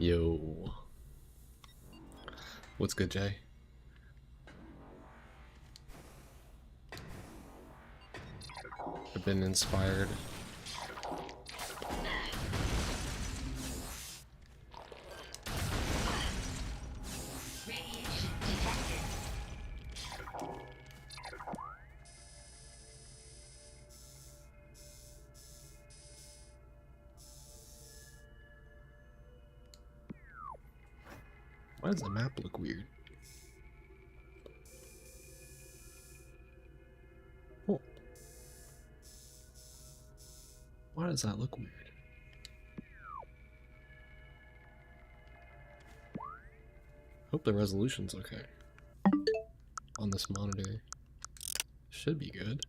Yo. What's good, Jay? I've been inspired. Why does the map look weird? Oh. Why does that look weird? Hope the resolution's okay on this monitor. Should be good.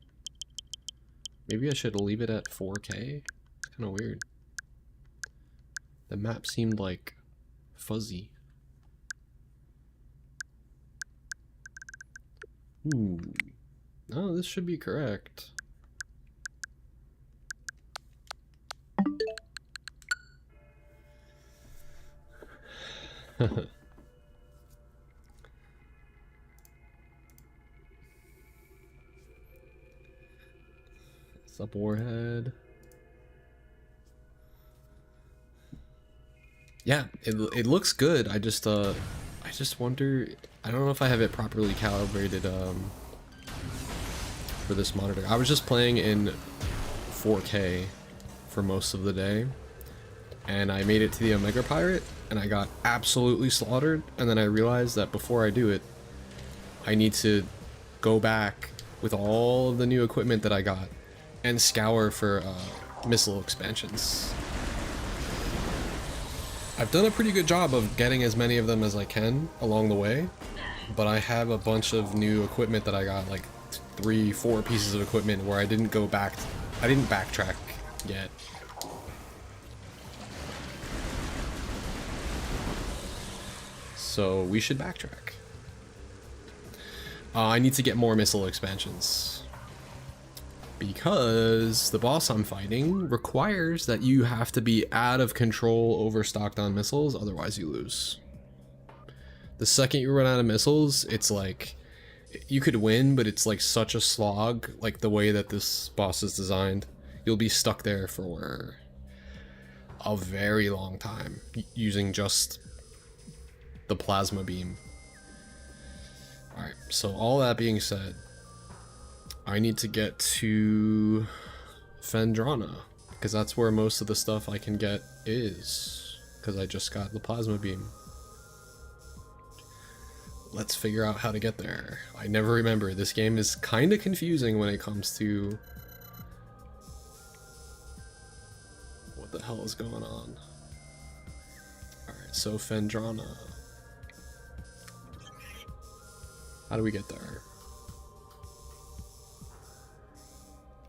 Maybe I should leave it at 4K. It's kind of weird. The map seemed like fuzzy. Ooh. No, this should be correct. What's up, Warhead? Yeah, it looks good. I just wonder. I don't know if I have it properly calibrated for this monitor. I was just playing in 4K for most of the day, and I made it to the Omega Pirate, and I got absolutely slaughtered. And then I realized that before I do it, I need to go back with all of the new equipment that I got and scour for missile expansions. I've done a pretty good job of getting as many of them as I can along the way, but I have a bunch of new equipment that I got, like 3-4 pieces of equipment where I didn't go back. I didn't backtrack yet. So we should backtrack. I need to get more missile expansions, because the boss I'm fighting requires that you have to be out of control overstocked on missiles, otherwise you lose. The second you run out of missiles, it's like, you could win, but it's like such a slog, like the way that this boss is designed. You'll be stuck there for a very long time, using just the plasma beam. Alright, so all that being said, I need to get to Phendrana, because that's where most of the stuff I can get is, because I just got the plasma beam. Let's figure out how to get there. I never remember. This game is kind of confusing when it comes to what the hell is going on. Alright, so Phendrana. How do we get there?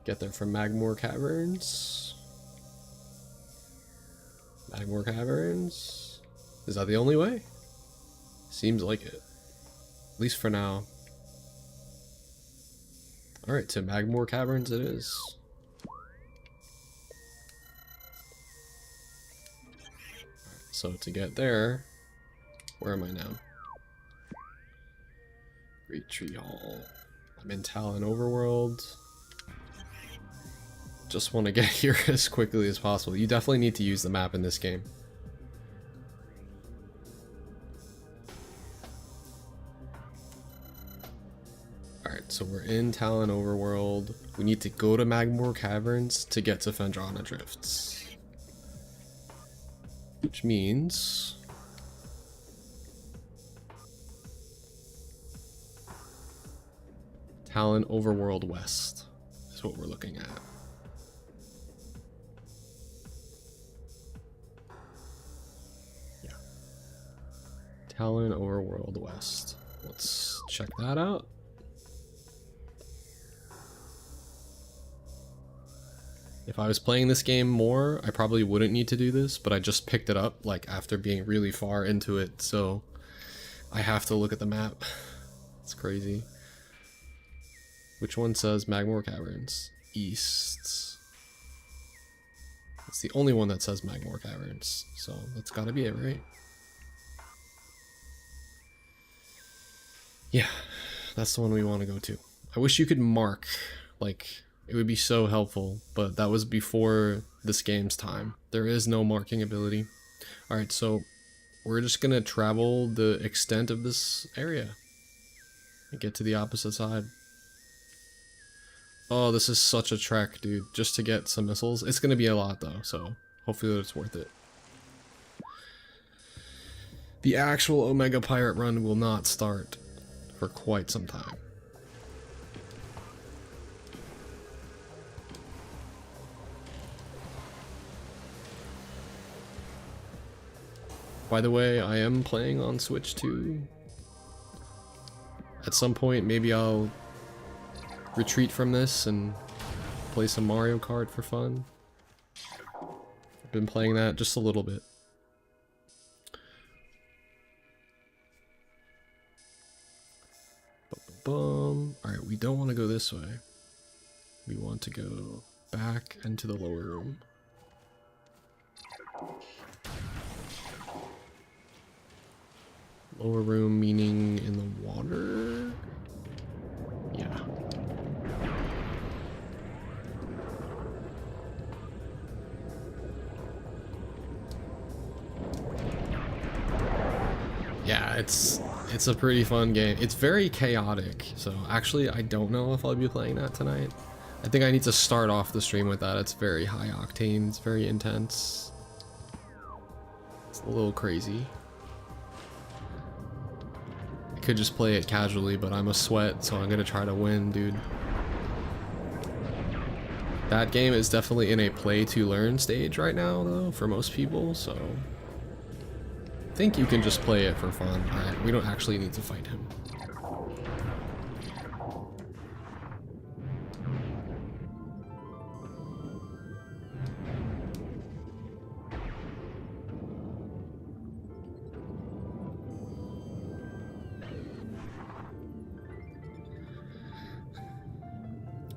Get there from Magmoor Caverns? Magmoor Caverns? Is that the only way? Seems like it. At least for now. Alright, to Magmoor Caverns it is. So to get there, where am I now? Great Tree Hall. I'm in Talon Overworld. Just want to get here as quickly as possible. You definitely need to use the map in this game. Alright, so we're in Talon Overworld. We need to go to Magmoor Caverns to get to Phendrana Drifts. Which means Talon Overworld West is what we're looking at. Yeah. Talon Overworld West. Let's check that out. If I was playing this game more, I probably wouldn't need to do this, but I just picked it up like after being really far into it, so I have to look at the map. It's crazy. Which one says Magmoor Caverns? East. It's the only one that says Magmore Caverns, so that's gotta be it, right? Yeah, that's the one we want to go to. I wish you could mark, like, it would be so helpful, but that was before this game's time. There is no marking ability. Alright, so we're just gonna travel the extent of this area and get to the opposite side. Oh, this is such a trek, dude, just to get some missiles. It's gonna be a lot though, so hopefully it's worth it. The actual Omega Pirate run will not start for quite some time. By the way, I am playing on Switch too. At some point, maybe I'll retreat from this and play some Mario Kart for fun. I've been playing that just a little bit. Alright, we don't want to go this way. We want to go back into the lower room. Lower room meaning in the water? Yeah. Yeah, it's a pretty fun game. It's very chaotic, so actually I don't know if I'll be playing that tonight. I think I need to start off the stream with that. It's very high octane, it's very intense. It's a little crazy. I could just play it casually, but I'm a sweat, so I'm gonna try to win, dude. That game is definitely in a play to learn stage right now, though, for most people, so I think you can just play it for fun. Alright, we don't actually need to fight him.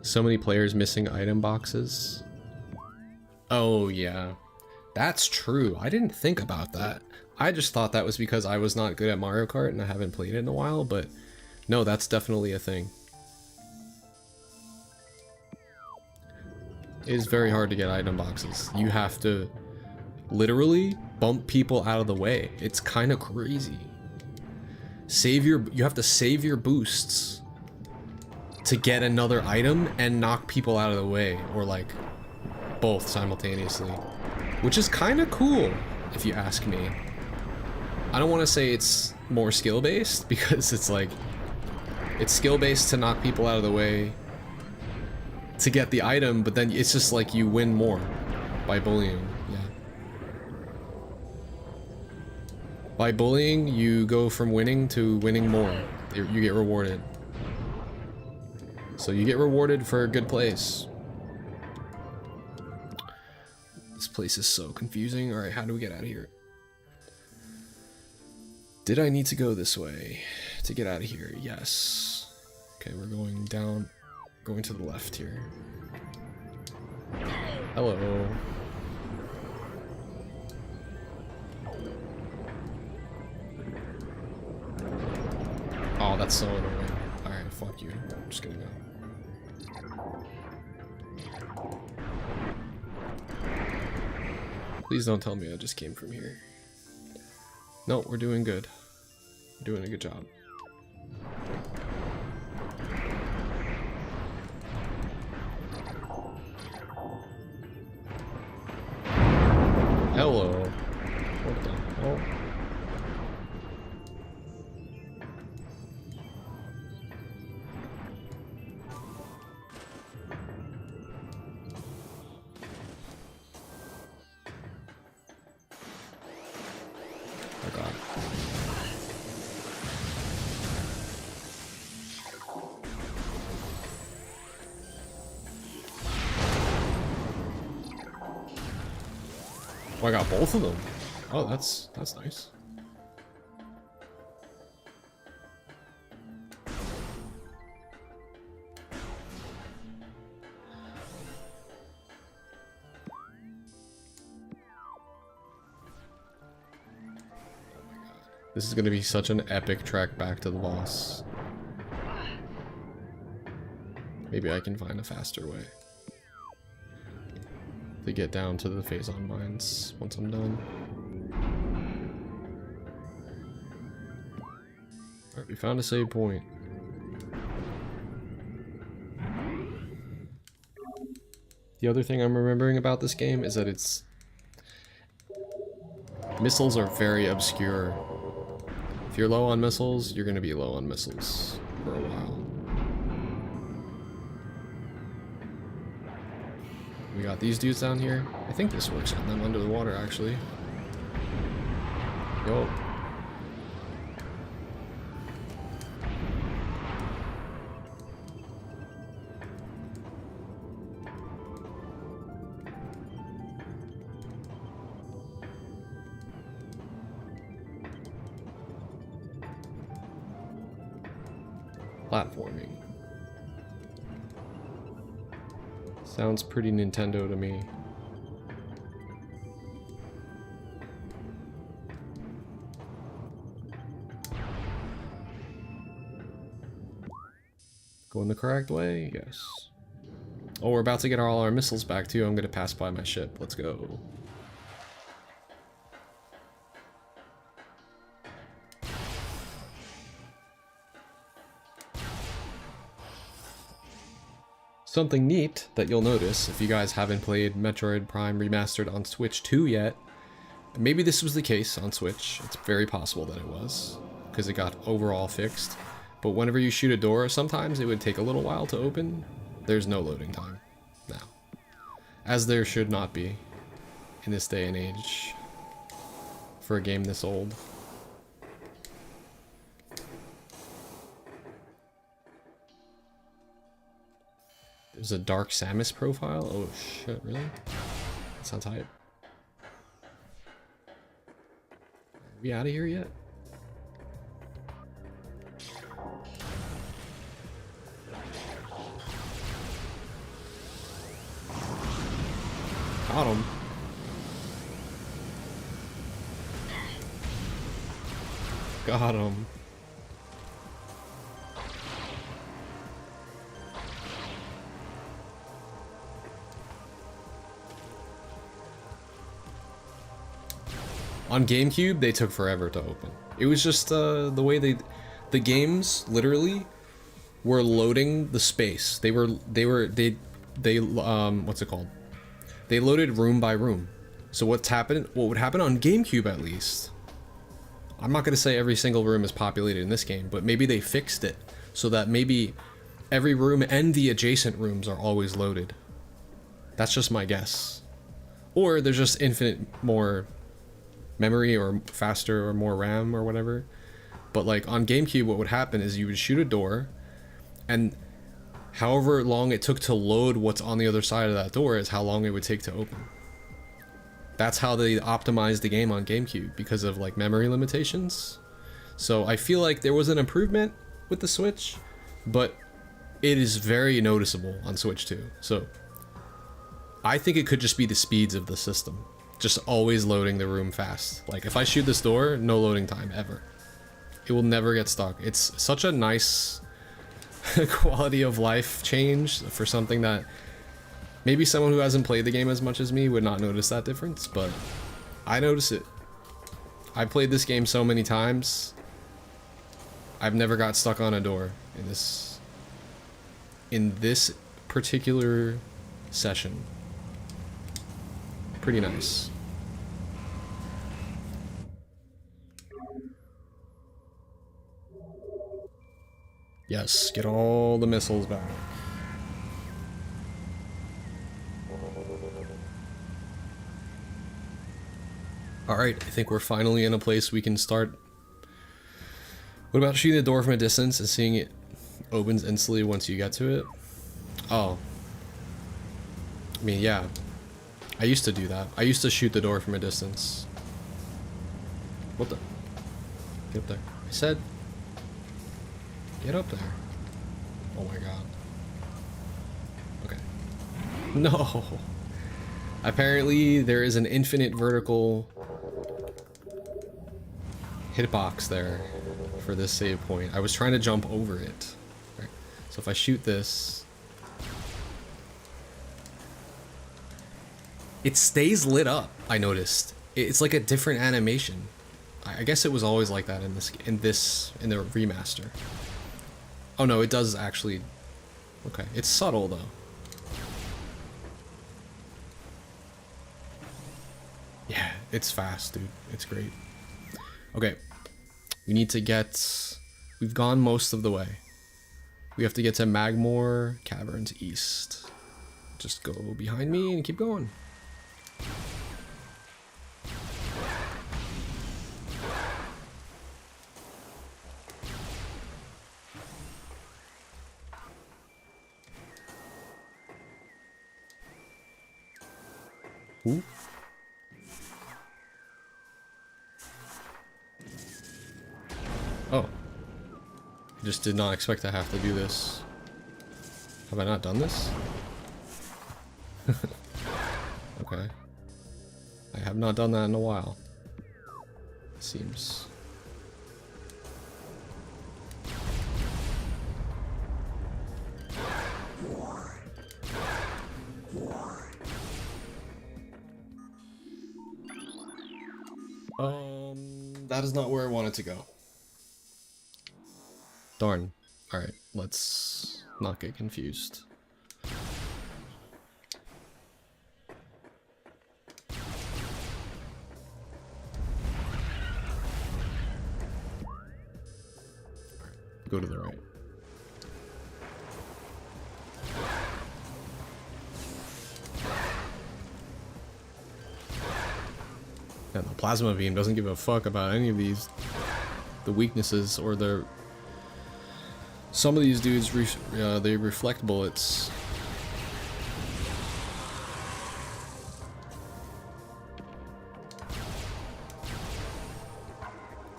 So many players missing item boxes. Oh yeah, that's true. I didn't think about that. I just thought that was because I was not good at Mario Kart and I haven't played it in a while, but no, that's definitely a thing. It is very hard to get item boxes. You have to literally bump people out of the way. It's kind of crazy. You have to save your boosts to get another item and knock people out of the way, or like both simultaneously, which is kind of cool if you ask me. I don't want to say it's more skill based, because it's like it's skill based to knock people out of the way to get the item, but then it's just like you win more by bullying. Yeah, by bullying you go from winning to winning more. You get rewarded. So you get rewarded for a good place. This place is so confusing. Alright, how do we get out of here? Did I need to go this way to get out of here? Yes. Okay, we're going down, going to the left here. Hello. Oh, that's so annoying. Alright, fuck you. I'm just gonna go. Please don't tell me I just came from here. No, we're doing good. We're doing a good job. Hello. What the hell? Oh god. Oh, I got both of them. Oh, that's nice. This is gonna be such an epic trek back to the boss. Maybe I can find a faster way to get down to the Phazon mines once I'm done. Alright, we found a save point. The other thing I'm remembering about this game is that its missiles are very obscure. If you're low on missiles, you're gonna be low on missiles for a while. We got these dudes down here. I think this works on them under the water, actually. Yo. Platforming. Sounds pretty Nintendo to me. Going the correct way? Yes. Oh, we're about to get all our missiles back too. I'm gonna pass by my ship. Let's go. Something neat that you'll notice if you guys haven't played Metroid Prime Remastered on Switch 2 yet, maybe this was the case on Switch, it's very possible that it was, because it got overall fixed, but whenever you shoot a door, sometimes it would take a little while to open. There's no loading time now, as there should not be in this day and age for a game this old. There's a Dark Samus profile? Oh shit, really? That sounds hype. Are we out of here yet? Got him. Got him. On GameCube, they took forever to open. It was just the way the games literally were loading the space. They what's it called? They loaded room by room. So what would happen on GameCube at least? I'm not gonna say every single room is populated in this game, but maybe they fixed it so that maybe every room and the adjacent rooms are always loaded. That's just my guess. Or there's just infinite more memory or faster or more RAM or whatever. But like on GameCube, what would happen is you would shoot a door, and however long it took to load what's on the other side of that door is how long it would take to open. That's how they optimized the game on GameCube, because of like memory limitations. So I feel like there was an improvement with the Switch, but it is very noticeable on Switch 2. So I think it could just be the speeds of the system. Just always loading the room fast. Like if I shoot this door, no loading time ever. It will never get stuck. It's such a nice quality of life change for something that maybe someone who hasn't played the game as much as me would not notice that difference, but I notice it. I played this game so many times. I've never got stuck on a door in this particular session. Pretty nice. Yes, get all the missiles back. Alright, I think we're finally in a place we can start. What about shooting the door from a distance and seeing it opens instantly once you get to it? Oh. I mean, yeah. I used to do that. I used to shoot the door from a distance. What the? Get up there. I said... Get up there. Oh my god. Okay. No! Apparently, there is an infinite vertical hitbox there for this save point. I was trying to jump over it. Right. So if I shoot this, it stays lit up. I noticed it's like a different animation. I guess it was always like that in the remaster. Oh no, it does actually. Okay, it's subtle though. Yeah, it's fast, dude. It's great. Okay, we need to get. We've gone most of the way. We have to get to Magmore Caverns East. Just go behind me and keep going. Ooh. Oh. I just did not expect to have to do this. Have I not done this? Okay. I have not done that in a while. It seems. That is not where I wanted to go. Darn. Alright, let's not get confused. Go to the right. And the plasma beam doesn't give a fuck about any of these, the weaknesses or the. Some of these dudes, they reflect bullets.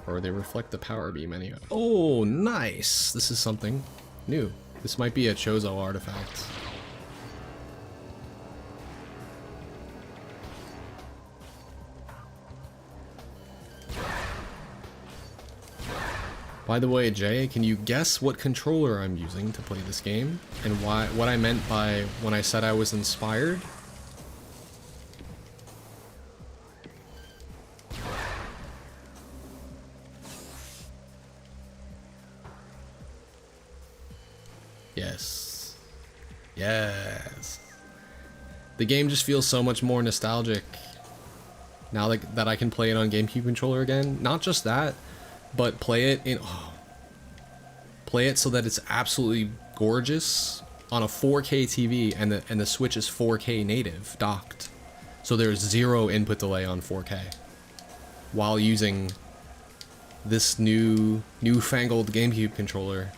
Or they reflect the power beam anyway. Oh, nice! This is something new. This might be a Chozo artifact. By the way, Jay, can you guess what controller I'm using to play this game? And what I meant by when I said I was inspired? Yes. Yes. The game just feels so much more nostalgic now that I can play it on GameCube controller again. Not just that, but play it in play it so that it's absolutely gorgeous on a 4K TV, and the Switch is 4K native docked, so there's zero input delay on 4K while using this newfangled GameCube controller.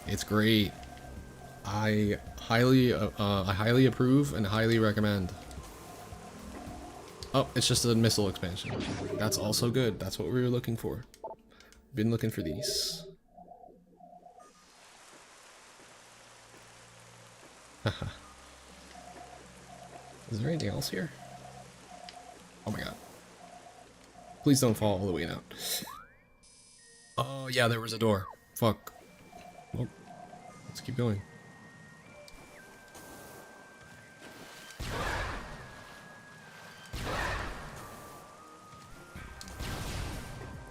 It's great. I highly approve and highly recommend. Oh, it's just a missile expansion. That's also good. That's what we were looking for. Been looking for these. Haha. Is there anything else here? Oh my god. Please don't fall all the way down. Oh yeah, there was a door. Fuck. Well, let's keep going.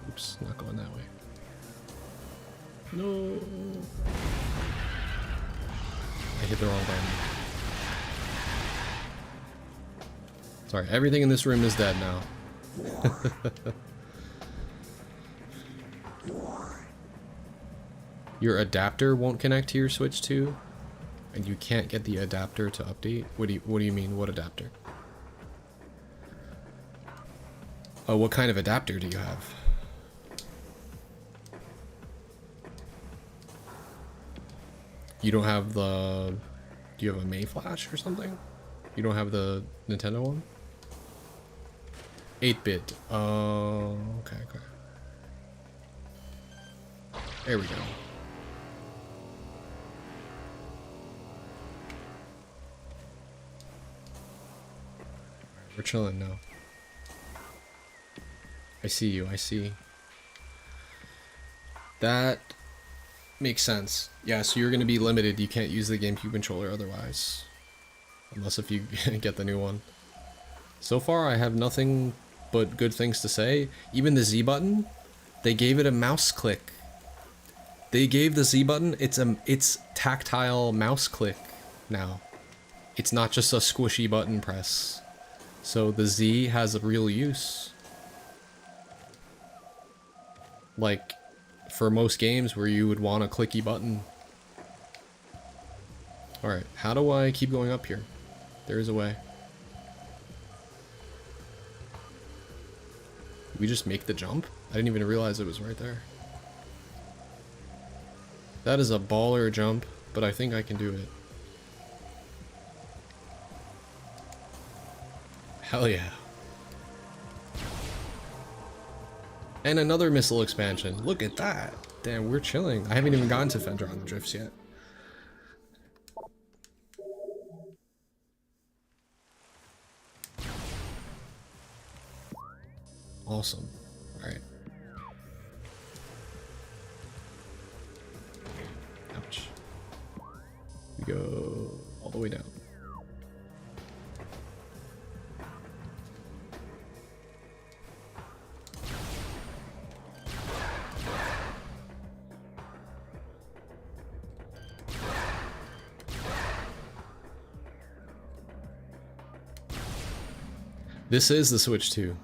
Oops, not going that way. No. I hit the wrong button. Sorry, everything in this room is dead now. Your adapter won't connect to your Switch 2? And you can't get the adapter to update? What do you mean, what adapter? Oh, what kind of adapter do you have? You don't have the... Do you have a Mayflash or something? You don't have the Nintendo one? 8-bit. Oh, okay, okay. There we go. We're chilling now. I see you, I see. That makes sense. Yeah, so you're going to be limited. You can't use the GameCube controller otherwise. Unless if you get the new one. So far, I have nothing but good things to say. Even the Z button, they gave it a mouse click. They gave the Z button, it's tactile mouse click now. It's not just a squishy button press. So the Z has a real use. Like, for most games where you would want a clicky button. Alright, how do I keep going up here? There is a way. Did we just make the jump? I didn't even realize it was right there. That is a baller jump, but I think I can do it. Hell yeah. And another missile expansion. Look at that. Damn, we're chilling. I haven't even gotten to Fender on the Drifts yet. Awesome. Alright. Ouch. We go all the way down. This is the Switch 2.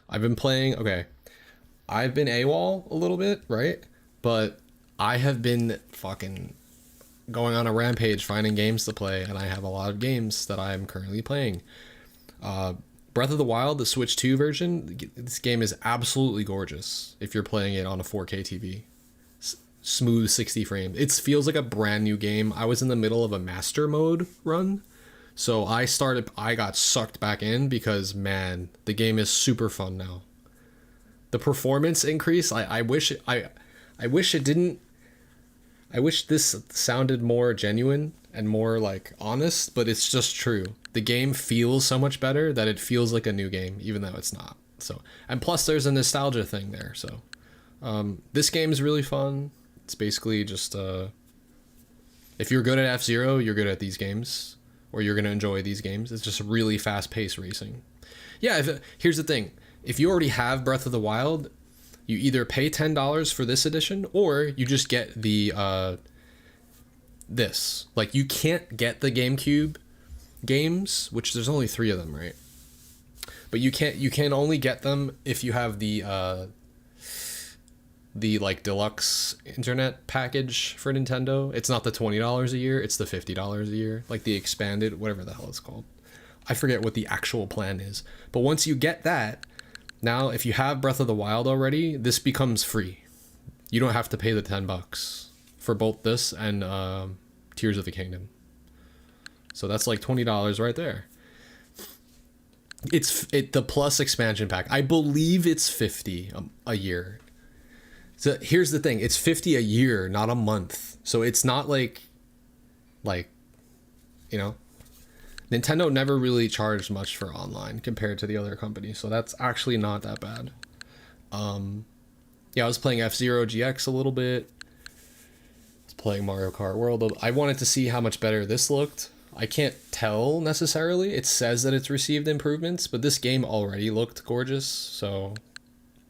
I've been playing, okay, I've been AWOL a little bit, right? But I have been fucking going on a rampage finding games to play, and I have a lot of games that I'm currently playing. Breath of the Wild, the Switch 2 version, this game is absolutely gorgeous if you're playing it on a 4K TV. Smooth 60 frames. It feels like a brand new game. I was in the middle of a master mode run. So I got sucked back in because, man, the game is super fun now. The performance increase, I wish it didn't. I wish this sounded more genuine and more like honest, but it's just true. The game feels so much better that it feels like a new game, even though it's not. So, and plus there's a nostalgia thing there. So, this game is really fun. It's basically just, if you're good at F-Zero, you're good at these games. Or you're going to enjoy these games. It's just really fast-paced racing. Yeah, here's the thing. If you already have Breath of the Wild, you either pay $10 for this edition, or you just get the, this. Like, you can't get the GameCube games, which there's only 3 of them, right? But you can only get them if you have the like deluxe internet package for Nintendo. It's not the $20 a year, it's the $50 a year, like the expanded, whatever the hell it's called. I forget what the actual plan is. But once you get that, now if you have Breath of the Wild already, this becomes free. You don't have to pay the $10 for both this and Tears of the Kingdom. So that's like $20 right there. It's the plus expansion pack. I believe it's $50 a year. So here's the thing, it's $50 a year, not a month. So it's not like, you know, Nintendo never really charged much for online compared to the other companies. So that's actually not that bad. Yeah, I was playing F-Zero GX a little bit. I was playing Mario Kart World. I wanted to see how much better this looked. I can't tell necessarily. It says that it's received improvements, but this game already looked gorgeous. So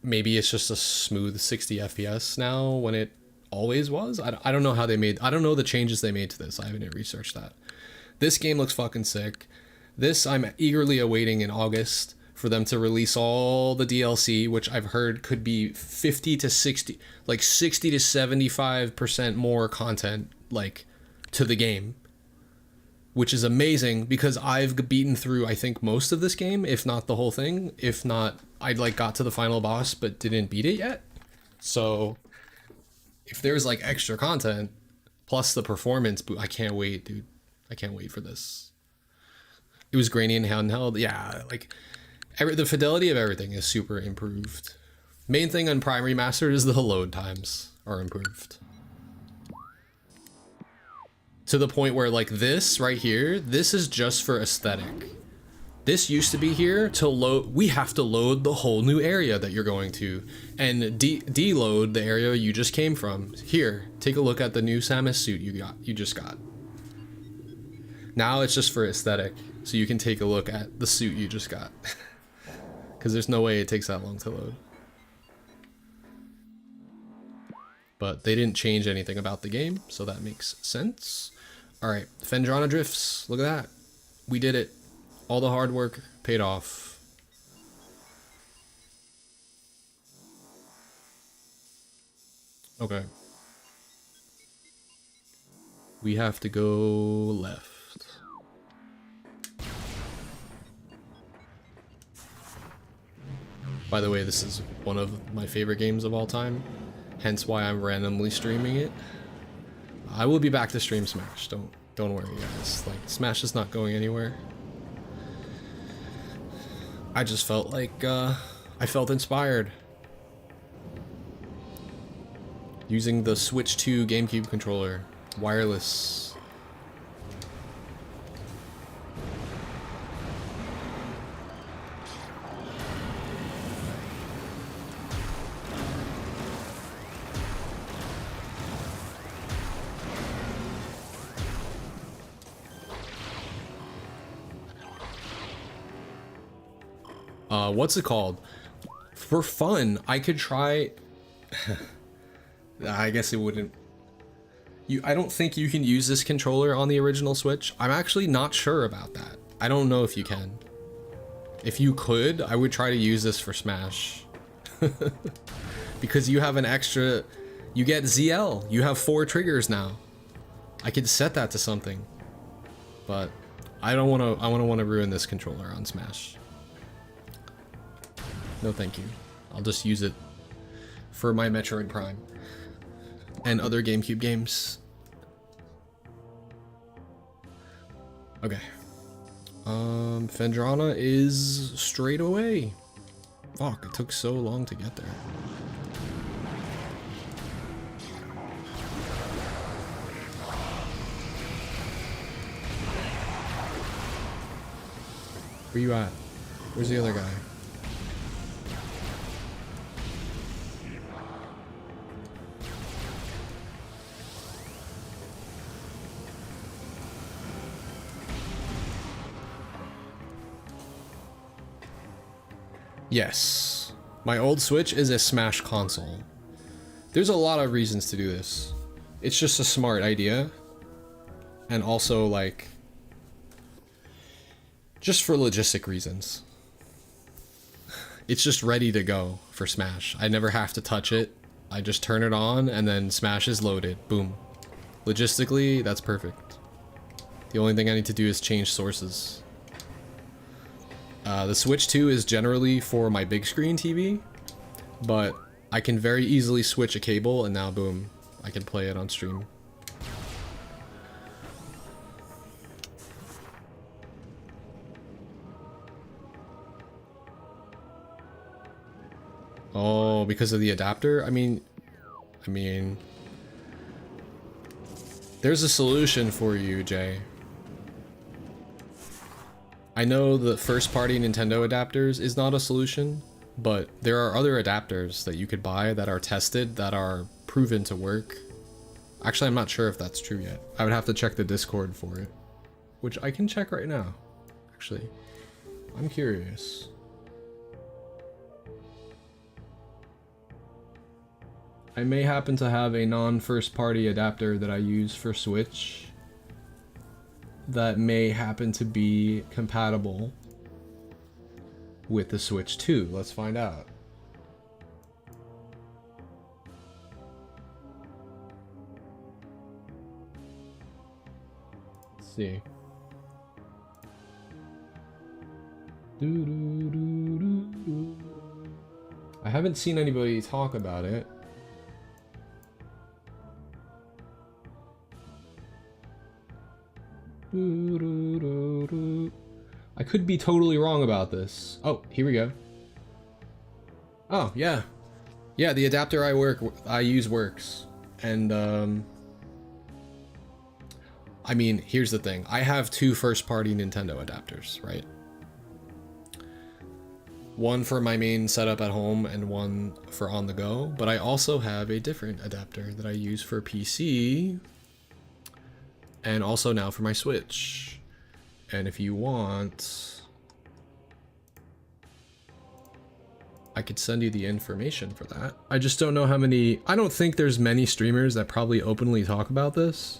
maybe it's just a smooth 60 FPS now when it always was. I don't know how they made. I don't know the changes they made to this. I haven't researched that. This game looks fucking sick. This I'm eagerly awaiting in August for them to release all the DLC, which I've heard could be 50 to 60, like 60 to 75% more content, like, to the game. Which is amazing because I've beaten through, I think, most of this game, if not the whole thing. If not, I got to the final boss but didn't beat it yet. So if there's like extra content plus the performance, I can't wait, dude. I can't wait for this. It was grainy and handheld. Yeah, like the fidelity of everything is super improved. Main thing on Prime Remastered is the load times are improved. To the point where, like, this right here, this is just for aesthetic. This used to be here to load. We have to load the whole new area that you're going to, and deload the area you just came from. Here, take a look at the new Samus suit you just got. Now it's just for aesthetic, so you can take a look at the suit you just got. Because there's no way it takes that long to load. But they didn't change anything about the game, so that makes sense. Alright, Phendrana drifts. Look at that. We did it. All the hard work paid off. Okay. We have to go left. By the way, this is one of my favorite games of all time. Hence why I'm randomly streaming it. I will be back to stream Smash. Don't worry, guys. Like, Smash is not going anywhere. I just felt like, I felt inspired. Using the Switch 2 GameCube controller. Wireless. What's it called? For fun, I could try... I guess it wouldn't... I don't think you can use this controller on the original Switch. I'm actually not sure about that. I don't know if you can. If you could, I would try to use this for Smash. Because you have an extra... You get ZL. You have 4 triggers now. I could set that to something. But I don't want to... I don't want to ruin this controller on Smash. No thank you. I'll just use it for my Metroid Prime and other GameCube games. Okay. Phendrana is straight away. Fuck, it took so long to get there. Where you at? Where's the other guy? Yes, my old Switch is a Smash console. There's a lot of reasons to do this. It's just a smart idea. And also, like, just for logistic reasons. It's just ready to go for Smash. I never have to touch it. I just turn it on and then Smash is loaded. Boom. Logistically, that's perfect. The only thing I need to do is change sources. The Switch 2 is generally for my big screen TV, but I can very easily switch a cable and now boom, I can play it on stream. Oh, because of the adapter? I mean, there's a solution for you, Jay. I know the first-party Nintendo adapters is not a solution, but there are other adapters that you could buy that are tested, that are proven to work. Actually, I'm not sure if that's true yet. I would have to check the Discord for it, which I can check right now, actually. I'm curious. I may happen to have a non-first-party adapter that I use for Switch that may happen to be compatible with the Switch 2. Let's find out. Let's see. I haven't seen anybody talk about it. I could be totally wrong about this. Oh, here we go. Oh, yeah. Yeah, the adapter I use works. And, I mean, here's the thing. I have 2 first-party Nintendo adapters, right? One for my main setup at home and one for on the go, but I also have a different adapter that I use for PC and also now for my Switch. And if you want, I could send you the information for that. I just don't know how many, I don't think there's many streamers that probably openly talk about this.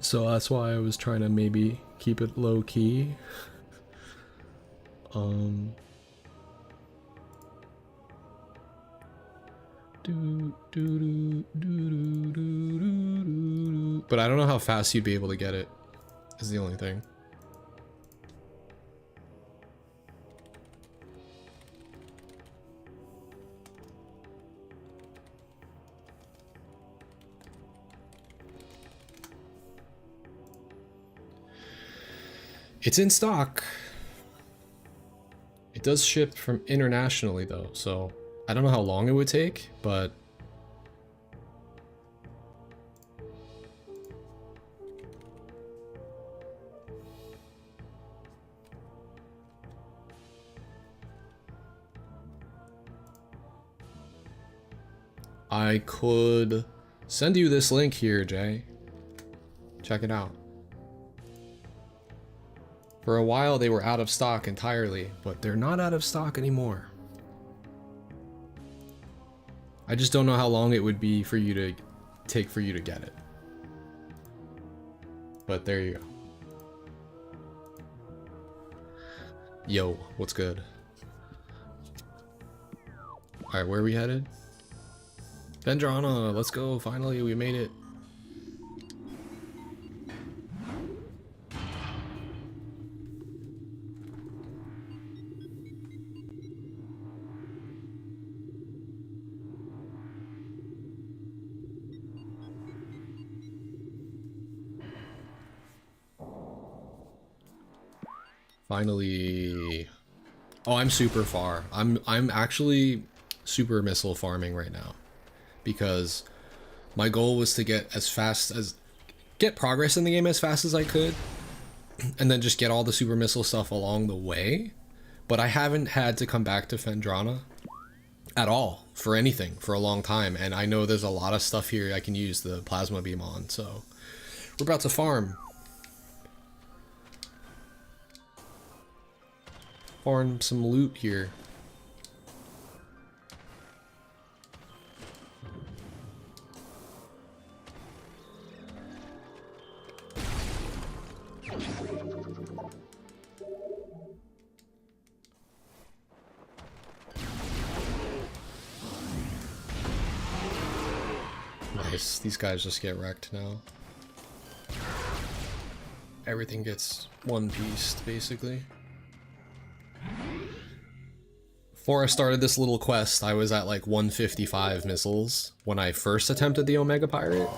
So that's why I was trying to maybe keep it low key. But I don't know how fast you'd be able to get it, is the only thing. It's in stock. It does ship from internationally though, so I don't know how long it would take, but I could send you this link here, Jay. Check it out. For a while they were out of stock entirely, but they're not out of stock anymore. I just don't know how long it would be for you to take for you to get it. But there you go. Yo, what's good? Alright, where are we headed? Vendrana, let's go, finally, we made it. Finally. Oh, I'm super far. I'm actually super missile farming right now because my goal was to get progress in the game as fast as I could and then just get all the super missile stuff along the way. But I haven't had to come back to Vendrana at all for anything for a long time, and I know there's a lot of stuff here I can use the plasma beam on, so we're about to farm. Farm some loot here. Nice, these guys just get wrecked now. Everything gets one-pieced, basically. Before I started this little quest, I was at like 155 missiles when I first attempted the Omega Pirate.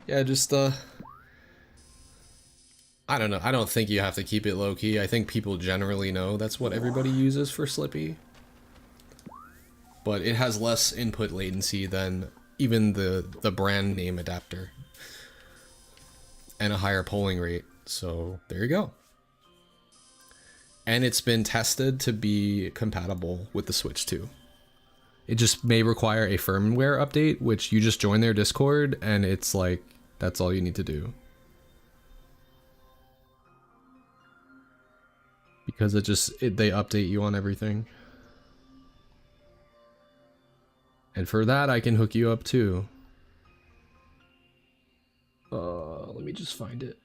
Yeah, just, I don't know. I don't think you have to keep it low-key. I think people generally know that's what everybody uses for Slippy. But it has less input latency than even the brand name adapter. And a higher polling rate. So there you go. And it's been tested to be compatible with the Switch too. It just may require a firmware update, which you just join their Discord and it's like, that's all you need to do. Because they update you on everything. And for that, I can hook you up too. Let me just find it.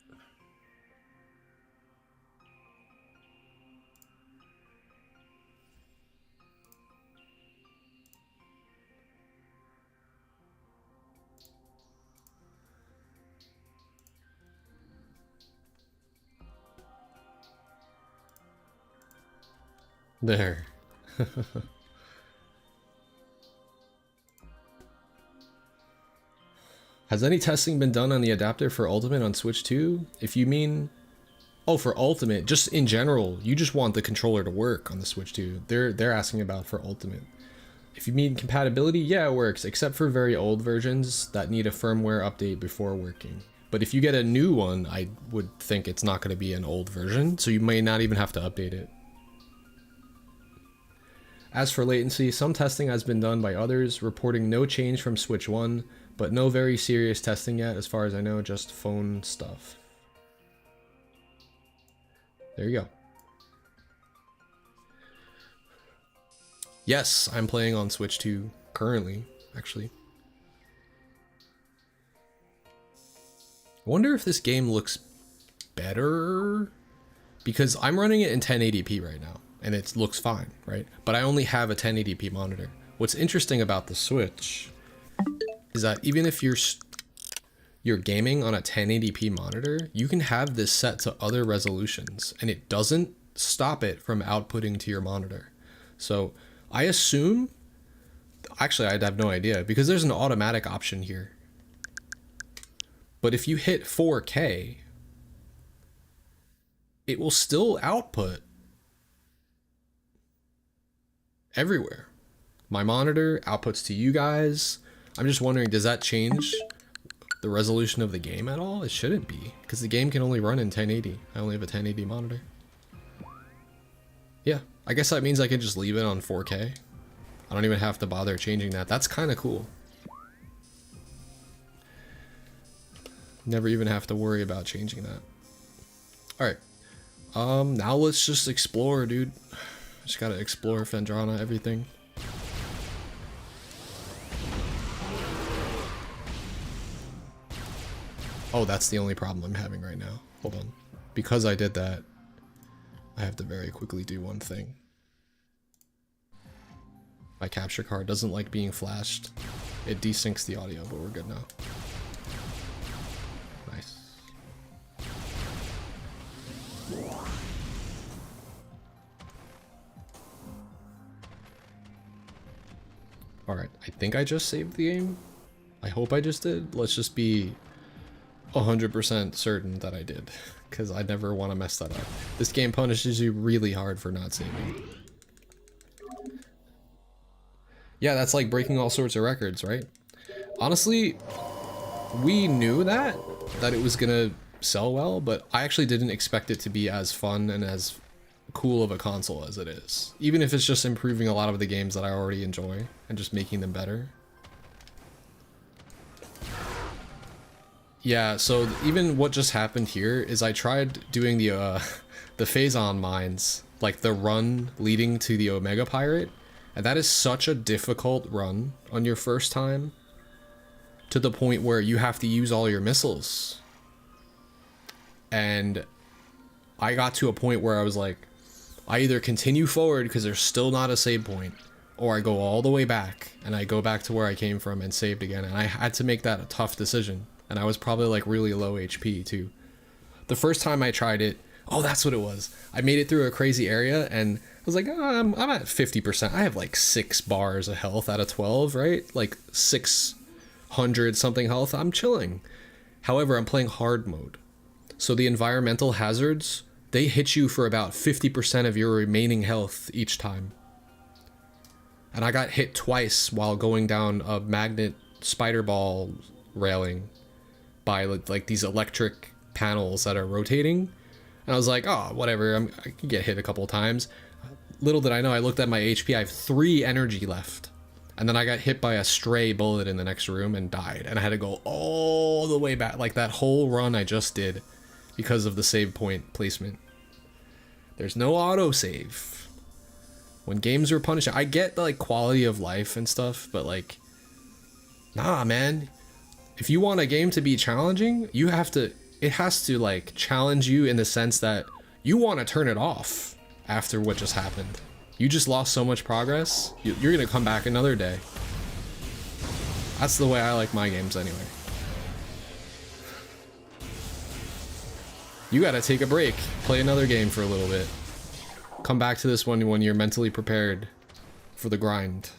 There. Has any testing been done on the adapter for Ultimate on Switch 2? If you mean... Oh, for Ultimate, just in general, you just want the controller to work on the Switch 2. They're asking about for Ultimate. If you mean compatibility, yeah, it works, except for very old versions that need a firmware update before working. But if you get a new one, I would think it's not going to be an old version, so you may not even have to update it. As for latency, some testing has been done by others, reporting no change from Switch 1, but no very serious testing yet, as far as I know, just phone stuff. There you go. Yes, I'm playing on Switch 2 currently, actually. I wonder if this game looks better, because I'm running it in 1080p right now, and it looks fine, right? But I only have a 1080p monitor. What's interesting about the Switch is that even if you're gaming on a 1080p monitor, you can have this set to other resolutions, and it doesn't stop it from outputting to your monitor. So I assume, actually I'd have no idea, because there's an automatic option here. But if you hit 4K, it will still output everywhere. My monitor outputs to you guys. I'm just wondering, does that change the resolution of the game at all? It shouldn't be, because the game can only run in 1080. I only have a 1080 monitor. Yeah, I guess that means I can just leave it on 4K. I don't even have to bother changing that. That's kind of cool. Never even have to worry about changing that. Alright. Now let's just explore, dude. Just gotta explore Phendrana, everything. Oh, that's the only problem I'm having right now. Hold on. Because I did that, I have to very quickly do one thing. My capture card doesn't like being flashed. It desyncs the audio, but we're good now. Nice. Alright, I think I just saved the game. I hope I just did. Let's just be 100% certain that I did, because I never want to mess that up. This game punishes you really hard for not saving. Yeah, that's like breaking all sorts of records, right? Honestly, we knew that it was gonna sell well, but I actually didn't expect it to be as fun and as cool of a console as it is. Even if it's just improving a lot of the games that I already enjoy and just making them better. Yeah, so even what just happened here is I tried doing the Phazon mines, like the run leading to the Omega Pirate, and that is such a difficult run on your first time, to the point where you have to use all your missiles. And I got to a point where I was like, I either continue forward because there's still not a save point, or I go all the way back and I go back to where I came from and saved again. And I had to make that a tough decision. And I was probably like really low HP too. The first time I tried it, oh, that's what it was. I made it through a crazy area and I was like, oh, I'm at 50%. I have like 6 bars of health out of 12, right? Like 600 something health. I'm chilling. However, I'm playing hard mode. So the environmental hazards, they hit you for about 50% of your remaining health each time. And I got hit twice while going down a magnet spider ball railing by like these electric panels that are rotating. And I was like, oh, whatever, I can get hit a couple times. Little did I know, I looked at my HP, I have 3 energy left. And then I got hit by a stray bullet in the next room and died. And I had to go all the way back, like that whole run I just did, because of the save point placement. There's no autosave. When games are punishing, I get the like quality of life and stuff, but like, nah, man. If you want a game to be challenging, you have to, it has to like challenge you in the sense that you want to turn it off after what just happened. You just lost so much progress, you're gonna come back another day. That's the way I like my games anyway. You gotta take a break, play another game for a little bit. Come back to this one when you're mentally prepared for the grind.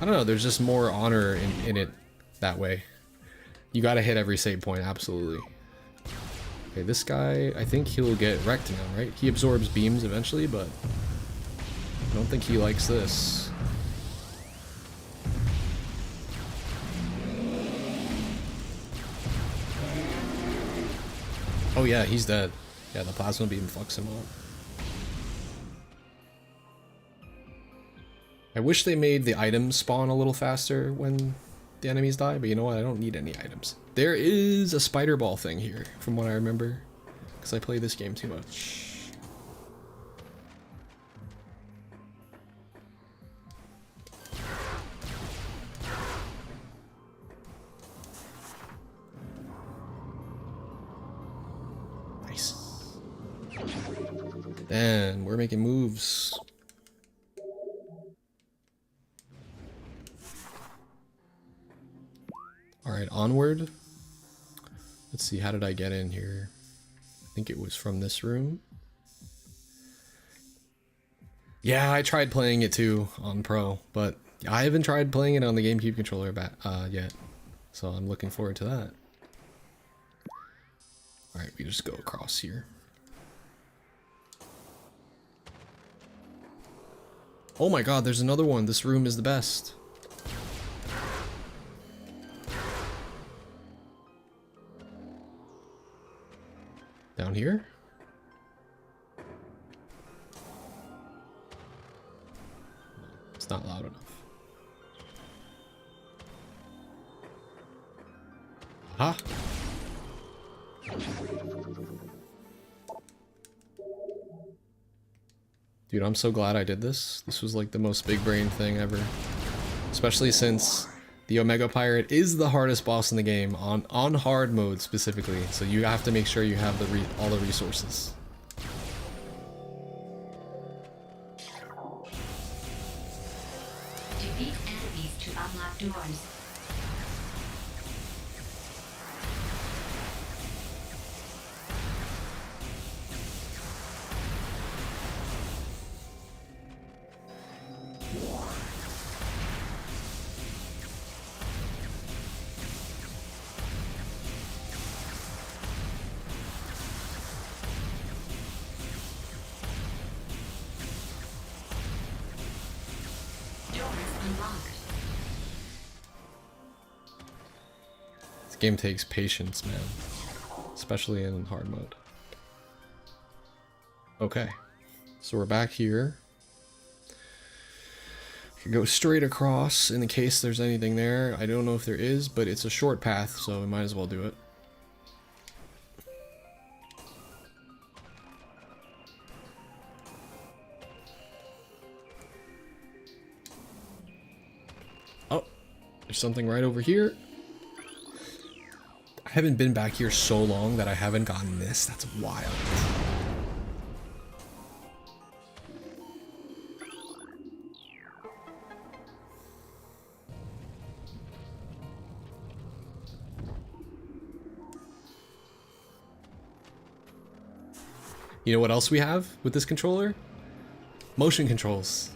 I don't know, there's just more honor in it that way. You gotta hit every save point, absolutely. Okay, this guy, I think he'll get wrecked now, right? He absorbs beams eventually, but I don't think he likes this. Oh yeah, he's dead. Yeah, the plasma beam fucks him up. I wish they made the items spawn a little faster when the enemies die, but you know what? I don't need any items. There is a spider ball thing here, from what I remember, because I play this game too much. Nice. And we're making moves. Alright, onward. Let's see, how did I get in here? I think it was from this room. Yeah, I tried playing it too on Pro, but I haven't tried playing it on the GameCube controller yet. So I'm looking forward to that. Alright, we just go across here. Oh my god, there's another one. This room is the best. Down here? It's not loud enough. Aha! Dude, I'm so glad I did this. This was like the most big brain thing ever. Especially since the Omega Pirate is the hardest boss in the game, on hard mode specifically, so you have to make sure you have all the resources. Defeat enemies to unlock doors. This game takes patience, man. Especially in hard mode. Okay. So we're back here. We can go straight across in case there's anything there. I don't know if there is, but it's a short path, so we might as well do it. Oh, there's something right over here. I haven't been back here so long that I haven't gotten this. That's wild. You know what else we have with this controller? Motion controls.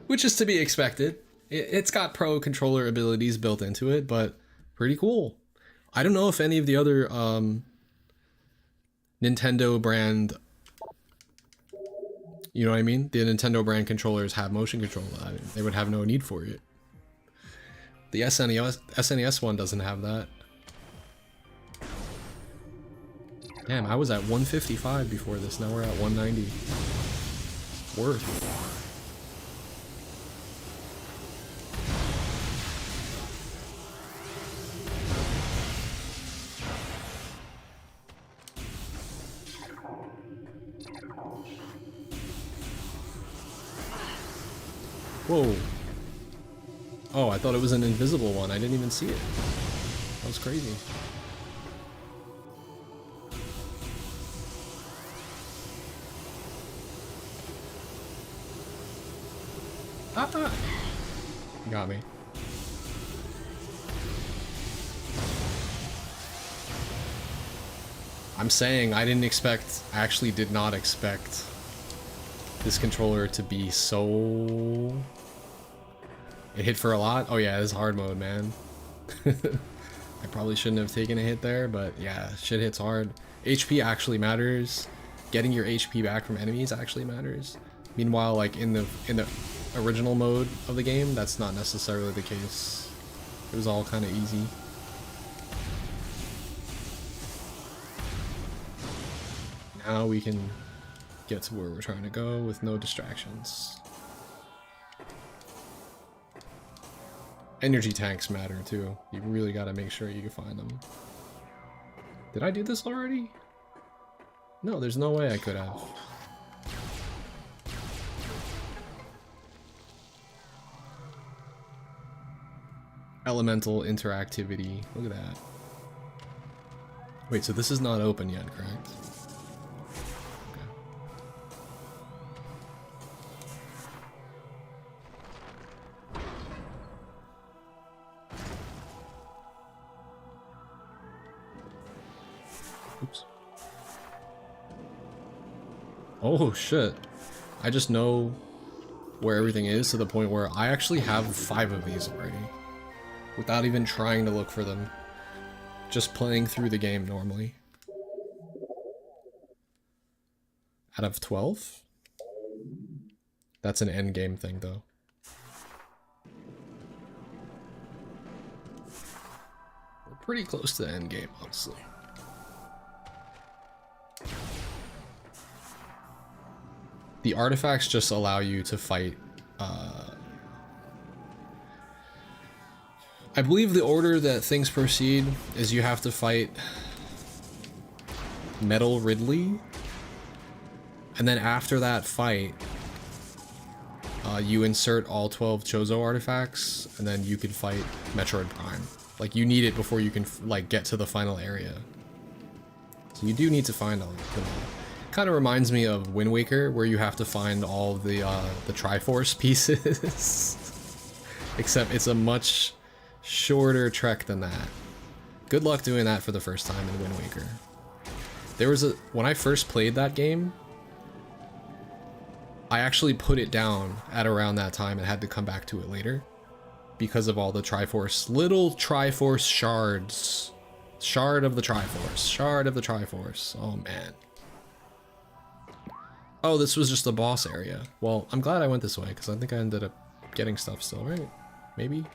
Which is to be expected. It's got pro controller abilities built into it, but pretty cool. I don't know if any of the other Nintendo brand, you know what I mean? The Nintendo brand controllers have motion control. I mean, they would have no need for it. The SNES one doesn't have that. Damn, I was at 155 before this, now we're at 190. Worth. Whoa. Oh, I thought it was an invisible one. I didn't even see it. That was crazy. Ah! Got me. I'm saying I actually did not expect this controller to be so... It hit for a lot? Oh yeah, this is hard mode, man. I probably shouldn't have taken a hit there, but yeah, shit hits hard. HP actually matters. Getting your HP back from enemies actually matters. Meanwhile, like in the original mode of the game, that's not necessarily the case. It was all kind of easy. Now we can get to where we're trying to go with no distractions. Energy tanks matter too. You really gotta make sure you can find them. Did I do this already? No, there's no way I could have. Elemental interactivity. Look at that. Wait, so this is not open yet, correct? Okay. Oops. Oh shit. I just know where everything is to the point where I actually have 5 of these already. Without even trying to look for them. Just playing through the game normally. Out of 12? That's an end game thing though. We're pretty close to the end game, honestly. The artifacts just allow you to fight, I believe the order that things proceed is you have to fight Metal Ridley, and then after that fight, you insert all 12 Chozo artifacts, and then you can fight Metroid Prime. Like, you need it before you can, like, get to the final area. So you do need to find all of them. Kind of reminds me of Wind Waker, where you have to find all the Triforce pieces. Except it's a much shorter trek than that. Good luck doing that for the first time in Wind Waker. There was when I first played that game, I actually put it down at around that time and had to come back to it later because of all the Triforce, little Triforce shards. Shard of the Triforce. Shard of the Triforce. Oh man. Oh, this was just the boss area. Well, I'm glad I went this way because I think I ended up getting stuff still, right? Maybe?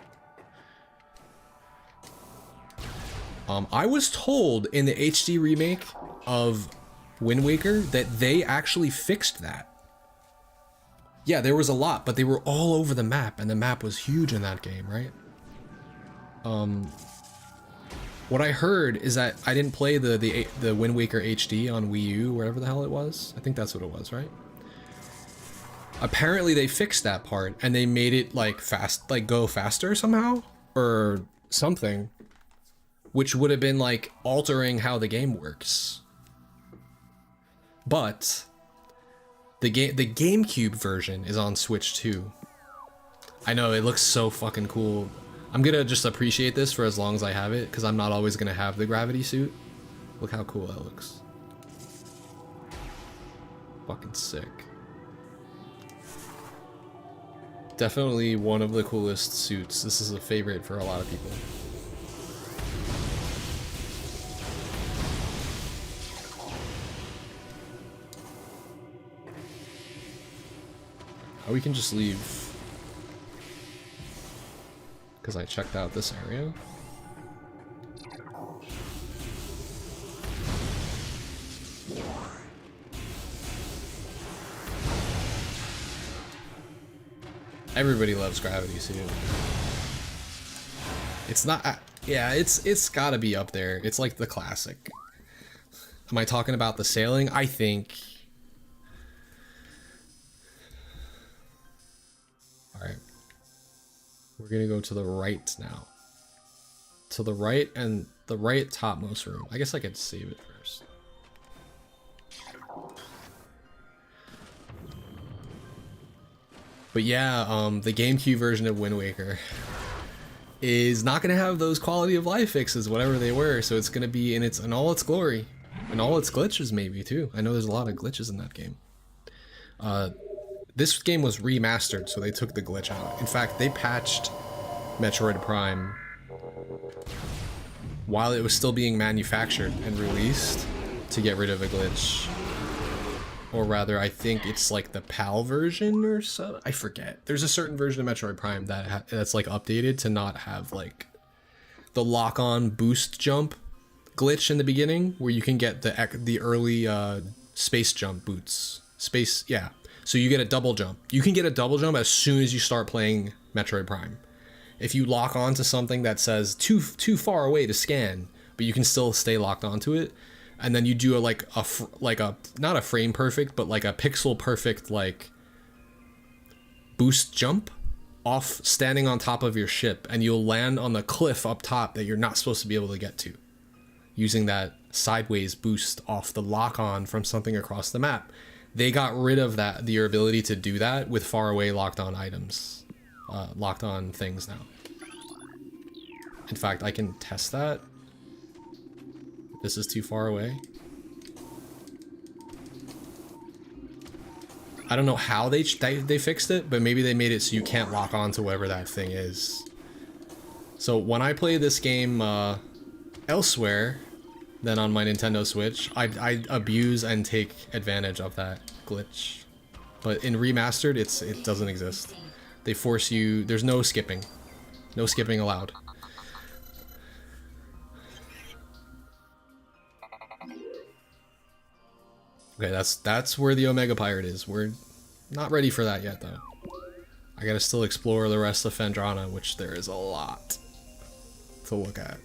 I was told in the HD remake of Wind Waker that they actually fixed that. Yeah, there was a lot, but they were all over the map, and the map was huge in that game, right? What I heard is that I didn't play the Wind Waker HD on Wii U, wherever the hell it was. I think that's what it was, right? Apparently they fixed that part, and they made it like go faster somehow, or something. Which would have been like altering how the game works. But the GameCube version is on Switch too. I know, it looks so fucking cool. I'm gonna just appreciate this for as long as I have it, because I'm not always gonna have the gravity suit. Look how cool that looks. Fucking sick. Definitely one of the coolest suits. This is a favorite for a lot of people. Oh, we can just leave. Because I checked out this area. Everybody loves gravity suit. It's not, yeah, it's gotta be up there. It's like the classic. Am I talking about the sailing? I think. Alright. We're gonna go to the right now. To the right and the right topmost room. I guess I could save it first. But yeah, the GameCube version of Wind Waker is not gonna have those quality of life fixes, whatever they were, so it's gonna be in all its glory. And all its glitches maybe too. I know there's a lot of glitches in that game. This game was remastered, so they took the glitch out. In fact, they patched Metroid Prime while it was still being manufactured and released to get rid of a glitch. Or rather, I think it's like the PAL version or so. I forget. There's a certain version of Metroid Prime that's like updated to not have like the lock-on boost jump glitch in the beginning, where you can get the early space jump boots. Space, yeah. So you get a double jump. You can get a double jump as soon as you start playing Metroid Prime. If you lock onto something that says too far away to scan, but you can still stay locked onto it, and then you do a not a frame perfect, but like a pixel perfect like boost jump off standing on top of your ship, and you'll land on the cliff up top that you're not supposed to be able to get to, using that sideways boost off the lock on from something across the map. They got rid of that, your ability to do that with far away locked on items, locked on things now. In fact, I can test that. This is too far away. I don't know how they fixed it, but maybe they made it so you can't lock on to whatever that thing is. So when I play this game elsewhere than on my Nintendo Switch, I abuse and take advantage of that glitch. But in remastered, it doesn't exist. They force you. There's no skipping. No skipping allowed. Okay, that's where the Omega Pirate is. We're not ready for that yet, though. I gotta still explore the rest of Phendrana, which there is a lot to look at.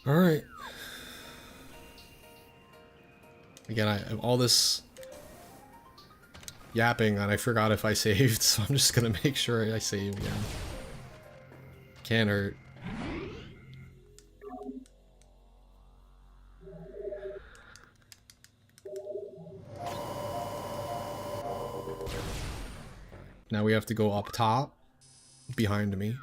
Alright. Again, I have all this yapping and I forgot if I saved, so I'm just gonna make sure I save again. Can't hurt. Now we have to go up top, behind me.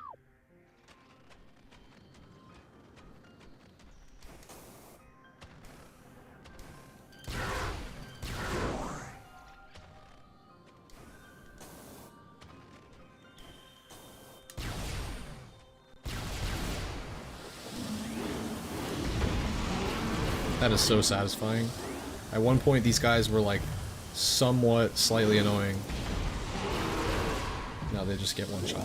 That is so satisfying. At one point, these guys were like somewhat slightly annoying. Now they just get one shot.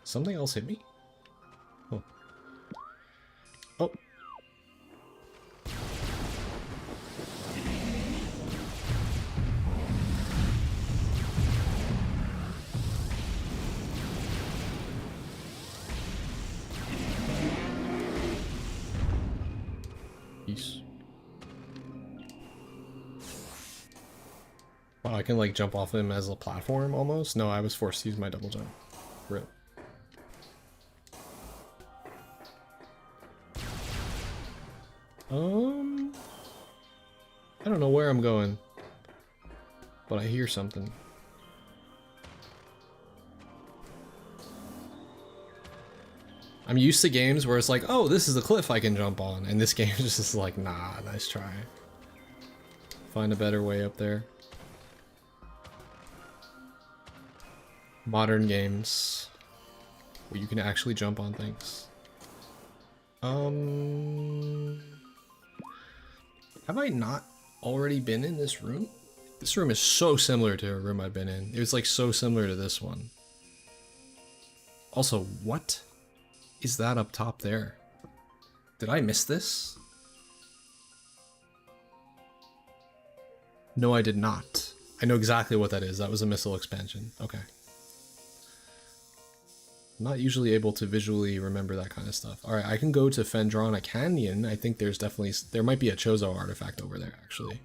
Something else hit me? Oh. Oh. Peace. Wow, I can like jump off him as a platform almost? No, I was forced to use my double jump. Rip. I don't know where I'm going, but I hear something. I'm used to games where it's like, oh, this is a cliff I can jump on, and this game is just like, nah, nice try. Find a better way up there. Modern games where you can actually jump on things. Have I not already been in this room? This room is so similar to a room I've been in. It was like so similar to this one. Also, what is that up top there? Did I miss this? No, I did not. I know exactly what that is. That was a missile expansion. Okay. I'm not usually able to visually remember that kind of stuff. Alright, I can go to Phendrana Canyon. I think there might be a Chozo artifact over there, actually.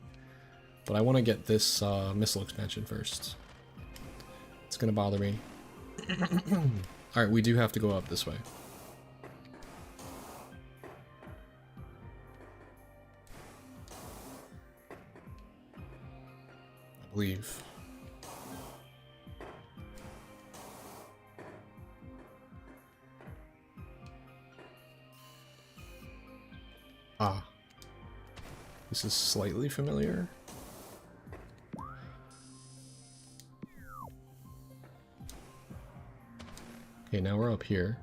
But I want to get this missile expansion first. It's gonna bother me. Alright, we do have to go up this way. I believe. Ah. This is slightly familiar. Okay, now we're up here.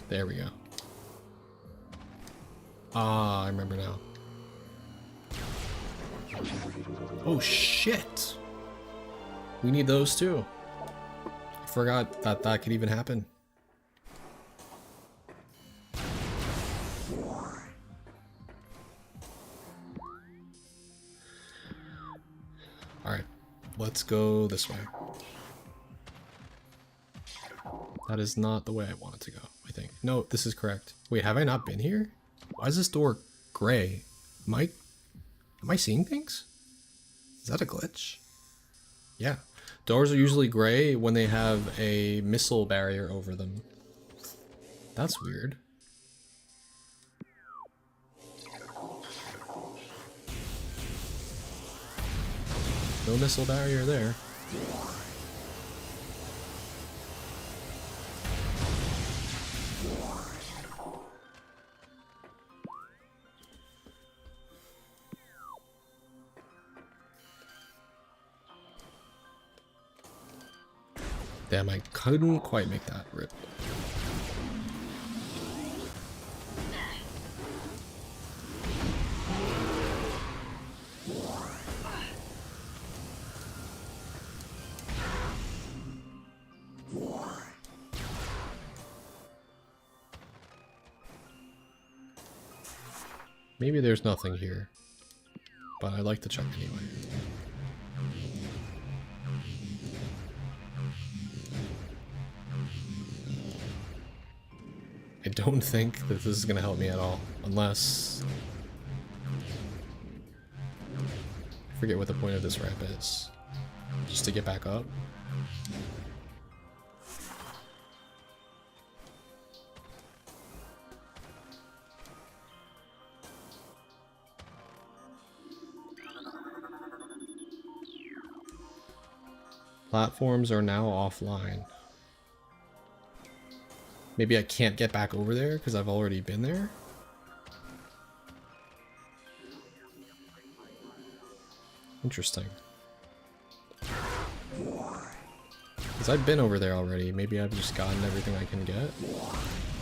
There we go. Ah, I remember now. Oh shit! We need those too. I forgot that that could even happen. let's go this way. That is not the way I want it to go, I think. No, this is correct. Wait, have I not been here? Why is this door gray? Am I seeing things? Is that a glitch? Yeah. Doors are usually gray when they have a missile barrier over them. That's weird. No missile barrier there. Damn, I couldn't quite make that rip. Maybe there's nothing here, but I like to check anyway. I don't think that this is going to help me at all, unless... I forget what the point of this ramp is. Just to get back up? Platforms are now offline. Maybe I can't get back over there because I've already been there? Interesting. Because I've been over there already. Maybe I've just gotten everything I can get?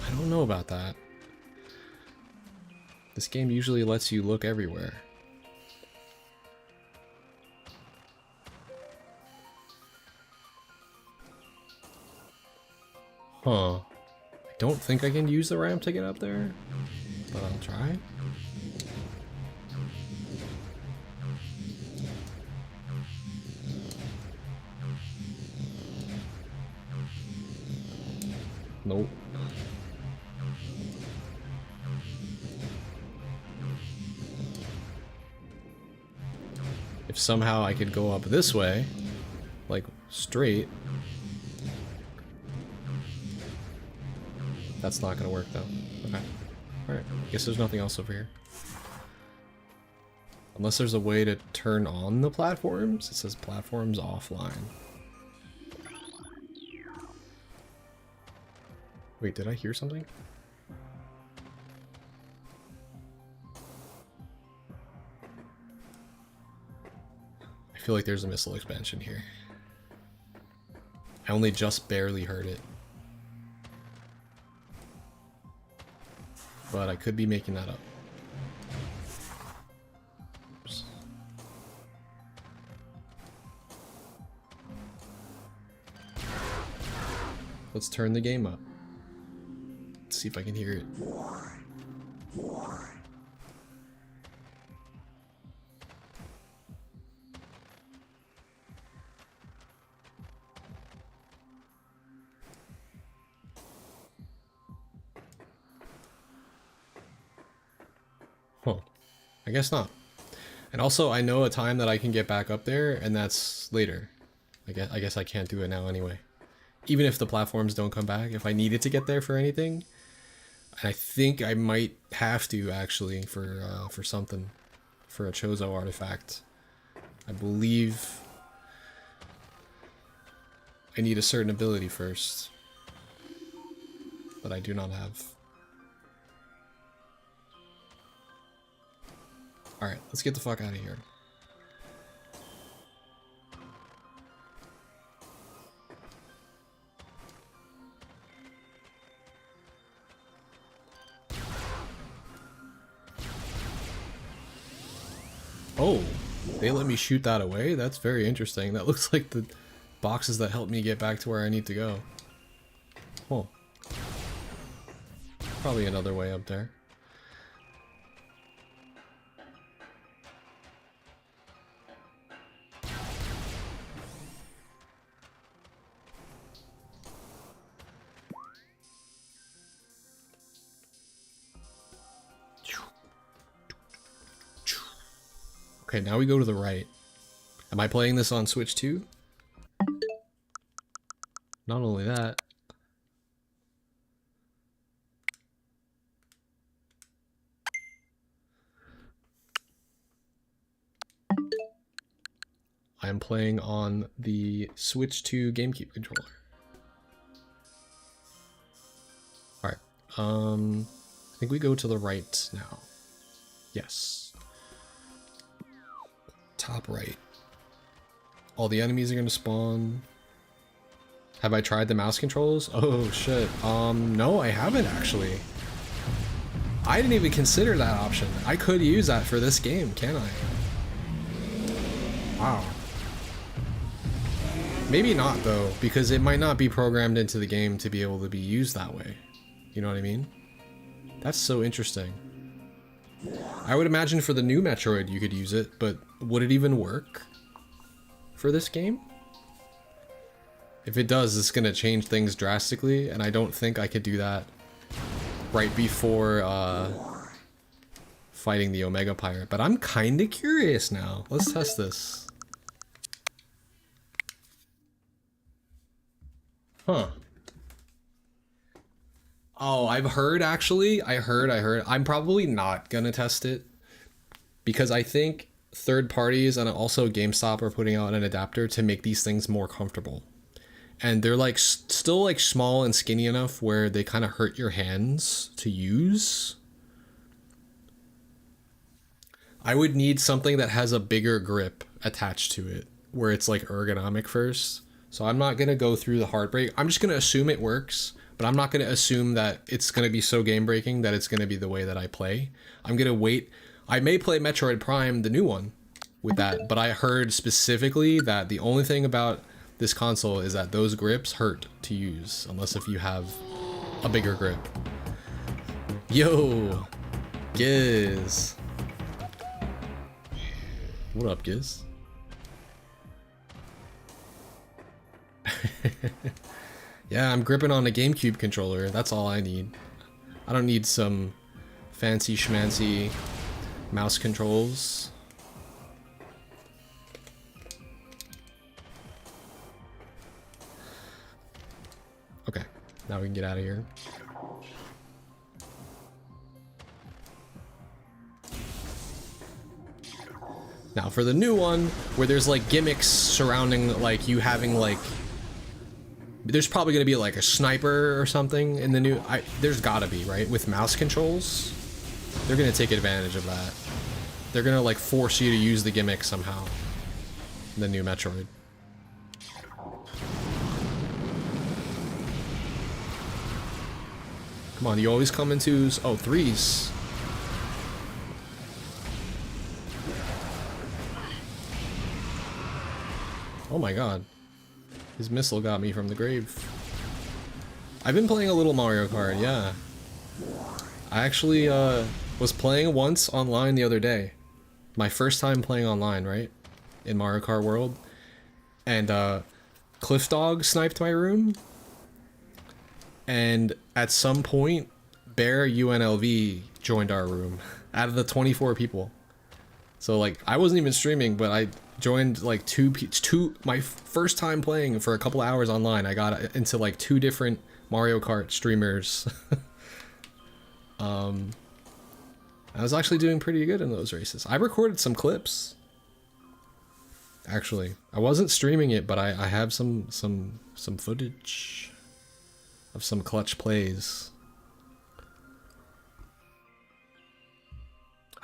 I don't know about that. This game usually lets you look everywhere. Huh. I don't think I can use the ramp to get up there, but I'll try. Nope. If somehow I could go up this way, like straight, that's not gonna work though. Okay. Alright. Guess there's nothing else over here. Unless there's a way to turn on the platforms. It says platforms offline. Wait, did I hear something? I feel like there's a missile expansion here. I only just barely heard it. But I could be making that up. Oops. Let's turn the game up. Let's see if I can hear it. Huh. I guess not. And also, I know a time that I can get back up there, and that's later. I guess I can't do it now anyway. Even if the platforms don't come back, if I needed to get there for anything, and I think I might have to actually for something, for a Chozo artifact. I believe I need a certain ability first that I do not have. Alright, let's get the fuck out of here. Oh, they let me shoot that away? That's very interesting. That looks like the boxes that help me get back to where I need to go. Oh. Probably another way up there. Okay, now we go to the right. Am I playing this on Switch too? Not only that. I am playing on the Switch 2 GameCube controller. Alright, I think we go to the right now. Yes. Top right. All the enemies are gonna spawn. Have I tried the mouse controls? Oh shit. No, I haven't actually. I didn't even consider that option. I could use that for this game, can I? Wow. Maybe not though, because it might not be programmed into the game to be able to be used that way. You know what I mean? That's so interesting. I would imagine for the new Metroid you could use it, but would it even work for this game? If it does, it's gonna change things drastically, and I don't think I could do that right before fighting the Omega Pirate. But I'm kinda curious now. Let's test this. Huh. Oh, I've heard actually. I heard. I'm probably not gonna test it because I think third parties and also GameStop are putting out an adapter to make these things more comfortable. And they're like still like small and skinny enough where they kind of hurt your hands to use. I would need something that has a bigger grip attached to it where it's like ergonomic first. So I'm not going to go through the heartbreak. I'm just going to assume it works, but I'm not going to assume that it's going to be so game breaking that it's going to be the way that I play. I'm going to wait. I may play Metroid Prime, the new one, with that, but I heard specifically that the only thing about this console is that those grips hurt to use, unless if you have a bigger grip. Yo, Giz. What up, Giz? Yeah, I'm gripping on a GameCube controller. That's all I need. I don't need some fancy schmancy mouse controls. Okay, now we can get out of here. Now for the new one, where there's like gimmicks surrounding like you having like, there's probably gonna be like a sniper or something in the new, there's gotta be, right? With mouse controls, they're gonna take advantage of that. They're gonna like force you to use the gimmick somehow in the new Metroid. Come on, you always come in twos. Oh, threes. Oh my god. His missile got me from the grave. I've been playing a little Mario Kart, yeah. I actually was playing once online the other day. My first time playing online, right? In Mario Kart World. And Cliff Dog sniped my room. And at some point, Bear UNLV joined our room out of the 24 people. So like, I wasn't even streaming, but I joined like my first time playing for a couple hours online. I got into like 2 different Mario Kart streamers. I was actually doing pretty good in those races. I recorded some clips. Actually, I wasn't streaming it, but I have some footage of some clutch plays.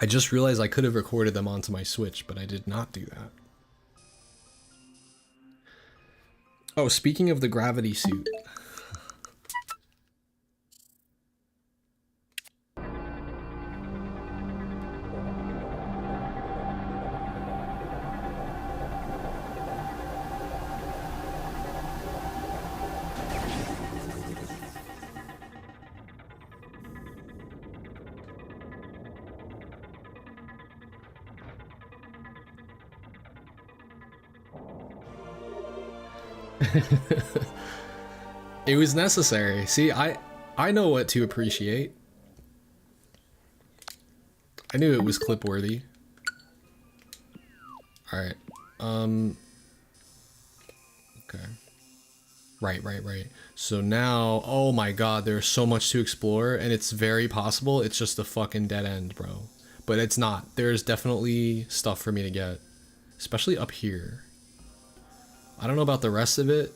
I just realized I could have recorded them onto my Switch, but I did not do that. Oh, speaking of the gravity suit. It was necessary. See, I know what to appreciate. I knew it was clip worthy. Alright. Okay. Right. So now, oh my god, there's so much to explore, and it's very possible it's just a fucking dead end, bro. But it's not. There's definitely stuff for me to get. Especially up here. I don't know about the rest of it.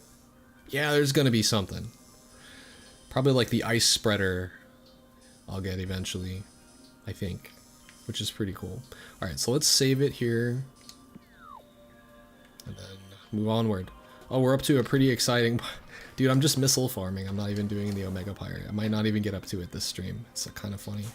Yeah, there's gonna be something. Probably like the ice spreader I'll get eventually, I think. Which is pretty cool. Alright, so let's save it here. And then move onward. Oh, we're up to a pretty exciting... Dude, I'm just missile farming. I'm not even doing the Omega Pirate. I might not even get up to it this stream. It's kind of funny.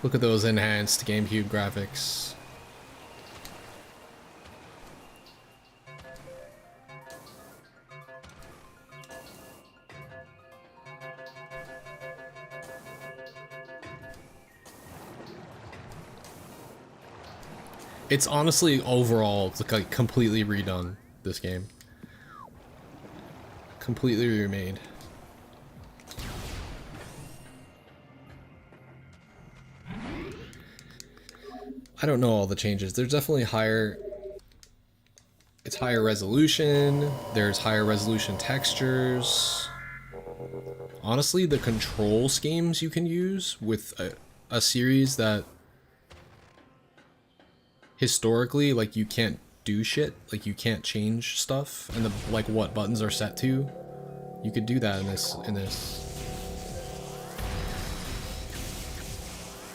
Look at those enhanced GameCube graphics. It's honestly overall like completely redone, this game. Completely remade. I don't know all the changes. There's definitely higher... It's higher resolution. There's higher resolution textures. Honestly, the control schemes you can use with a series that... historically, like, you can't do shit. Like, you can't change stuff. And, like, what buttons are set to. You could do that in this...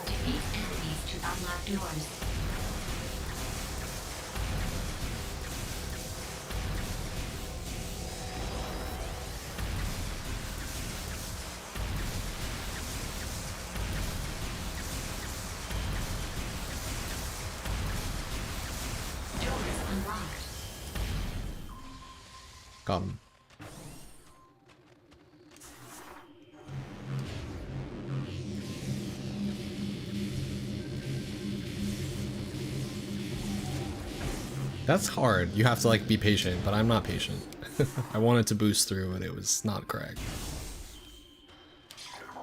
Defeat enemies to unlock doors. Doors unlocked. Got him. That's hard. You have to like be patient, but I'm not patient. I wanted to boost through and it was not correct.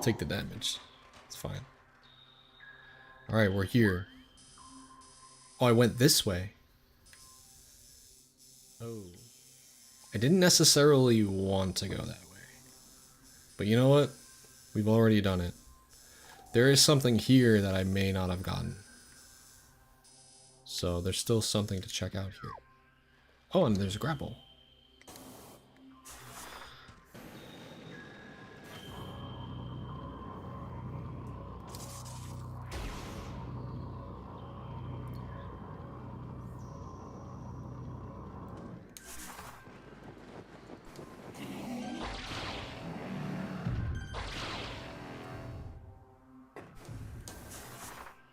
Take the damage. It's fine. Alright, we're here. Oh, I went this way. Oh. I didn't necessarily want to go that way. But you know what? We've already done it. There is something here that I may not have gotten. So there's still something to check out here. Oh, and there's a grapple.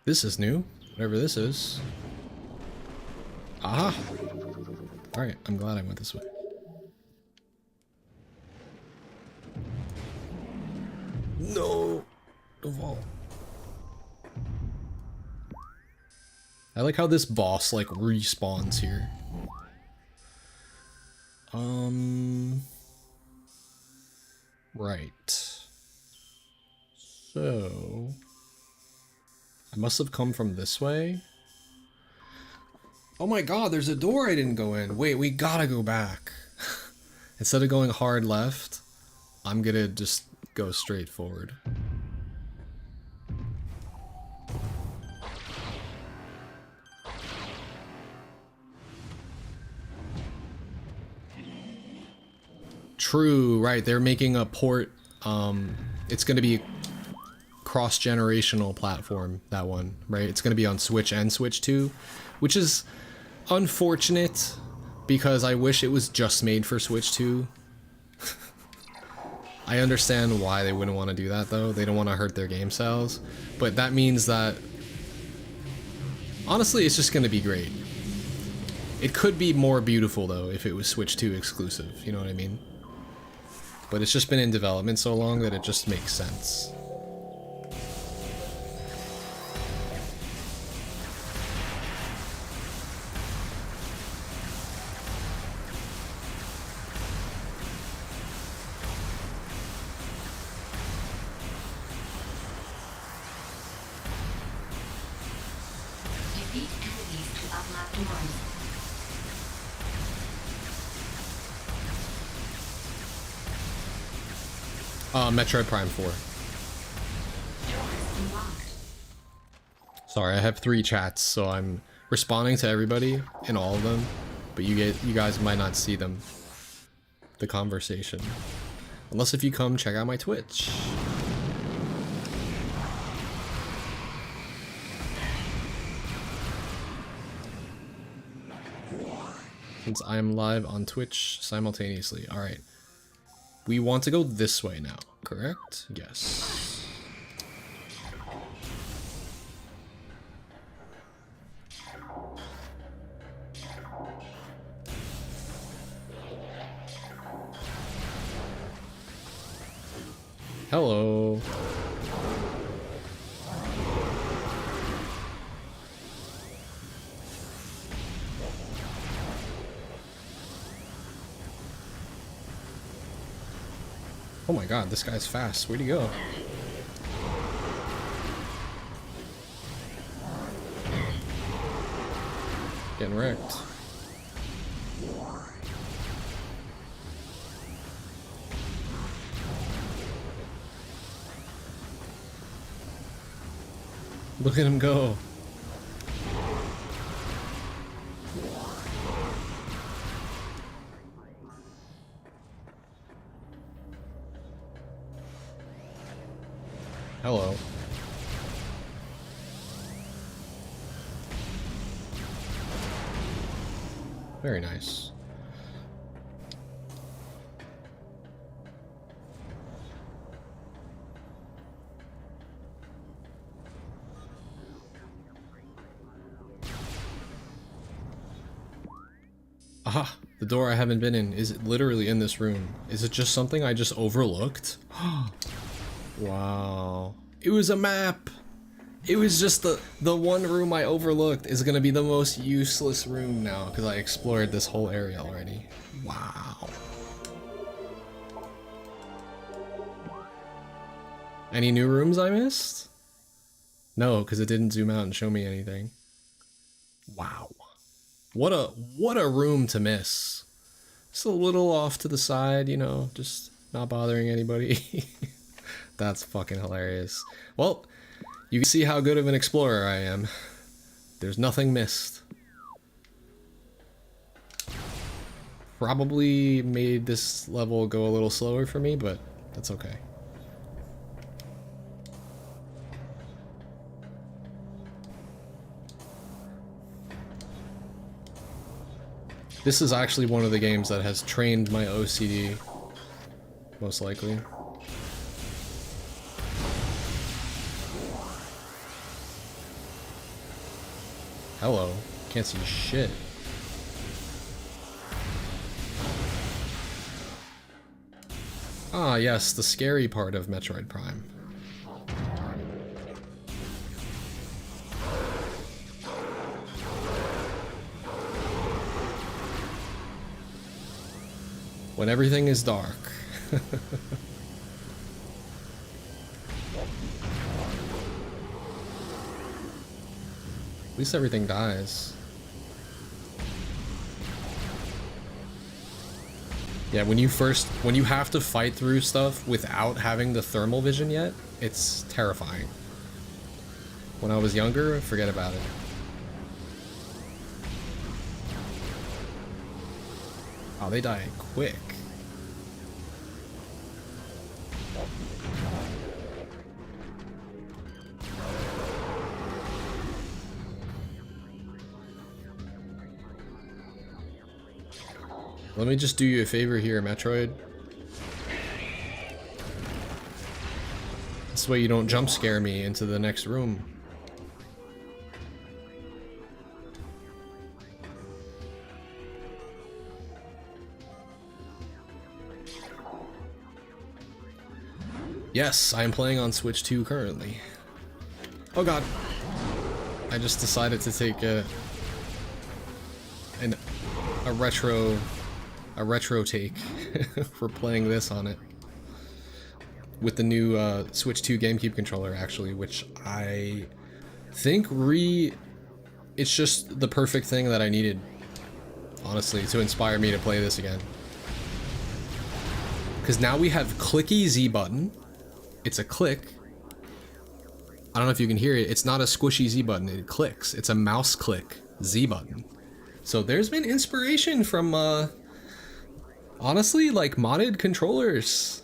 This is new, whatever this is. Aha! Alright, I'm glad I went this way. No! Don't fall. I like how this boss, like, respawns here. Right. So... I must have come from this way. Oh my god, there's a door I didn't go in. Wait, we gotta go back. Instead of going hard left, I'm gonna just go straight forward. True, right, they're making a port. It's gonna be cross-generational platform, that one, right? It's gonna be on Switch and Switch 2, which is unfortunate because I wish it was just made for Switch 2. I understand why they wouldn't want to do that though. They don't want to hurt their game sales, but that means that honestly it's just gonna be great. It could be more beautiful though if it was Switch 2 exclusive, you know what I mean? But it's just been in development so long that it just makes sense. Defeat enemies to unlock doors. Metroid Prime 4. Doors unlocked. Sorry, I have 3 chats, so I'm responding to everybody in all of them, but you guys might not see them. The conversation. Unless if you come check out my Twitch. Since I am live on Twitch simultaneously. Alright. We want to go this way now, correct? Yes. Hello. Oh my god, this guy's fast. Where'd he go? Getting wrecked. Look at him go. Hello. Very nice. Aha! The door I haven't been in is literally in this room. Is it just something I just overlooked? Wow. It was a map! It was just the one room I overlooked is gonna be the most useless room now because I explored this whole area already. Wow. Any new rooms I missed? No, because it didn't zoom out and show me anything. Wow. What a room to miss. Just a little off to the side, you know, just not bothering anybody. That's fucking hilarious. Well, you can see how good of an explorer I am. There's nothing missed. Probably made this level go a little slower for me, but that's okay. This is actually one of the games that has trained my OCD, most likely. Hello. Can't see shit. Ah, yes, the scary part of Metroid Prime. When everything is dark. At least everything dies. Yeah, when you have to fight through stuff without having the thermal vision yet, it's terrifying. When I was younger, forget about it. Oh, they die quick. Let me just do you a favor here, Metroid. This way you don't jump scare me into the next room. Yes, I am playing on Switch 2 currently. Oh god. I just decided to take a retro take for playing this on it. With the new Switch 2 GameCube controller actually, which I think it's just the perfect thing that I needed, honestly, to inspire me to play this again. Because now we have clicky Z button. It's a click. I don't know if you can hear it. It's not a squishy Z button. It clicks. It's a mouse click Z button. So there's been inspiration from, honestly, like modded controllers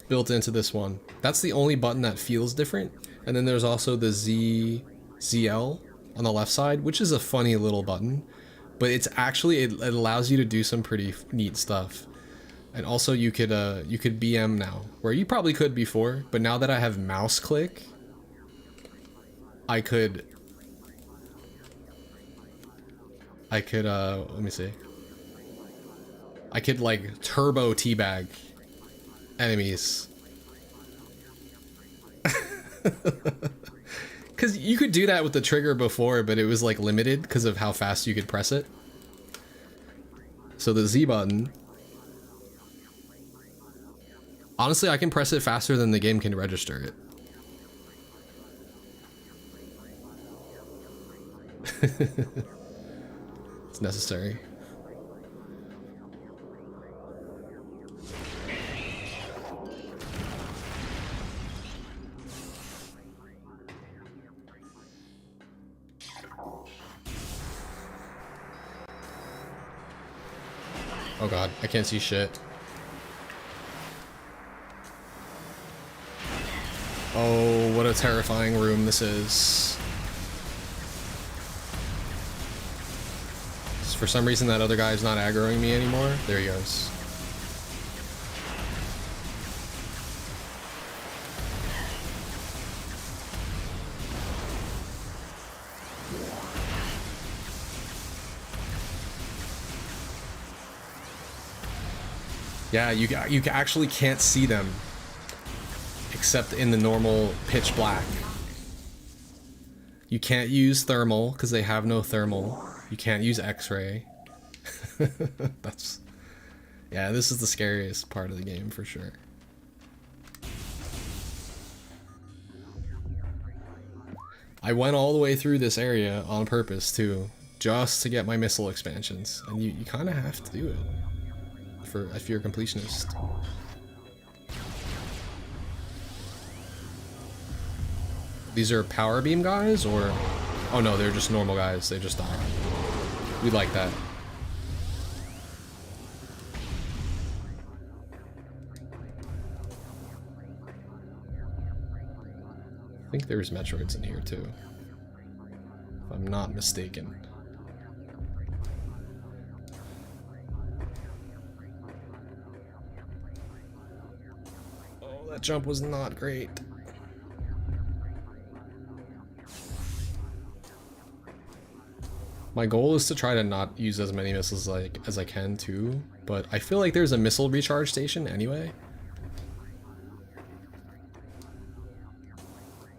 built into this one. That's the only button that feels different. And then there's also the ZL on the left side, which is a funny little button, but it's actually, it allows you to do some pretty neat stuff. And also you could BM now, where you probably could before, but now that I have mouse click, I could let me see. I could like turbo teabag enemies. Because you could do that with the trigger before, but it was like limited because of how fast you could press it. So the Z button, honestly, I can press it faster than the game can register it. It's necessary. Oh god, I can't see shit. Oh, what a terrifying room this is. For some reason that other guy's not aggroing me anymore. There he goes. Yeah, you actually can't see them except in the normal pitch black. You can't use thermal because they have no thermal. You can't use X-ray. Yeah, this is the scariest part of the game for sure. I went all the way through this area on purpose too, just to get my missile expansions, and you kind of have to do it if you're a completionist. These are power beam guys, or oh no, they're just normal guys. They just die. We like that. I think there's Metroids in here too, if I'm not mistaken. Oh, that jump was not great. My goal is to try to not use as many missiles as I can too, but I feel like there's a missile recharge station anyway.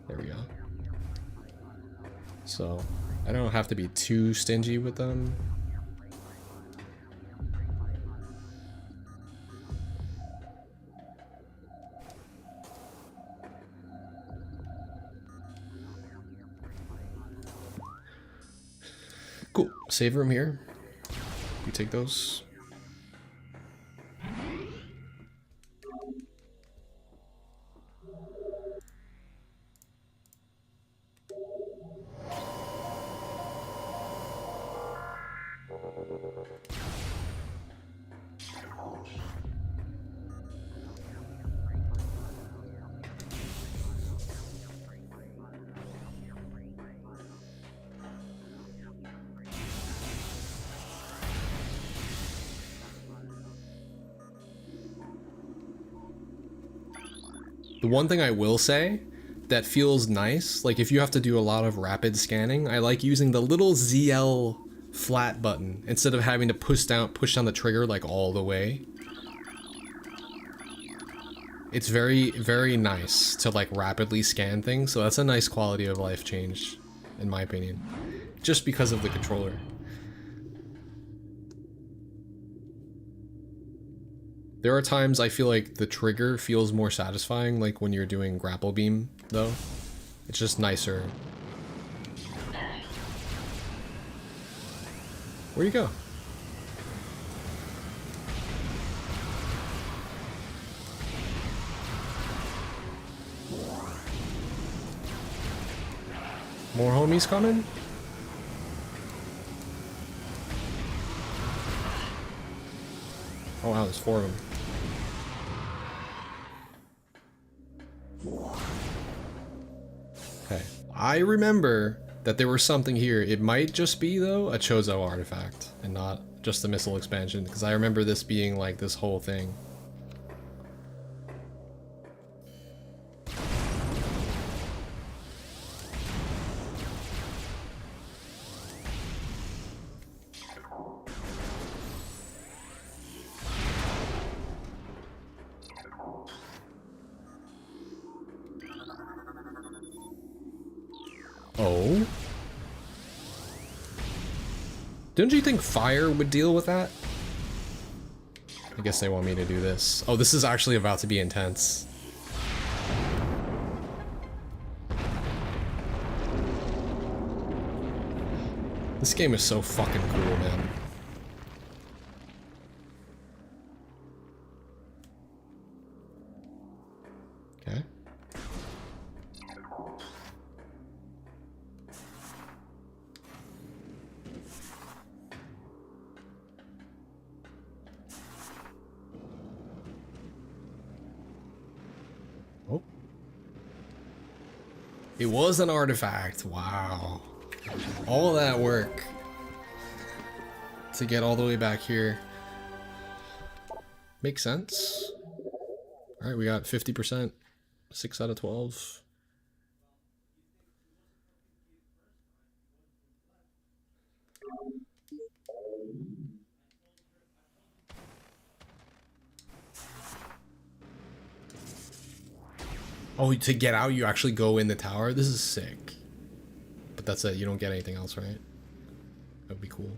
There we go. So I don't have to be too stingy with them. Cool. Save room here. You take those. The one thing I will say that feels nice, like if you have to do a lot of rapid scanning, I like using the little ZL flat button instead of having to push down the trigger like all the way. It's very, very nice to like rapidly scan things, so that's a nice quality of life change, in my opinion, just because of the controller. There are times I feel like the trigger feels more satisfying, like when you're doing grapple beam, though. It's just nicer. Where'd you go? More homies coming? Oh wow, there's 4 of them. Okay. I remember that there was something here. It might just be, though, a Chozo artifact and not just the missile expansion, because I remember this being like this whole thing. Oh? Don't you think fire would deal with that? I guess they want me to do this. Oh, this is actually about to be intense. This game is so fucking cool, man. Okay. Oh. It was an artifact. Wow. All that work to get all the way back here. Makes sense. Alright, we got 50%. 6 out of 12. Oh, to get out, you actually go in the tower? This is sick. But that's it, you don't get anything else, right? That would be cool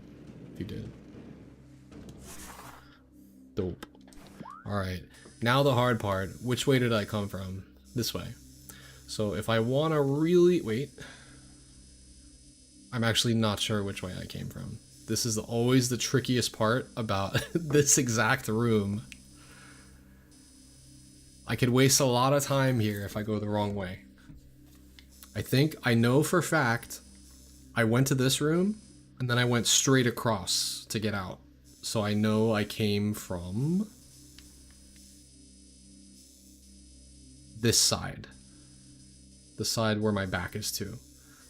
if you did. Dope. Alright, now the hard part. Which way did I come from? This way. So if I want to really... Wait. I'm actually not sure which way I came from. This is always the trickiest part about this exact room. I could waste a lot of time here if I go the wrong way. I know for a fact I went to this room and then I went straight across to get out. So I know I came from this side. The side where my back is to.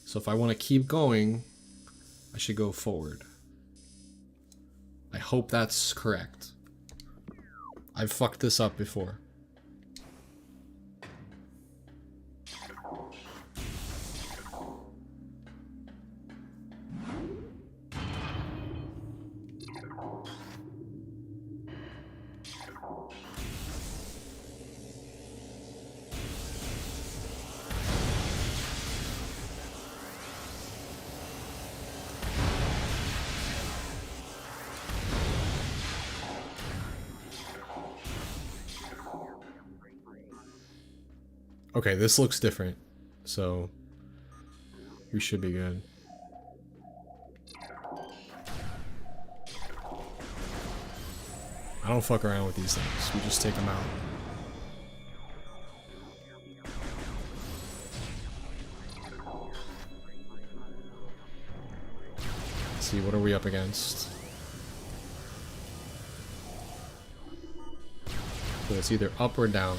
So if I want to keep going, I should go forward. I hope that's correct. I've fucked this up before. Okay, this looks different, so we should be good. I don't fuck around with these things, we just take them out. Let's see, what are we up against? So it's either up or down.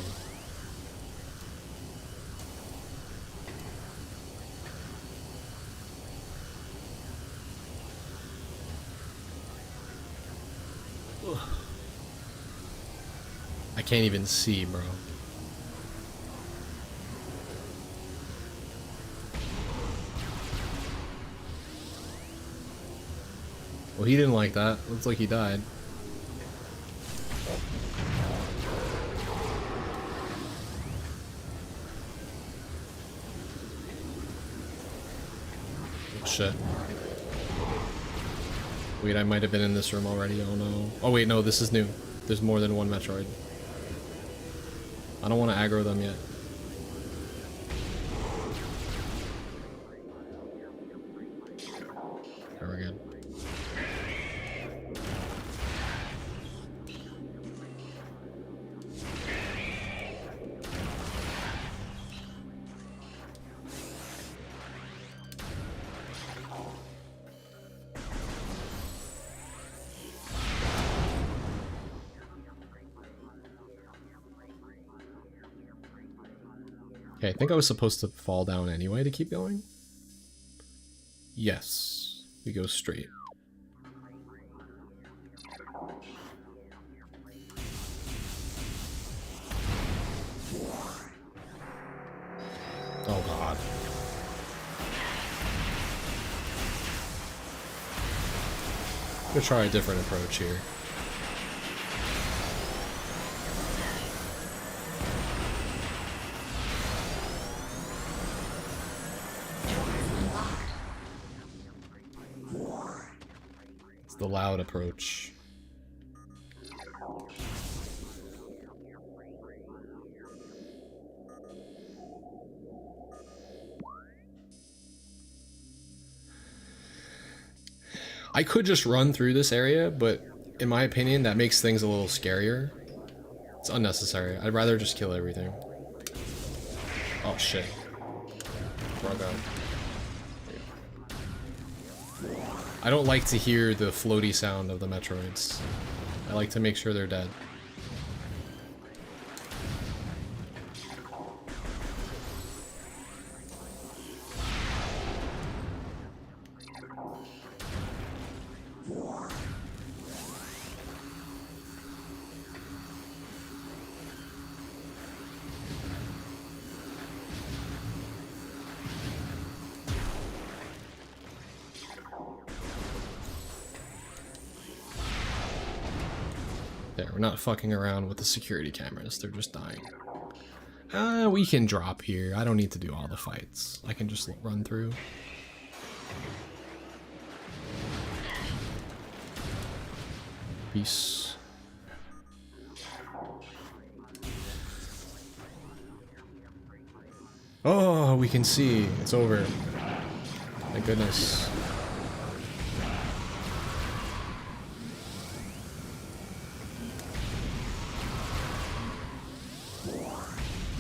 I can't even see, bro. Well, he didn't like that. Looks like he died. Oh, shit. Wait, I might have been in this room already. Oh no. Oh wait, no, this is new. There's more than one Metroid. I don't want to aggro them yet. Okay, we're good. Okay, I think I was supposed to fall down anyway to keep going. Yes, we go straight. Oh god. I'm gonna try a different approach here. It's the loud approach. I could just run through this area, but in my opinion, that makes things a little scarier. It's unnecessary. I'd rather just kill everything. Oh shit. Wrong guy. I don't like to hear the floaty sound of the Metroids. I like to make sure they're dead. There, we're not fucking around with the security cameras. They're just dying. We can drop here. I don't need to do all the fights. I can just run through. Peace. Oh, we can see. It's over. Thank goodness.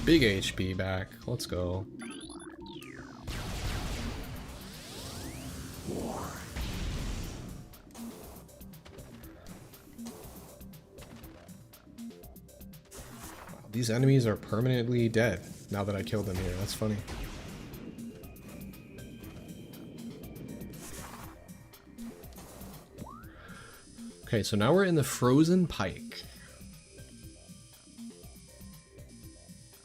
Big HP back. Let's go. These enemies are permanently dead now that I killed them here. That's funny. Okay, so now we're in the Frozen Pike.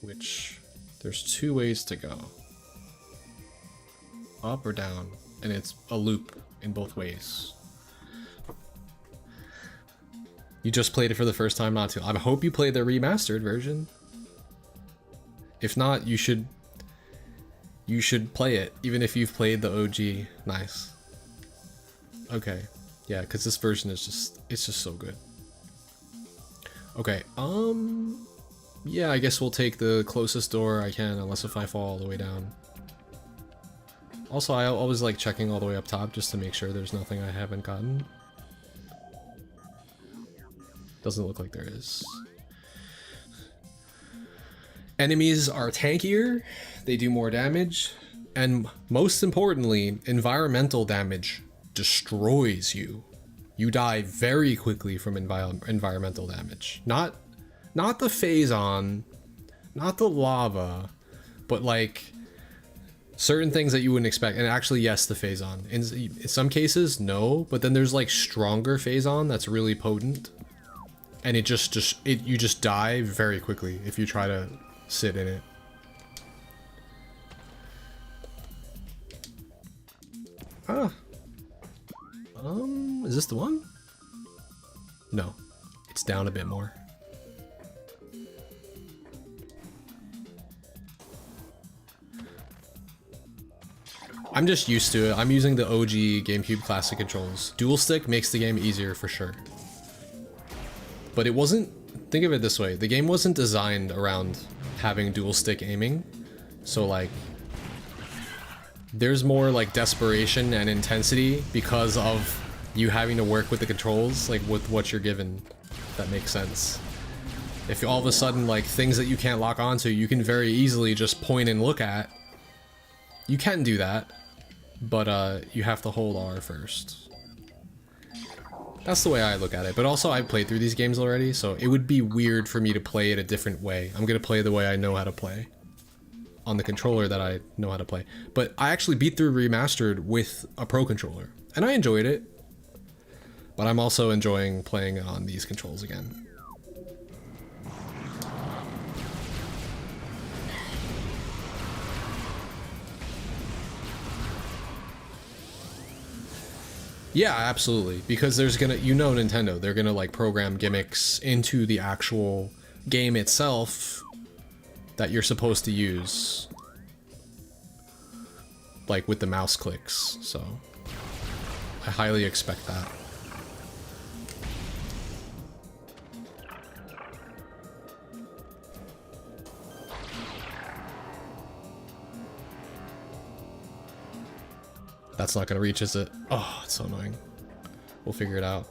Which, there's two ways to go. Up or down, and it's a loop in both ways. You just played it for the first time not too. I hope you played the remastered version. If not, you should play it, even if you've played the OG. Nice. Okay. Yeah, because this version is it's just so good. Okay, yeah, I guess we'll take the closest door I can, unless if I fall all the way down. Also, I always like checking all the way up top just to make sure there's nothing I haven't gotten. Doesn't look like there is. Enemies are tankier, they do more damage, and most importantly, environmental damage destroys you. You die very quickly from environmental damage. Not the Phazon, not the lava, but like certain things that you wouldn't expect. And actually, yes, the Phazon. In some cases, no, but then there's like stronger Phazon that's really potent. And you just die very quickly if you try to sit in it. Ah. Is this the one? No. It's down a bit more. I'm just used to it. I'm using the OG GameCube Classic controls. Dual stick makes the game easier for sure. But it wasn't, think of it this way, the game wasn't designed around having dual stick aiming. So like, there's more like desperation and intensity because of you having to work with the controls, like with what you're given. If that makes sense. If all of a sudden like things that you can't lock onto, you can very easily just point and look at. You can do that, but you have to hold R first. That's the way I look at it, but also I've played through these games already, so it would be weird for me to play it a different way. I'm gonna play the way I know how to play. on the controller that I know how to play. But I actually beat through Remastered with a Pro controller, and I enjoyed it. But I'm also enjoying playing on these controls again. Yeah, absolutely. Because there's gonna, you know, Nintendo, they're gonna like program gimmicks into the actual game itself that you're supposed to use, like with the mouse clicks. So I highly expect that. That's not gonna reach, is it? Oh, it's so annoying. We'll figure it out.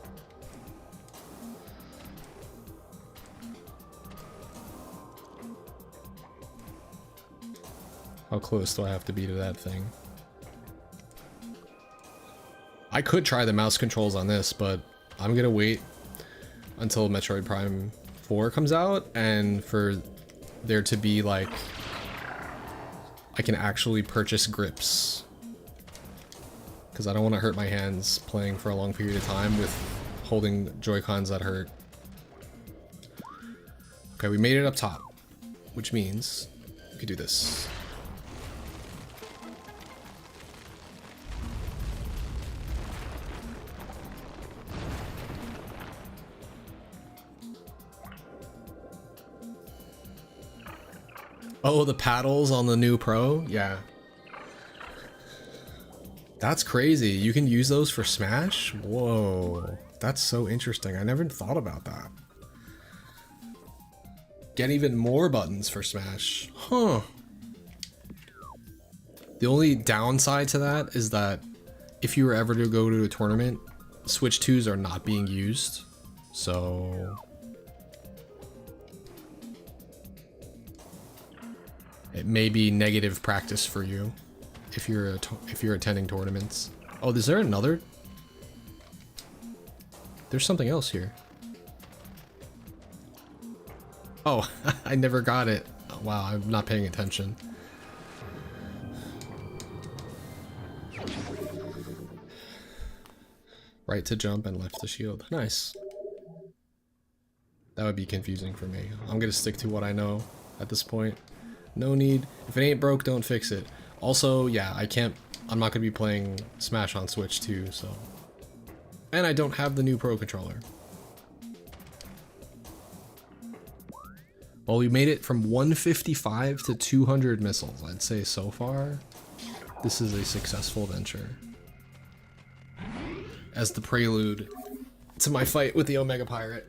How close do I have to be to that thing? I could try the mouse controls on this, but I'm gonna wait until Metroid Prime 4 comes out and for there to be like, I can actually purchase grips. Because I don't want to hurt my hands playing for a long period of time with holding Joy-Cons that hurt. Okay, we made it up top, which means we could do this. Oh, the paddles on the new Pro? Yeah. That's crazy. You can use those for Smash? Whoa. That's so interesting. I never thought about that. Get even more buttons for Smash. Huh. The only downside to that is that if you were ever to go to a tournament, Switch 2s are not being used. So it may be negative practice for you. If you're attending tournaments. Oh, is there another? There's something else here. Oh, I never got it. Oh, wow, I'm not paying attention. Right to jump and left to shield. Nice. That would be confusing for me. I'm gonna stick to what I know at this point. No need. If it ain't broke, don't fix it. Also, yeah, I'm not gonna be playing Smash on Switch 2, so. And I don't have the new Pro controller. Well, we made it from 155 to 200 missiles. I'd say so far, this is a successful venture. As the prelude to my fight with the Omega Pirate.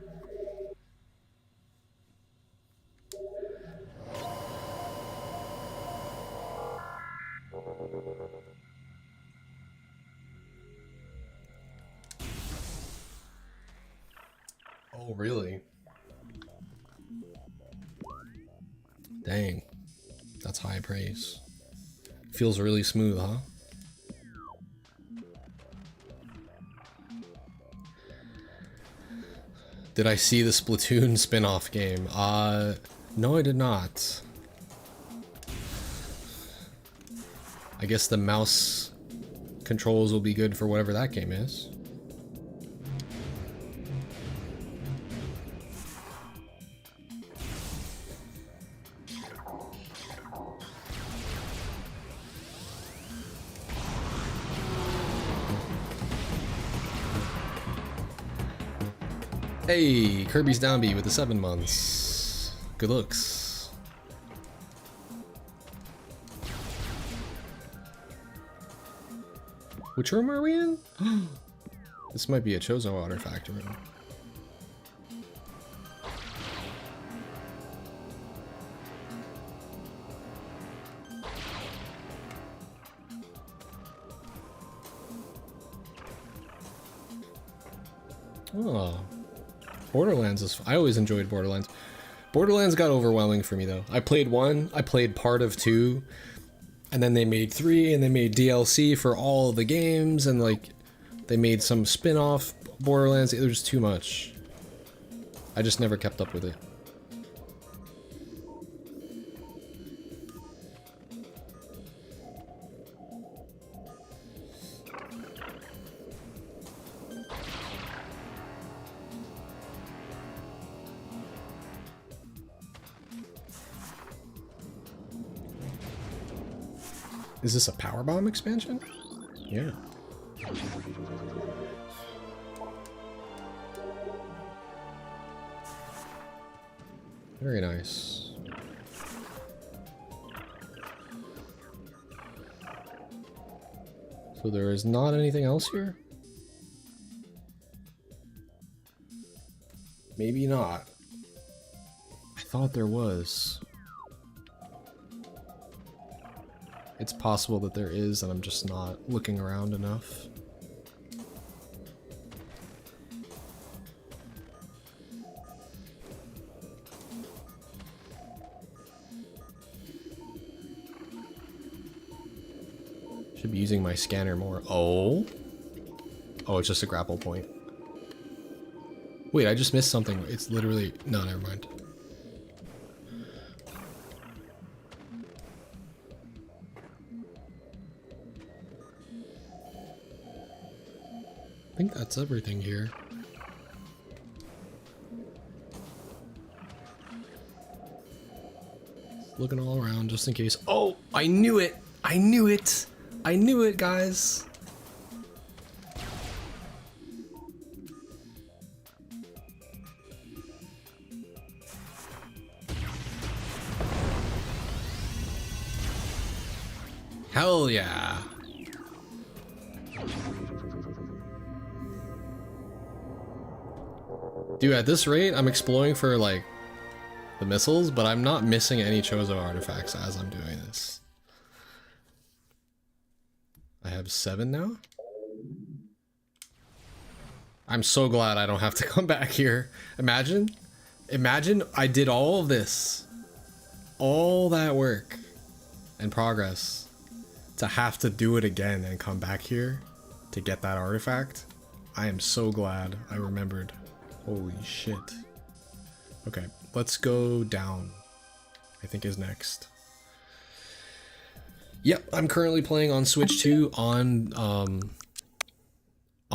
Oh, really? Dang. That's high praise. Feels really smooth, huh? Did I see the Splatoon spin-off game? No, I did not. I guess the mouse controls will be good for whatever that game is. Hey, Kirby's Downbeat with the 7 months. Good looks. Which room are we in? This might be a Chozo artifact room. Oh. Borderlands is... I always enjoyed Borderlands. Borderlands got overwhelming for me, though. I played 1, I played part of 2, and then they made 3, and they made DLC for all of the games, and, like, they made some spin-off Borderlands. It was too much. I just never kept up with it. Is this a power bomb expansion? Yeah. Very nice. So there is not anything else here? Maybe not. I thought there was. It's possible that there is, and I'm just not looking around enough. Should be using my scanner more. Oh. Oh, it's just a grapple point. Wait, I just missed something. It's literally... No, never mind. I think that's everything here. Looking all around just in case. Oh, I knew it! I knew it! I knew it, guys! Hell yeah! Dude, at this rate, I'm exploring for, like, the missiles, but I'm not missing any Chozo artifacts as I'm doing this. I have 7 now? I'm so glad I don't have to come back here. Imagine I did all of this. All that work and progress to have to do it again and come back here to get that artifact. I am so glad I remembered. Holy shit. Okay, let's go down. I think is next. Yep, I'm currently playing on Switch 2 on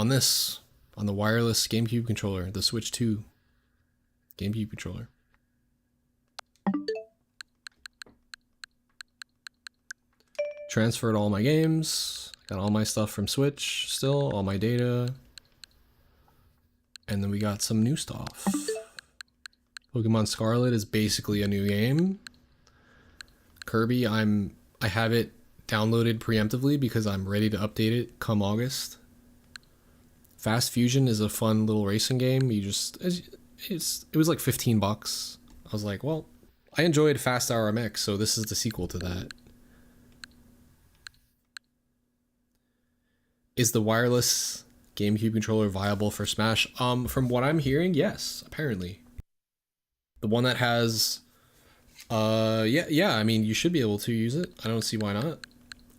this, on the wireless GameCube controller, the Switch 2 GameCube controller. Transferred all my games, got all my stuff from Switch still, all my data. And then we got some new stuff. Pokemon Scarlet is basically a new game. Kirby, I have it downloaded preemptively because I'm ready to update it come August. Fast Fusion is a fun little racing game. You just it was like 15 bucks. I was like, well, I enjoyed Fast RMX, so this is the sequel to that. Is the wireless GameCube controller viable for Smash? From what I'm hearing, yes, apparently. The one that has yeah, I mean, you should be able to use it. I don't see why not.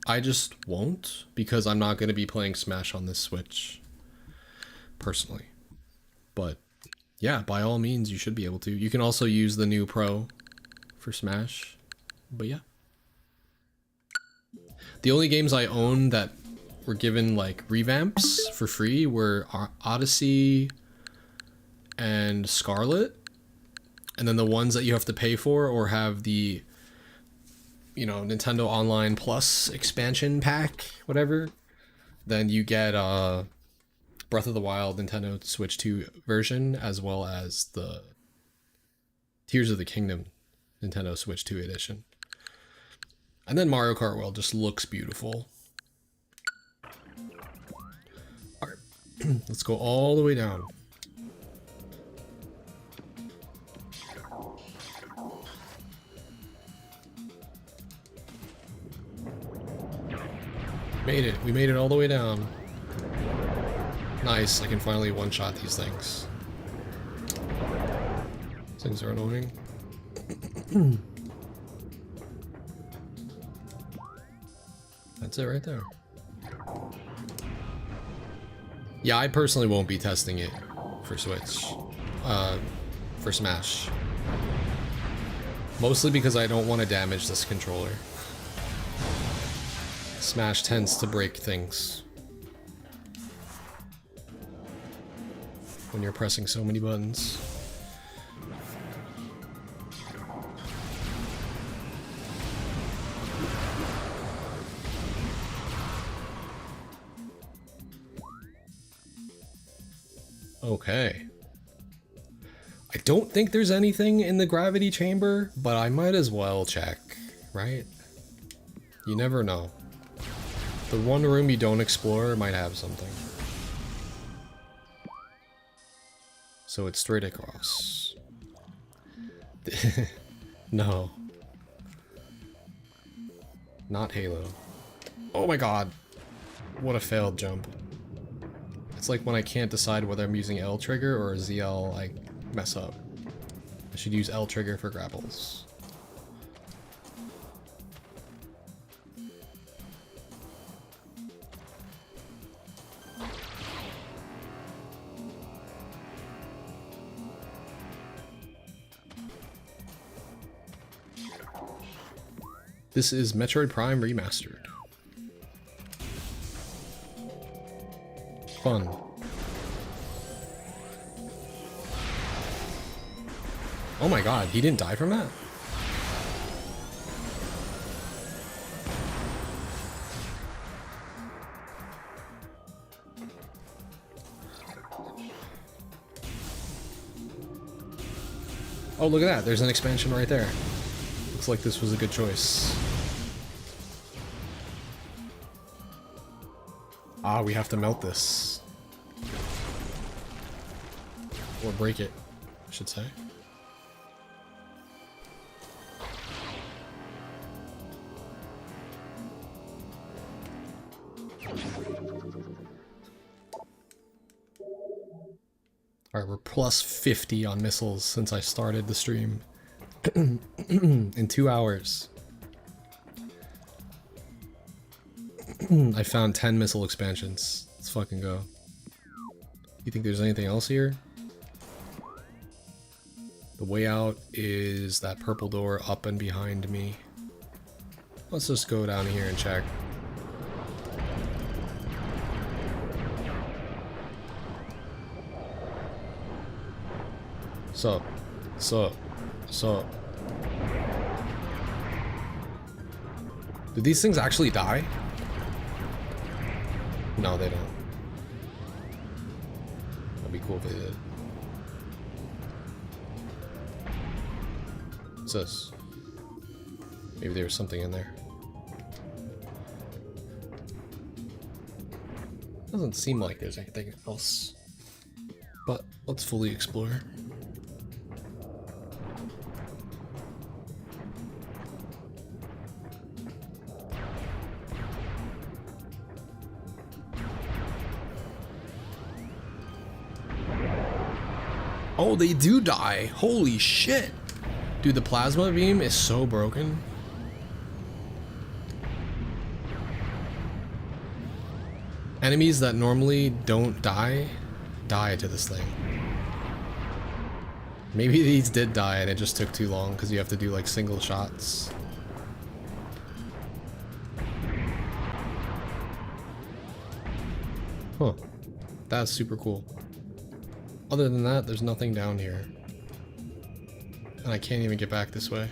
I just won't because I'm not going to be playing Smash on this Switch personally. But yeah, by all means, you should be able to. You can also use the new Pro for Smash. But yeah. The only games I own that were given like revamps for free were Odyssey and Scarlet. And then the ones that you have to pay for or have the, you know, Nintendo Online Plus expansion pack, whatever, then you get Breath of the Wild Nintendo Switch 2 version, as well as the Tears of the Kingdom Nintendo Switch 2 edition. And then Mario Kart World just looks beautiful. Alright, let's go all the way down. Made it. We made it all the way down. Nice. I can finally one-shot these things. These things are annoying. That's it right there. Yeah, I personally won't be testing it for Switch. For Smash. Mostly because I don't want to damage this controller. Smash tends to break things when you're pressing so many buttons. Okay. I don't think there's anything in the gravity chamber, but I might as well check, right? You never know. The one room you don't explore might have something. So it's straight across. No. Not Halo. Oh my god. What a failed jump. It's like when I can't decide whether I'm using L trigger or ZL, I mess up. I should use L trigger for grapples. This is Metroid Prime Remastered. Fun. Oh my god, he didn't die from that? Oh, look at that. There's an expansion right there. Looks like this was a good choice. Ah, we have to melt this. Or break it, I should say. Alright, we're plus 50 on missiles since I started the stream. In 2 hours. I found 10 missile expansions. Let's fucking go. You think there's anything else here? The way out is that purple door up and behind me. Let's just go down here and check. Sup? Do these things actually die? No, they don't. That'd be cool if they did. What's this? Maybe there was something in there. Doesn't seem like there's anything else. But let's fully explore. Oh, they do die. Holy shit. Dude, the plasma beam is so broken. Enemies that normally don't die to this thing. Maybe these did die and it just took too long because you have to do like single shots. Huh. That's super cool. Other than that, there's nothing down here. And I can't even get back this way.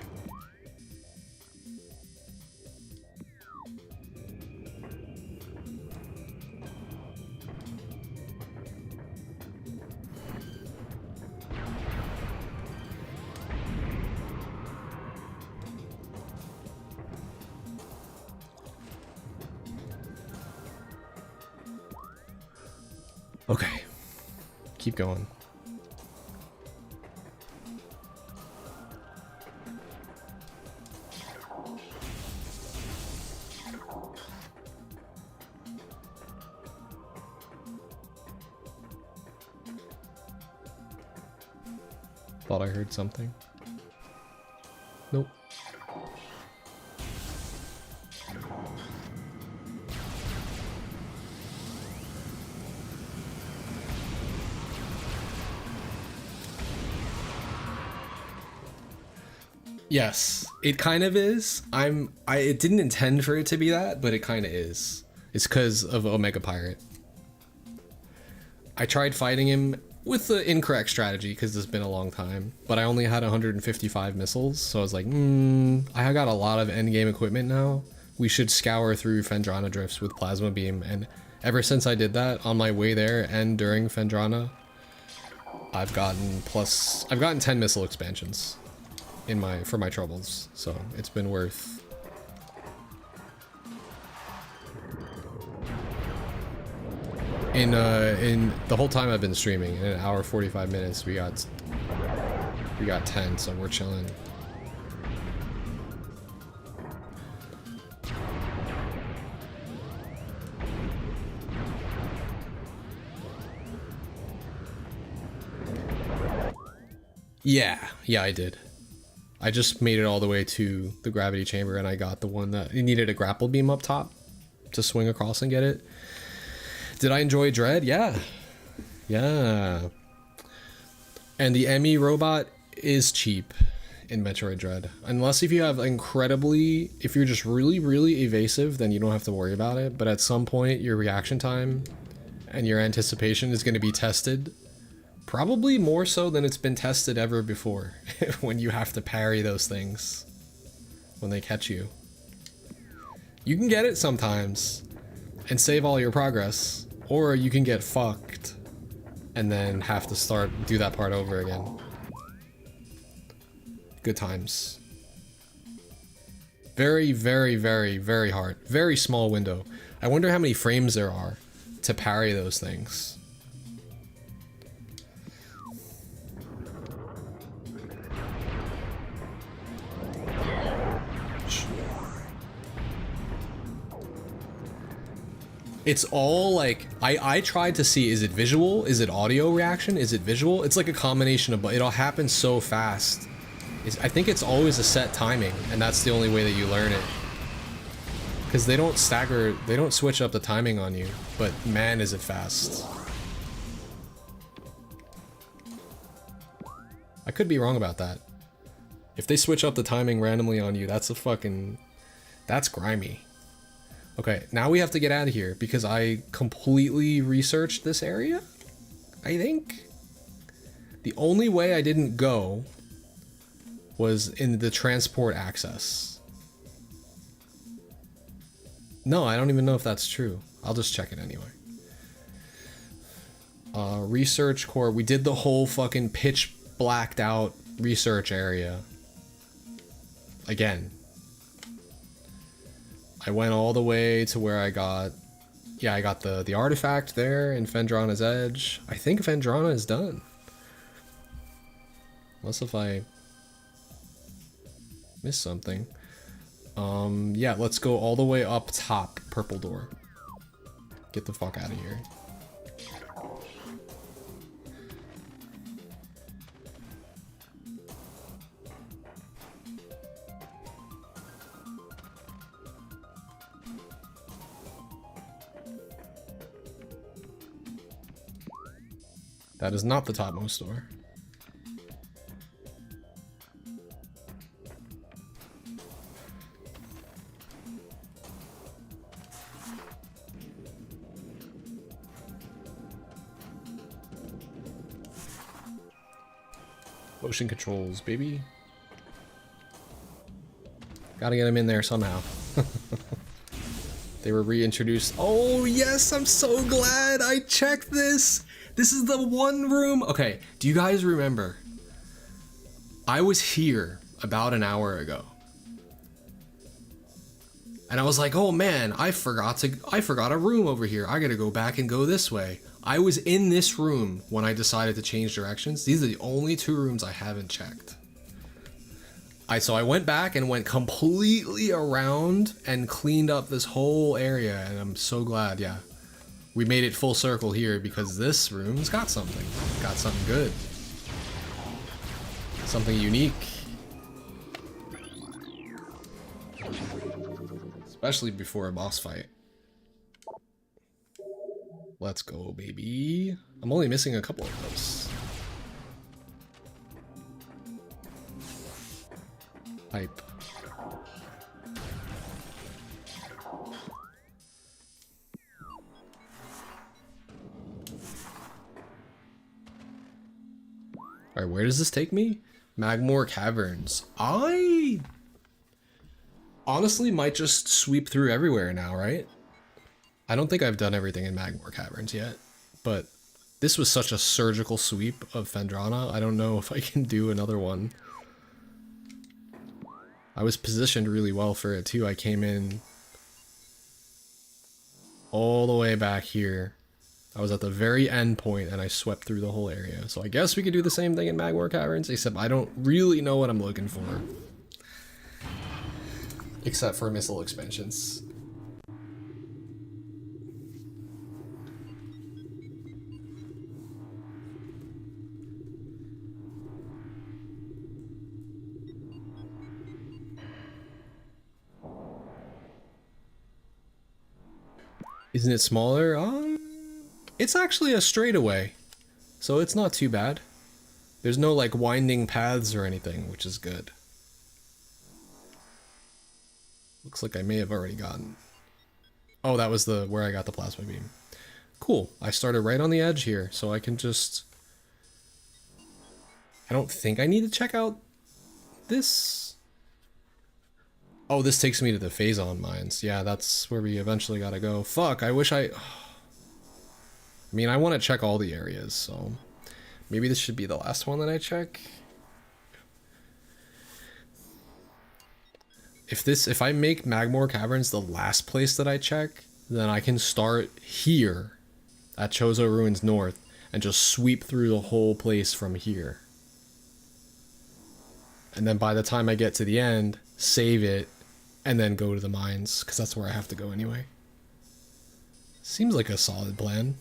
Okay. Keep going. Thought I heard something. Nope. Yes, it kind of is. It didn't intend for it to be that, but it kind of is. It's because of Omega Pirate. I tried fighting him with the incorrect strategy because it's been a long time, but I only had 155 missiles, so I was like, I got a lot of endgame equipment now. We should scour through Phendrana drifts with Plasma Beam, and ever since I did that, on my way there and during Phendrana, I've gotten 10 missile expansions for my troubles, so it's been worth. In the whole time I've been streaming, in an hour 45 minutes, we got 10, so we're chilling. Yeah, I did. I just made it all the way to the gravity chamber, and I got the one that it needed a grapple beam up top to swing across and get it. Did I enjoy Dread? Yeah. And the Emmy robot is cheap in Metroid Dread. Unless if you have if you're just really, really evasive, then you don't have to worry about it. But at some point, your reaction time and your anticipation is going to be tested. Probably more so than it's been tested ever before, when you have to parry those things when they catch you. You can get it sometimes and save all your progress, or you can get fucked and then have to do that part over again. Good times. Very, very, very, very hard. Very small window. I wonder how many frames there are to parry those things. It's all like, I tried to see, is it visual? Is it audio reaction? Is it visual? It's like a combination of, it all happens so fast. I think it's always a set timing, and that's the only way that you learn it. Because they don't switch up the timing on you, but man is it fast. I could be wrong about that. If they switch up the timing randomly on you, that's grimy. Okay, now we have to get out of here because I completely researched this area, I think. The only way I didn't go was in the transport access. No, I don't even know if that's true. I'll just check it anyway. Research core. We did the whole fucking pitch blacked out research area. Again. I went all the way to where I got the artifact there in Fendrana's Edge. I think Fendrana is done. Unless if I missed something. Yeah, let's go all the way up top, purple door. Get the fuck out of here. That is not the topmost door. Motion controls, baby. Gotta get him in there somehow. They were reintroduced. Oh yes, I'm so glad I checked this. This is the one room. Okay, do you guys remember? I was here about an hour ago. And I was like, oh man, I forgot a room over here. I gotta go back and go this way. I was in this room when I decided to change directions. These are the only two rooms I haven't checked. So I went back and went completely around and cleaned up this whole area, and I'm so glad, yeah. We made it full circle here because this room's got something. Got something good. Something unique. Especially before a boss fight. Let's go, baby. I'm only missing a couple of those. Pipe. Alright, where does this take me? Magmoor Caverns. I honestly might just sweep through everywhere now, right? I don't think I've done everything in Magmoor Caverns yet, but This was such a surgical sweep of Phendrana. I don't know if I can do another one. I was positioned really well for it too. I came in all the way back here. I was at the very end point and I swept through the whole area. So I guess we could do the same thing in Magmoor Caverns, except I don't really know what I'm looking for. Except for missile expansions. Isn't it smaller? It's actually a straightaway, so it's not too bad. There's no like winding paths or anything, which is good. Looks like I may have already gotten. Oh, that was the where I got the plasma beam. Cool. I started right on the edge here, so I can just. I don't think I need to check out this. Oh, this takes me to the Phazon mines. Yeah, that's where we eventually gotta go. Fuck, I wish I mean, I want to check all the areas, so maybe this should be the last one that I check. If I make Magmoor Caverns the last place that I check, then I can start here at Chozo Ruins North and just sweep through the whole place from here. And then by the time I get to the end, save it, and then go to the mines, because that's where I have to go anyway. Seems like a solid plan.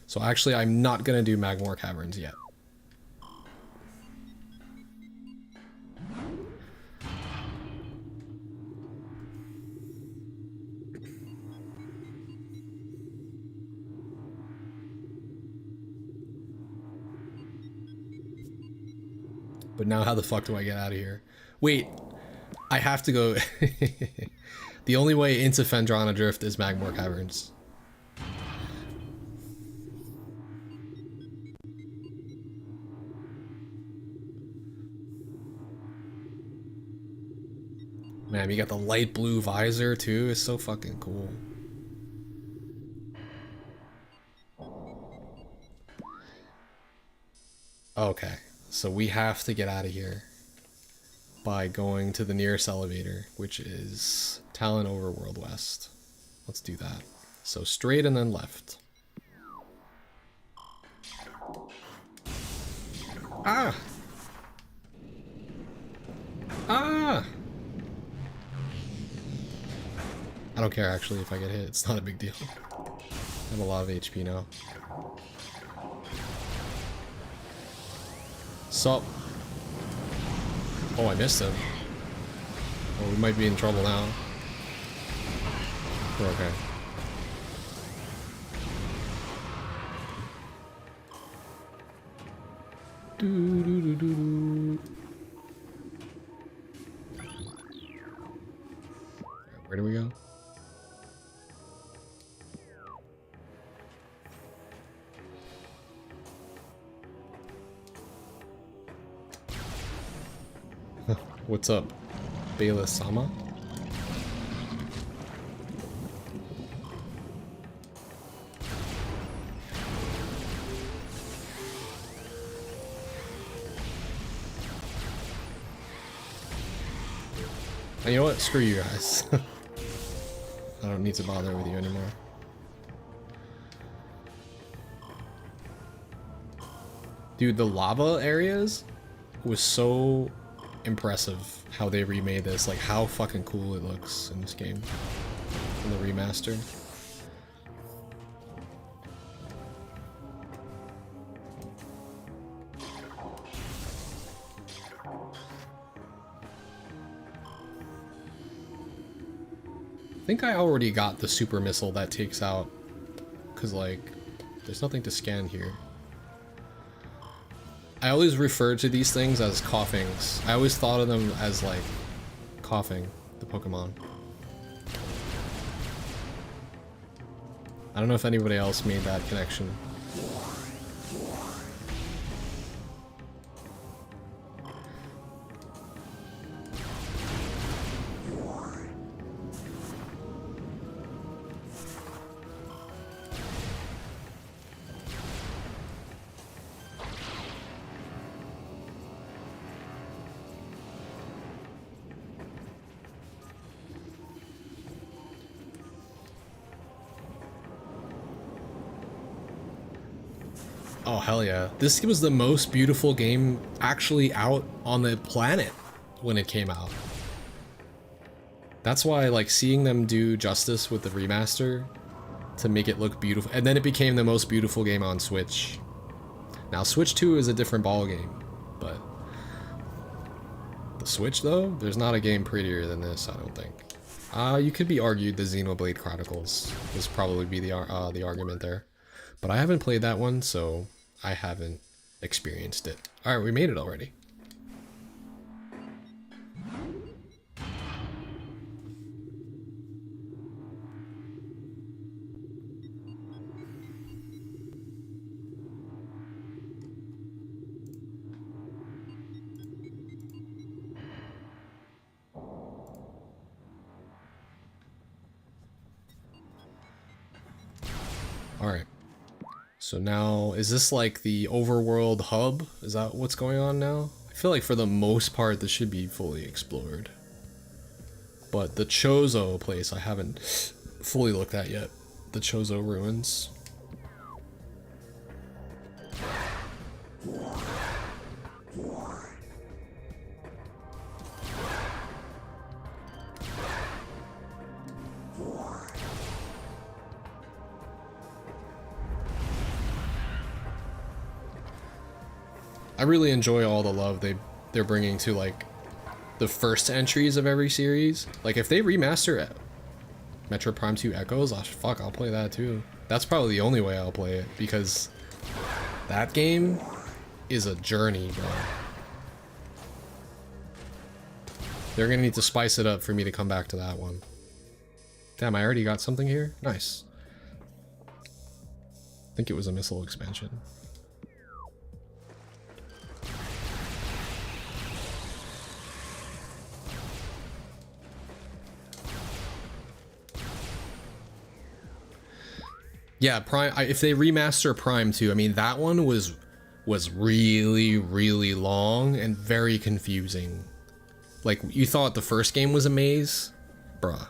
So actually, I'm not going to do Magmoor Caverns yet. But now how the fuck do I get out of here? Wait, I have to go... The only way into Phendrana Drift is Magmoor Caverns. Man, you got the light blue visor too. It's so fucking cool. Okay, so we have to get out of here by going to the nearest elevator, which is Talon Overworld West. Let's do that. So straight and then left. Ah! Ah! I don't care actually if I get hit, it's not a big deal. I have a lot of HP now. Sup? Oh, I missed him. Oh, we might be in trouble now. We're okay. Where do we go? What's up, Bela-sama? And you know what? Screw you guys. I don't need to bother with you anymore. Dude, the lava areas was so impressive how they remade this. Like, how fucking cool it looks in this game. In the remaster. I think I already got the super missile that takes out, because like there's nothing to scan here. I always refer to these things as coughings. I always thought of them as like coughing, the Pokemon. I don't know if anybody else made that connection. Oh, hell yeah. This was the most beautiful game actually out on the planet when it came out. That's why, like, seeing them do justice with the remaster to make it look beautiful, and then it became the most beautiful game on Switch. Now, Switch 2 is a different ballgame, but the Switch, though, there's not a game prettier than this, I don't think. You could be argued the Xenoblade Chronicles would probably be the argument there, but I haven't played that one, so I haven't experienced it. Alright, we made it already. Alright. So now, is this like the overworld hub? Is that what's going on now? I feel like for the most part this should be fully explored. But the Chozo place I haven't fully looked at yet. The Chozo ruins. I really enjoy all the love they're bringing to like the first entries of every series. Like if they remaster Metro Prime 2 Echoes, fuck, I'll play that too. That's probably the only way I'll play it, because that game is a journey, bro. They're gonna need to spice it up for me to come back to that one. Damn, I already got something here? Nice. I think it was a missile expansion. Yeah, Prime. If they remaster Prime 2, I mean that one was really, really long and very confusing. Like you thought the first game was a maze, bruh.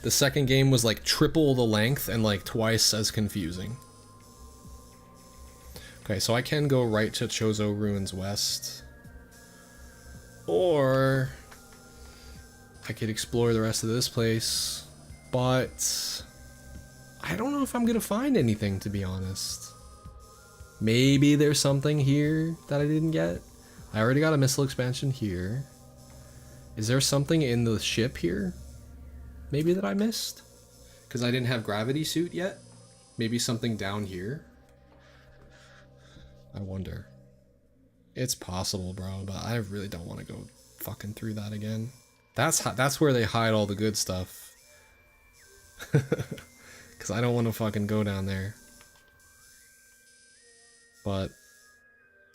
The second game was like triple the length and like twice as confusing. Okay, so I can go right to Chozo Ruins West, or I could explore the rest of this place, but I don't know if I'm gonna find anything, to be honest. Maybe there's something here that I didn't get. I already got a missile expansion here. Is there something in the ship here? Maybe that I missed? Because I didn't have gravity suit yet? Maybe something down here? I wonder. It's possible, bro, but I really don't want to go fucking through that again. That's where they hide all the good stuff. Because I don't want to fucking go down there. But,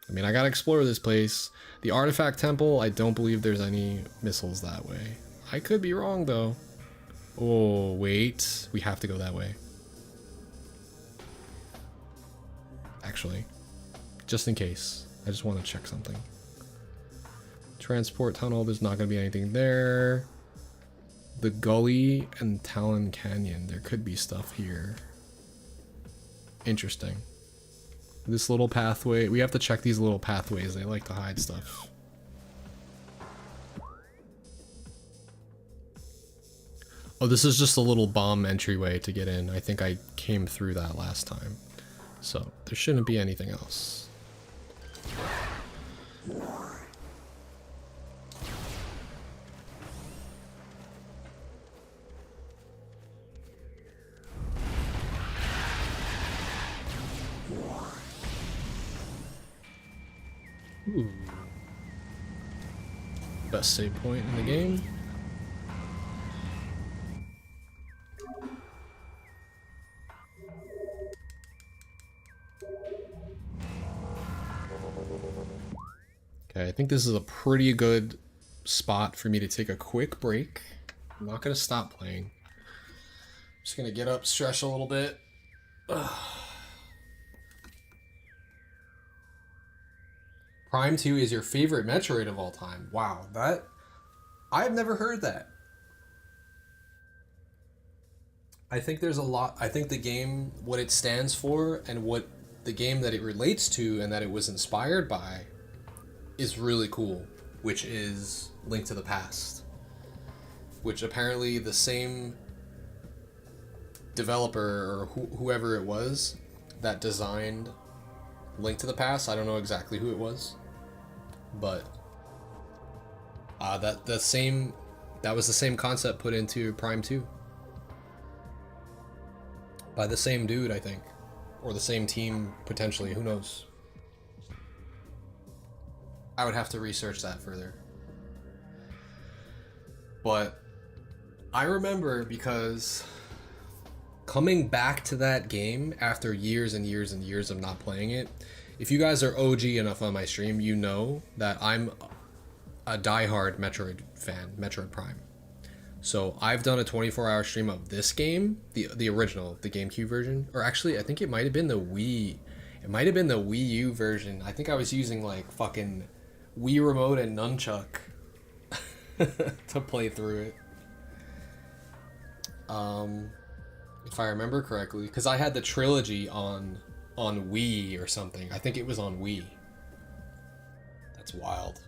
I mean, I gotta explore this place. The Artifact Temple, I don't believe there's any missiles that way. I could be wrong, though. Oh, wait. We have to go that way. Actually, just in case. I just want to check something. Transport tunnel, there's not going to be anything there. The gully and Talon Canyon, there could be stuff here. Interesting. This little pathway, we have to check these little pathways, they like to hide stuff. Oh, this is just a little bomb entryway to get in. I think I came through that last time. So, there shouldn't be anything else. Ooh. Best save point in the game. Okay, I think this is a pretty good spot for me to take a quick break. I'm not gonna stop playing. I'm just gonna get up, stretch a little bit. Ugh. Prime 2 is your favorite Metroid of all time. Wow, that... I've never heard that. I think there's a lot... I think the game, what it stands for, and what the game that it relates to and that it was inspired by is really cool, which is Link to the Past, which apparently the same developer or whoever it was that designed Link to the Past, I don't know exactly who it was, but that was the same concept put into Prime 2 by the same dude, I think, or the same team potentially, who knows. I would have to research that further. But I remember, because coming back to that game after years and years and years of not playing it, if you guys are OG enough on my stream, you know that I'm a diehard Metroid fan, Metroid Prime. So I've done a 24-hour stream of this game, the original, the GameCube version, or actually I think it might have been the Wii. It might have been the Wii U version. I think I was using like fucking Wii remote and nunchuck to play through it. If I remember correctly, because I had the trilogy on Wii or something. I think it was on Wii. That's wild.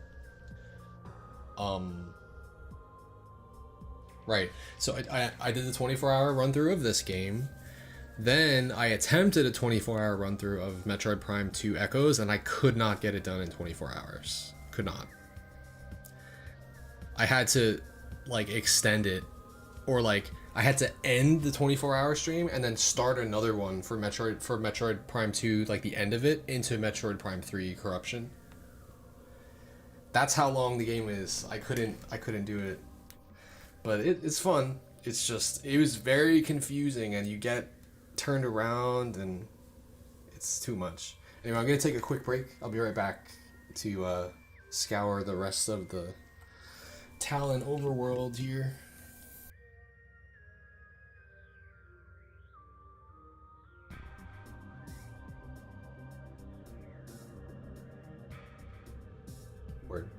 Right. So I did the 24-hour run through of this game. Then I attempted a 24-hour run through of Metroid Prime 2 Echoes, and I could not get it done in 24 hours. Could not. I had to like extend it, or like I had to end the 24-hour stream and then start another one for Metroid Prime 2, like the end of it, into Metroid Prime 3 Corruption. That's how long the game is. I couldn't do it. But it's fun. It's just, it was very confusing, and you get turned around, and it's too much. Anyway, I'm going to take a quick break. I'll be right back to scour the rest of the Talon overworld here. Word.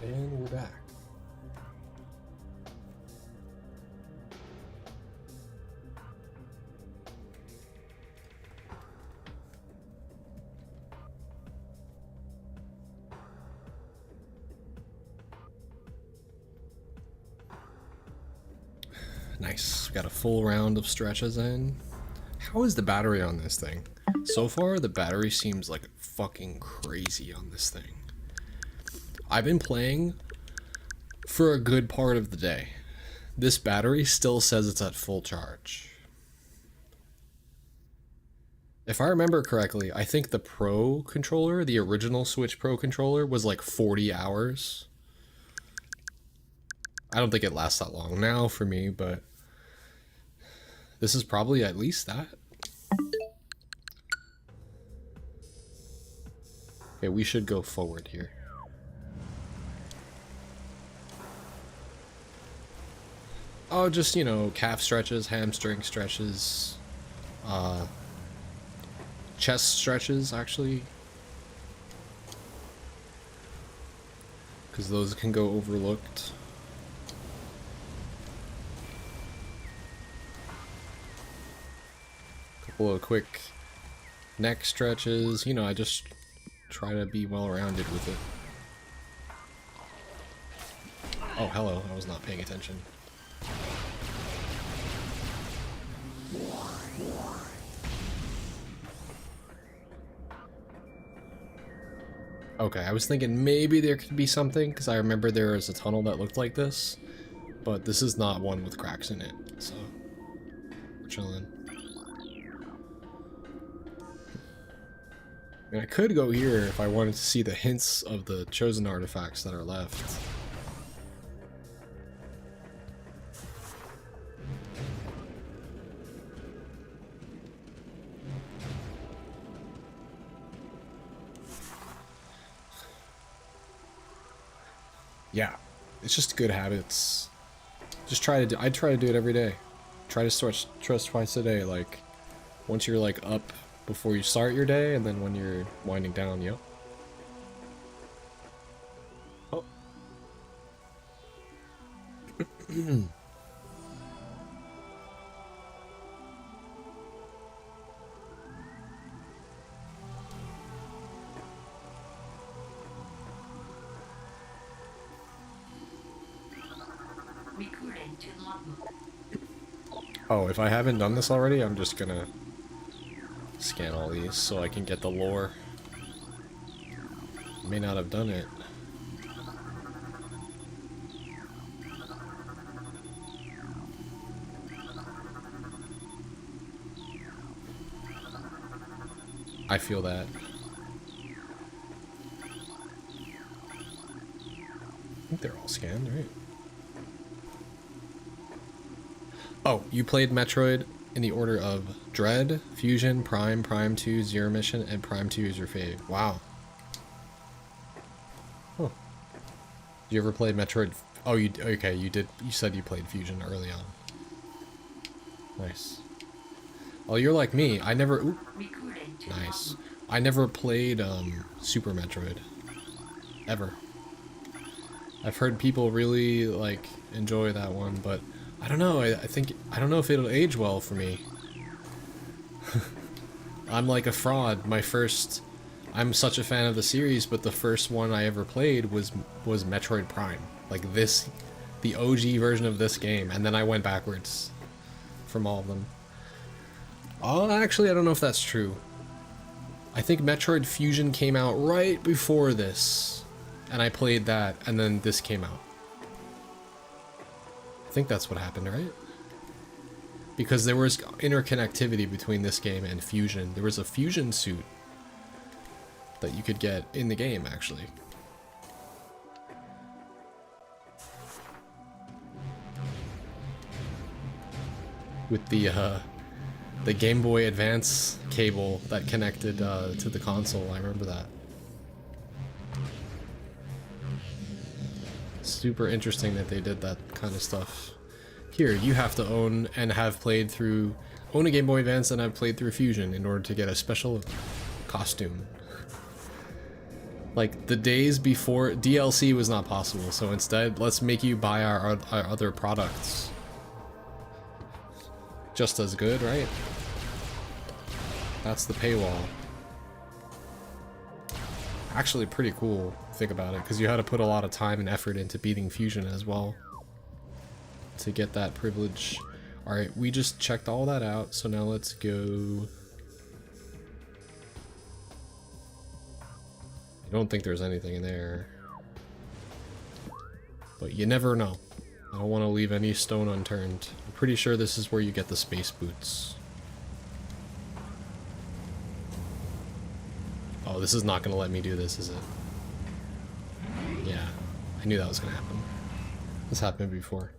And we're back. Nice. Got a full round of stretches in. How is the battery on this thing? So far, the battery seems like fucking crazy on this thing. I've been playing for a good part of the day. This battery still says it's at full charge. If I remember correctly, I think the Pro controller, the original Switch Pro controller, was like 40 hours. I don't think it lasts that long now for me, but this is probably at least that. Okay, we should go forward here. Oh, just, you know, calf stretches, hamstring stretches, chest stretches, actually. Because those can go overlooked. Couple of quick neck stretches. You know, I just try to be well-rounded with it. Oh, hello. I was not paying attention. Okay, I was thinking maybe there could be something, because I remember there was a tunnel that looked like this, but this is not one with cracks in it, so we're chilling. I mean, I could go here if I wanted to see the hints of the chosen artifacts that are left. Yeah, it's just good habits. Just try to do. I try to do it every day. Try to stretch twice a day. Like once you're like up before you start your day, and then when you're winding down. Yep. Oh. Recording to logbook. Oh, if I haven't done this already, I'm just gonna scan all these so I can get the lore. May not have done it. I feel that. I think they're all scanned, right? Oh, you played Metroid in the order of Dread, Fusion, Prime, Prime 2, Zero Mission, and Prime 2 is your fave. Wow. Huh. Did you ever play Metroid? Oh, you okay? You did. You said you played Fusion early on. Nice. Oh, you're like me. I never. Ooh, nice. I never played Super Metroid. Ever. I've heard people really like enjoy that one, but I don't know. I think I don't know if it'll age well for me. I'm like a fraud. I'm such a fan of the series, but the first one I ever played was Metroid Prime. Like this, the OG version of this game, and then I went backwards from all of them. Oh, actually, I don't know if that's true. I think Metroid Fusion came out right before this, and I played that, and then this came out. I think that's what happened, right? Because there was interconnectivity between this game and Fusion. There was a Fusion suit that you could get in the game, actually. With the Game Boy Advance cable that connected to the console. I remember that. Super interesting that they did that kind of stuff. Here, you have to own and have played through... Own a Game Boy Advance and have played through Fusion in order to get a special costume. Like, the days before DLC was not possible, so instead, let's make you buy our other products. Just as good, right? That's the paywall. Actually pretty cool, if you think about it, because you had to put a lot of time and effort into beating Fusion as well to get that privilege. Alright, we just checked all that out, so now let's go... I don't think there's anything in there. But you never know. I don't want to leave any stone unturned. I'm pretty sure this is where you get the space boots. Oh, this is not going to let me do this, is it? Yeah, I knew that was going to happen. This happened before.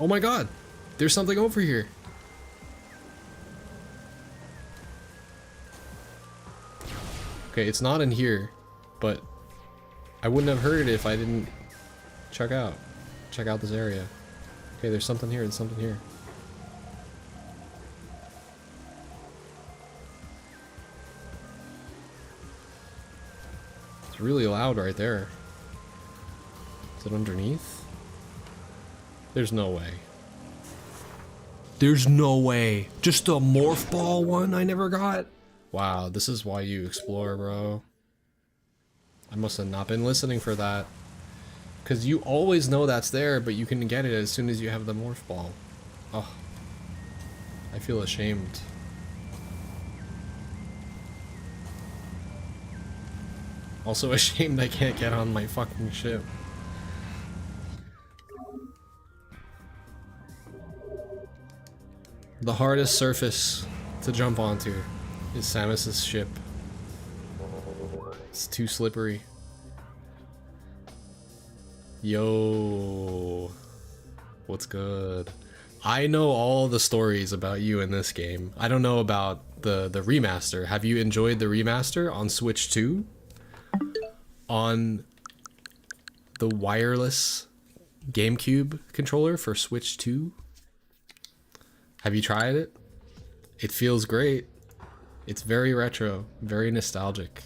Oh my god! There's something over here! Okay, it's not in here, but I wouldn't have heard it if I didn't check out this area. Okay, there's something here, there's something here. It's really loud right there. Is it underneath? There's no way. There's no way. Just a morph ball one I never got? Wow, this is why you explore, bro. I must have not been listening for that. Because you always know that's there, but you can get it as soon as you have the morph ball. Oh. I feel ashamed. Also ashamed I can't get on my fucking ship. The hardest surface to jump onto is Samus's ship. It's too slippery. Yo, what's good? I know all the stories about you in this game. I don't know about the remaster. Have you enjoyed the remaster on Switch 2? On the wireless GameCube controller for Switch 2? Have you tried it? It feels great. It's very retro, very nostalgic.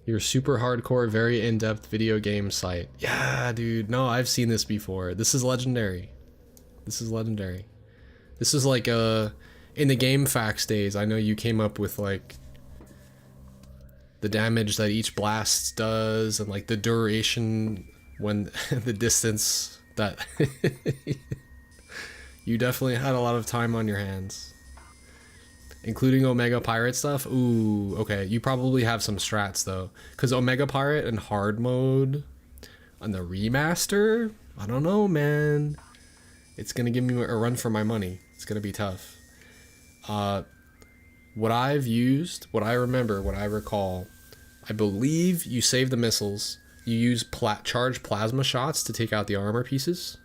Your super hardcore, very in-depth video game site. Yeah, dude. No, I've seen this before. This is legendary. This is legendary. This is like in the game facts days, I know you came up with like the damage that each blast does and like the duration when the distance that you definitely had a lot of time on your hands. Including Omega Pirate stuff? Ooh, okay. You probably have some strats though. Because Omega Pirate and hard mode on the remaster? I don't know, man. It's gonna give me a run for my money. It's gonna be tough. What I've used, what I remember, what I recall, I believe you save the missiles, you use charged plasma shots to take out the armor pieces,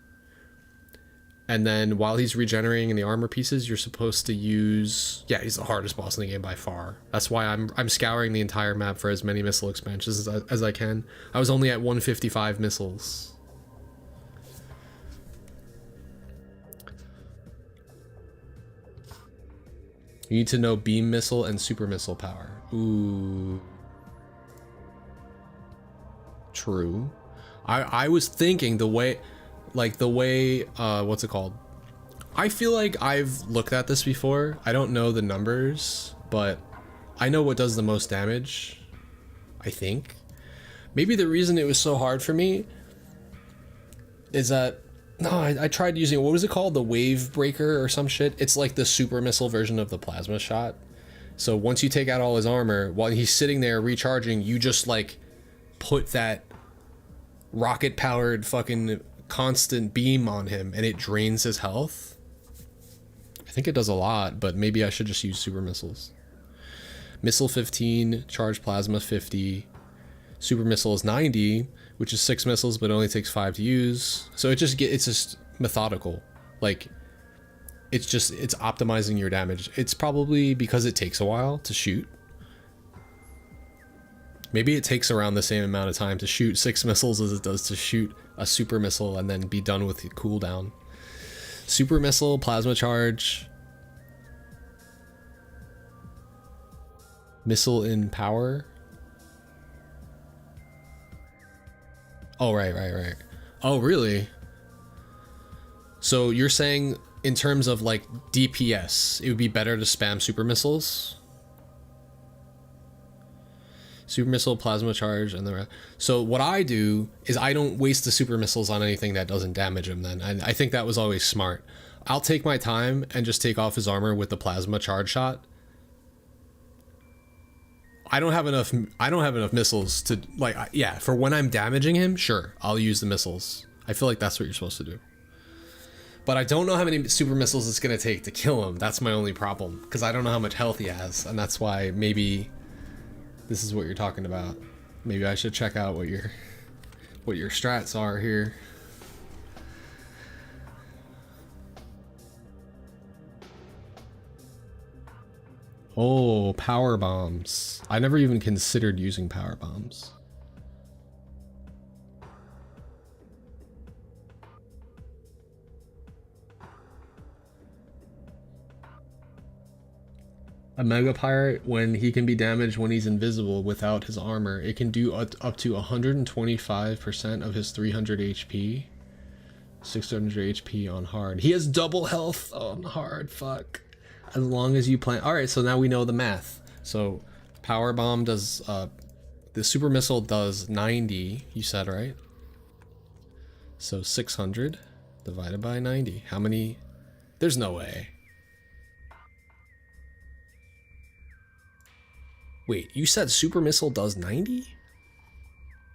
and then while he's regenerating in the armor pieces, you're supposed to use... Yeah, he's the hardest boss in the game by far. That's why I'm scouring the entire map for as many missile expansions as I can. I was only at 155 missiles. You need to know beam missile and super missile power. Ooh. True. I was thinking the way, what's it called? I feel like I've looked at this before. I don't know the numbers, but I know what does the most damage, I think. Maybe the reason it was so hard for me is that, no, I tried using, what was it called? The wave breaker or some shit? It's like the super missile version of the plasma shot. So once you take out all his armor, while he's sitting there recharging, you just like put that rocket powered fucking constant beam on him and it drains his health. I think it does a lot, but maybe I should just use super missiles. Missile 15, charged plasma 50, super missile is 90, which is 6 missiles, but only takes 5 to use. So it's just methodical. Like, It's just, it's optimizing your damage. It's probably because it takes a while to shoot. Maybe it takes around the same amount of time to shoot 6 missiles as it does to shoot a super missile and then be done with the cooldown. Super missile, plasma charge, missile in power. Oh, right. Oh, really? So you're saying in terms of like DPS, it would be better to spam super missiles? Super missile, plasma charge, and the rest. So what I do is I don't waste the super missiles on anything that doesn't damage him then. And I think that was always smart. I'll take my time and just take off his armor with the plasma charge shot. I don't have enough missiles to like, yeah, for when I'm damaging him, sure, I'll use the missiles. I feel like that's what you're supposed to do. But I don't know how many super missiles it's going to take to kill him. That's my only problem, because I don't know how much health he has, and that's why maybe this is what you're talking about. Maybe I should check out what your strats are here. Oh, power bombs. I never even considered using power bombs. A Mega Pirate, when he can be damaged when he's invisible without his armor, it can do up to 125% of his 300 HP. 600 HP on hard. He has double health on hard, fuck. As long as you plan. Alright, so now we know the math. So, Power Bomb does, the Super Missile does 90, you said, right? So 600 divided by 90. How many? There's no way. Wait, you said Super Missile does 90?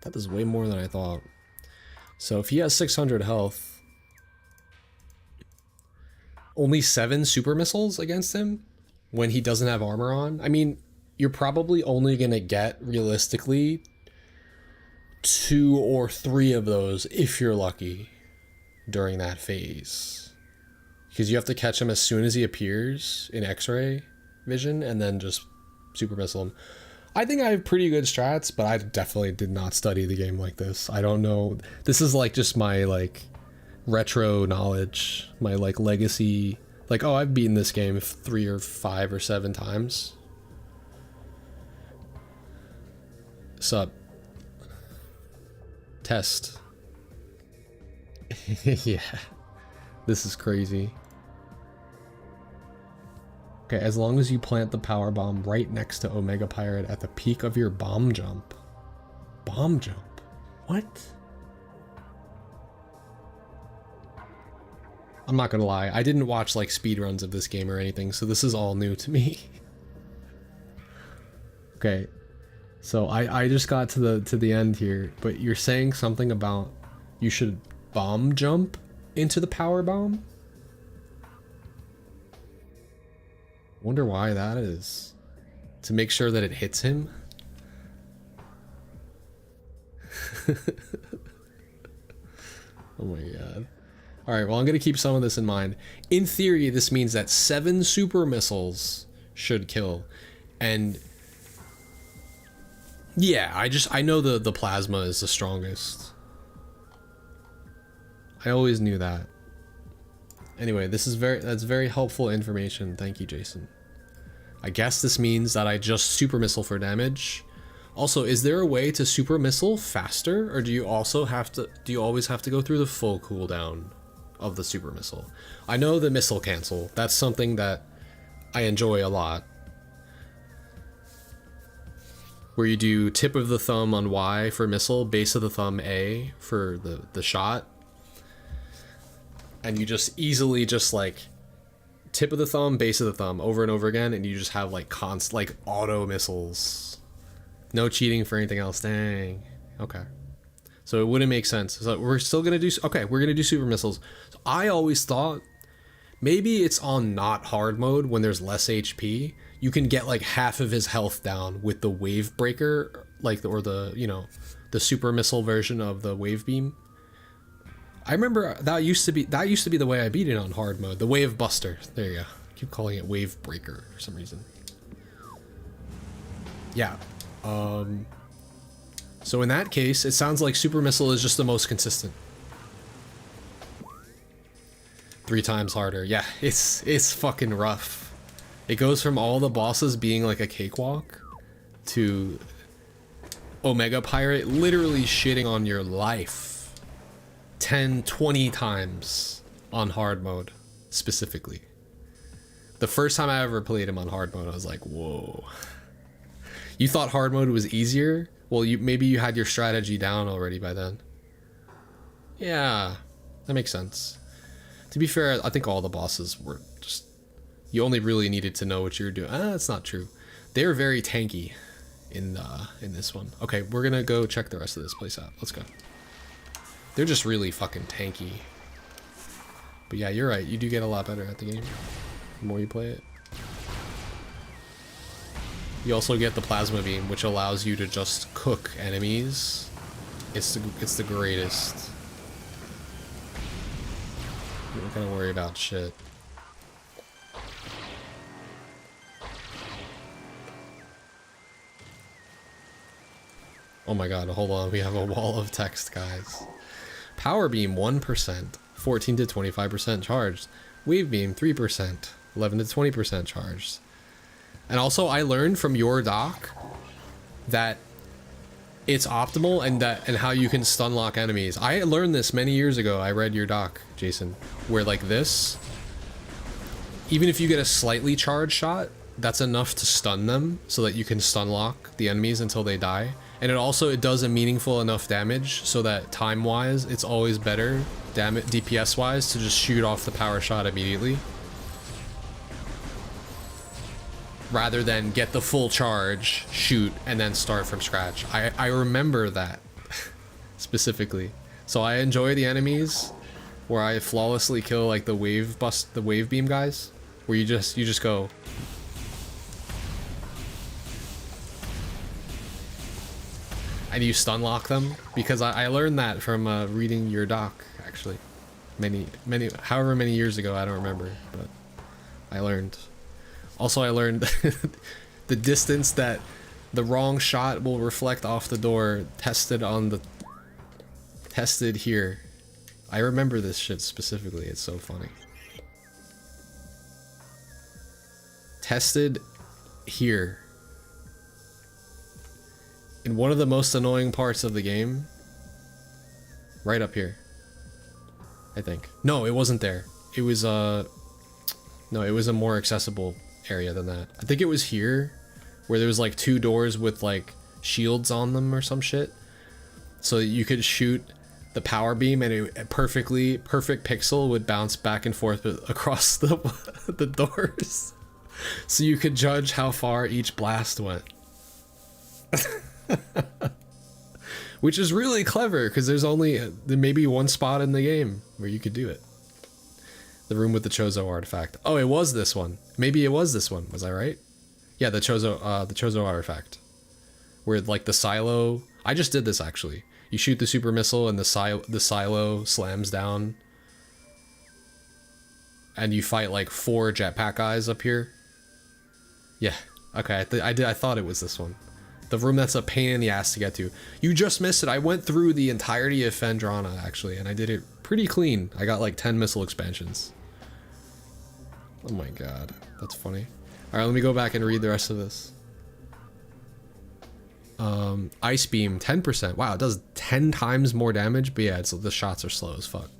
That is way more than I thought. So if he has 600 health, only 7 super missiles against him when he doesn't have armor on? I mean, you're probably only going to get, realistically, 2 or 3 of those if you're lucky during that phase. Because you have to catch him as soon as he appears in X-ray vision and then just super missile him. I think I have pretty good strats, but I definitely did not study the game like this. I don't know. This is like just my like retro knowledge, my like legacy, like, oh, I've beaten this game 3 or 5 or 7 times. Sup? Test. Yeah. This is crazy. Okay, as long as you plant the power bomb right next to Omega Pirate at the peak of your bomb jump. Bomb jump? What? I'm not gonna lie, I didn't watch like speedruns of this game or anything, so this is all new to me. Okay, so I just got to the end here, but you're saying something about you should bomb jump into the power bomb? Wonder why that is. To make sure that it hits him? Oh my god. Alright, well, I'm going to keep some of this in mind. In theory, this means that 7 super missiles should kill. And yeah, I know the plasma is the strongest. I always knew that. Anyway, that's very helpful information. Thank you, Jason. I guess this means that I just super missile for damage. Also, is there a way to super missile faster, or do you always have to go through the full cooldown of the super missile? I know the missile cancel. That's something that I enjoy a lot. Where you do tip of the thumb on Y for missile, base of the thumb A for the shot. And you just easily just like tip of the thumb, base of the thumb over and over again, and you just have like auto missiles. No cheating for anything else. Dang. Okay. So it wouldn't make sense. So we're still gonna do, okay, we're gonna do super missiles. So I always thought maybe it's on not hard mode when there's less HP. You can get like half of his health down with the wave breaker, like or the, you know, the super missile version of the wave beam. I remember that used to be the way I beat it on hard mode. The Wave Buster. There you go. I keep calling it Wave Breaker for some reason. Yeah. So in that case, it sounds like Super Missile is just the most consistent. 3 times harder. Yeah, it's fucking rough. It goes from all the bosses being like a cakewalk to Omega Pirate literally shitting on your life 10, 20 times on hard mode specifically. The first time I ever played him on hard mode, I was like, whoa. You thought hard mode was easier? Well, maybe you had your strategy down already by then. Yeah, that makes sense. To be fair, I think all the bosses were just... You only really needed to know what you were doing. That's not true. They were very tanky in this one. Okay, we're gonna go check the rest of this place out. Let's go. They're just really fucking tanky. But yeah, you're right. You do get a lot better at the game the more you play it. You also get the plasma beam, which allows you to just cook enemies. It's the greatest. You're not gonna worry about shit. Oh my god, hold on, we have a wall of text, guys. Power beam 1%, 14 to 25% charged. Wave beam 3%, 11 to 20% charged. And also I learned from your doc that it's optimal and how you can stun lock enemies. I learned this many years ago. I read your doc, Jason, where like this, even if you get a slightly charged shot, that's enough to stun them so that you can stun lock the enemies until they die. And it does a meaningful enough damage so that time wise, it's always better DPS wise to just shoot off the power shot immediately, rather than get the full charge, shoot, and then start from scratch. I remember that specifically. So I enjoy the enemies where I flawlessly kill like the wave beam guys, where you just go. And you stun lock them, because I learned that from reading your doc, actually. However many years ago, I don't remember, but I learned. Also, I learned the distance that the wrong shot will reflect off the door, tested here. I remember this shit specifically, it's so funny. Tested here. In one of the most annoying parts of the game. Right up here. I think. No, it wasn't there. It was, no, it was a more accessible area than that. I think it was here, where there was like 2 doors with like shields on them or some shit. So that you could shoot the power beam and a perfect pixel would bounce back and forth across the doors. So you could judge how far each blast went. Which is really clever, because there may be one spot in the game where you could do it. The room with the Chozo artifact. Oh, it was this one. Maybe it was this one. Was I right? Yeah, the Chozo artifact. Where like the silo. I just did this actually. You shoot the super missile and the silo slams down. And you fight like 4 jetpack guys up here. Yeah. Okay. I thought it was this one. The room that's a pain in the ass to get to. You just missed it. I went through the entirety of Phendrana, actually, and I did it pretty clean. I got like 10 missile expansions. Oh my god. That's funny. Alright, let me go back and read the rest of this. Ice Beam, 10%. Wow, it does 10 times more damage, but yeah, the shots are slow as fuck.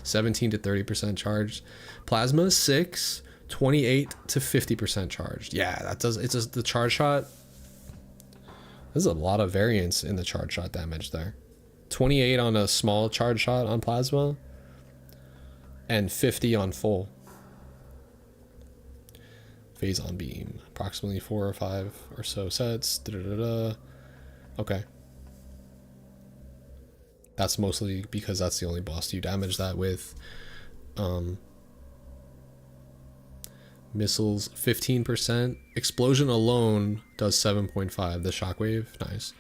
17 to 30% charged. Plasma, 6. 28 to 50% charged. Yeah, that does... It's just the charge shot... There's a lot of variance in the charge shot damage there. 28 on a small charge shot on plasma, and 50 on full. Phase on beam. Approximately 4 or 5 or so sets. Okay. That's mostly because that's the only boss you damage that with. Missiles 15%. Explosion alone does 7.5. The shockwave, nice.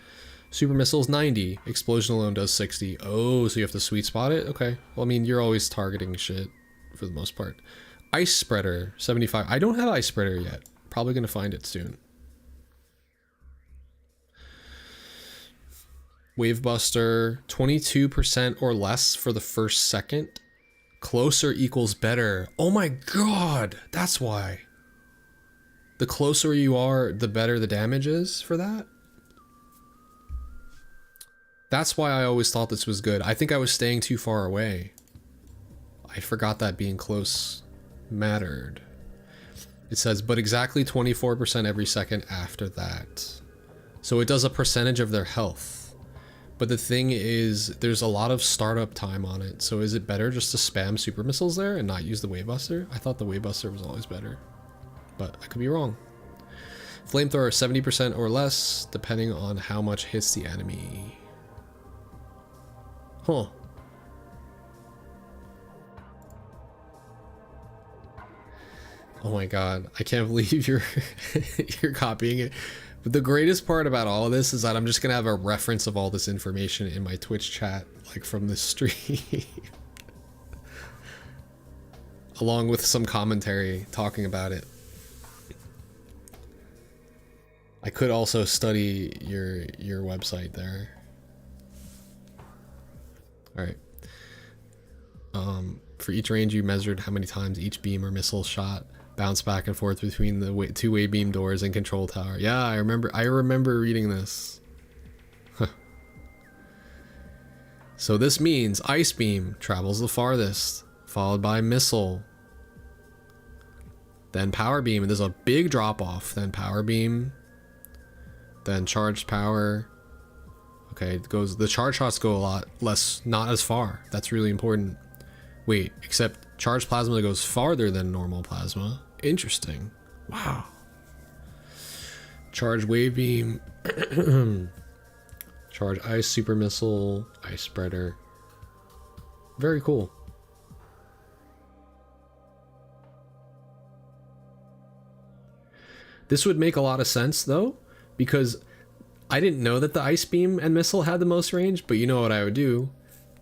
Super missiles 90. Explosion alone does 60. Oh, so you have to sweet spot it? Okay. Well, I mean, you're always targeting shit for the most part. Ice spreader 75. I don't have ice spreader yet. Probably gonna find it soon. Wave buster 22% or less for the first second. Closer equals better. Oh my god, that's why. The closer you are, the better the damage is for that. That's why I always thought this was good. I think I was staying too far away. I forgot that being close mattered. It says, but exactly 24% every second after that. So it does a percentage of their health. But the thing is, there's a lot of startup time on it. So is it better just to spam super missiles there and not use the wave buster? I thought the wave buster was always better, but I could be wrong. Flamethrower 70% or less, depending on how much hits the enemy. Huh. Oh my god, I can't believe you're you're copying it. But the greatest part about all of this is that I'm just gonna have a reference of all this information in my Twitch chat, like from the stream. Along with some commentary talking about it. I could also study your website there. Alright. For each range you measured how many times each beam or missile shot bounced back and forth between the two-way beam doors and control tower. Yeah, I remember reading this. Huh. So this means ice beam travels the farthest, followed by missile, then power beam, and there's a big drop off, then power beam, then charged power. Okay, it goes, the charge shots go a lot less, not as far. That's really important. Wait, except charged plasma goes farther than normal plasma. Interesting. Wow. Charge wave beam. Charge ice super missile. Ice spreader. Very cool. This would make a lot of sense though, because I didn't know that the ice beam and missile had the most range, but you know what I would do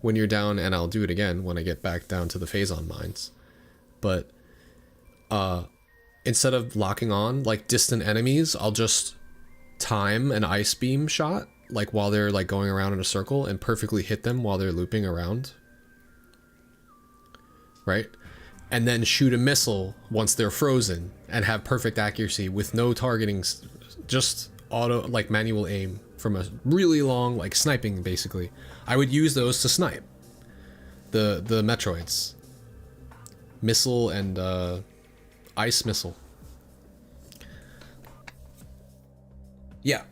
when you're down, and I'll do it again when I get back down to the Phazon mines. But instead of locking on like distant enemies, I'll just time an ice beam shot like while they're like going around in a circle and perfectly hit them while they're looping around. Right? And then shoot a missile once they're frozen and have perfect accuracy with no targeting, just auto, like manual aim from a really long, like sniping basically. I would use those to snipe the Metroids. Missile and ice missile. Yeah,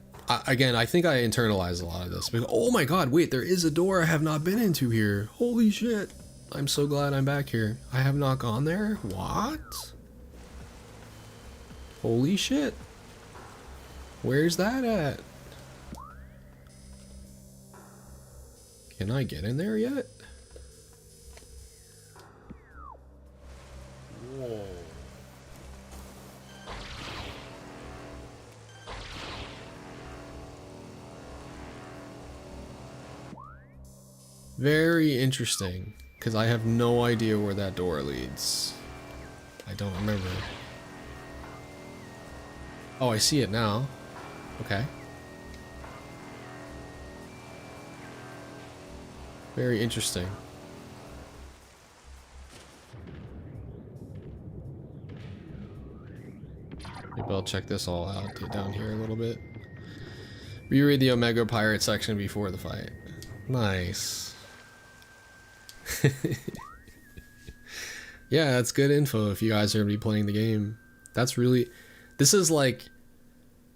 again, I think I internalized a lot of this. Because, oh my god, wait, there is a door I have not been into here. Holy shit. I'm so glad I'm back here. I have not gone there? What? Holy shit. Where's that at? Can I get in there yet? Whoa. Very interesting, because I have no idea where that door leads. I don't remember. Oh, I see it now. Okay. Very interesting. Maybe I'll check this all out down here a little bit. Reread the Omega Pirate section before the fight. Nice. Yeah, that's good info if you guys are going to be playing the game. That's really... This is like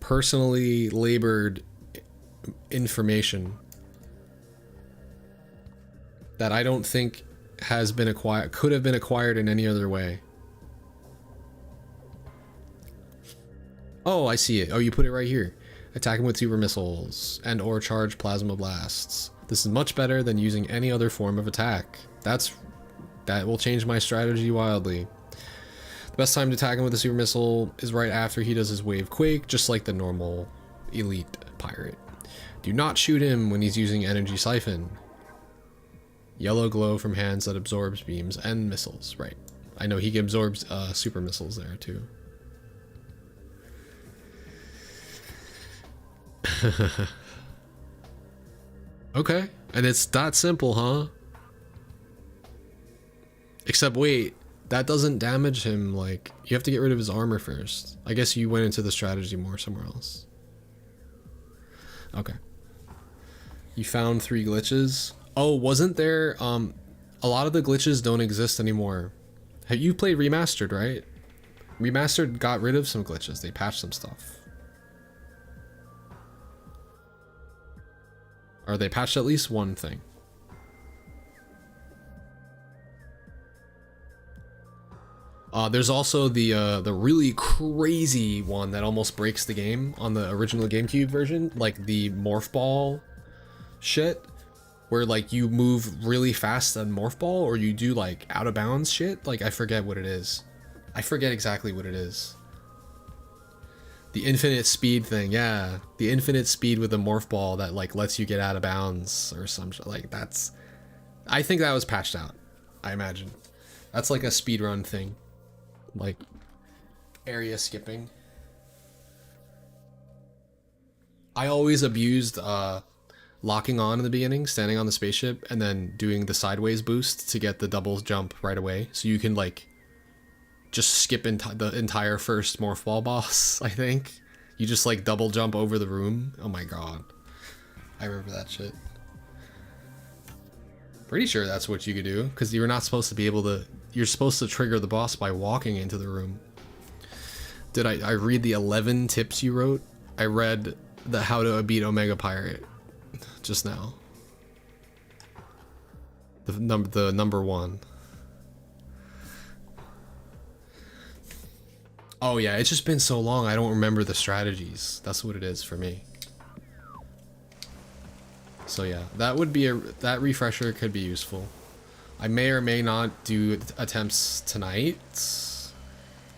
personally labored information that I don't think has been acquired, could have been acquired in any other way. Oh, I see it. Oh, you put it right here. Attacking with super missiles and or charge plasma blasts. This is much better than using any other form of attack. That will change my strategy wildly. The best time to attack him with a super missile is right after he does his wave quake, just like the normal elite pirate. Do not shoot him when he's using energy siphon. Yellow glow from hands that absorbs beams and missiles. Right. I know he absorbs super missiles there too. Okay. And it's that simple, huh? Except wait, that doesn't damage him. Like, you have to get rid of his armor first. I guess you went into the strategy more somewhere else. Okay. You found 3 glitches. Oh, wasn't there, a lot of the glitches don't exist anymore. Have you played Remastered, right? Remastered got rid of some glitches. They patched some stuff. Or they patched at least one thing. There's also the really crazy one that almost breaks the game on the original GameCube version, like the morph ball shit, where like you move really fast on morph ball, or you do like out of bounds shit. Like I forget what it is. I forget exactly what it is. The infinite speed thing, yeah. The infinite speed with the morph ball that like lets you get out of bounds or some shit. Like that's, I think that was patched out. I imagine that's like a speedrun thing. Like area skipping. I always abused locking on in the beginning, standing on the spaceship, and then doing the sideways boost to get the double jump right away. So you can like just skip the entire first morph ball boss, I think. You just like double jump over the room. Oh my god. I remember that shit. Pretty sure that's what you could do, because you're not supposed to be able to, you're supposed to trigger the boss by walking into the room. Did I read the 11 tips you wrote? I read the how to beat Omega Pirate just now. The number 1. Oh yeah, it's just been so long I don't remember the strategies. That's what it is for me. So yeah, that would be that refresher could be useful. I may or may not do attempts tonight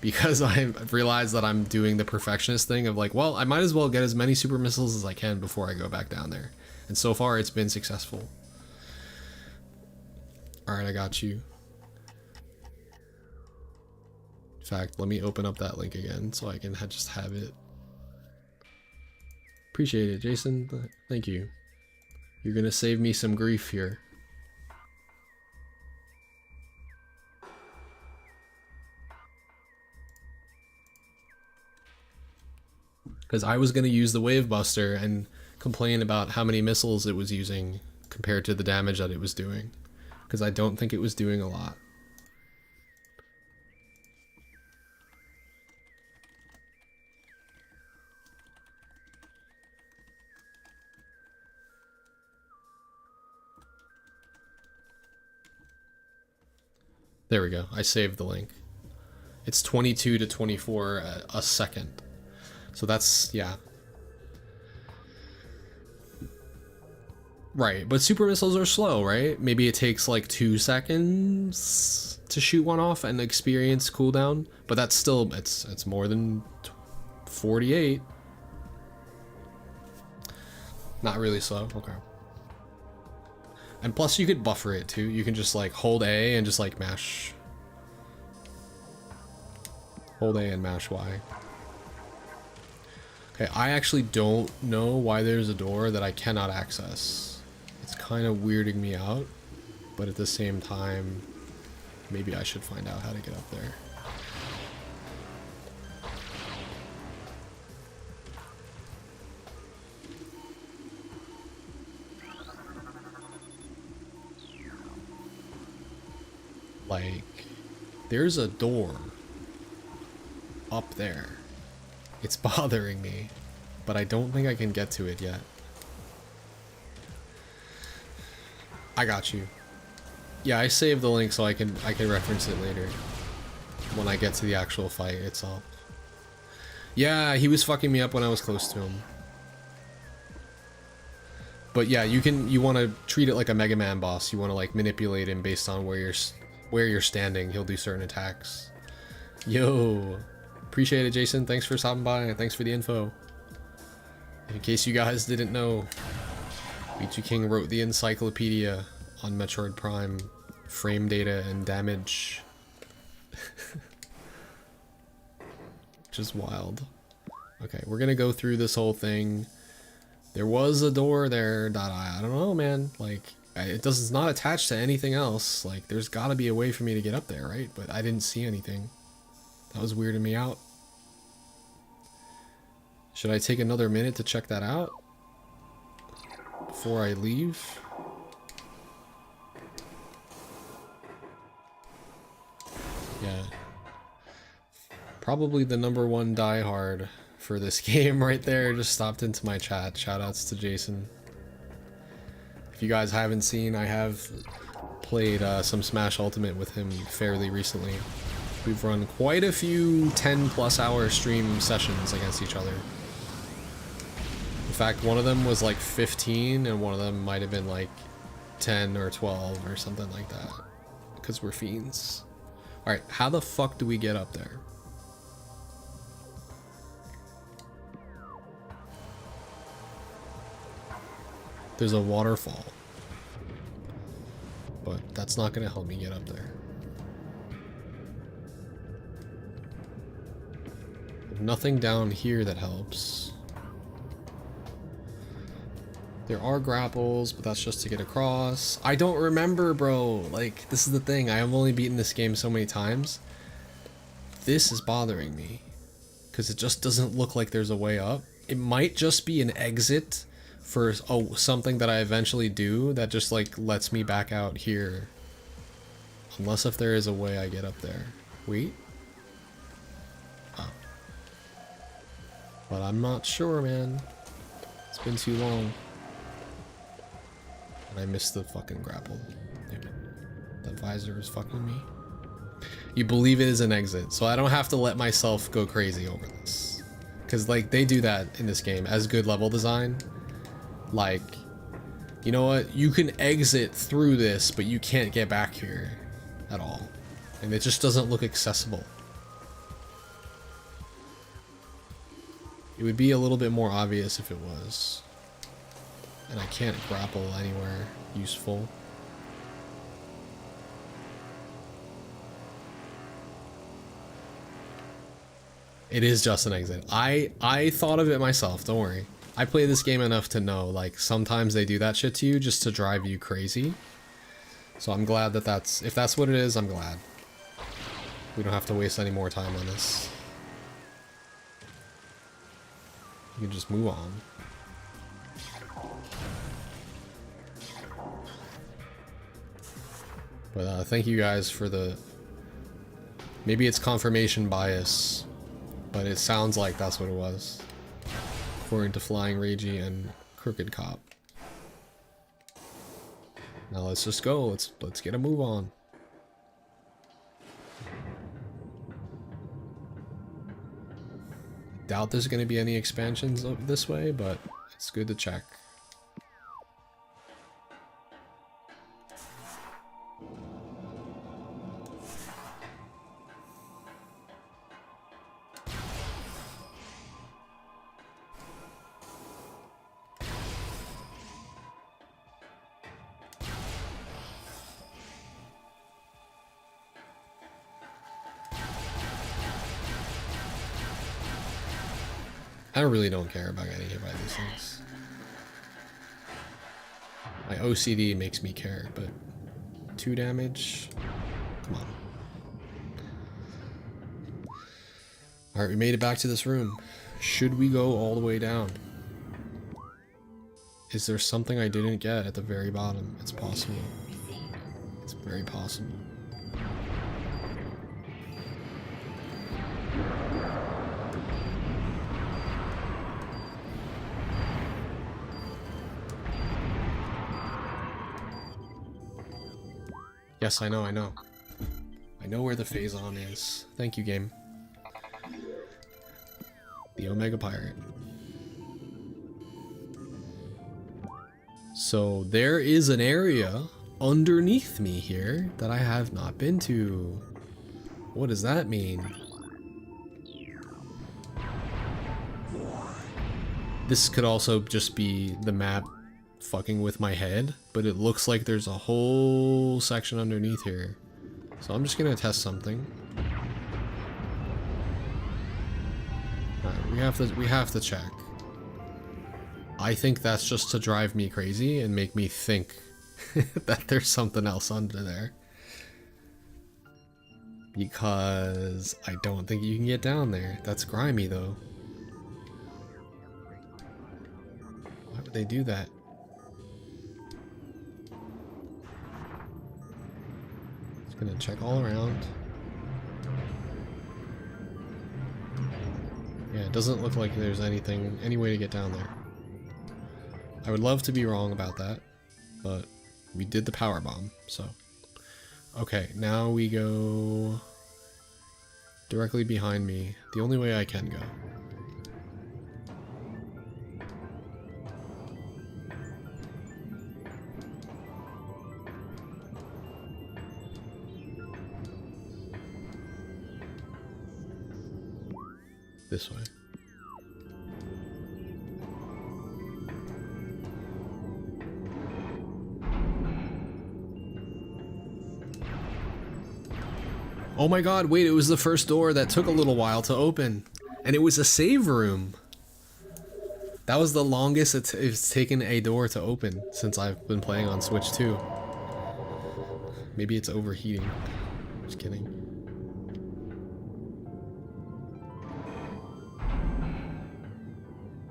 because I've realized that I'm doing the perfectionist thing of like, well, I might as well get as many super missiles as I can before I go back down there. And so far it's been successful. All right, I got you. In fact, let me open up that link again so I can just have it. Appreciate it, Jason. Thank you. You're gonna save me some grief here. Because I was gonna use the Wave Buster and complain about how many missiles it was using compared to the damage that it was doing. Because I don't think it was doing a lot. There we go. I saved the link. It's 22 to 24 a second. So that's, yeah. Right, but super missiles are slow, right? Maybe it takes like 2 seconds to shoot one off and experience cooldown, but that's still, it's more than 48. Not really slow, okay. And plus you could buffer it too. You can just like hold A and just like mash. Hold A and mash Y. Okay, I actually don't know why there's a door that I cannot access. It's kind of weirding me out, but at the same time, maybe I should find out how to get up there. Like, there's a door up there. It's bothering me, but I don't think I can get to it yet. I got you. Yeah, I saved the link so I can reference it later when I get to the actual fight itself. Yeah, he was fucking me up when I was close to him. But yeah, you want to treat it like a Mega Man boss. You want to like manipulate him based on where you're standing. He'll do certain attacks. Yo, appreciate it, Jason. Thanks for stopping by and thanks for the info. In case you guys didn't know, Beachy King wrote the encyclopedia on Metroid Prime frame data and damage. Which is wild. Okay, we're gonna go through this whole thing. There was a door there that I don't know, man. Like, it's not attached to anything else. Like, there's gotta be a way for me to get up there, right? But I didn't see anything. That was weirding me out. Should I take another minute to check that out before I leave? Yeah. Probably the #1 diehard for this game right there just stopped into my chat. Shoutouts to Jason. If you guys haven't seen, I have played some Smash Ultimate with him fairly recently. We've run quite a few 10+ hour stream sessions against each other. In fact, one of them was like 15 and one of them might have been like 10 or 12 or something like that. Because we're fiends. Alright, how the fuck do we get up there? There's a waterfall. But that's not gonna help me get up there. Nothing down here that helps. There are grapples, but that's just to get across. I don't remember, bro. Like, this is the thing. I have only beaten this game so many times. This is bothering me. Because it just doesn't look like there's a way up. It might just be an exit for something that I eventually do that just, like, lets me back out here. Unless if there is a way I get up there. Wait. Oh. But I'm not sure, man. It's been too long. And I missed the fucking grapple. Damn it. That visor is fucking me. You believe it is an exit, so I don't have to let myself go crazy over this. Because, like, they do that in this game. As good level design, like, you know what? You can exit through this, but you can't get back here at all. And it just doesn't look accessible. It would be a little bit more obvious if it was. And I can't grapple anywhere useful. It is just an exit. I thought of it myself, don't worry. I play this game enough to know, like, sometimes they do that shit to you just to drive you crazy. So I'm glad that if that's what it is, I'm glad. We don't have to waste any more time on this. You can just move on. But thank you guys for the... Maybe it's confirmation bias, but it sounds like that's what it was. According to Flying Ragey and Crooked Cop. Now let's just go. Let's get a move on. Doubt there's going to be any expansions this way, but it's good to check. I really don't care about getting hit by these things. My OCD makes me care, but 2 damage? Come on. Alright, we made it back to this room. Should we go all the way down? Is there something I didn't get at the very bottom? It's possible. It's very possible. Yes, I know. I know where the Phazon is. Thank you, game. The Omega Pirate. So there is an area underneath me here that I have not been to. What does that mean? This could also just be the map fucking with my head, but it looks like there's a whole section underneath here. So I'm just gonna test something. Alright, we have to check. I think that's just to drive me crazy and make me think that there's something else under there. Because I don't think you can get down there. That's grimy though. Why would they do that? Just gonna check all around. Yeah, it doesn't look like there's any way to get down there. I would love to be wrong about that, but we did the power bomb, so. Okay, now we go directly behind me. The only way I can go. This way. Oh my god, wait, it was the first door that took a little while to open. And it was a save room. That was the longest it's taken a door to open since I've been playing on Switch 2. Maybe it's overheating. Just kidding.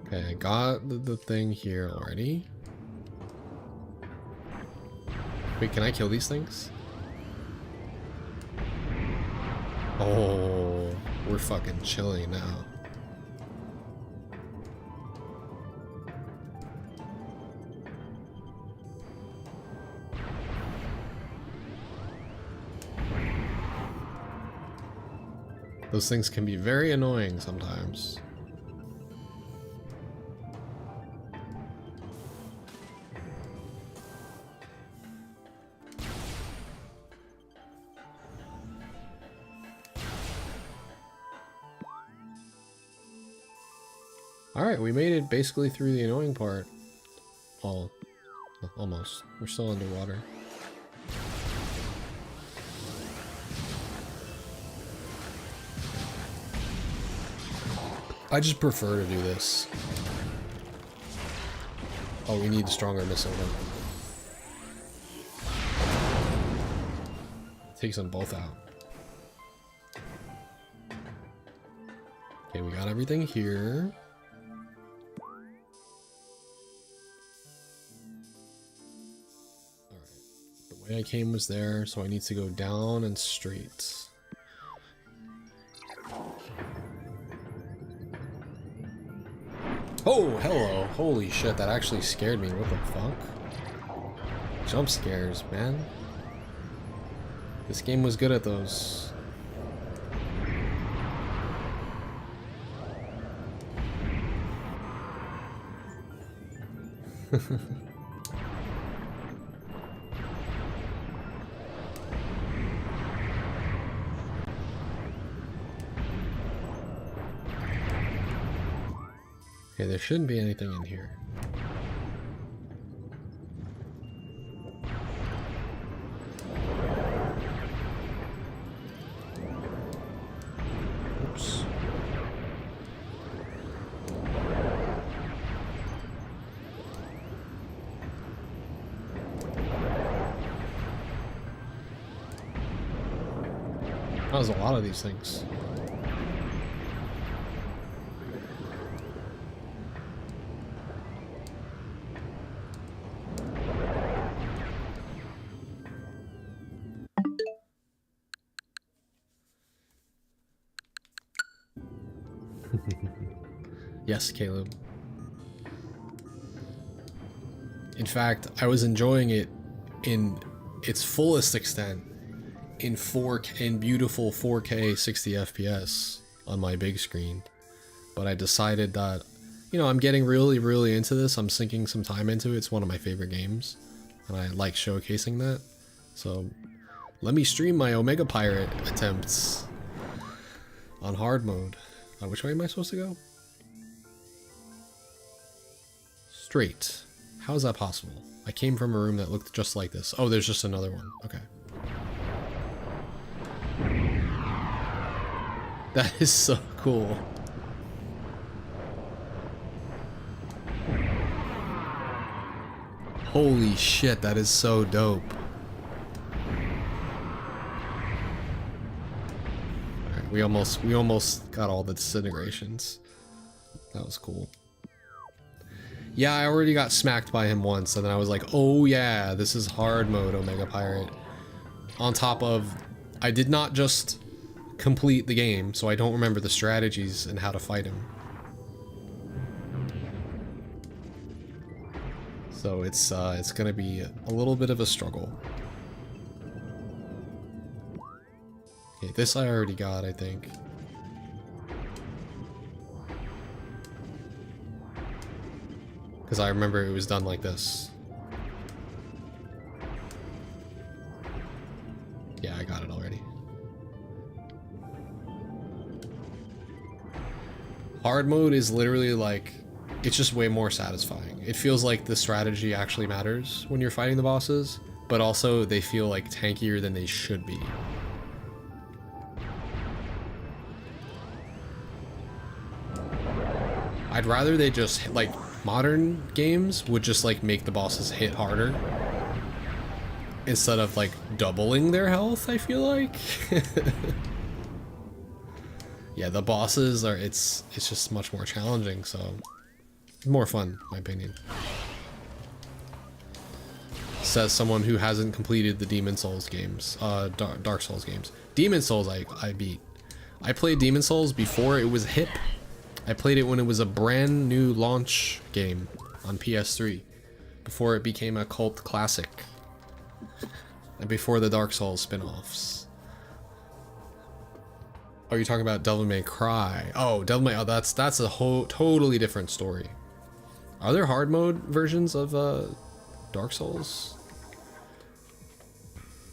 Okay, I got the thing here already. Wait, can I kill these things? Oh, we're fucking chilling now. Those things can be very annoying sometimes. Alright, we made it basically through the annoying part. Well, almost. We're still underwater. I just prefer to do this. Oh, we need a stronger missile then. Takes them both out. Okay, we got everything here. The way I came was there, so I need to go down and straight. Oh, hello. Holy shit, that actually scared me. What the fuck? Jump scares, man. This game was good at those. Okay, there shouldn't be anything in here. Oops. That was a lot of these things. Yes, Caleb. In fact, I was enjoying it in its fullest extent in beautiful 4K 60 FPS on my big screen. But I decided that, you know, I'm getting really into this. I'm sinking some time into it. It's one of my favorite games, and I like showcasing that. So let me stream my Omega Pirate attempts on hard mode. Which way am I supposed to go? straight. How is that possible? I came from a room that looked just like this. Oh, there's just another one. Okay. That is so cool. Holy shit, that is so dope. Alright, we almost got all the disintegrations. That was cool. Yeah, I already got smacked by him once, and then I was like, oh yeah, this is hard mode, Omega Pirate. On top of, I did not just complete the game, so I don't remember the strategies and how to fight him. So it's gonna be a little bit of a struggle. Okay, this I already got, I think. Because I remember it was done like this. Yeah, I got it already. Hard mode is literally like, it's just way more satisfying. It feels like the strategy actually matters when you're fighting the bosses, but also they feel like tankier than they should be. I'd rather they just, like, modern games would just like make the bosses hit harder instead of like doubling their health, I feel like. Yeah, the bosses are, it's just much more challenging, so more fun, in my opinion. Says someone who hasn't completed the Demon Souls games, Dark Souls games. Demon Souls I beat. I played Demon Souls before it was hip. I played it when it was a brand new launch game on PS3, before it became a cult classic, and before the Dark Souls spin-offs. Oh, you're talking about Devil May Cry. Oh, that's a whole totally different story. Are there hard mode versions of Dark Souls?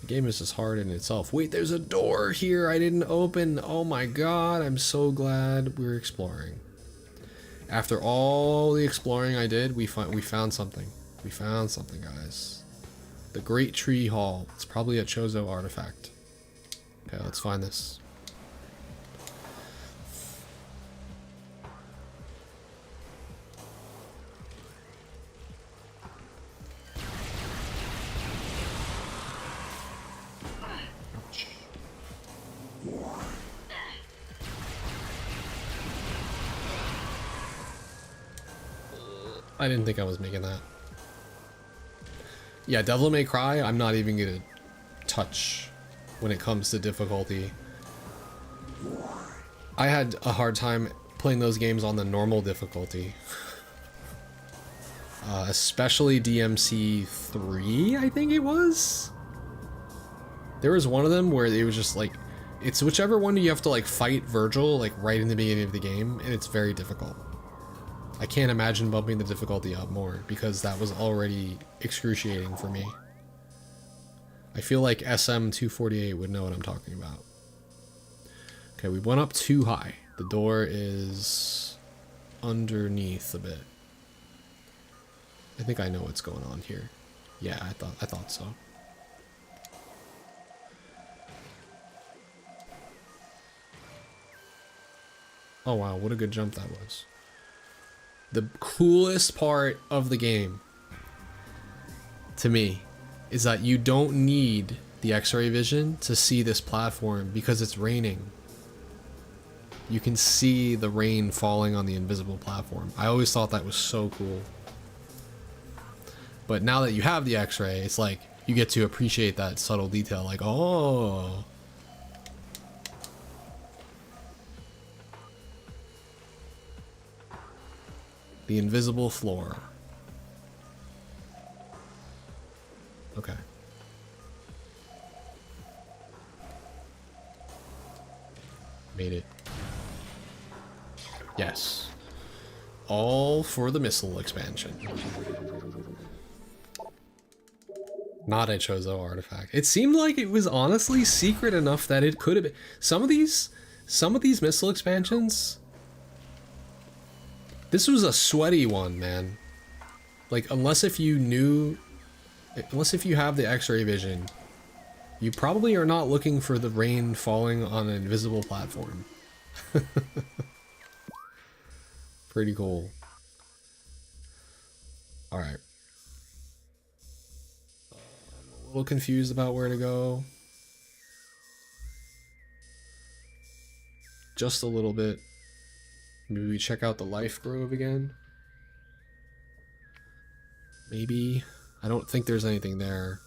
The game is just hard in itself. Wait, there's a door here I didn't open. Oh my god, I'm so glad we're exploring. After all the exploring I did, we found something. We found something, guys. The Great Tree Hall. It's probably a Chozo artifact. Okay, let's find this. I didn't think I was making that. Yeah, Devil May Cry, I'm not even gonna touch when it comes to difficulty. I had a hard time playing those games on the normal difficulty. Especially DMC 3, I think it was? There was one of them where it was just like, it's whichever one you have to like fight Virgil like right in the beginning of the game, and it's very difficult. I can't imagine bumping the difficulty up more because that was already excruciating for me. I feel like SM248 would know what I'm talking about. Okay, we went up too high. The door is underneath a bit. I think I know what's going on here. Yeah, I thought so. Oh wow, what a good jump that was. The coolest part of the game, to me, is that you don't need the X-ray vision to see this platform because it's raining. You can see the rain falling on the invisible platform. I always thought that was so cool. But now that you have the X-ray, it's like you get to appreciate that subtle detail, like, oh. The invisible floor. Okay. Made it. Yes. All for the missile expansion. Not a Chozo artifact. It seemed like it was honestly secret enough that it could have been. Some of these missile expansions, this was a sweaty one, man. Like, unless if you have the X-ray vision, you probably are not looking for the rain falling on an invisible platform. Pretty cool. Alright. I'm a little confused about where to go. Just a little bit. Maybe we check out the Life Grove again. Maybe. I don't think there's anything there.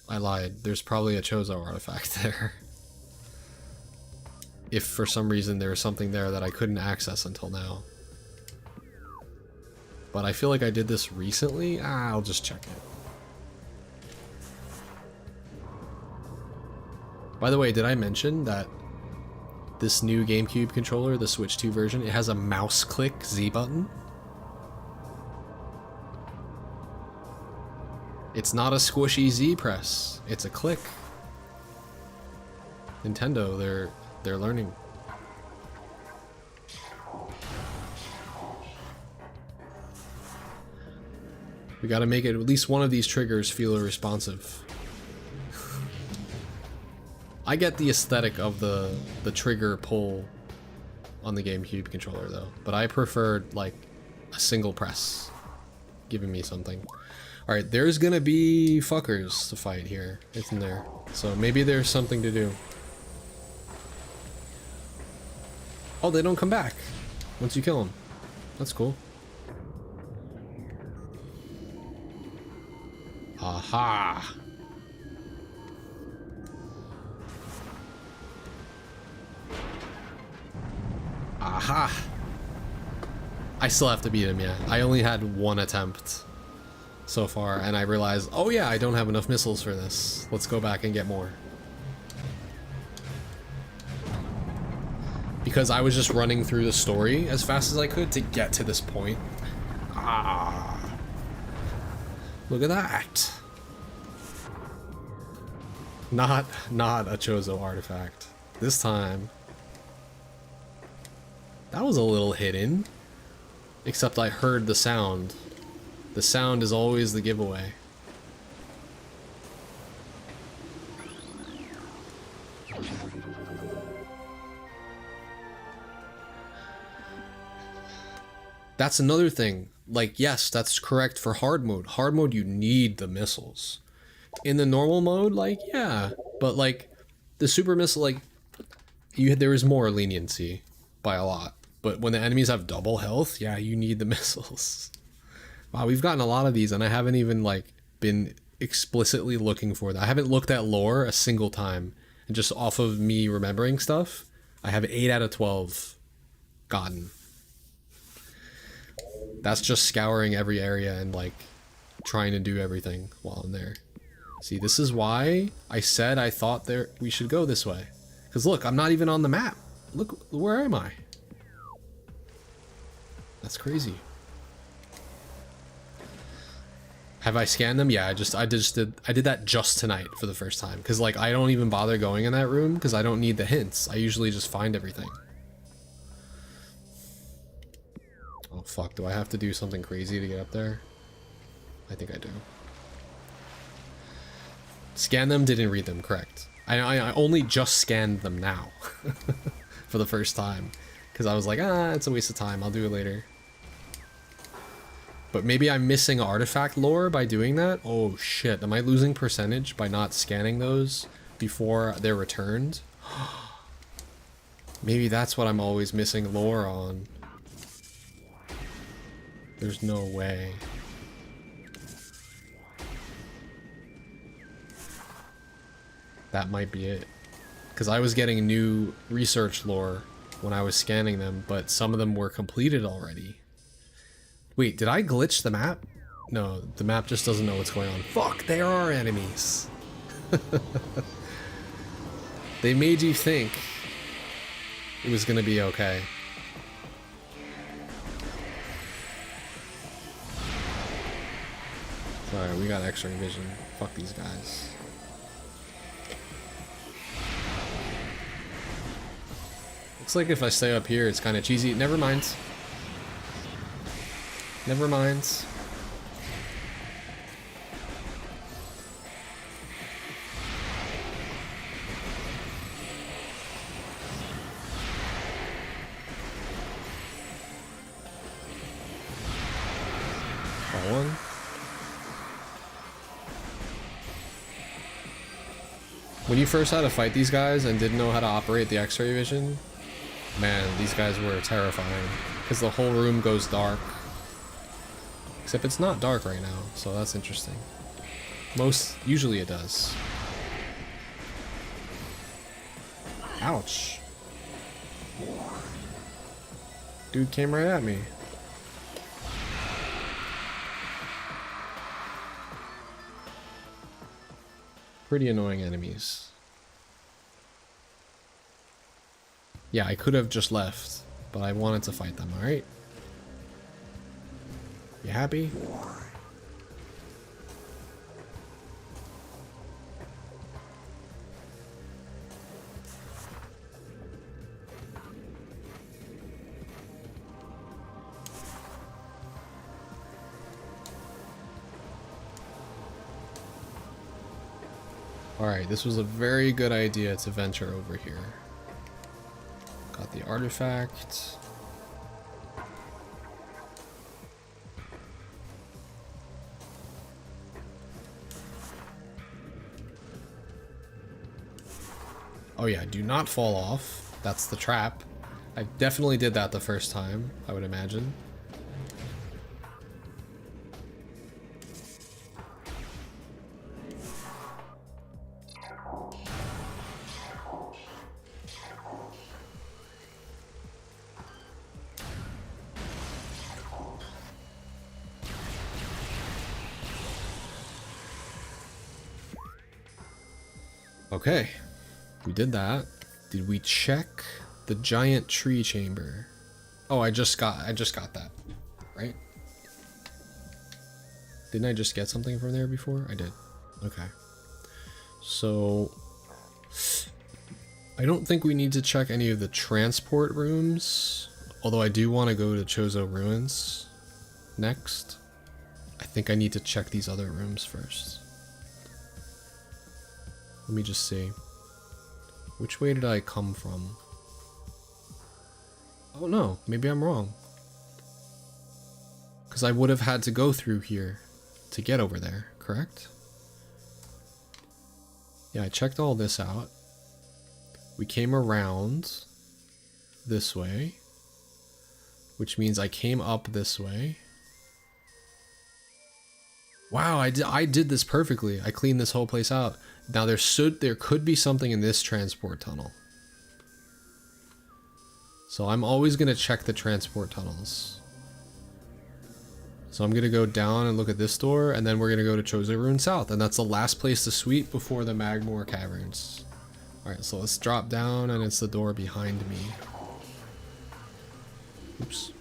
I lied. There's probably a Chozo artifact there. If for some reason there was something there that I couldn't access until now. But I feel like I did this recently. I'll just check it. By the way, did I mention that this new GameCube controller, the Switch 2 version, it has a mouse click Z button? It's not a squishy Z press. It's a click. Nintendo, they're learning. We gotta make it at least one of these triggers feel responsive. I get the aesthetic of the trigger pull on the GameCube controller though, but I preferred like a single press giving me something. Alright, there's gonna be fuckers to fight here, isn't there? So maybe there's something to do. Oh, they don't come back once you kill them. That's cool. Aha! Aha! I still have to beat him, yeah. I only had one attempt so far, and I realized, oh yeah, I don't have enough missiles for this. Let's go back and get more. Because I was just running through the story as fast as I could to get to this point. Ah! Look at that! Not a Chozo artifact. This time. That was a little hidden. Except I heard the sound. The sound is always the giveaway. That's another thing. Like, yes, that's correct for hard mode. Hard mode, you need the missiles. In the normal mode, like, yeah. But, like, the super missile, like, there is more leniency by a lot. But when the enemies have double health, yeah, you need the missiles. Wow, we've gotten a lot of these, and I haven't even, like, been explicitly looking for that. I haven't looked at lore a single time. And just off of me remembering stuff, I have 8 out of 12 gotten. That's just scouring every area and, like, trying to do everything while I'm there. See, this is why I said I thought we should go this way. Because look, I'm not even on the map. Look, where am I? That's crazy. Have I scanned them? Yeah, I did that just tonight for the first time. Because, like, I don't even bother going in that room because I don't need the hints. I usually just find everything. Oh fuck, do I have to do something crazy to get up there? I think I do. Scan them, didn't read them, correct. I only just scanned them now. For the first time. Because I was like, it's a waste of time, I'll do it later. But maybe I'm missing artifact lore by doing that? Oh shit, am I losing percentage by not scanning those before they're returned? Maybe that's what I'm always missing lore on. There's no way. That might be it. Because I was getting new research lore when I was scanning them, but some of them were completed already. Wait, did I glitch the map? No, the map just doesn't know what's going on. Fuck, there are enemies. They made you think it was gonna be okay. Sorry, we got X-ray vision. Fuck these guys. Looks like if I stay up here, it's kind of cheesy. Never mind. Never mind. One. When you first had to fight these guys and didn't know how to operate the X-ray vision, man, these guys were terrifying because the whole room goes dark. Except it's not dark right now, so that's interesting. Usually it does. Ouch. Dude came right at me. Pretty annoying enemies. Yeah, I could have just left, but I wanted to fight them, alright? You happy? Alright, this was a very good idea to venture over here. Got the artifact. Oh yeah, do not fall off. That's the trap. I definitely did that the first time, I would imagine. Okay, we did that. Did we check the giant tree chamber? Oh, I just got that, right? Didn't I just get something from there before? I did. Okay. So I don't think we need to check any of the transport rooms, although I do want to go to Chozo Ruins next. I think I need to check these other rooms first. Let me just see. Which way did I come from? Oh no, maybe I'm wrong. Because I would have had to go through here to get over there, correct? Yeah, I checked all this out. We came around this way, which means I came up this way. Wow, I did this perfectly. I cleaned this whole place out. Now there could be something in this transport tunnel. So I'm always gonna check the transport tunnels. So I'm gonna go down and look at this door, and then we're gonna go to Chozo Ruin South, and that's the last place to sweep before the Magmoor Caverns. Alright, so let's drop down, and it's the door behind me. Oops.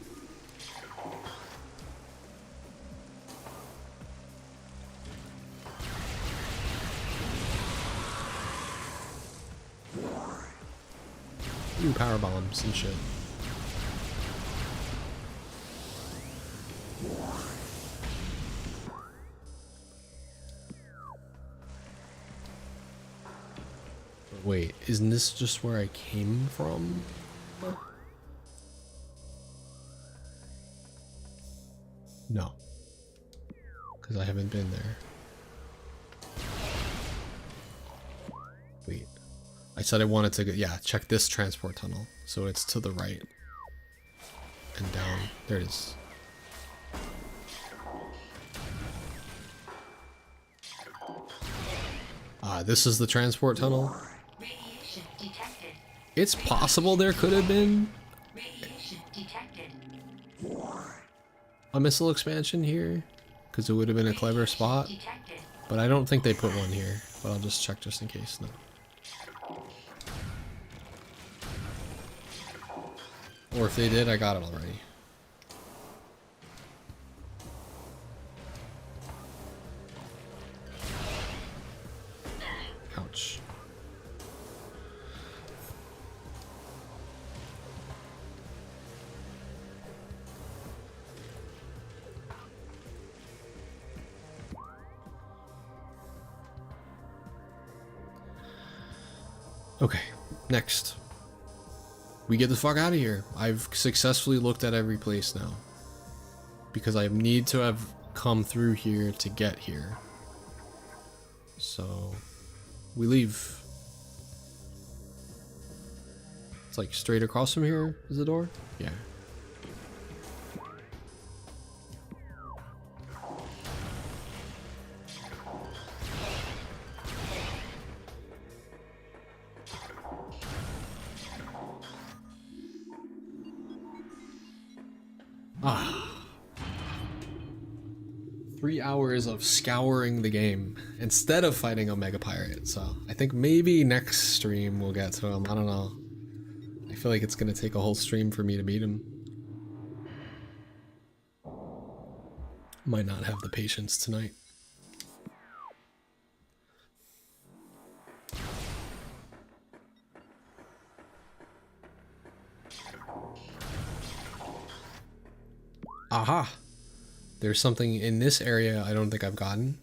Ooh, power bombs and shit. Wait, isn't this just where I came from? No. Because I haven't been there. Wait. I said I wanted to go, yeah, check this transport tunnel. So it's to the right. And down. There it is. Ah, this is the transport tunnel. Radiation detected. It's possible there could have been Radiation detected. a missile expansion here, because it would have been a clever spot. Detected. But I don't think they put one here. But I'll just check just in case. No. Or if they did, I got it already. Ouch. Okay, next. We get the fuck out of here. I've successfully looked at every place now. Because I need to have come through here to get here. So, we leave. It's like straight across from here is the door? Yeah. Ah. 3 hours of scouring the game instead of fighting a mega pirate, so I think maybe next stream we'll get to him. I don't know. I feel like it's gonna take a whole stream for me to beat him. Might not have the patience tonight. Aha! There's something in this area I don't think I've gotten.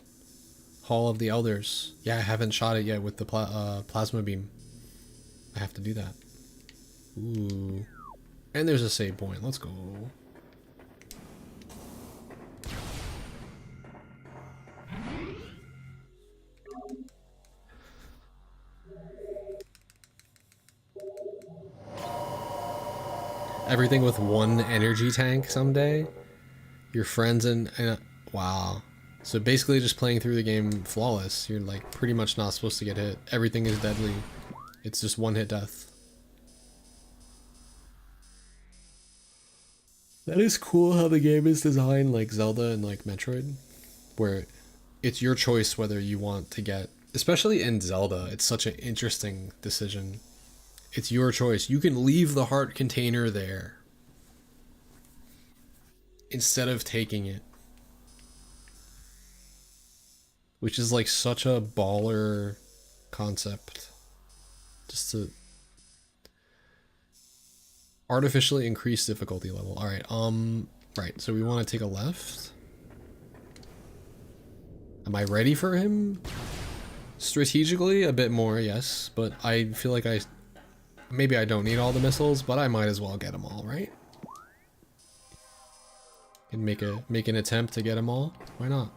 Hall of the Elders. Yeah, I haven't shot it yet with the plasma beam. I have to do that. Ooh. And there's a save point. Let's go. Everything with one energy tank someday. Your friends and wow. So basically just playing through the game flawless. You're like pretty much not supposed to get hit. Everything is deadly. It's just one hit death. That is cool how the game is designed like Zelda and like Metroid, where it's your choice whether you want to get, especially in Zelda, it's such an interesting decision. It's your choice. You can leave the heart container there instead of taking it. Which is like such a baller concept. Just to artificially increase difficulty level. Alright, right, so we want to take a left. Am I ready for him? Strategically, a bit more, yes, but I feel like maybe I don't need all the missiles, but I might as well get them all, right? And make an attempt to get them all. Why not?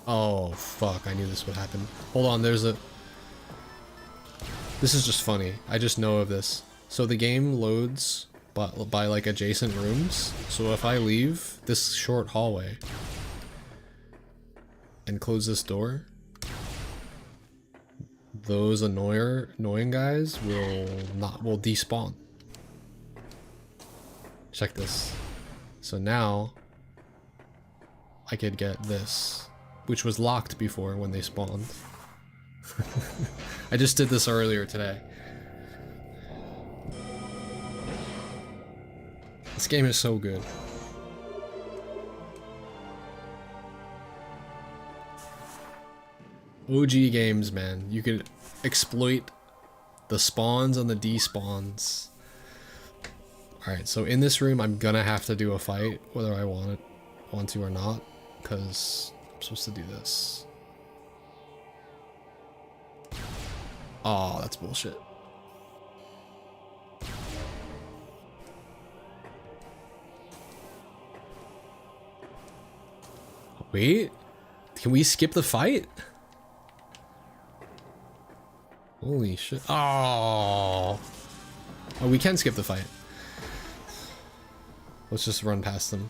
Oh, fuck, I knew this would happen. Hold on, this is just funny. I just know of this. So the game loads by like adjacent rooms. So if I leave this short hallway and close this door, those annoying guys will despawn. Check this. So now I could get this, which was locked before when they spawned. I just did this earlier today. This game is so good. OG games, man. You could exploit the spawns and the despawns. Alright, so in this room I'm gonna have to do a fight, whether I want to or not, because I'm supposed to do this. Oh, that's bullshit. Wait, can we skip the fight? Holy shit. Oh, we can skip the fight. Let's just run past them.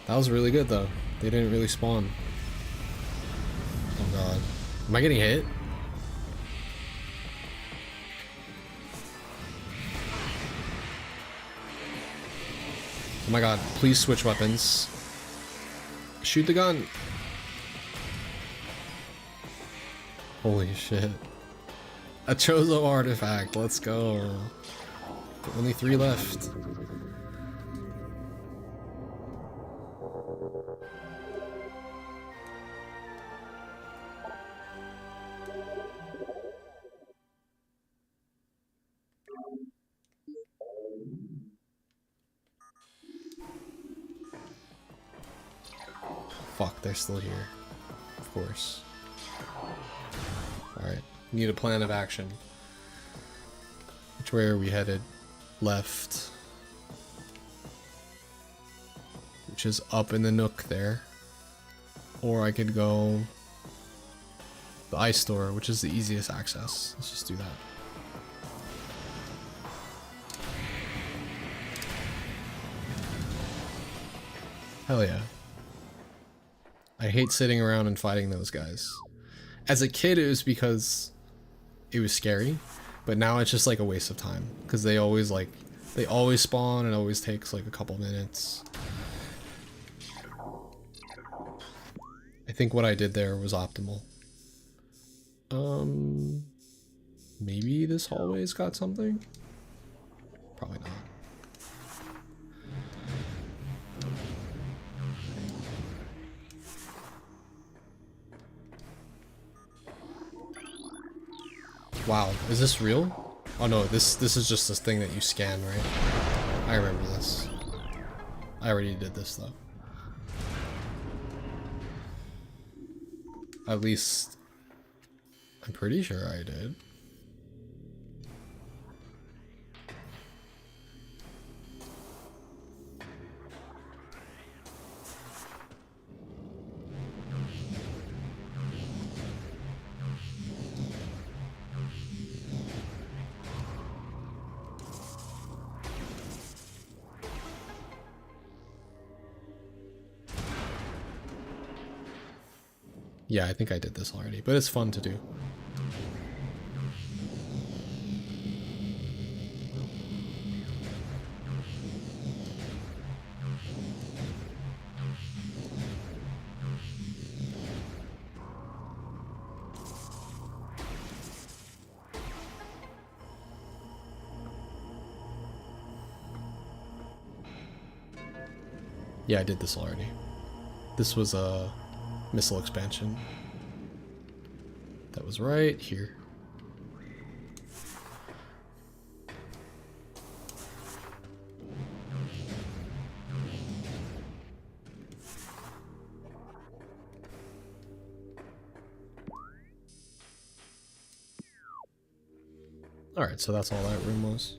That was really good though. They didn't really spawn. Oh god. Am I getting hit? Oh my god, please switch weapons. Shoot the gun. Holy shit. A Chozo artifact, let's go. Only 3 left. Fuck, they're still here. Of course. Alright, Need a plan of action. Which way are we headed? Left. Which is up in the nook there. Or I could go the ice store, which is the easiest access. Let's just do that. Hell yeah. I hate sitting around and fighting those guys. As a kid, it was because it was scary, but now it's just like a waste of time because they always spawn and it always takes like a couple minutes. I think what I did there was optimal. Maybe this hallway's got something? Probably not. Wow, is this real? Oh no, this is just this thing that you scan, right? I remember this. I already did this though. At least I'm pretty sure I did. Yeah, I think I did this already, but it's fun to do. Yeah, I did this already. This was a missile expansion. That was right here. Alright, so that's all that room was.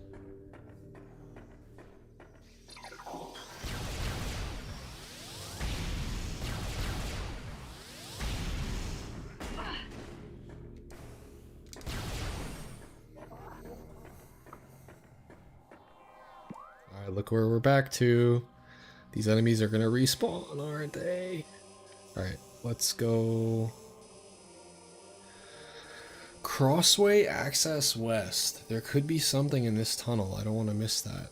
Look where we're back to. These enemies are gonna respawn, aren't they? Alright, let's go. Crossway access west. There could be something in this tunnel. I don't want to miss that.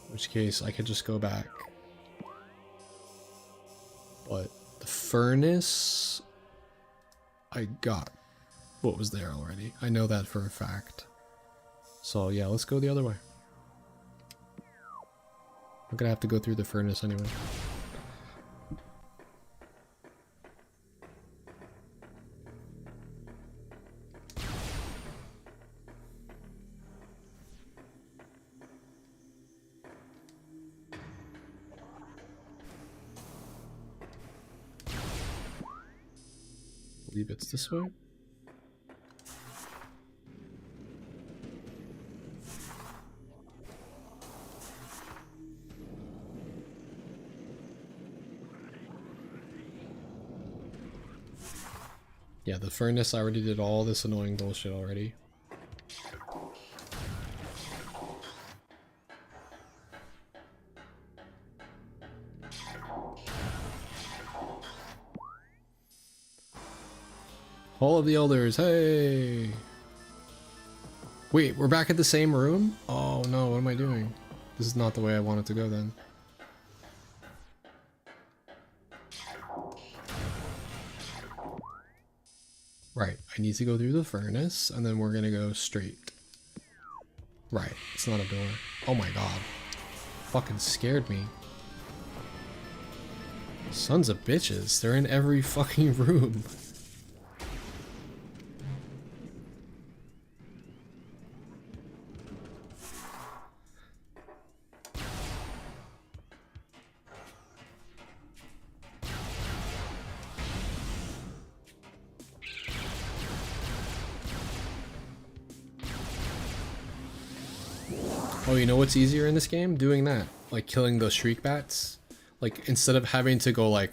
In which case, I could just go back. But the furnace, I got what was there already. I know that for a fact. So yeah, let's go the other way. I'm gonna have to go through the furnace anyway. I believe it's this way. Yeah, the furnace, I already did all this annoying bullshit already. Hall of the Elders, hey! Wait, we're back at the same room? Oh no, what am I doing? This is not the way I wanted to go then. Right, I need to go through the furnace, and then we're gonna go straight. Right, it's not a door. Oh my god. Fucking scared me. Sons of bitches, they're in every fucking room. Oh, you know what's easier in this game? Doing that. Like killing those shriek bats. Like instead of having to go like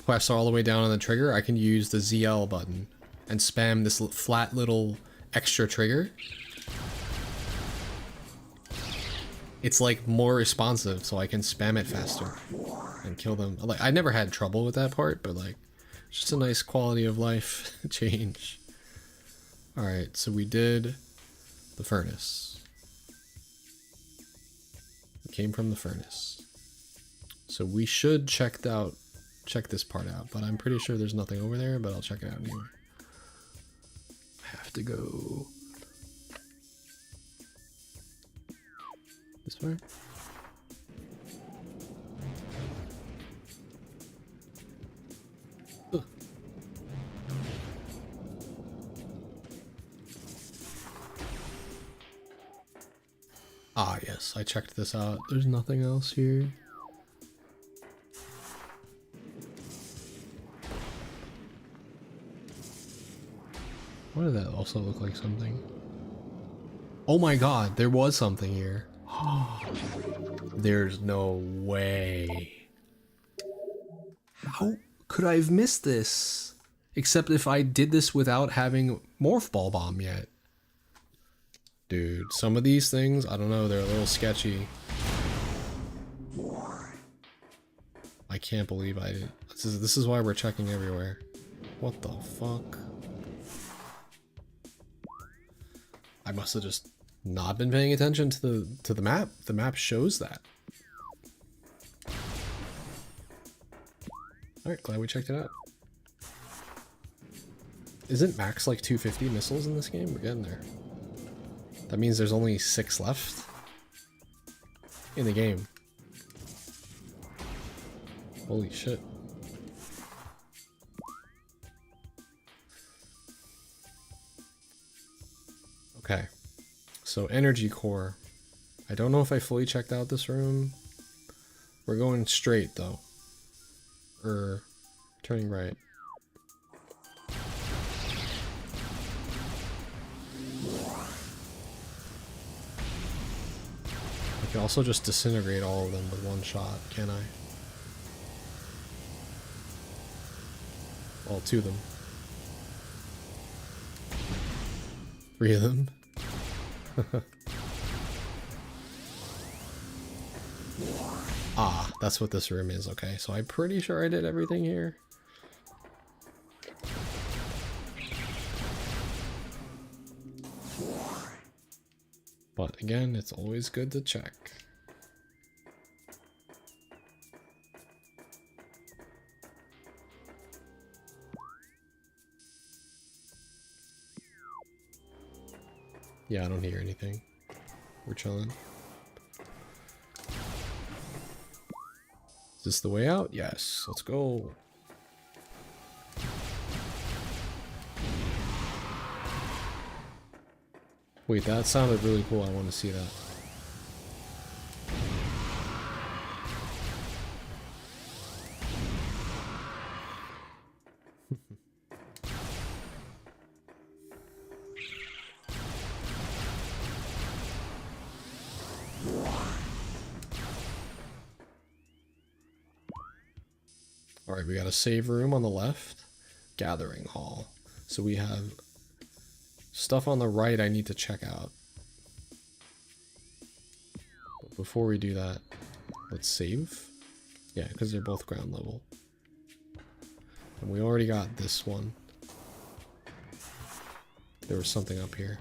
press all the way down on the trigger, I can use the ZL button and spam this flat little extra trigger. It's like more responsive, so I can spam it faster and kill them. Like I never had trouble with that part, but like it's just a nice quality of life change. All right, so we did the furnace. We came from the furnace. So we should check this part out, but I'm pretty sure there's nothing over there, but I'll check it out anyway. I have to go this way. Ugh. Ah, yes, I checked this out. There's nothing else here. Why did that also look like something? Oh my god, there was something here. There's no way. How could I have missed this? Except if I did this without having Morph Ball Bomb yet. Dude, some of these things, I don't know, they're a little sketchy. I can't believe I did. This is why we're checking everywhere. What the fuck? I must have just not been paying attention to the map. The map shows that. Alright, glad we checked it out. Isn't max like 250 missiles in this game? We're getting there. That means there's only 6 left in the game. Holy shit. Okay. So energy core. I don't know if I fully checked out this room. We're going straight though. Or turning right. I can also just disintegrate all of them with one shot, can I? Well, 2 of them. 3 of them. Ah, that's what this room is, okay. So I'm pretty sure I did everything here. But again, it's always good to check. Yeah, I don't hear anything. We're chilling. Is this the way out? Yes, let's go. Wait, that sounded really cool. I want to see that. Alright, we got a save room on the left. Gathering hall. So we have stuff on the right I need to check out. But before we do that, let's save. Yeah, because they're both ground level. And we already got this one. There was something up here.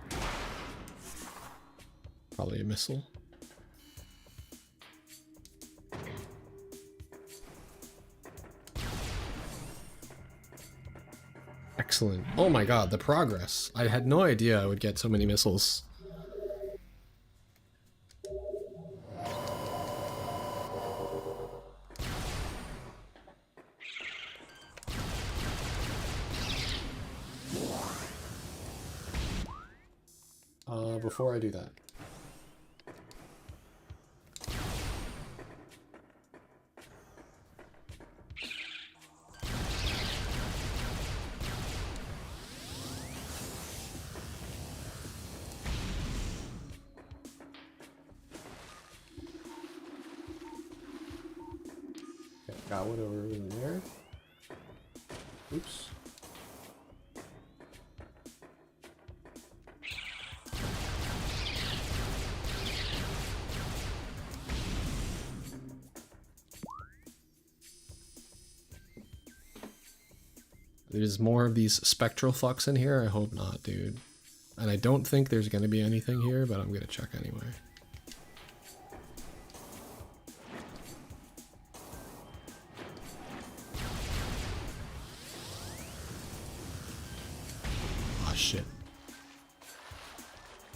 Probably a missile. Excellent. Oh my god, the progress. I had no idea I would get so many missiles. Before I do that. Got whatever in there. Oops. There's more of these spectral fucks in here? I hope not, dude. And I don't think there's gonna be anything here, but I'm gonna check anyway. Ah, shit.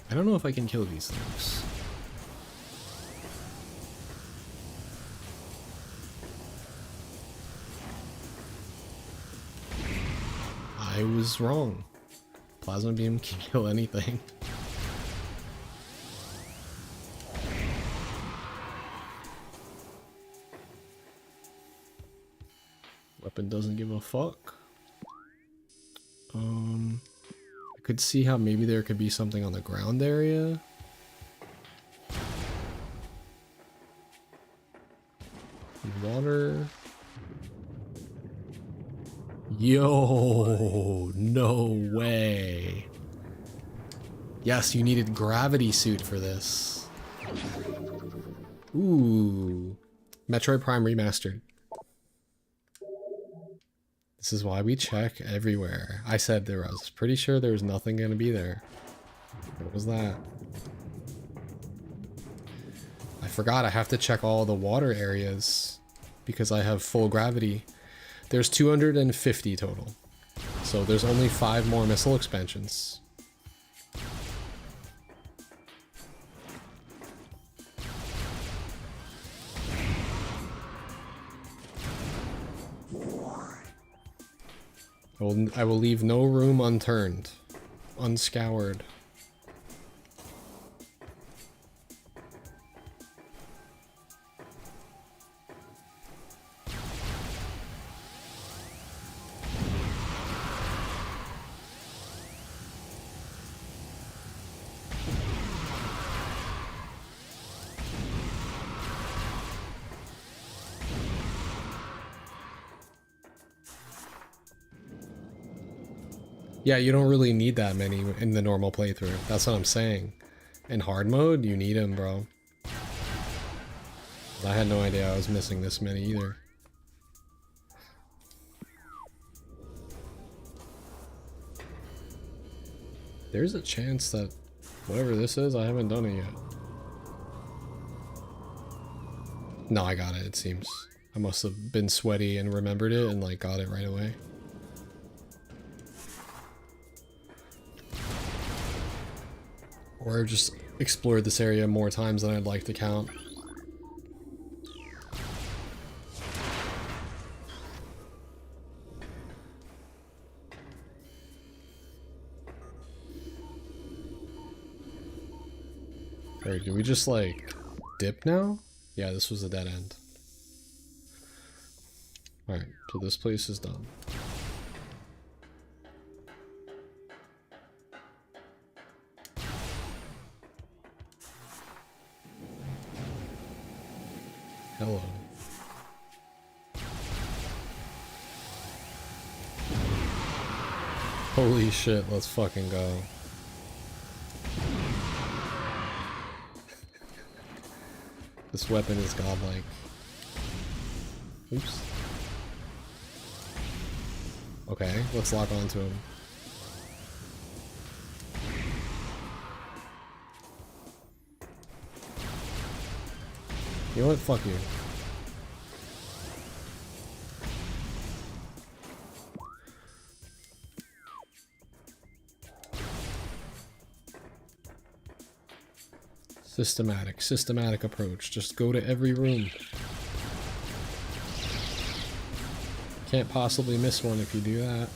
I don't know if I can kill these things. I was wrong. Plasma beam can kill anything. Weapon doesn't give a fuck. I could see how maybe there could be something on the ground area. Water. Yo, no way. Yes, you needed gravity suit for this. Ooh. Metroid Prime Remastered. This is why we check everywhere. I said I was pretty sure there was nothing gonna be there. What was that? I forgot I have to check all the water areas because I have full gravity. There's 250 total. So there's only 5 more missile expansions. I will leave no room unturned, unscoured. Yeah, you don't really need that many in the normal playthrough. That's what I'm saying. In hard mode, you need them, bro. I had no idea I was missing this many either. There's a chance that whatever this is, I haven't done it yet. No, I got it, it seems. I must have been sweaty and remembered it and like got it right away. Or I've just explored this area more times than I'd like to count. Alright, do we just like dip now? Yeah, this was a dead end. Alright, so this place is done. Hello. Holy shit, let's fucking go. This weapon is godlike. Oops. Okay, let's lock onto him. You know what? Fuck you. Systematic approach. Just go to every room. Can't possibly miss one if you do that.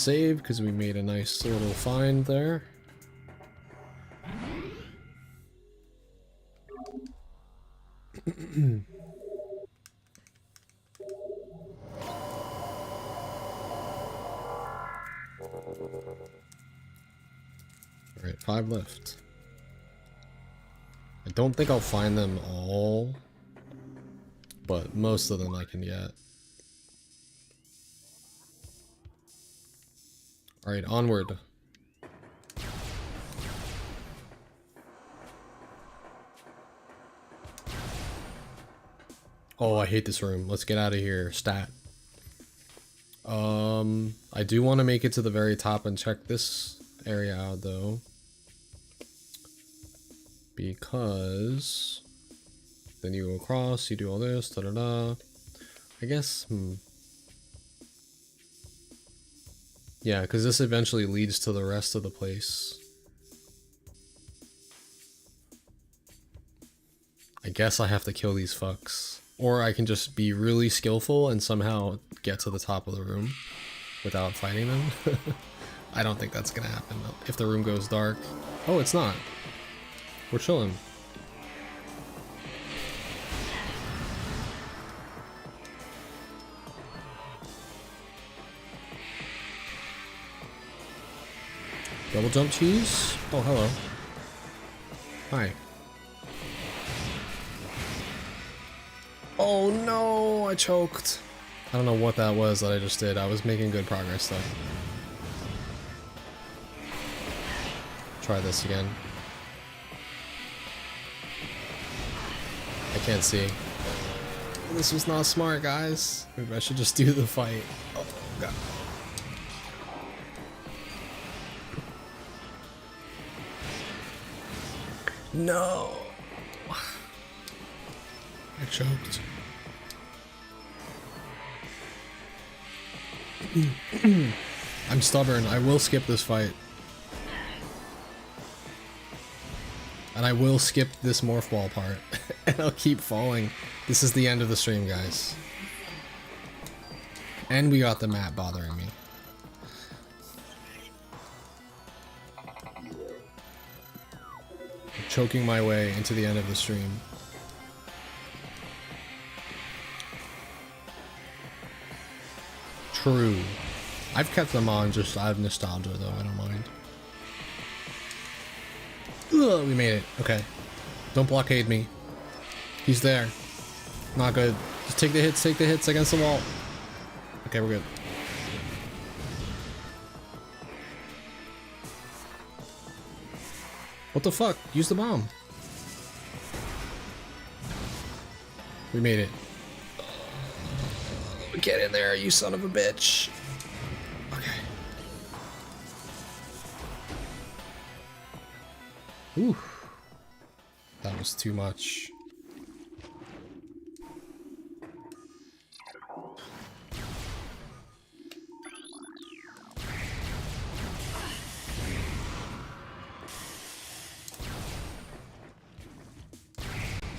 save because we made a nice little find there. Alright, 5 left. I don't think I'll find them all, but most of them I can get. Alright, onward. Oh, I hate this room. Let's get out of here. Stat. I do want to make it to the very top and check this area out though. Because then you go across, you do all this, da-da-da. I guess, yeah, because this eventually leads to the rest of the place. I guess I have to kill these fucks. Or I can just be really skillful and somehow get to the top of the room without fighting them. I don't think that's gonna happen if the room goes dark. Oh, it's not. We're chilling. Double jump cheese? Oh, hello. Hi. Oh no, I choked. I don't know what that was that I just did. I was making good progress though. Try this again. I can't see. This was not smart, guys. Maybe I should just do the fight. Oh god. No. I choked. I'm stubborn. I will skip this fight. And I will skip this morph ball part. And I'll keep falling. This is the end of the stream, guys. And we got the map bothering me. I'm choking my way into the end of the stream. True. I've kept them on just out of nostalgia though, I don't mind. Ugh, we made it. Okay. Don't blockade me. He's there. Not good. Just take the hits against the wall. Okay, we're good. What the fuck? Use the bomb. We made it. Get in there, you son of a bitch. Okay. Ooh. That was too much.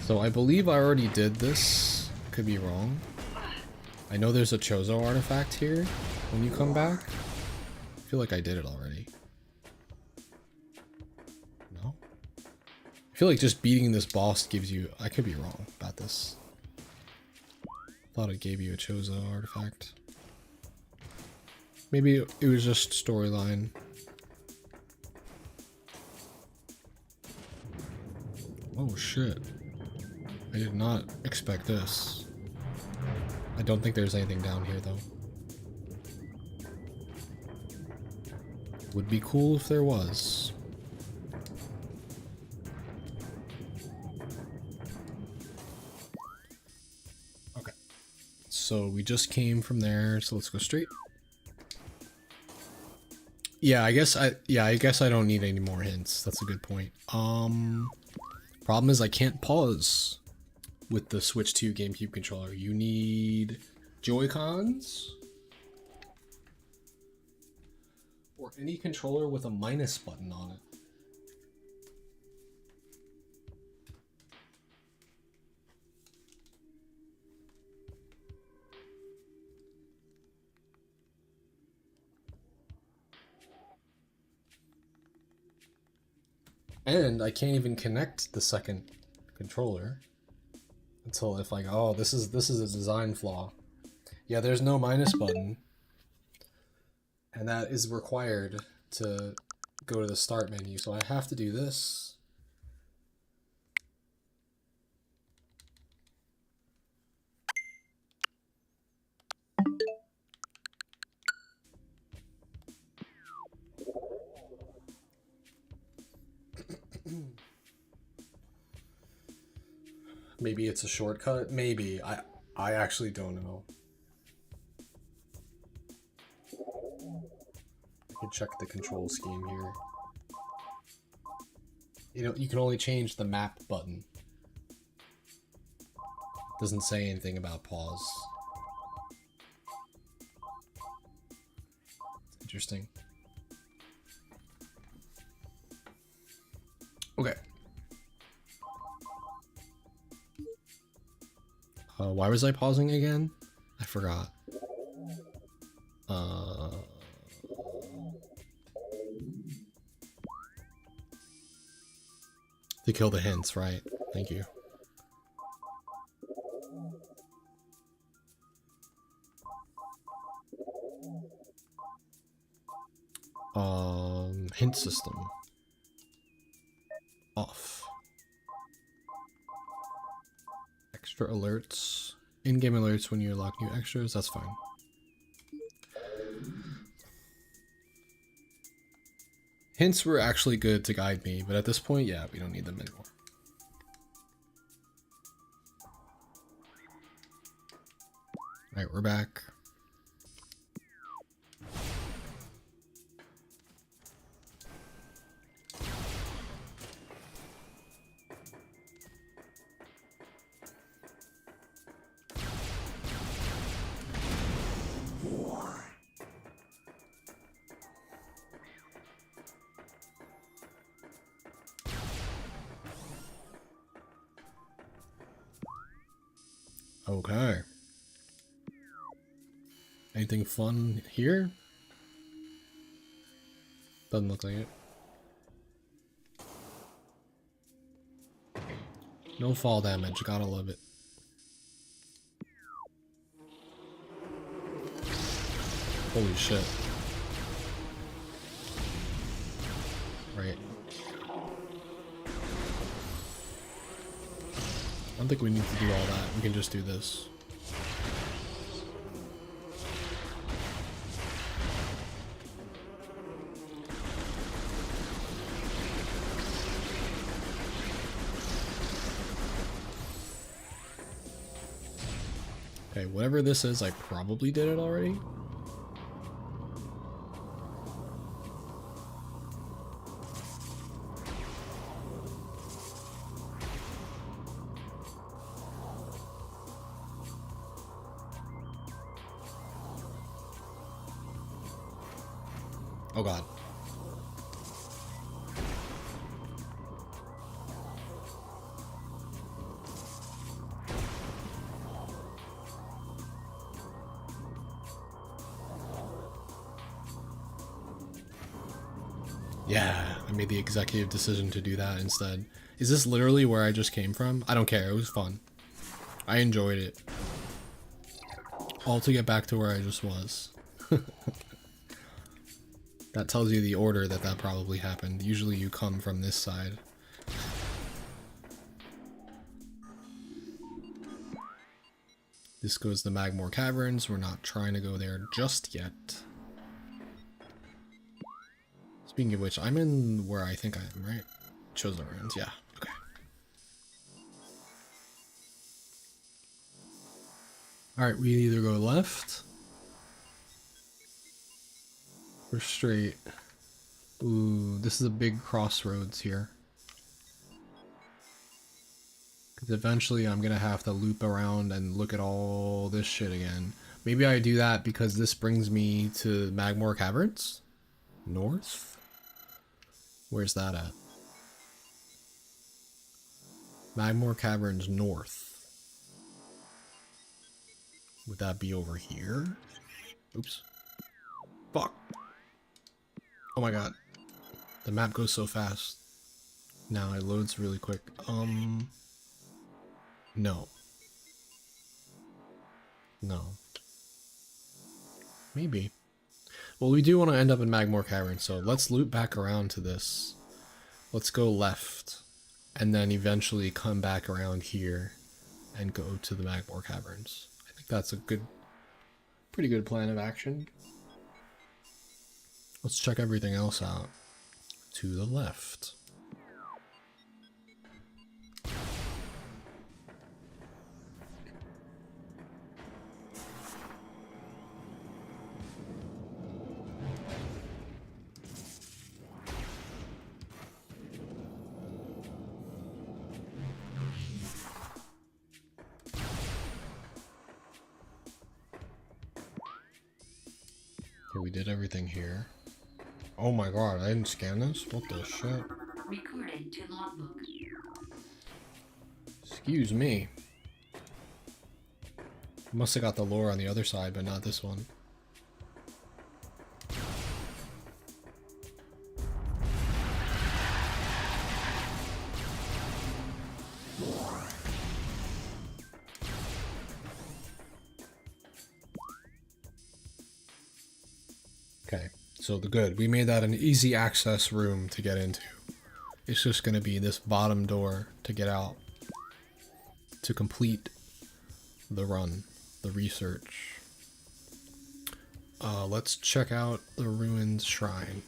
So I believe I already did this. Could be wrong. I know there's a Chozo artifact here when you come back. I feel like I did it already. No? I feel like just beating this boss gives you... I could be wrong about this. Thought it gave you a Chozo artifact. Maybe it was just storyline. Oh shit. I did not expect this. I don't think there's anything down here though. Would be cool if there was. Okay. So we just came from there, so let's go straight. Yeah, I guess I don't need any more hints. That's a good point. Problem is I can't pause with the Switch 2 GameCube controller. You need Joy-Cons or any controller with a minus button on it. And I can't even connect the second controller until if like, oh, this is a design flaw. Yeah, there's no minus button. And that is required to go to the start menu. So I have to do this. Maybe it's a shortcut. Maybe. I actually don't know. I can check the control scheme here. You know, you can only change the map button. Doesn't say anything about pause. Interesting. Okay. Why was I pausing again? I forgot. To kill the hints, right? Thank you. Hint system. Off. Extra alerts. In-game alerts when you unlock new extras, that's fine. Hints were actually good to guide me, but at this point, yeah, we don't need them anymore. Alright, we're back. Okay. Anything fun here? Doesn't look like it. No fall damage, gotta love it. Holy shit. Right. I don't think we need to do all that. We can just do this. Okay, whatever this is, I probably did it already. Oh god. Yeah, I made the executive decision to do that instead. Is this literally where I just came from? I don't care, it was fun. I enjoyed it. All to get back to where I just was. That tells you the order that probably happened. Usually you come from this side. This goes to Magmore Caverns. We're not trying to go there just yet. Speaking of which, I'm in where I think I am, right? Chosen Ruins, yeah, okay. Alright, we either go left or straight. Ooh, this is a big crossroads here. Because eventually I'm gonna have to loop around and look at all this shit again. Maybe I do that because this brings me to Magmore Caverns? North? Where's that at? Magmore Caverns North. Would that be over here? Oops. Fuck. Oh my god. The map goes so fast. Now it loads really quick. No. No. Maybe. Well, we do want to end up in Magmore Cavern, so let's loop back around to this. Let's go left, and then eventually come back around here and go to the Magmore Caverns. I think that's a pretty good plan of action. Let's check everything else out. To the left. Okay, we did everything here. Oh my god, I didn't scan this? What the shit? Recorded to logbook. Excuse me. Must have got the lore on the other side, but not this one. Okay, so we made that an easy access room to get into. It's just going to be this bottom door to get out to complete the run, the research. Let's check out the ruined shrine.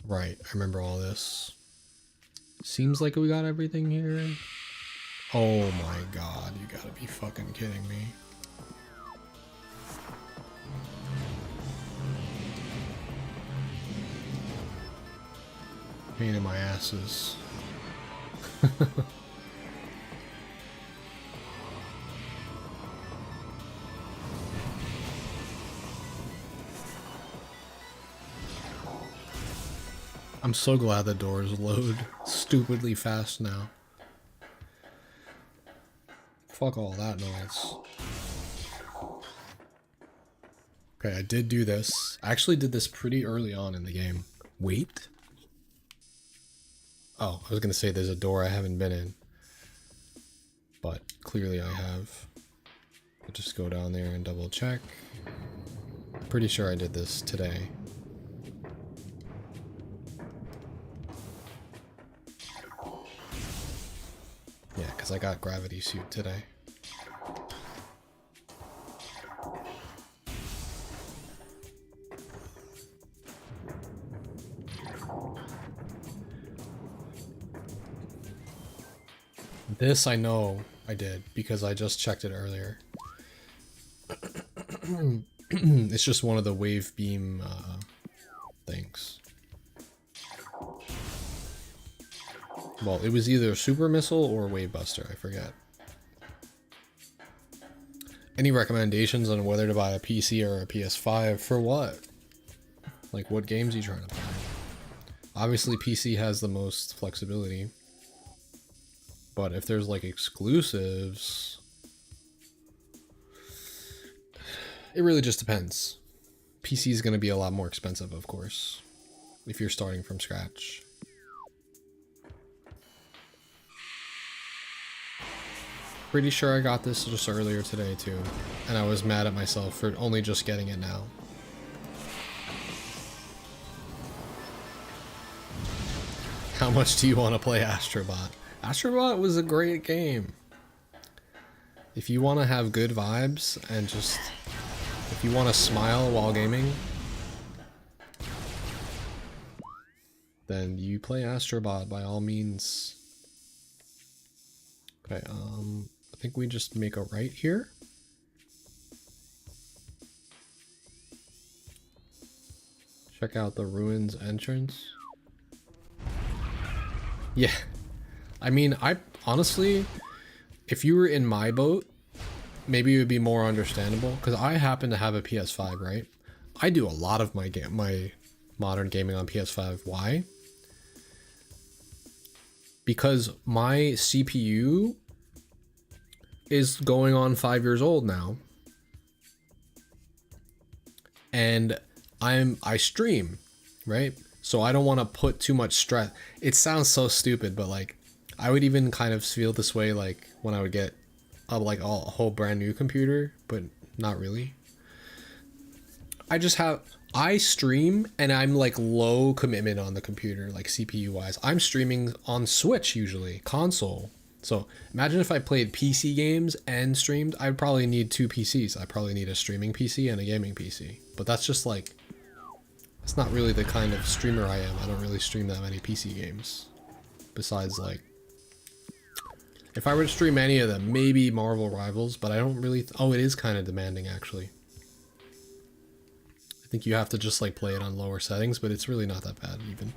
Right, I remember all this. Seems like we got everything here. Oh my god, you gotta be fucking kidding me. Pain in my asses. I'm so glad the doors load stupidly fast now. Fuck all that noise. Okay, I did do this. I actually did this pretty early on in the game. Wait. Oh, I was gonna say there's a door I haven't been in. But clearly I have. I'll just go down there and double check. Pretty sure I did this today. Yeah, because I got gravity suit today. This I know I did because I just checked it earlier. It's just one of the wave beam things. Well, it was either super missile or wave buster, I forget. Any recommendations on whether to buy a PC or a PS5 for what? Like, what games are you trying to play? Obviously, PC has the most flexibility. But if there's like exclusives, it really just depends. PC is going to be a lot more expensive, of course, if you're starting from scratch. Pretty sure I got this just earlier today too, and I was mad at myself for only just getting it now. How much do you want to play Astrobot? Astrobot was a great game. If you want to have good vibes and just, if you want to smile while gaming, then you play Astrobot by all means. Okay, I think we just make a right here. Check out the ruins entrance. Yeah, I mean, I honestly, if you were in my boat, maybe it would be more understandable because I happen to have a PS5, right? I do a lot of my modern gaming on PS5. Why? Because my CPU is going on 5 years old now, and I stream, right? So I don't want to put too much stress. It sounds so stupid, but like I would even kind of feel this way like when I would get a whole brand new computer, but not really. I stream and I'm like low commitment on the computer, like CPU wise. I'm streaming on Switch usually, console. So imagine if I played PC games and streamed, I'd probably need two PCs. I probably need a streaming PC and a gaming PC. But that's just like, it's not really the kind of streamer I am. I don't really stream that many PC games. Besides like, if I were to stream any of them, maybe Marvel Rivals, but I don't really, oh, it is kind of demanding actually. I think you have to just like play it on lower settings, but it's really not that bad even.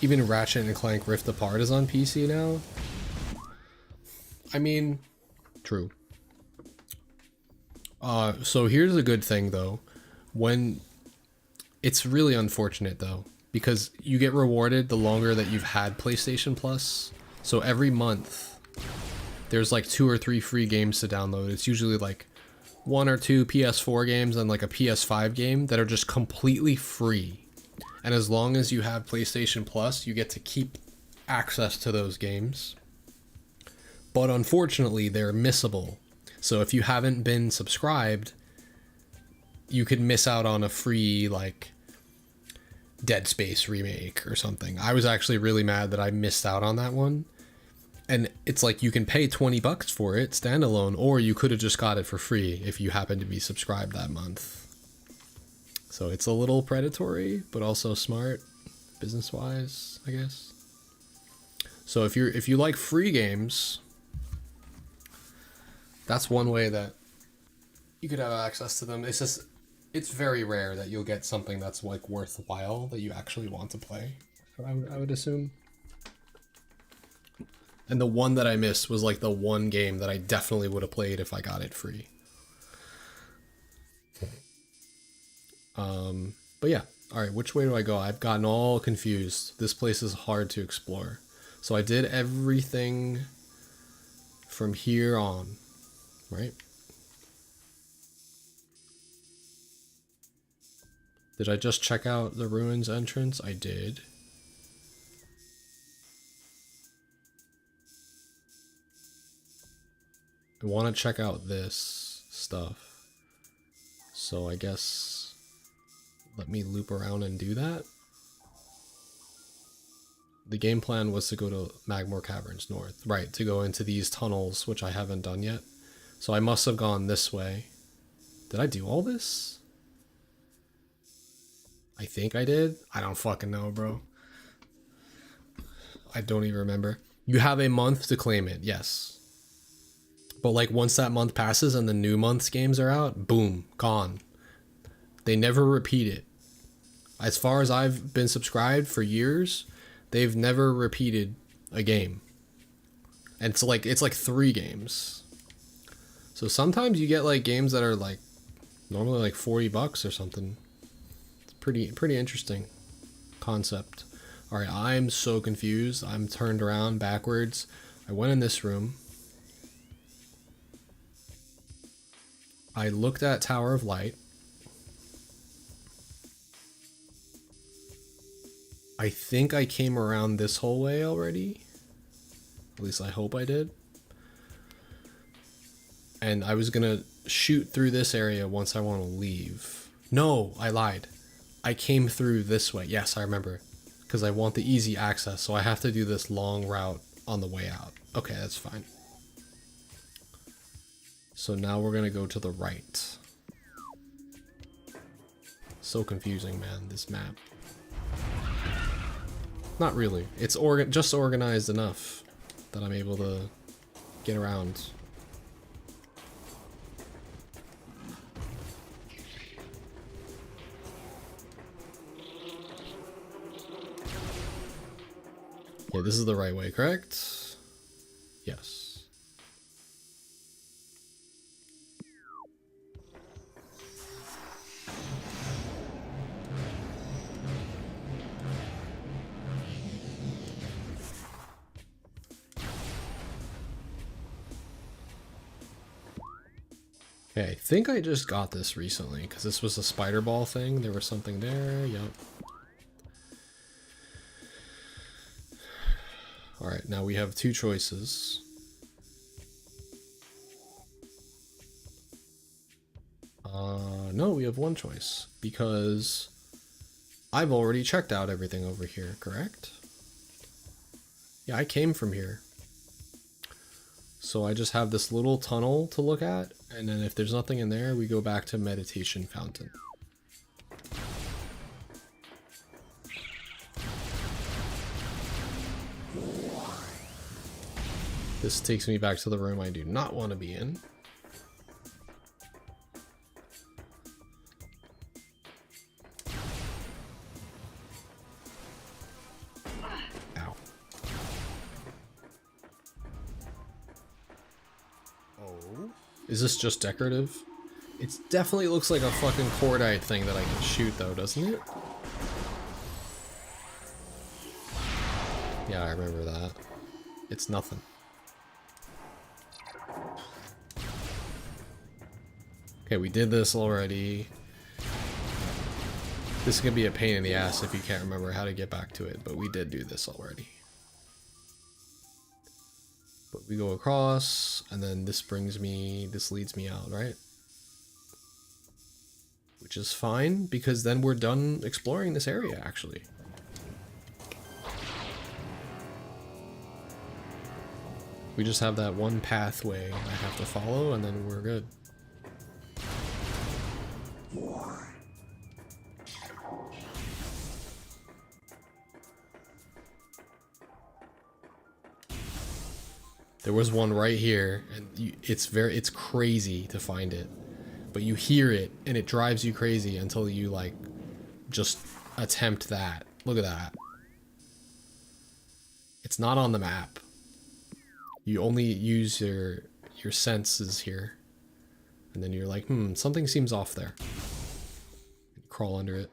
Even Ratchet and Clank Rift Apart is on PC now. I mean, true. So here's a good thing though. When it's really unfortunate though, because you get rewarded the longer that you've had PlayStation Plus. So every month there's like 2 or 3 free games to download. It's usually like 1 or 2 PS4 games and like a PS5 game that are just completely free. And as long as you have PlayStation Plus, you get to keep access to those games. But unfortunately, they're missable. So if you haven't been subscribed, you could miss out on a free, like, Dead Space remake or something. I was actually really mad that I missed out on that one. And it's like you can pay $20 for it, standalone, or you could have just got it for free if you happen to be subscribed that month. So it's a little predatory, but also smart, business-wise, I guess. So if you like free games, that's one way that you could have access to them. It's just, it's very rare that you'll get something that's like worthwhile that you actually want to play, I would assume. And the one that I missed was like the one game that I definitely would have played if I got it free. But yeah, all right, which way do I go? I've gotten all confused. This place is hard to explore. So I did everything from here on, right? Did I just check out the ruins entrance? I did. I want to check out this stuff. So I guess let me loop around and do that. The game plan was to go to Magmore Caverns North. Right, to go into these tunnels, which I haven't done yet. So I must have gone this way. Did I do all this? I think I did. I don't fucking know, bro. I don't even remember. You have a month to claim it, yes. But like once that month passes and the new month's games are out, boom, gone. They never repeat it. As far as I've been subscribed for years, they've never repeated a game. And it's like 3 games. So sometimes you get like games that are like normally like $40 or something. It's pretty interesting concept. All right, I'm so confused. I'm turned around backwards. I went in this room. I looked at Tower of Light. I think I came around this whole way already. At least I hope I did. And I was gonna shoot through this area once I want to leave. No, I lied. I came through this way. Yes, I remember. Because I want the easy access, so I have to do this long route on the way out. Okay, that's fine. So now we're gonna go to the right. So confusing, man, this map. Not really. It's just organized enough that I'm able to get around. Okay, this is the right way, correct? Yes. Okay, I think I just got this recently, because this was a spider ball thing. There was something there, yep. Alright, now we have two choices. No, we have one choice, because I've already checked out everything over here, correct? Yeah, I came from here. So I just have this little tunnel to look at, and then if there's nothing in there, we go back to meditation fountain. This takes me back to the room I do not want to be in. Ow. Oh. Is this just decorative? It definitely looks like a fucking cordite thing that I can shoot though, doesn't it? Yeah, I remember that. It's nothing. Okay, we did this already. This is gonna be a pain in the ass if you can't remember how to get back to it, but we did do this already. But we go across, and then this leads me out, right? Which is fine, because then we're done exploring this area, actually. We just have that one pathway I have to follow, and then we're good. There was one right here, and it's crazy to find it, but you hear it and it drives you crazy until you like just attempt that. Look at that. It's not on the map. You only use your senses here, and then you're like, something seems off there. You crawl under it.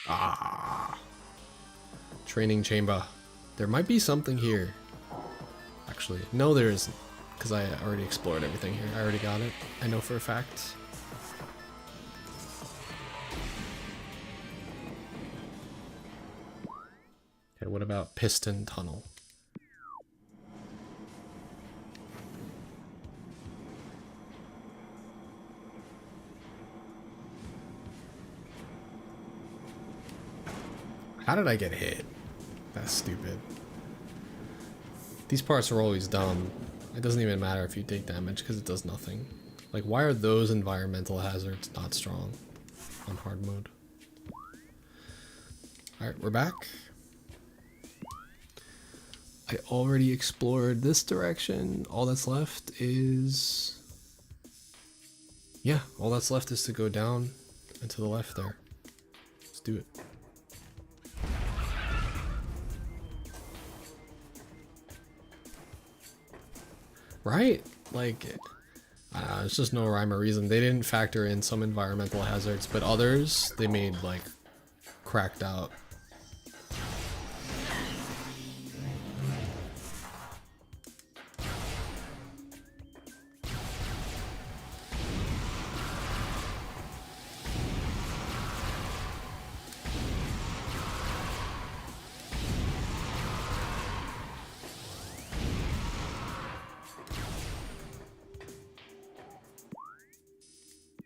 Ah, training chamber. There might be something here. Actually, no, there isn't, because I already explored everything here. I already got it. I know for a fact. Okay, what about piston tunnel? How did I get hit? That's stupid. These parts are always dumb. It doesn't even matter if you take damage because it does nothing. Like, why are those environmental hazards not strong on hard mode? Alright, we're back. I already explored this direction. All that's left is... yeah, all that's left is to go down and to the left there. Let's do it. Right? Like, it's just no rhyme or reason. They didn't factor in some environmental hazards, but others, they made, like, cracked out.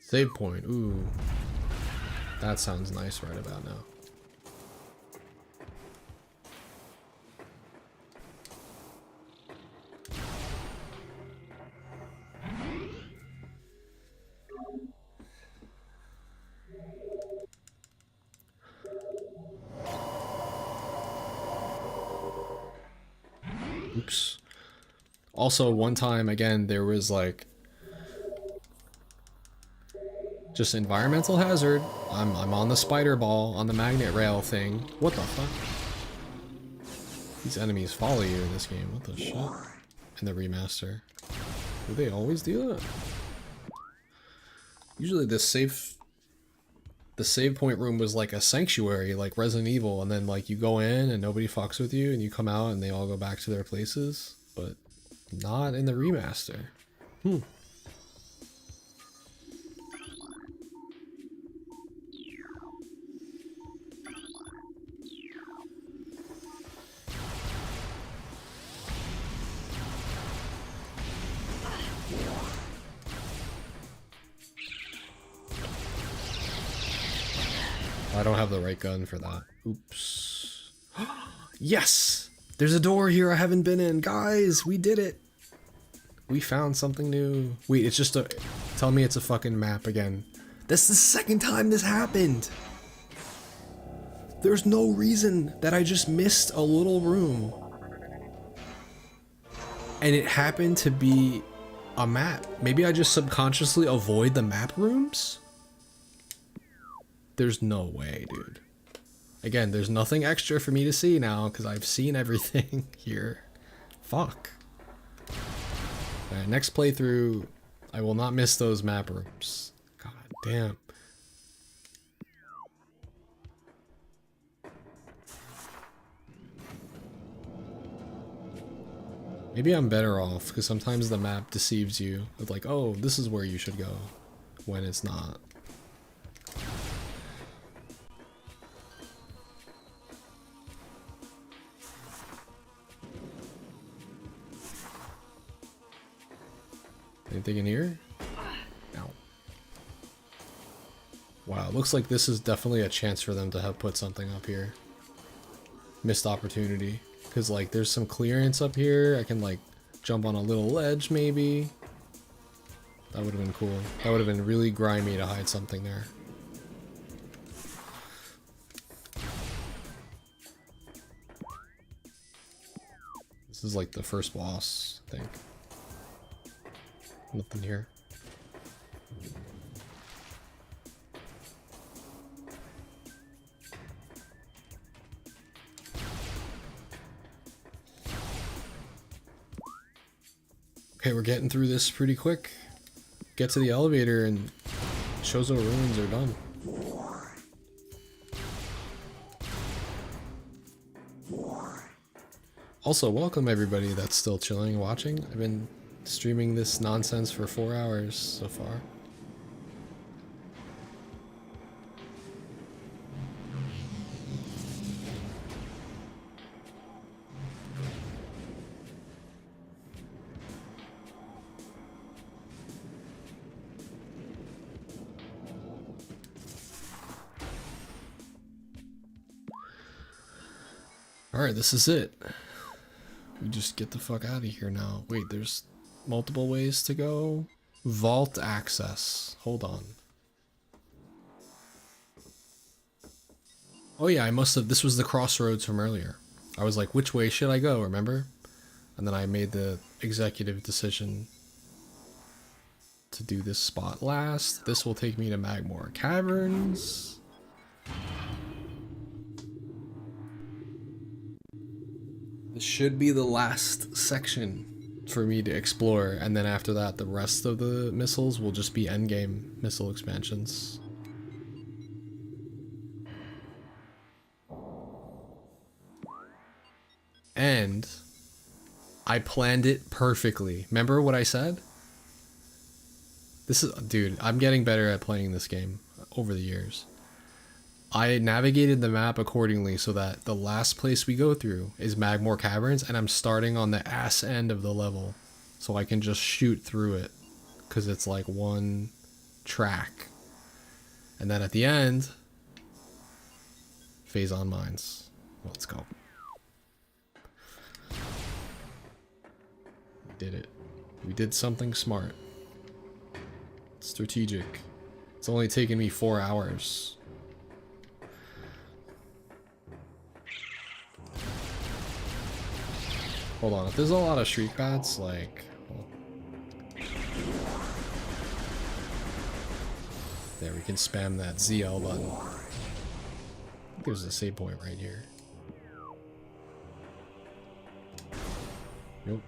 Save point, ooh. That sounds nice right about now. Oops. Also, one time, again, there was like just environmental hazard. I'm on the spider ball on the magnet rail thing. What the fuck? These enemies follow you in this game. What the shit? In the remaster. Do they always do that? Usually the save point room was like a sanctuary, like Resident Evil, and then like you go in and nobody fucks with you, and you come out and they all go back to their places, but not in the remaster. I don't have the right gun for that. Oops. Yes! There's a door here I haven't been in. Guys, we did it. We found something new. Wait, it's just a... Tell me it's a fucking map again. That's the second time this happened. There's no reason that I just missed a little room. And it happened to be a map. Maybe I just subconsciously avoid the map rooms? There's no way, dude. Again, there's nothing extra for me to see now because I've seen everything here. Fuck. Alright, next playthrough, I will not miss those map rooms. God damn. Maybe I'm better off because sometimes the map deceives you with like, oh, this is where you should go, when it's not. Anything in here? No. Wow, looks like this is definitely a chance for them to have put something up here. Missed opportunity. Because, like, there's some clearance up here. I can, like, jump on a little ledge, maybe. That would have been cool. That would have been really grimy to hide something there. This is, like, the first boss, I think. Nothing here. Okay, we're getting through this pretty quick. Get to the elevator and Shozo ruins are done. Also, welcome everybody that's still chilling and watching. I've been streaming this nonsense for 4 hours so far. Alright, this is it. We just get the fuck out of here now. Wait, there's multiple ways to go? Vault access. Hold on. Oh yeah, I must have... This was the crossroads from earlier. I was like, which way should I go, remember? And then I made the executive decision to do this spot last. This will take me to Magmore Caverns. This should be the last section for me to explore, and then after that the rest of the missiles will just be endgame missile expansions. And I planned it perfectly. Remember what I said? This is, dude, I'm getting better at playing this game over the years. I navigated the map accordingly so that the last place we go through is Magmore Caverns, and I'm starting on the ass end of the level so I can just shoot through it because it's like one track. And then at the end, Phazon Mines. Let's go. We did it. We did something smart. Strategic. It's only taken me 4 hours. Hold on, if there's a lot of shriek bats, like... Well, there, we can spam that ZL button. I think there's a save point right here. Yup.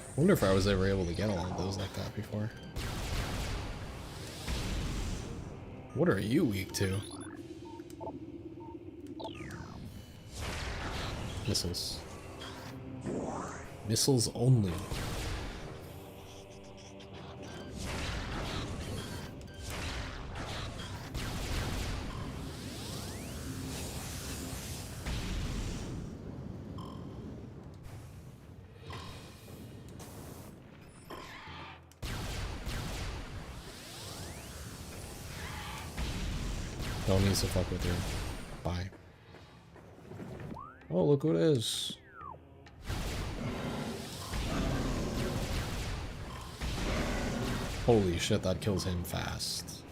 I wonder if I was ever able to get all of those like that before. What are you weak to? Missiles. Missiles only. Don't need to fuck with you. Bye. Oh, look who it is. Holy shit, that kills him fast.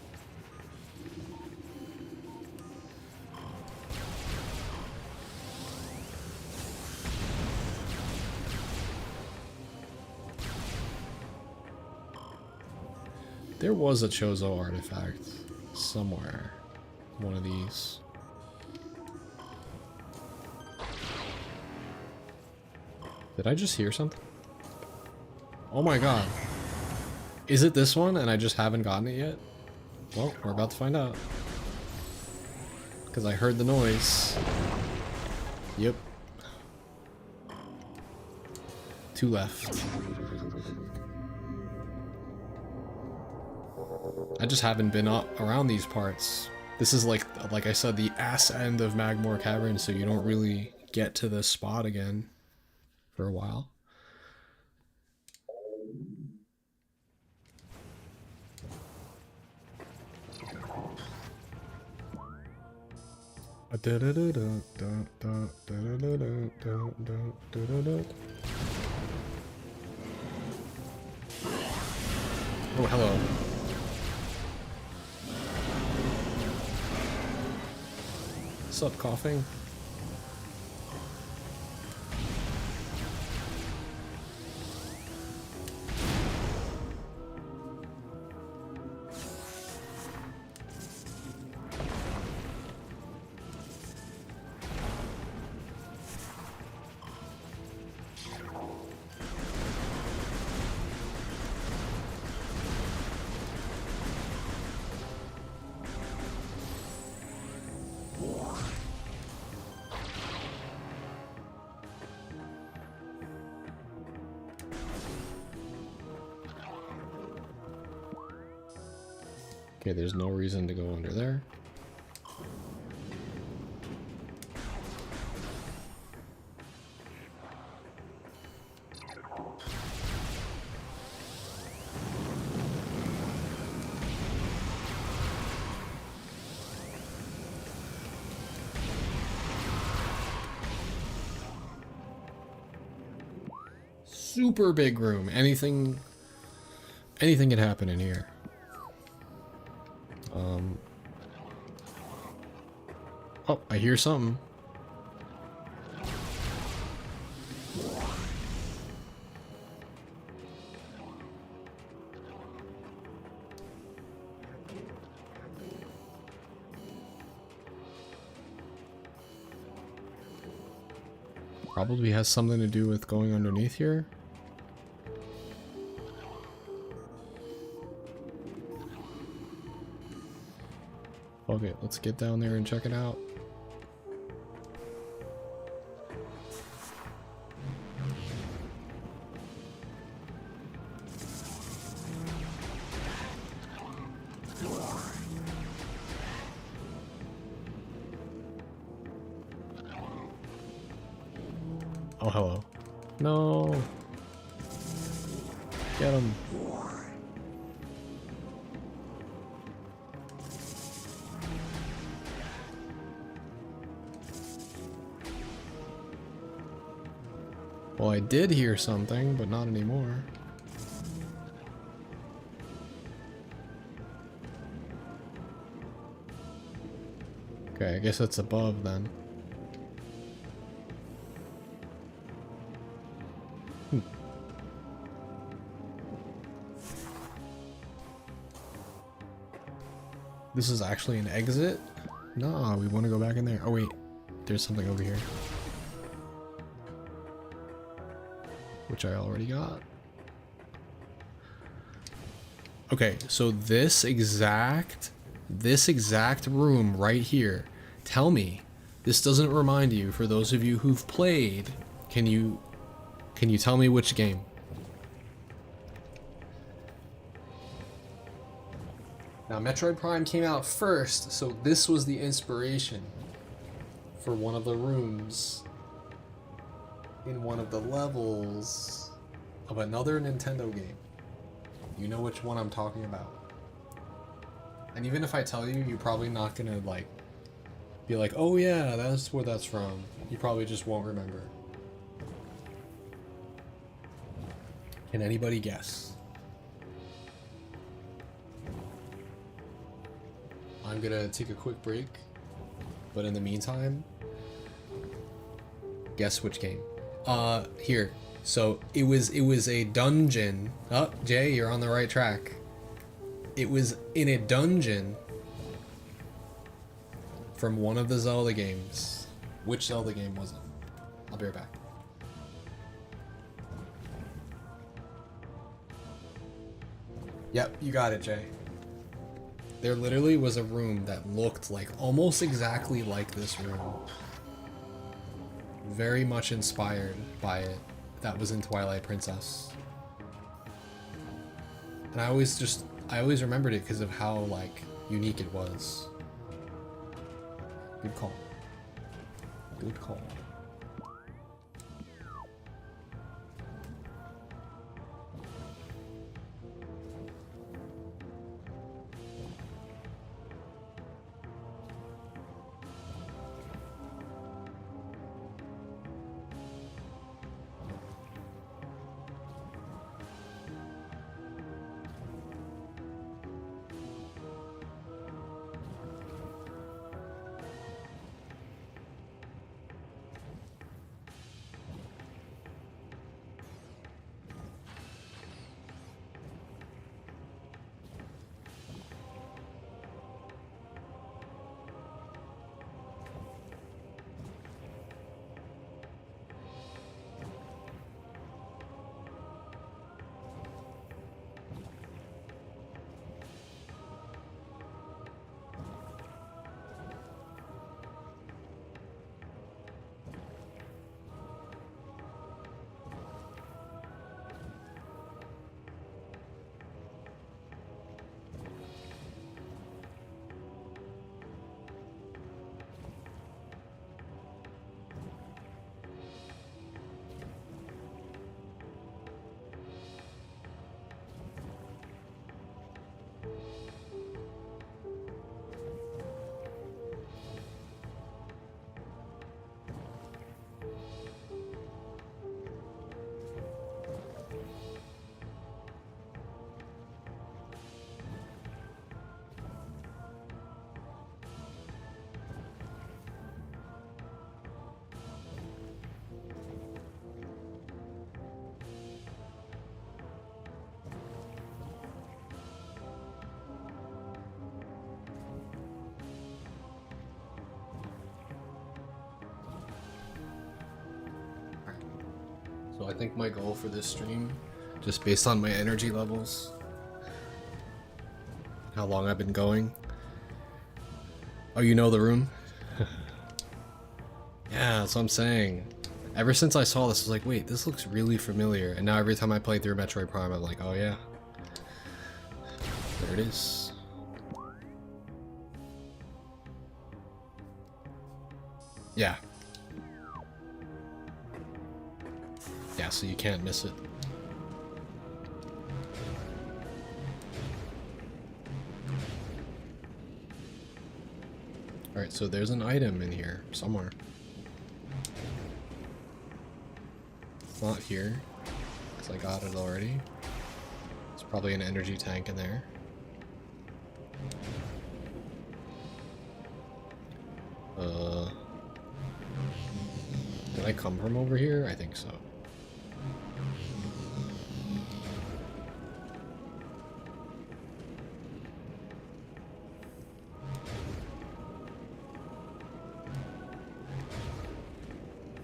There was a Chozo artifact somewhere. One of these. Did I just hear something? Oh my god. Is it this one and I just haven't gotten it yet? Well, we're about to find out. Because I heard the noise. Yep. 2 left. I just haven't been around these parts. This is like I said, the ass end of Magmore Cavern, so you don't really get to this spot again for a while. Oh, hello. Sup, coughing? Okay, there's no reason to go under there. Super big room. Anything can happen in here. Oh, I hear something. Probably has something to do with going underneath here. Okay, let's get down there and check it out. Oh, hello. No. Get him. Well, I did hear something, but not anymore. Okay, I guess it's above then. This is actually an exit? No, we want to go back in there. Oh wait, there's something over here. Which I already got. Okay, so this exact room right here. Tell me, this doesn't remind you, for those of you who've played, can you tell me which game? Now, Metroid Prime came out first, so this was the inspiration for one of the rooms in one of the levels of another Nintendo game. You know which one I'm talking about. And even if I tell you, you're probably not gonna like be like, oh yeah, that's where that's from. You probably just won't remember. Can anybody guess? I'm gonna take a quick break, but in the meantime, guess which game? Here. So it was a dungeon. Oh, Jay, you're on the right track. It was in a dungeon from one of the Zelda games. Which Zelda game was it? I'll be right back. Yep, you got it, Jay. There literally was a room that looked like almost exactly like this room. Very much inspired by it. That was in Twilight Princess. And I always remembered it because of how like unique it was. Good call. Good call. So I think my goal for this stream, just based on my energy levels, how long I've been going. Oh, you know the room? Yeah, that's what I'm saying. Ever since I saw this, I was like, wait, this looks really familiar. And now every time I play through Metroid Prime, I'm like, oh yeah. There it is. Yeah. Yeah, so you can't miss it. Alright, so there's an item in here somewhere. It's not here, because I got it already. It's probably an energy tank in there. Uh, did I come from over here? I think so.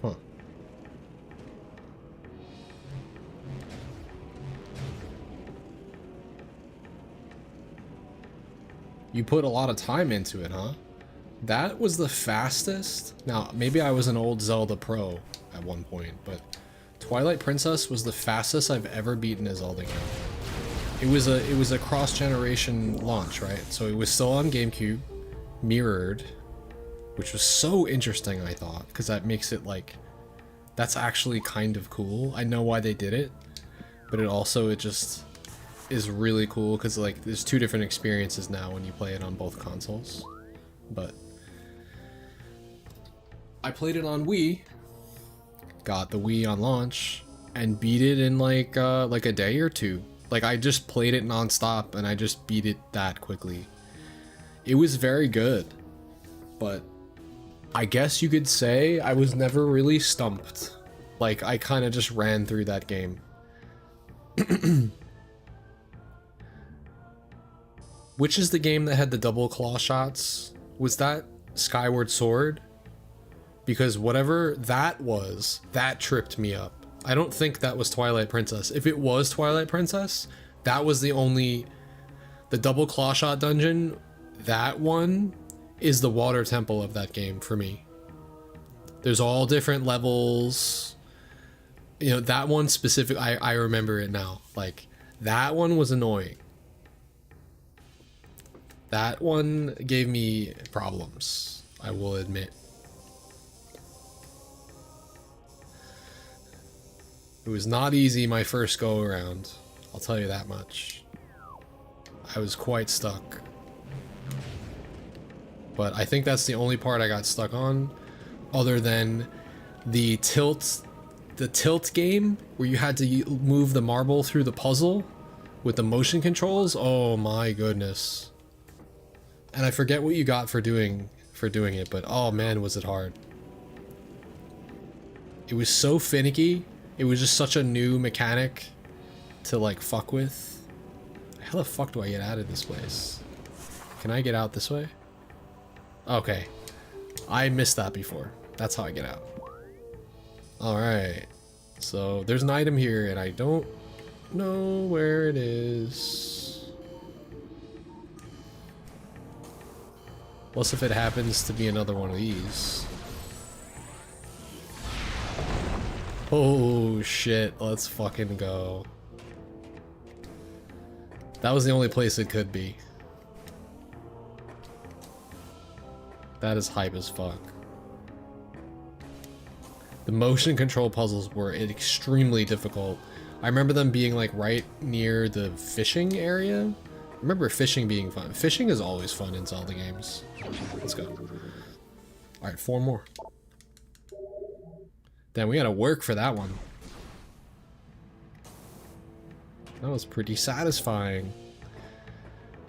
Huh. You put a lot of time into it, huh? That was the fastest. Now, maybe I was an old Zelda pro at one point, but Twilight Princess was the fastest I've ever beaten a Zelda game. It was a cross-generation launch, right? So it was still on GameCube, mirrored, which was so interesting, I thought, because that makes it like, that's actually kind of cool. I know why they did it, but it just is really cool because like there's two different experiences now when you play it on both consoles. But I played it on Wii, got the Wii on launch, and beat it in like a day or two. Like I just played it nonstop and I just beat it that quickly. It was very good, but I guess you could say I was never really stumped. Like I kind of just ran through that game. Which is the game that had the double claw shots? Was that Skyward Sword? Because whatever that was, that tripped me up. I don't think that was Twilight Princess. If it was Twilight Princess, that was the double claw shot dungeon, that one is the water temple of that game for me. There's all different levels. You know, that one specific, I remember it now. Like, that one was annoying. That one gave me problems, I will admit. It was not easy my first go around, I'll tell you that much. I was quite stuck. But I think that's the only part I got stuck on, other than the tilt game where you had to move the marble through the puzzle with the motion controls. Oh my goodness. And I forget what you got for doing it, but oh man, was it hard. It was so finicky. It was just such a new mechanic to like fuck with. How the fuck do I get out of this place? Can I get out this way? Okay. I missed that before. That's how I get out. Alright. So there's an item here and I don't know where it is. Plus if it happens to be another one of these. Oh shit, let's fucking go. That was the only place it could be. That is hype as fuck. The motion control puzzles were extremely difficult. I remember them being like right near the fishing area. I remember fishing being fun. Fishing is always fun in Zelda games. Let's go. Alright, 4 more. Damn, we gotta work for that one. That was pretty satisfying.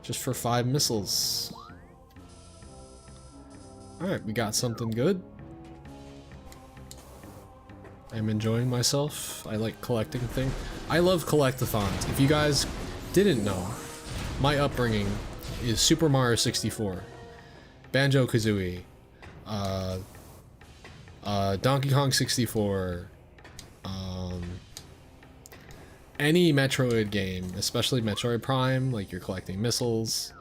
Just for 5 missiles. Alright, we got something good. I'm enjoying myself. I like collecting things. I love collectathons. If you guys didn't know, my upbringing is Super Mario 64, Banjo-Kazooie, Donkey Kong 64, any Metroid game, especially Metroid Prime, like you're collecting missiles,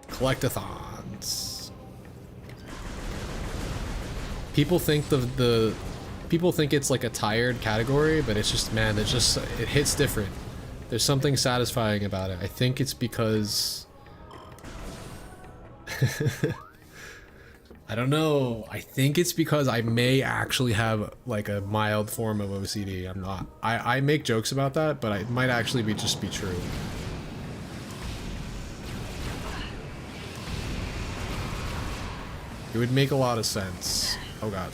collectathons. People think people think it's like a tired category, but it's just, man, it hits different. There's something satisfying about it. I think it's because I don't know. I think it's because I may actually have like a mild form of OCD. I'm not. I make jokes about that, but it might actually just be true. It would make a lot of sense. Oh god.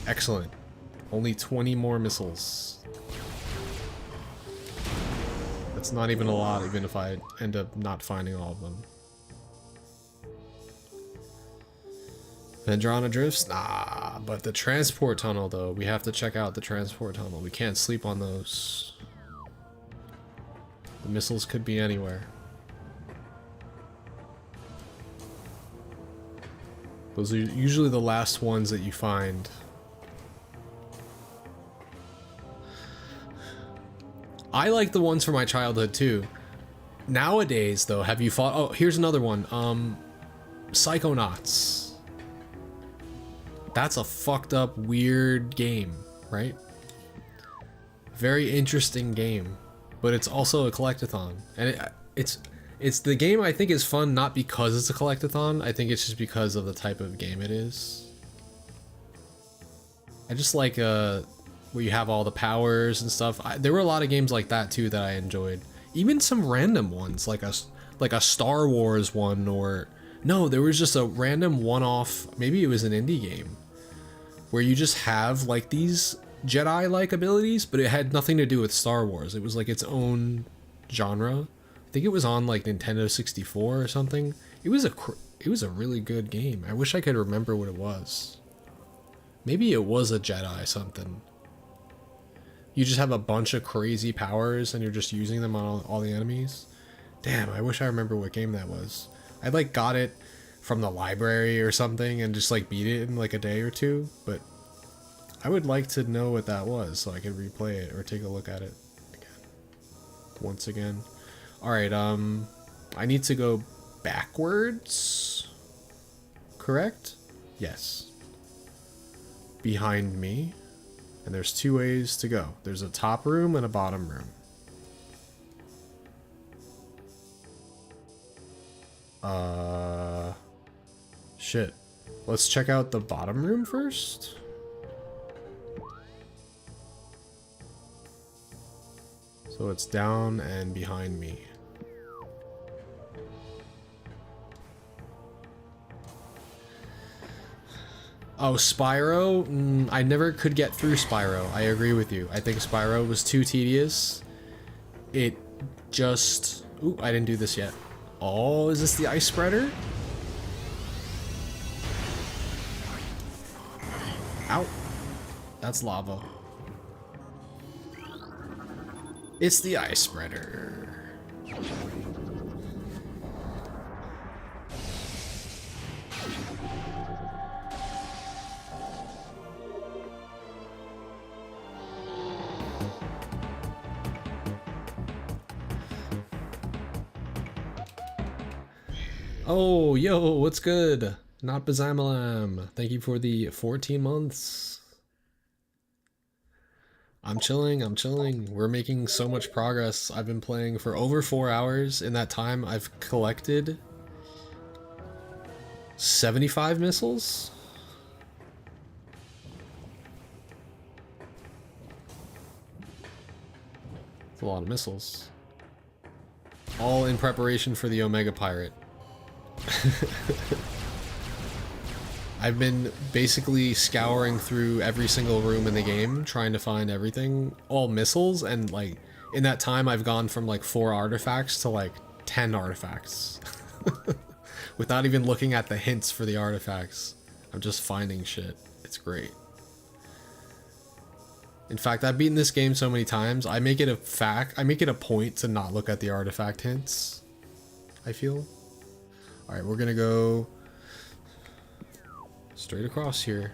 Excellent. Only 20 more missiles. That's not even a lot, even if I end up not finding all of them. Vendrana drifts? Nah, but the transport tunnel though, we have to check out the transport tunnel. We can't sleep on those. The missiles could be anywhere. Those are usually the last ones that you find. I like the ones from my childhood too. Nowadays though, have you fought? Oh, here's another one. Psychonauts. That's a fucked up, weird game, right? Very interesting game, but it's also a collectathon, and it's the game I think is fun not because it's a collectathon. I think it's just because of the type of game it is. I just like where you have all the powers and stuff. There were a lot of games like that too that I enjoyed. Even some random ones like a Star Wars one, or no, there was just a random one-off. Maybe it was an indie game where you just have like these Jedi-like abilities, but it had nothing to do with Star Wars. It was like its own genre. I think it was on like Nintendo 64 or something. It was a really good game. I wish I could remember what it was. Maybe it was a Jedi something. You just have a bunch of crazy powers and you're just using them on all the enemies. Damn, I wish I remember what game that was. I like got it from the library or something and just like beat it in like a day or two, but I would like to know what that was so I could replay it or take a look at it again. Once again. Alright, I need to go backwards. Correct? Yes. Behind me. And there's two ways to go. There's a top room and a bottom room. Shit. Let's check out the bottom room first. So it's down and behind me. Oh, Spyro? I never could get through Spyro. I agree with you. I think Spyro was too tedious. It just... Ooh, I didn't do this yet. Oh, is this the ice spreader? Ow. That's lava. It's the ice spreader. Oh, yo, what's good? Not Bazamalam. Thank you for the 14 months. I'm chilling, I'm chilling. We're making so much progress. I've been playing for over 4 hours. In that time, I've collected 75 missiles? That's a lot of missiles. All in preparation for the Omega Pirate. I've been basically scouring through every single room in the game, trying to find everything, all missiles, and like, in that time I've gone from like 4 artifacts to like 10 artifacts. Without even looking at the hints for the artifacts. I'm just finding shit. It's great. In fact, I've beaten this game so many times, I make it a point to not look at the artifact hints, I feel. Alright, we're gonna go straight across here.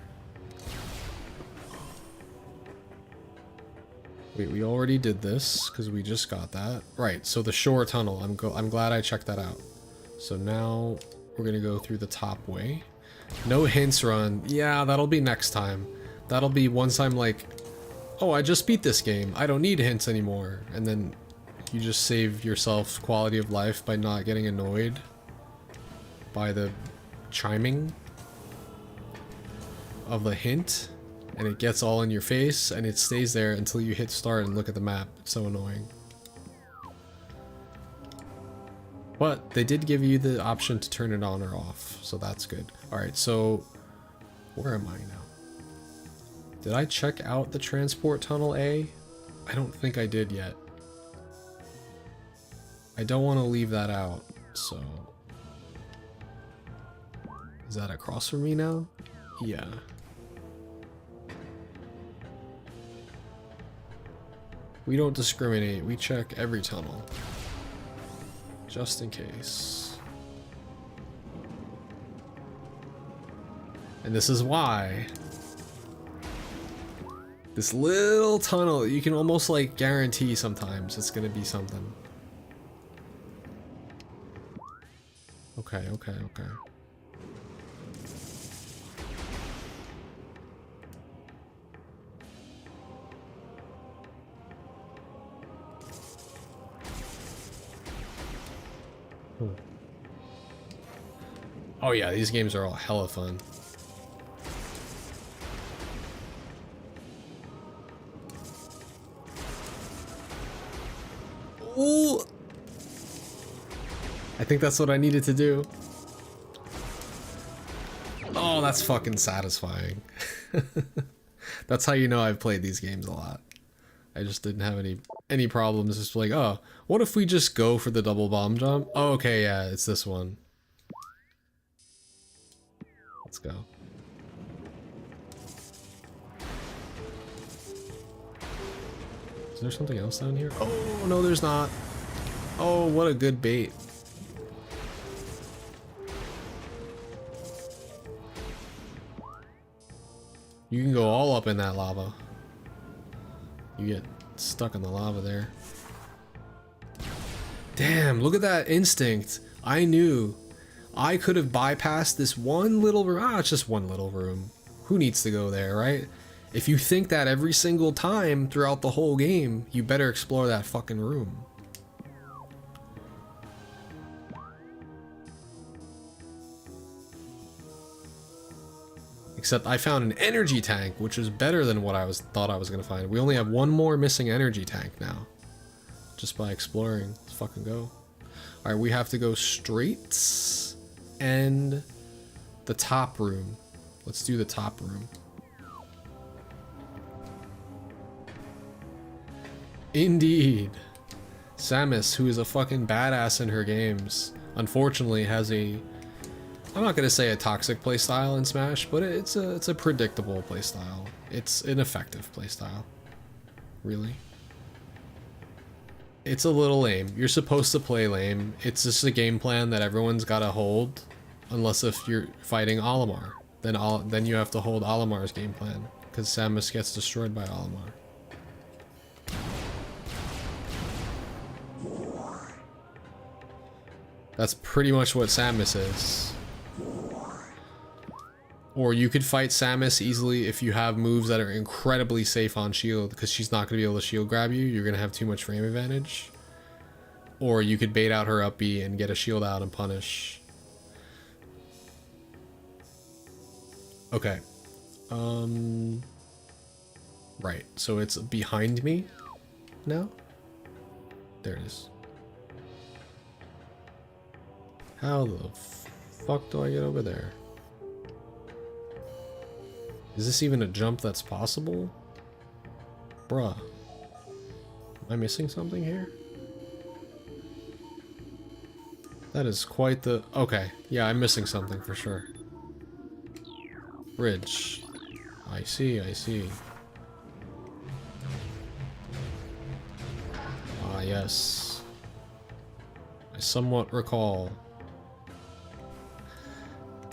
Wait, we already did this because we just got that. Right, so the shore tunnel. I'm glad I checked that out. So now we're gonna go through the top way. No hints run. Yeah, that'll be next time. That'll be once I'm like, oh, I just beat this game. I don't need hints anymore. And then you just save yourself quality of life by not getting annoyed by the chiming of the hint, and it gets all in your face and it stays there until you hit start and look at the map. It's so annoying. But they did give you the option to turn it on or off, so that's good. Alright, so where am I now? Did I check out the transport tunnel A? I don't think I did yet. I don't want to leave that out, so Is that across from me now? Yeah. We don't discriminate. We check every tunnel. Just in case. And this is why. This little tunnel, you can almost like guarantee sometimes it's gonna be something. Okay, okay, okay. Oh yeah, these games are all hella fun. Ooh! I think that's what I needed to do. Oh, that's fucking satisfying. That's how you know I've played these games a lot. I just didn't have any problems. Just like, oh, what if we just go for the double bomb jump? Oh, okay, yeah, it's this one. Let's go. Is there something else down here? Oh, no, there's not. Oh, what a good bait. You can go all up in that lava. You get stuck in the lava there. Damn, look at that instinct. I knew I could have bypassed this one little room. Ah, it's just one little room. Who needs to go there, right? If you think that every single time throughout the whole game, you better explore that fucking room. Except I found an energy tank, which is better than what I thought I was gonna find. We only have one more missing energy tank now. Just by exploring. Let's fucking go. Alright, we have to go straight and the top room. Let's do the top room. Indeed. Samus, who is a fucking badass in her games, unfortunately has a, I'm not gonna say a toxic playstyle in Smash, but it's a predictable playstyle. It's an effective playstyle. Really. It's a little lame. You're supposed to play lame. It's just a game plan that everyone's gotta hold, unless if you're fighting Olimar. Then you have to hold Olimar's game plan, because Samus gets destroyed by Olimar. That's pretty much what Samus is. Or you could fight Samus easily if you have moves that are incredibly safe on shield, because she's not going to be able to shield grab you. You're going to have too much frame advantage. Or you could bait out her up B and get a shield out and punish. Okay. Right, so it's behind me now? There it is. How the fuck do I get over there? Is this even a jump that's possible? Bruh. Am I missing something here? That is quite the... Okay, yeah, I'm missing something for sure. Bridge. I see, I see. Ah, yes. I somewhat recall.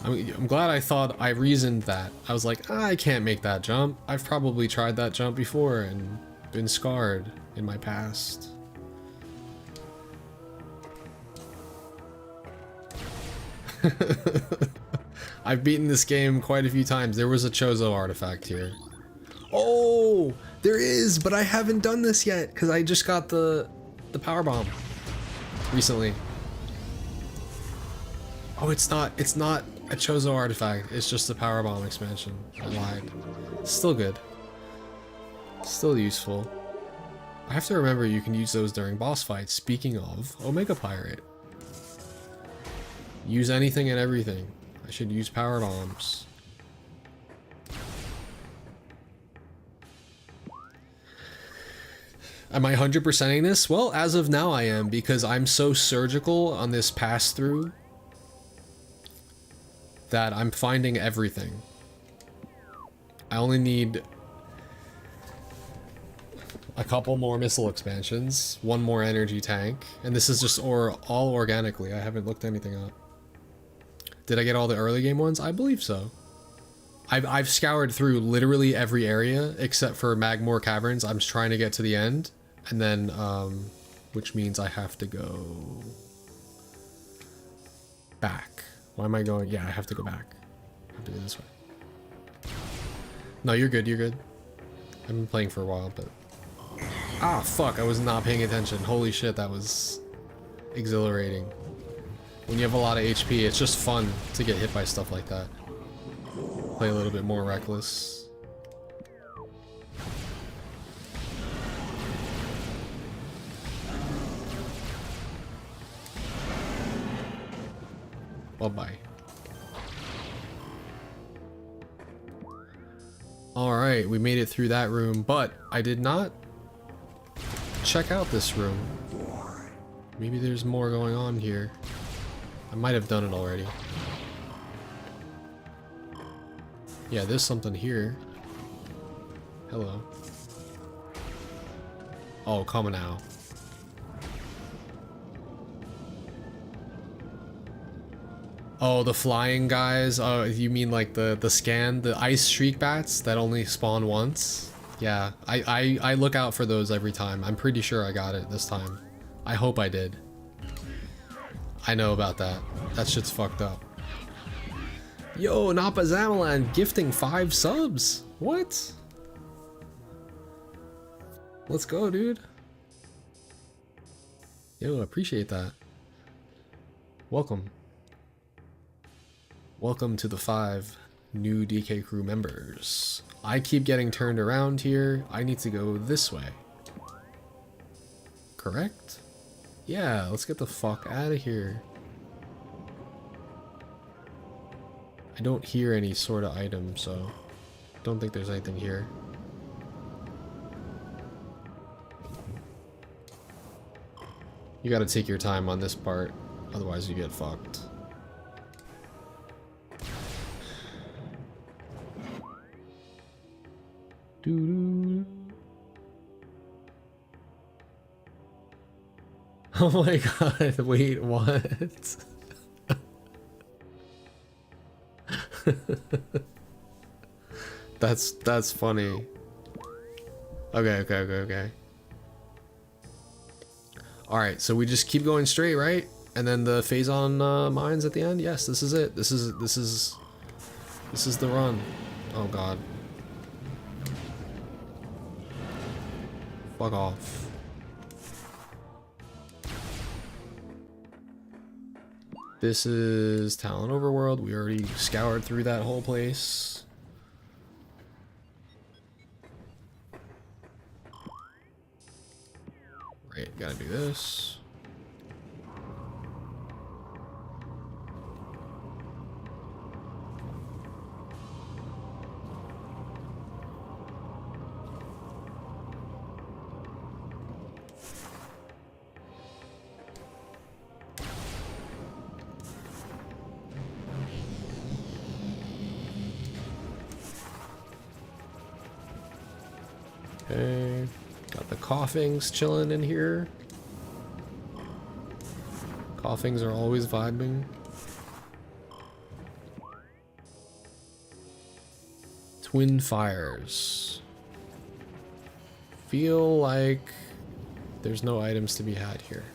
I'm glad I reasoned that. I was like, I can't make that jump. I've probably tried that jump before and been scarred in my past. I've beaten this game quite a few times. There was a Chozo artifact here. Oh, there is, but I haven't done this yet because I just got the power bomb recently. Oh, it's not a Chozo artifact. It's just a power bomb expansion. I lied. Still good. Still useful. I have to remember you can use those during boss fights. Speaking of Omega Pirate. Use anything and everything. I should use power bombs. Am I 100%ing this? Well, as of now I am, because I'm so surgical on this pass-through that I'm finding everything. I only need a couple more missile expansions, one more energy tank, and this is just all organically. I haven't looked anything up. Did I get all the early game ones? I believe so. I've scoured through literally every area except for Magmore Caverns. I'm trying to get to the end, and then which means I have to go back. Why am I going? Yeah, I have to go back. I have to go this way. No, you're good. You're good. I've been playing for a while, but ah, fuck! I was not paying attention. Holy shit, that was exhilarating. When you have a lot of HP, it's just fun to get hit by stuff like that. Play a little bit more reckless. Bye-bye. Alright, we made it through that room, but I did not check out this room. Maybe there's more going on here. I might have done it already. Yeah, there's something here. Hello. Oh, come on now. Oh, the flying guys. Oh, you mean like the ice streak bats that only spawn once? Yeah, I look out for those every time. I'm pretty sure I got it this time. I hope I did. I know about that. That shit's fucked up. Yo, Napa Zamalan gifting 5 subs. What? Let's go, dude. Yo, appreciate that. Welcome. Welcome to the 5 new DK crew members. I keep getting turned around here. I need to go this way. Correct? Yeah, let's get the fuck out of here. I don't hear any sort of item, so don't think there's anything here. You gotta take your time on this part, otherwise you get fucked. Doo-doo. Oh my god, wait, what? That's funny. Okay. Alright, so we just keep going straight, right? And then the Phazon mines at the end? Yes, this is it. This is the run. Oh god. Fuck off. This is Talon Overworld. We already scoured through that whole place. Right, gotta do this. Okay, got the coughings chilling in here. Coughings are always vibing. Twin fires. Feel like there's no items to be had here.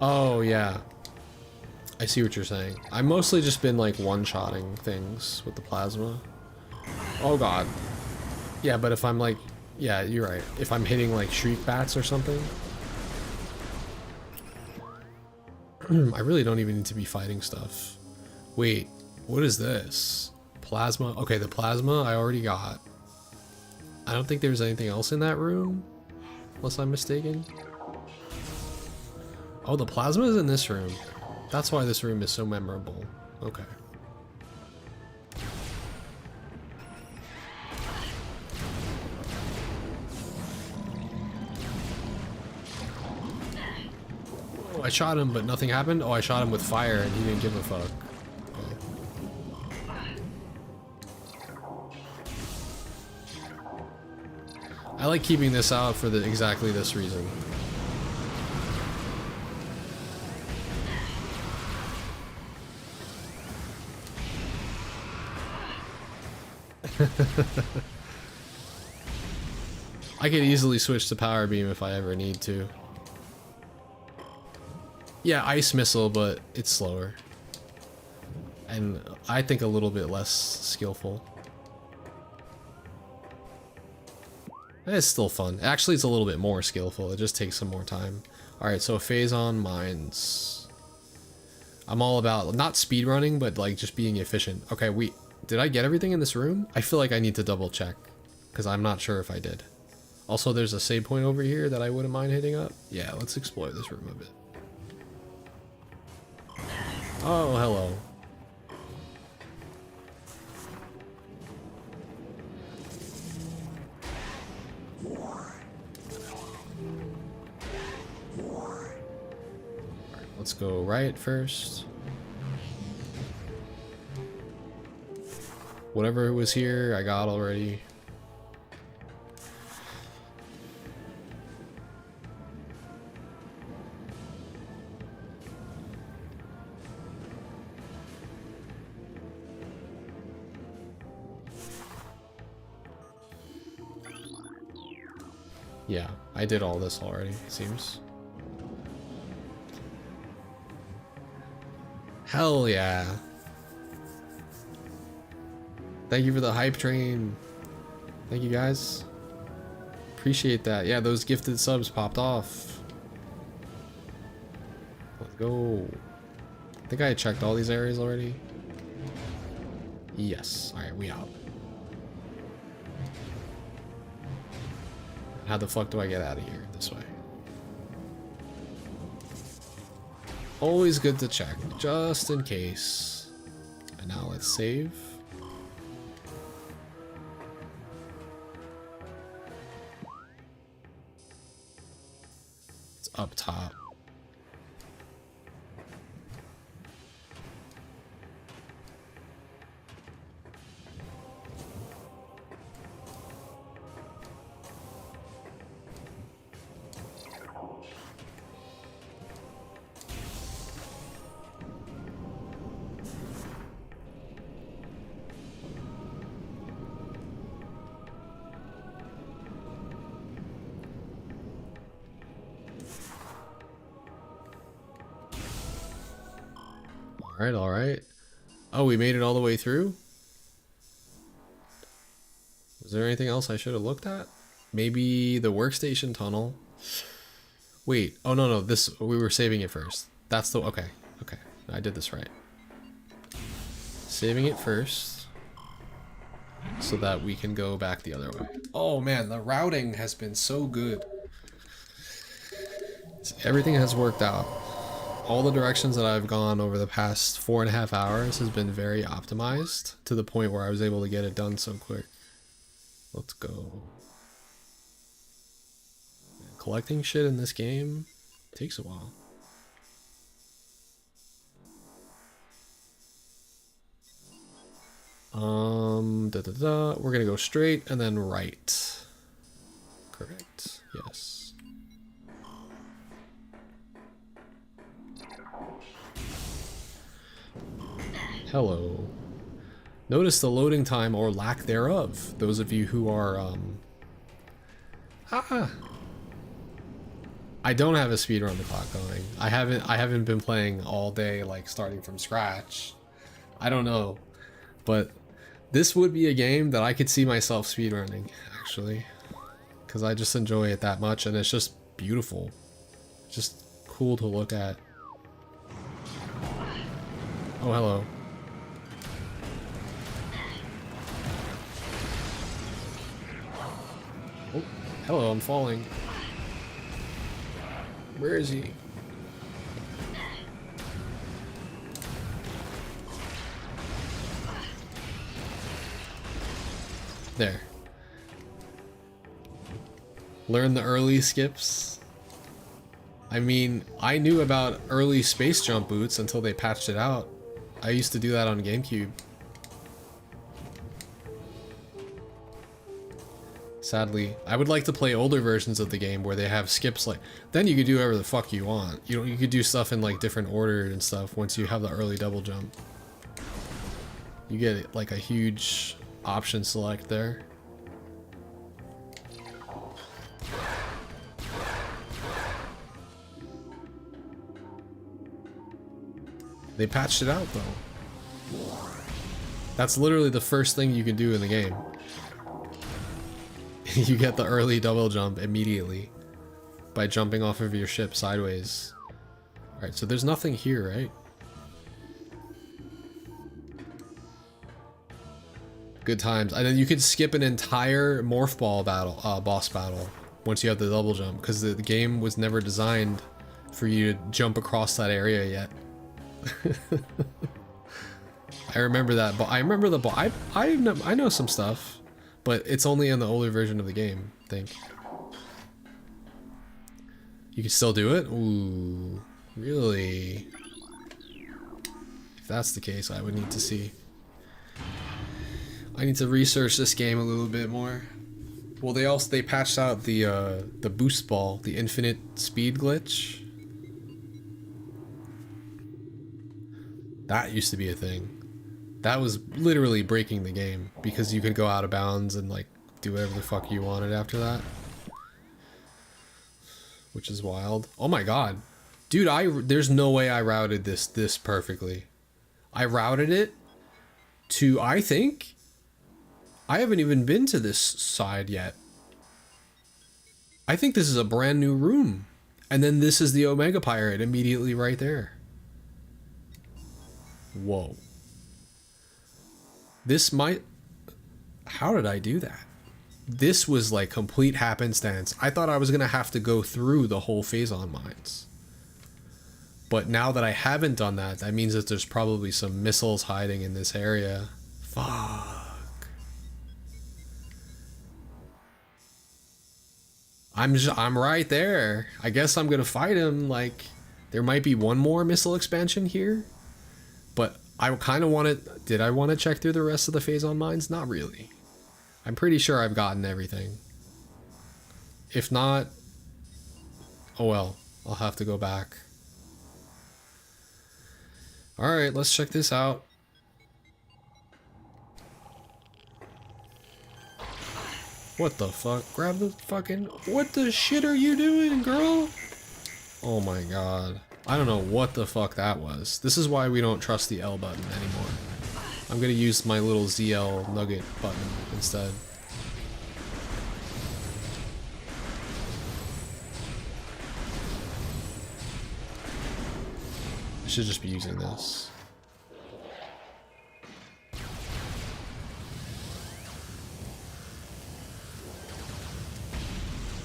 Oh, yeah. I see what you're saying. I've mostly just been like one-shotting things with the plasma. Oh god. Yeah, but if I'm like... Yeah, you're right. If I'm hitting like shriek bats or something... I really don't even need to be fighting stuff. Wait, what is this? Plasma? Okay, the plasma I already got. I don't think there's anything else in that room. Unless I'm mistaken. Oh, the plasma is in this room. That's why this room is so memorable. Okay. Oh, I shot him, but nothing happened? Oh, I shot him with fire and he didn't give a fuck. I like keeping this out for exactly this reason. I could easily switch to power beam if I ever need to. Yeah, ice missile, but it's slower. And I think a little bit less skillful. It's still fun. Actually, it's a little bit more skillful. It just takes some more time. Alright, so Phazon Mines. I'm all about, not speedrunning, but like just being efficient. Okay, did I get everything in this room? I feel like I need to double check, because I'm not sure if I did. Also, there's a save point over here that I wouldn't mind hitting up. Yeah, let's explore this room a bit. Oh, hello. Let's go right first. Whatever was here, I got already. Yeah, I did all this already, it seems. Hell yeah. Thank you for the hype train. Thank you guys. Appreciate that. Yeah, those gifted subs popped off. Let's go. I think I checked all these areas already. Yes. Alright, we out. How the fuck do I get out of here? This way. Always good to check, just in case. And now let's save. It's up top. Alright, alright. Oh, we made it all the way through? Was there anything else I should have looked at? Maybe the workstation tunnel. Wait, oh no, we were saving it first. That's the, okay, I did this right. Saving it first, so that we can go back the other way. Oh man, the routing has been so good. Everything has worked out. All the directions that I've gone over the past 4.5 hours has been very optimized to the point where I was able to get it done so quick. Let's go. Collecting shit in this game takes a while. We're gonna go straight and then right. Correct. Yes. Hello. Notice the loading time or lack thereof. Those of you who are I don't have a speedrun the clock going. I haven't been playing all day, like starting from scratch. I don't know. But this would be a game that I could see myself speedrunning, actually. Because I just enjoy it that much and it's just beautiful. Just cool to look at. Oh, hello. Oh, hello, I'm falling. Where is he? There. Learn the early skips. I mean, I knew about early space jump boots until they patched it out. I used to do that on GameCube. Sadly, I would like to play older versions of the game where they have skips like, then you could do whatever the fuck you want. You could do stuff in like different order and stuff once you have the early double jump. You get like a huge option select there. They patched it out though. That's literally the first thing you can do in the game. You get the early double jump immediately by jumping off of your ship sideways. Alright, so there's nothing here, right? Good times. And then you could skip an entire morph ball battle, boss battle, once you have the double jump, because the game was never designed for you to jump across that area yet. I remember that, but I remember the ball. I know some stuff, but it's only in the older version of the game, I think. You can still do it? Ooh, really? If that's the case, I would need to see. I need to research this game a little bit more. Well, they patched out the boost ball, the infinite speed glitch. That used to be a thing. That was literally breaking the game because you could go out of bounds and like do whatever the fuck you wanted after that. Which is wild. Oh my god. Dude, there's no way I routed this perfectly. I routed it to, I think, I haven't even been to this side yet. I think this is a brand new room. And then this is the Omega Pirate immediately right there. Whoa. This might... How did I do that? This was like complete happenstance. I thought I was gonna have to go through the whole Phazon mines. But now that I haven't done that, that means that there's probably some missiles hiding in this area. Fuck. I'm right there. I guess I'm gonna fight him. Like, there might be one more missile expansion here. But I kind of wanted... Did I want to check through the rest of the Phazon mines? Not really. I'm pretty sure I've gotten everything. If not... Oh well. I'll have to go back. Alright, let's check this out. What the fuck? Grab the fucking... What the shit are you doing, girl? Oh my god. I don't know what the fuck that was. This is why we don't trust the L button anymore. I'm gonna use my little ZL nugget button instead. I should just be using this.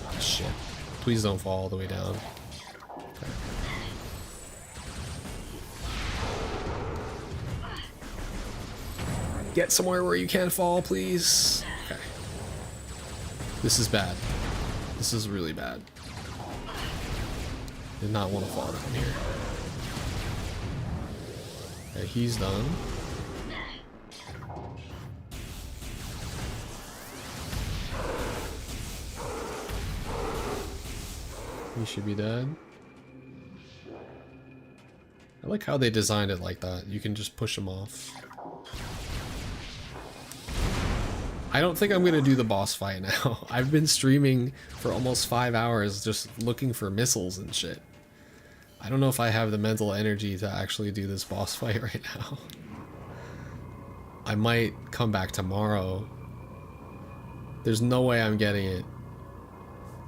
Oh, shit. Please don't fall all the way down. Okay. Get somewhere where you can't fall, please. Okay. This is bad. This is really bad. Did not want to fall down here. Okay, he's done. He should be dead. I like how they designed it like that. You can just push him off. I don't think I'm gonna do the boss fight now. I've been streaming for almost 5 hours just looking for missiles and shit. I don't know if I have the mental energy to actually do this boss fight right now. I might come back tomorrow. There's no way I'm getting it.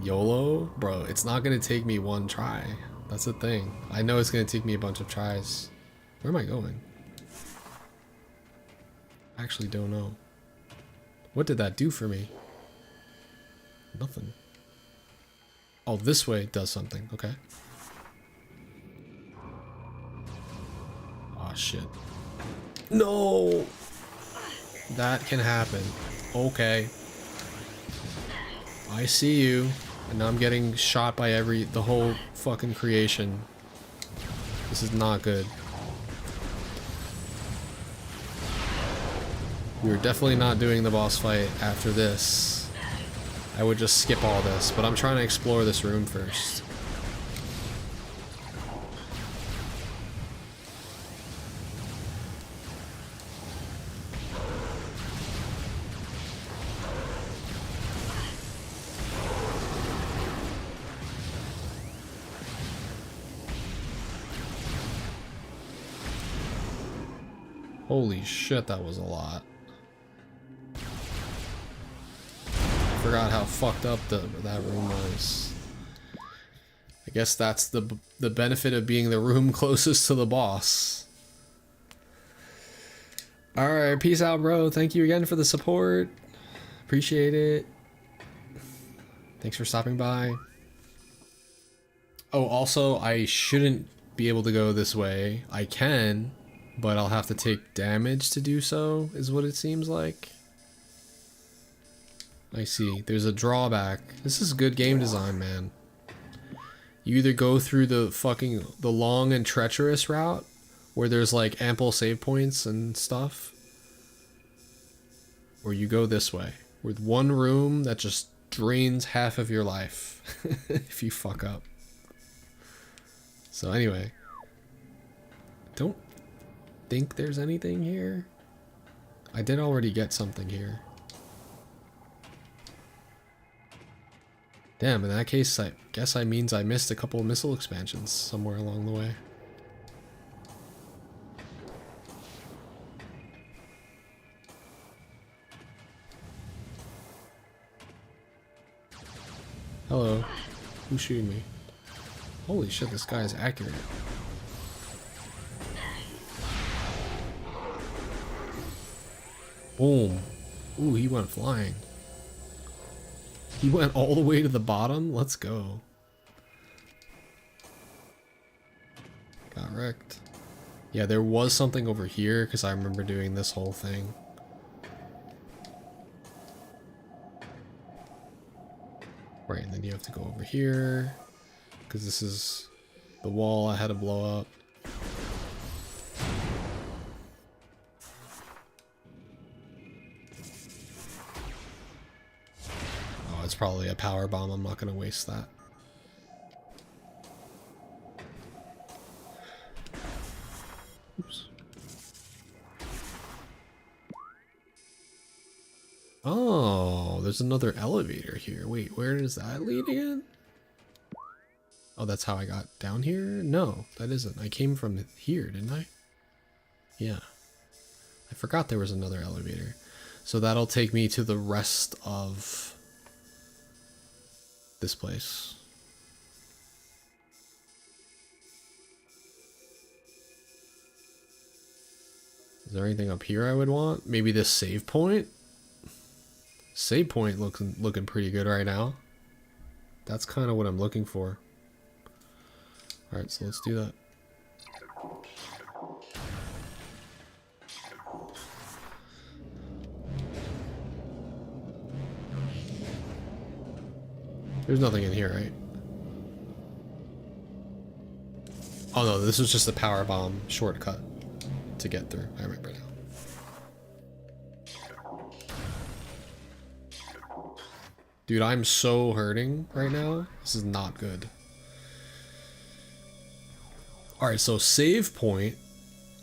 YOLO? Bro, it's not gonna take me one try. That's the thing. I know it's gonna take me a bunch of tries. Where am I going? I actually don't know. What did that do for me? Nothing. Oh, this way does something. Okay. Oh, shit. No! That can happen. Okay. I see you. And now I'm getting shot by the whole fucking creation. This is not good. We were definitely not doing the boss fight after this. I would just skip all this, but I'm trying to explore this room first. Holy shit, that was a lot. I forgot how fucked up that room was. I guess that's the benefit of being the room closest to the boss. Alright, peace out, bro. Thank you again for the support. Appreciate it. Thanks for stopping by. Oh, also, I shouldn't be able to go this way. I can, but I'll have to take damage to do so, is what it seems like. I see. There's a drawback. This is good game design, man. You either go through the long and treacherous route, where there's like ample save points and stuff, or you go this way, with one room that just drains half of your life if you fuck up. So anyway, don't think there's anything here. I did already get something here. Damn, in that case, I guess I means I missed a couple of missile expansions somewhere along the way. Hello. Who's shooting me? Holy shit, this guy is accurate. Boom. Ooh, he went flying. He went all the way to the bottom? Let's go. Got wrecked. Yeah, there was something over here because I remember doing this whole thing. Right, and then you have to go over here because this is the wall I had to blow up. Oh, it's probably a power bomb. I'm not going to waste that. Oops. Oh, there's another elevator here. Wait, where does that lead again? Oh, that's how I got down here? No, that isn't. I came from here, didn't I? Yeah. I forgot there was another elevator. So that'll take me to the rest of this place. Is there anything up here I would want? Maybe this save point? Save point looking pretty good right now. That's kind of what I'm looking for. Alright, so let's do that. There's nothing in here, right? Oh no, this was just a power bomb shortcut to get through. I remember now. Dude, I'm so hurting right now. This is not good. Alright, so save point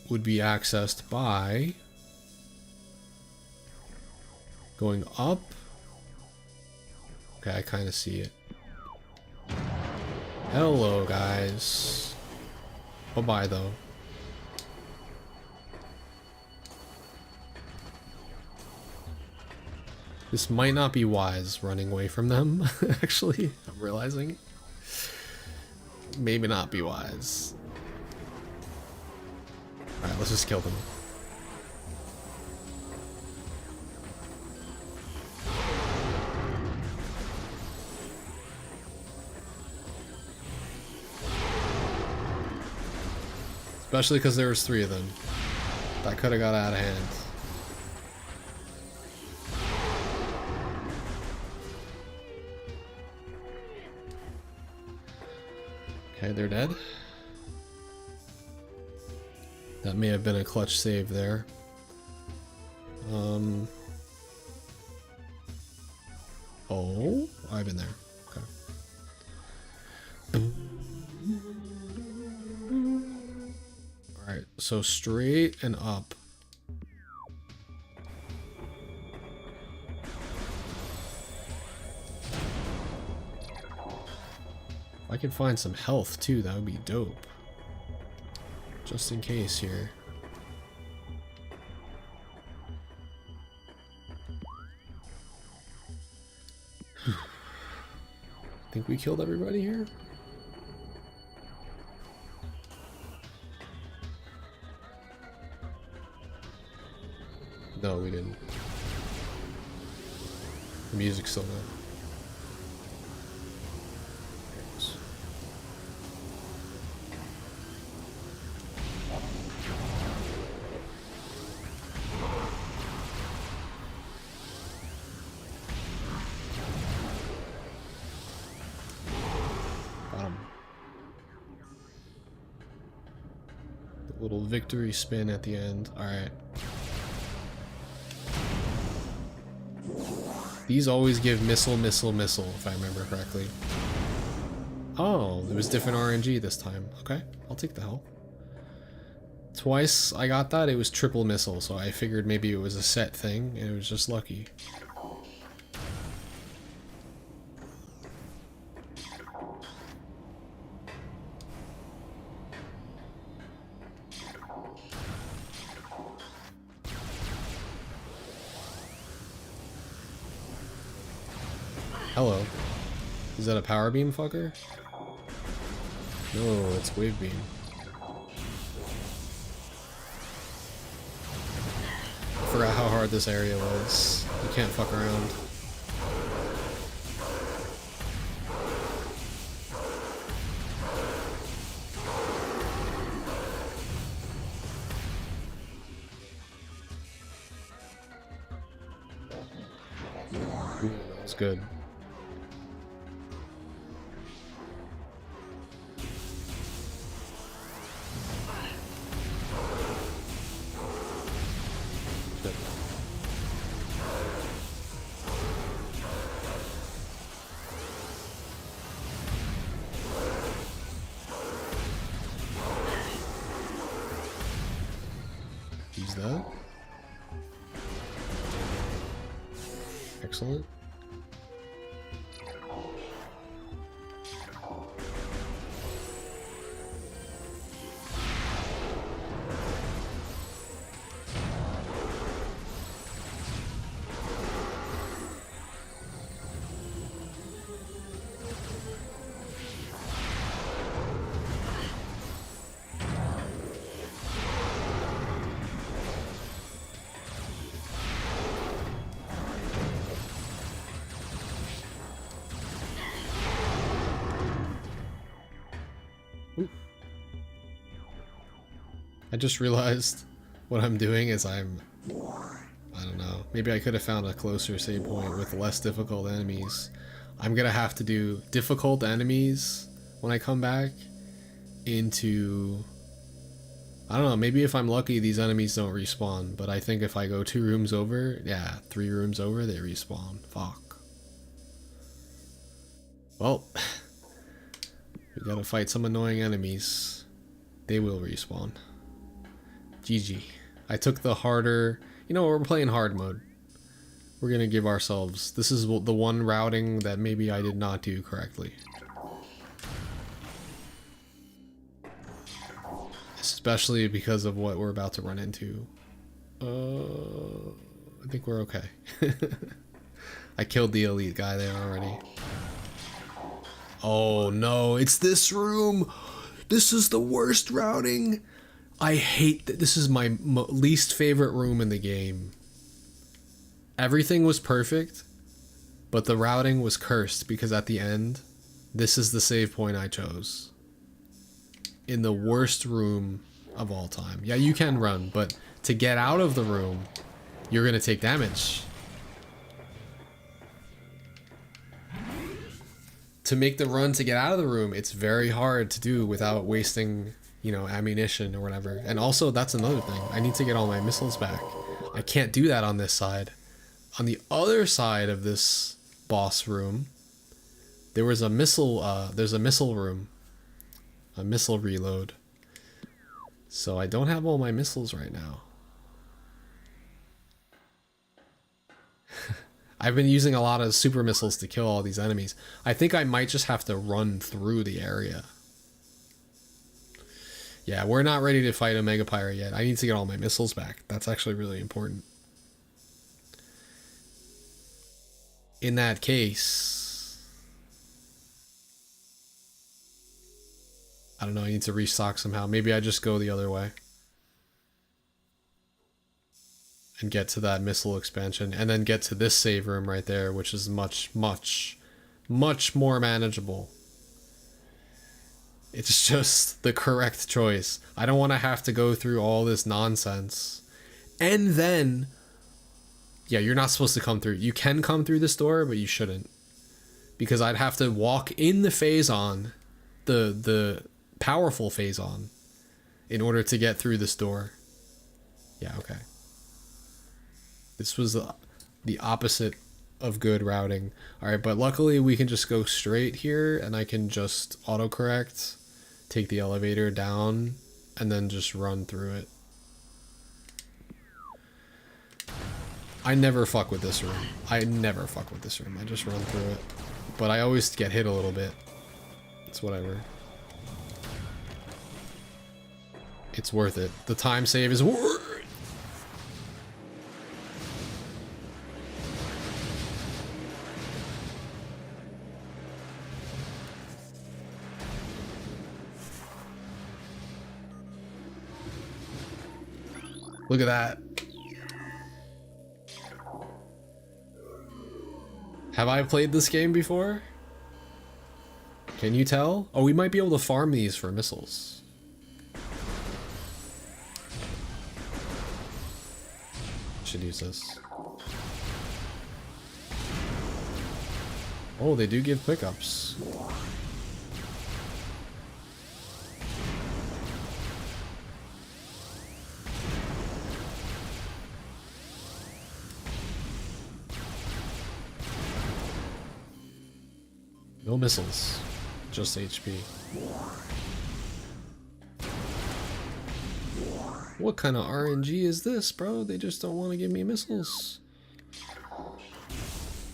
would be accessed by going up. Okay, I kind of see it. Hello, guys. Bye-bye, though. This might not be wise, running away from them, actually. I'm realizing. Maybe not be wise. Alright, let's just kill them. Especially because there was 3 of them. That could have got out of hand. Okay, they're dead. That may have been a clutch save there. Oh, I've been there. Okay. Alright, so straight and up. If I could find some health too, that would be dope. Just in case here. Think we killed everybody here? No, we didn't. The music's still on. Little victory spin at the end. Alright. These always give missile, missile, missile, if I remember correctly. Oh, there was different RNG this time. Okay, I'll take the hell. Twice I got that, it was triple missile, so I figured maybe it was a set thing, and it was just lucky. Hello. Is that a power beam fucker? No, it's wave beam. I forgot how hard this area was. You can't fuck around. Ooh, that was good. Use that. Excellent. I just realized what I'm doing is I don't know, maybe I could have found a closer save point with less difficult enemies. I'm gonna have to do difficult enemies when I come back into, I don't know, maybe if I'm lucky these enemies don't respawn, but I think if I go 2 rooms over, yeah, 3 rooms over, they respawn. Fuck. Well, we gotta fight some annoying enemies. They will respawn. GG. I took the harder, you know, we're playing hard mode. We're gonna give ourselves, this is the one routing that maybe I did not do correctly. Especially because of what we're about to run into. I think we're okay. I killed the elite guy there already. Oh no, it's this room! This is the worst routing! I hate that. This is my least favorite room in the game. Everything was perfect, but the routing was cursed because at the end, this is the save point I chose. In the worst room of all time. Yeah, you can run, but to get out of the room, you're gonna take damage. to make the run to get out of the room, it's very hard to do without wasting, you know, ammunition or whatever. And also, that's another thing. I need to get all my missiles back. I can't do that on this side. On the other side of this boss room, there was a missile, there's a missile room. A missile reload. So I don't have all my missiles right now. I've been using a lot of super missiles to kill all these enemies. I think I might just have to run through the area. Yeah, we're not ready to fight a Mega Pirate yet. I need to get all my missiles back. That's actually really important. In that case, I don't know, I need to restock somehow. Maybe I just go the other way. And get to that missile expansion. And then get to this save room right there, which is much more manageable. It's just the correct choice. I don't want to have to go through all this nonsense. And then... yeah, you're not supposed to come through. You can come through this door, but you shouldn't. Because I'd have to walk in the Phazon, the powerful Phazon, in order to get through this door. Yeah, okay. This was the opposite of good routing. Alright, but luckily we can just go straight here, and I can just autocorrect, take the elevator down, and then just run through it. I never fuck with this room. I never fuck with this room. I just run through it. But I always get hit a little bit. It's whatever. It's worth it. The time save is worth it. Look at that. Have I played this game before? Can you tell? Oh, we might be able to farm these for missiles. Should use this. Oh, they do give pickups. No missiles, just HP. What kind of RNG is this, bro? They just don't want to give me missiles.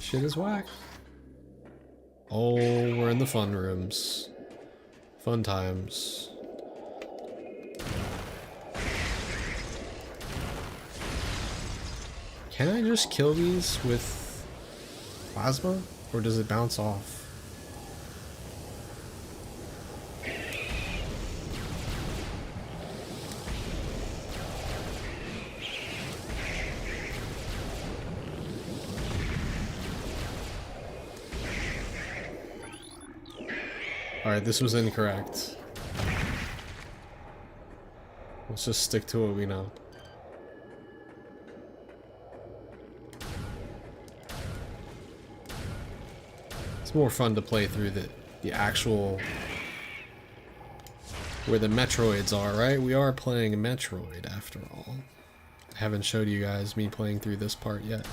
Shit is whack. Oh, we're in the fun rooms. Fun times. Can I just kill these with plasma? Or does it bounce off? Alright, this was incorrect. Let's just stick to what we know. It's more fun to play through the actual... where the Metroids are, right? We are playing a Metroid after all. I haven't showed you guys me playing through this part yet.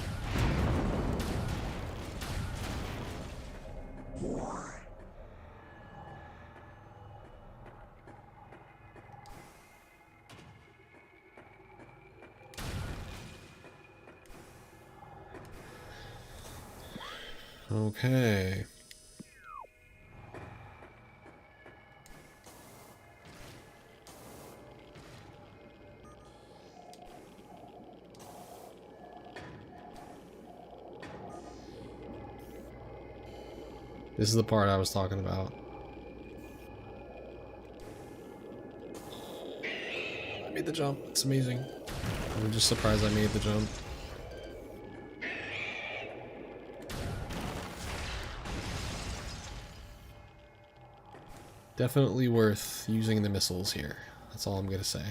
Okay. This is the part I was talking about. I made the jump. It's amazing. I'm just surprised I made the jump. Definitely worth using the missiles here. That's all I'm gonna say.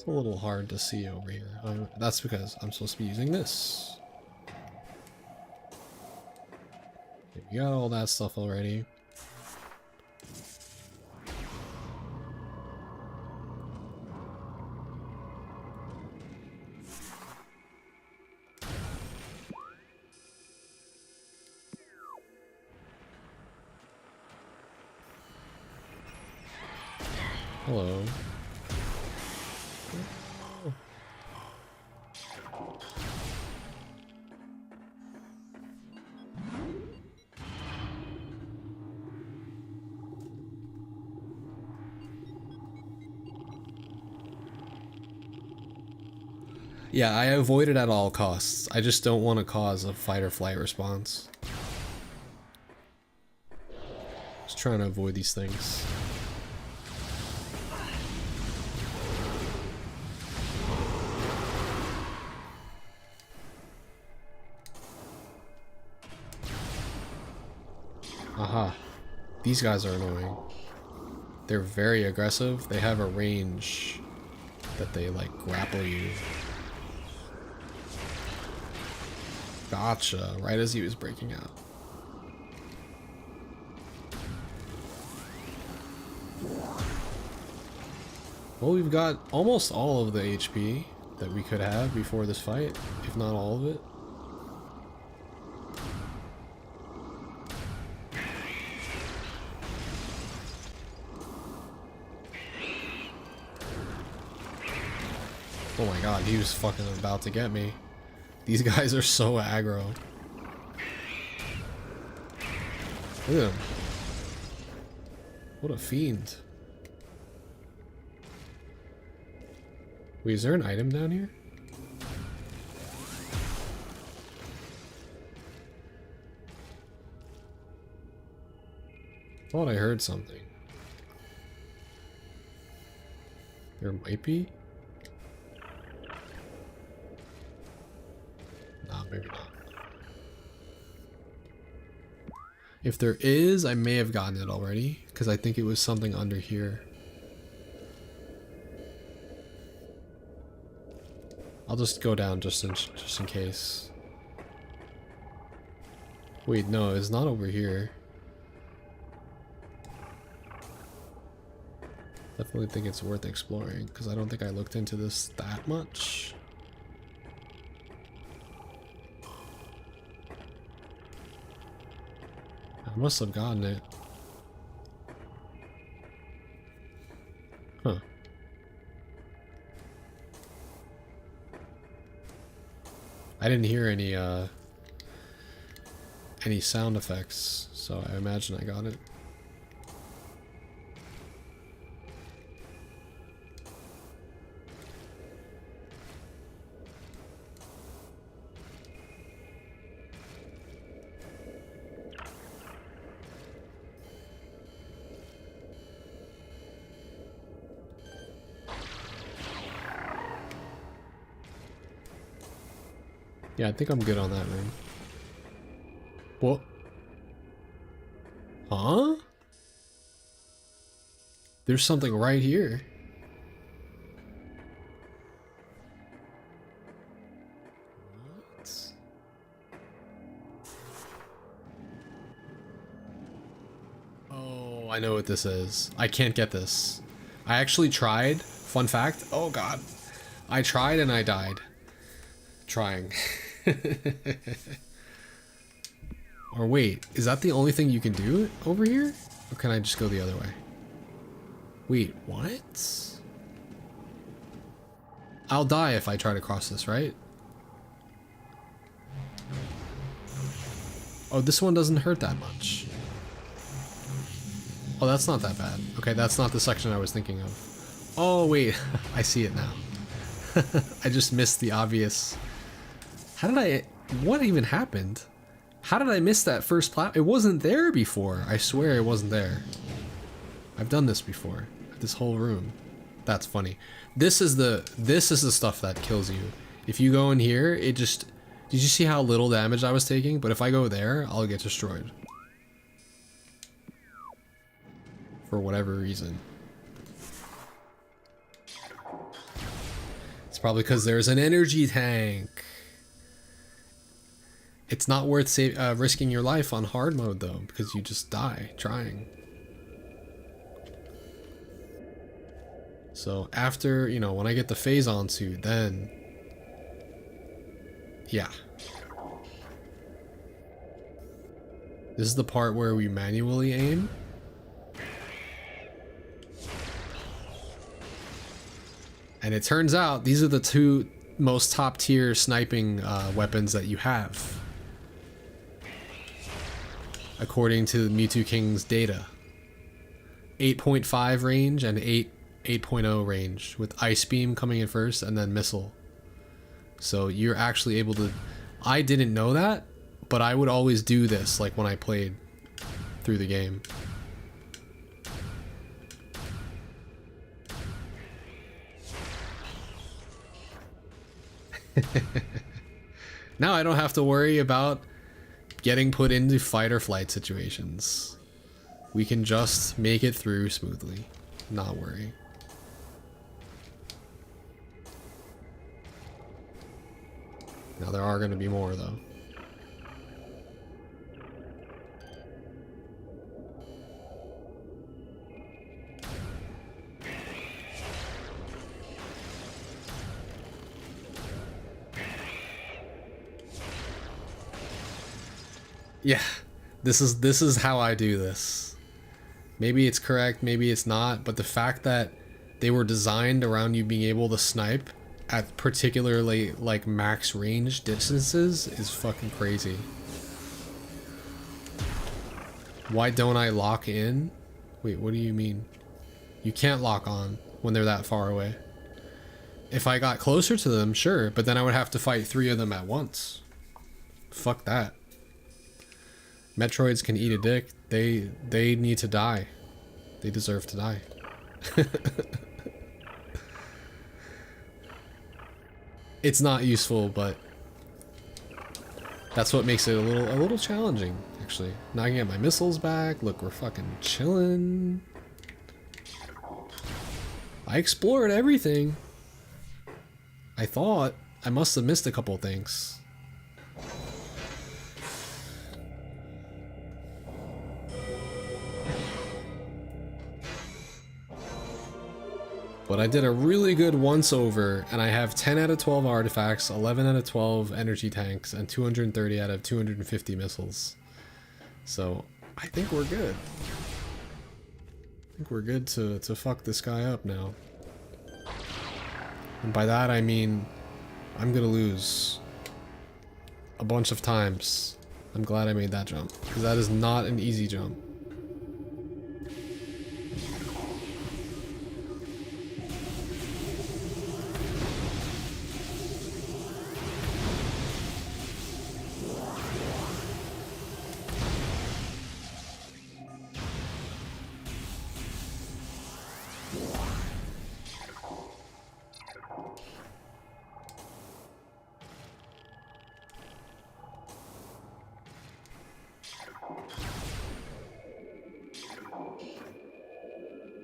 It's a little hard to see over here. That's because I'm supposed to be using this. Okay, we got all that stuff already. Hello. Yeah, I avoid it at all costs. I just don't want to cause a fight or flight response. Just trying to avoid these things. Aha. These guys are annoying. They're very aggressive. They have a range that they like grapple you. Gotcha, right as he was breaking out. Well, we've got almost all of the HP that we could have before this fight, if not all of it. Oh my god, he was fucking about to get me. These guys are so aggro. Look at him. What a fiend. Wait, is there an item down here? I thought I heard something. There might be? Nah, maybe not. If there is, I may have gotten it already, because I think it was something under here. I'll just go down just in case. Wait, no, it's not over here. Definitely think it's worth exploring, because I don't think I looked into this that much. I must have gotten it. Huh. I didn't hear any sound effects, so I imagine I got it. Yeah, I think I'm good on that room. What? Huh? There's something right here. What? Oh, I know what this is. I can't get this. I actually tried. Fun fact. Oh god. I tried and I died. Trying. Or wait, is that the only thing you can do over here? Or can I just go the other way? Wait, what? I'll die if I try to cross this, right? Oh, this one doesn't hurt that much. Oh, that's not that bad. Okay, that's not the section I was thinking of. Oh, wait. I see it now. I just missed the obvious... How did I... What even happened? How did I miss that first plat? It wasn't there before. I swear it wasn't there. I've done this before. This whole room. That's funny. This is the stuff that kills you. If you go in here, it just... Did you see how little damage I was taking? But if I go there, I'll get destroyed. For whatever reason. probably because there's an energy tank. It's not worth risking your life on hard mode though, because you just die trying. So after, you know, when I get the Phazon suit, then yeah. This is the part where we manually aim. And it turns out these are the two most top tier sniping weapons that you have, according to Mewtwo King's data. 8.5 range and 8.0 range, with Ice Beam coming in first and then Missile. So you're actually able to... I didn't know that, but I would always do this like when I played through the game. Now I don't have to worry about getting put into fight or flight situations. We can just make it through smoothly, not worry. Now there are going to be more though. Yeah, this is how I do this. Maybe it's correct, maybe it's not, but the fact that they were designed around you being able to snipe at particularly like max range distances is fucking crazy. Why don't I lock in? Wait, what do you mean? You can't lock on when they're that far away. If I got closer to them, sure, but then I would have to fight 3 of them at once. Fuck that. Metroids can eat a dick. They need to die. They deserve to die. It's not useful, but that's what makes it a little challenging, actually. Now I can get my missiles back. Look, we're fucking chilling. I explored everything. I thought I must have missed a couple things. But I did a really good once over, and I have 10 out of 12 artifacts, 11 out of 12 energy tanks, and 230 out of 250 missiles. So I think we're good. I think we're good to fuck this guy up now. And by that I mean I'm gonna lose a bunch of times. I'm glad I made that jump, because that is not an easy jump.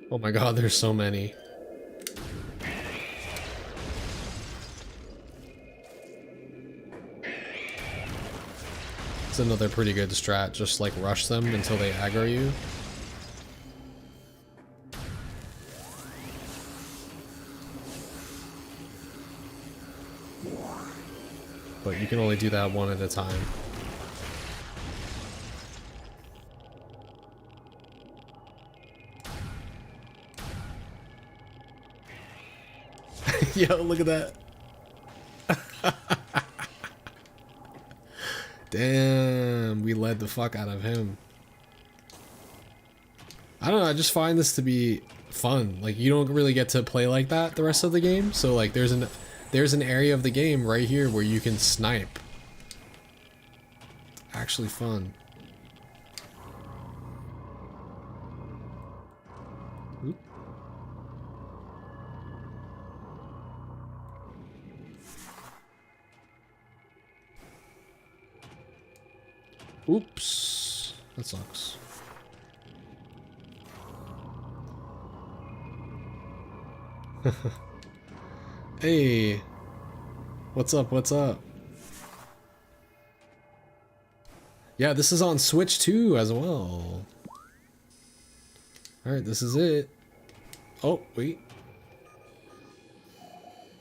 Oh my god, there's so many. It's another pretty good strat, just like rush them until they aggro you. But you can only do that one at a time. Yo, look at that. Damn, we led the fuck out of him. I don't know, I just find this to be fun. Like, you don't really get to play like that the rest of the game. So like there's an area of the game right here where you can snipe. Actually fun. Oop. Oops, that sucks. Hey, what's up? What's up? Yeah, this is on Switch too as well. Alright, this is it. Oh, wait.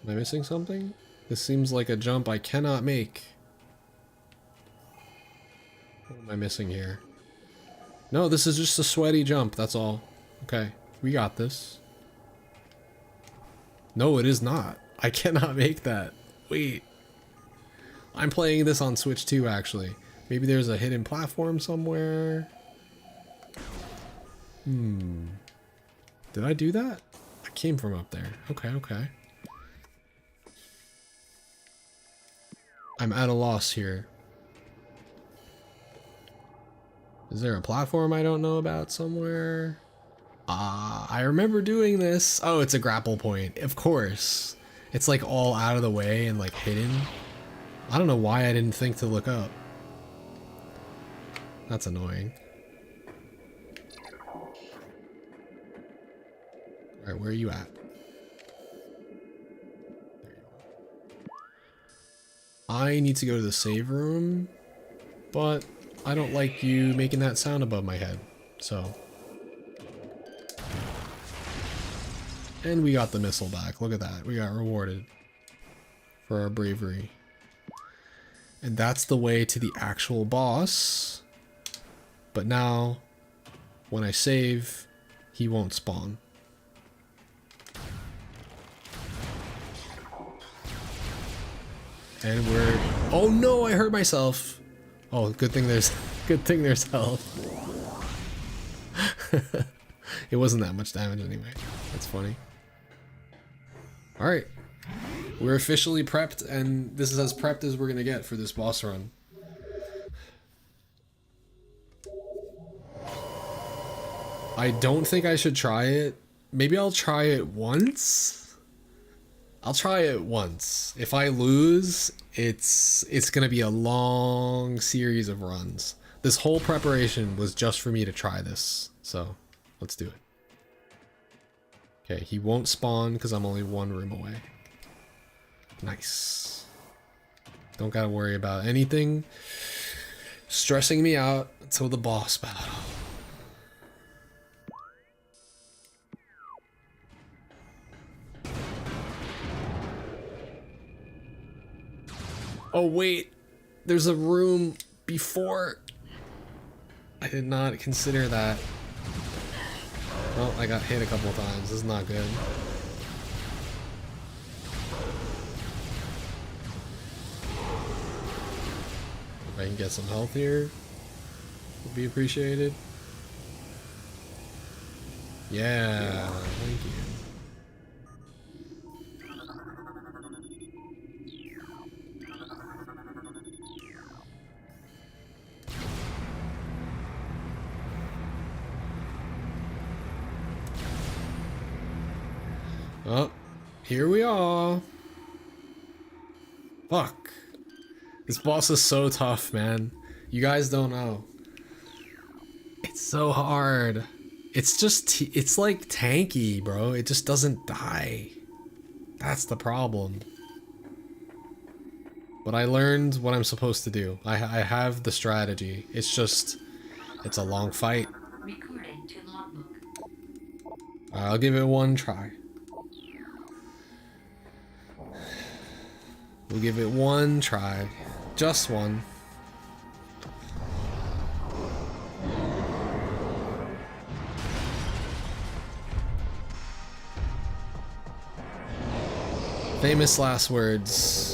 Am I missing something? This seems like a jump I cannot make. What am I missing here? No, this is just a sweaty jump, that's all. Okay, we got this. No, it is not. I cannot make that. Wait. I'm playing this on Switch too, actually. Maybe there's a hidden platform somewhere. Did I do that? I came from up there. Okay, okay. I'm at a loss here. Is there a platform I don't know about somewhere? I remember doing this. Oh, it's a grapple point. Of course. It's like all out of the way and like hidden. I don't know why I didn't think to look up. That's annoying. Alright, where are you at? There you are. I need to go to the save room, but I don't like you making that sound above my head, so. And we got the missile back. Look at that. We got rewarded for our bravery. And that's the way to the actual boss. But now, when I save, he won't spawn. And we're... Oh no, I hurt myself. Oh, good thing there's health. It wasn't that much damage anyway. That's funny. Alright. We're officially prepped, and this is as prepped as we're gonna get for this boss run. I don't think I should try it. Maybe I'll try it once? I'll try it once. If I lose, it's gonna be a long series of runs. This whole preparation was just for me to try this, so let's do it. Okay, he won't spawn because I'm only one room away. Nice. Don't gotta worry about anything stressing me out until the boss battle. Oh wait, there's a room before. I did not consider that. Oh, I got hit a couple of times. This is not good. If I can get some health here, would be appreciated. Yeah, thank you. Oh, here we are. Fuck. This boss is so tough, man. You guys don't know. It's so hard. It's just, it's like tanky, bro. It just doesn't die. That's the problem. But I learned what I'm supposed to do. I have the strategy. It's just, it's a long fight. Recording to logbook. I'll give it one try. We'll give it one try. Just one. Famous last words.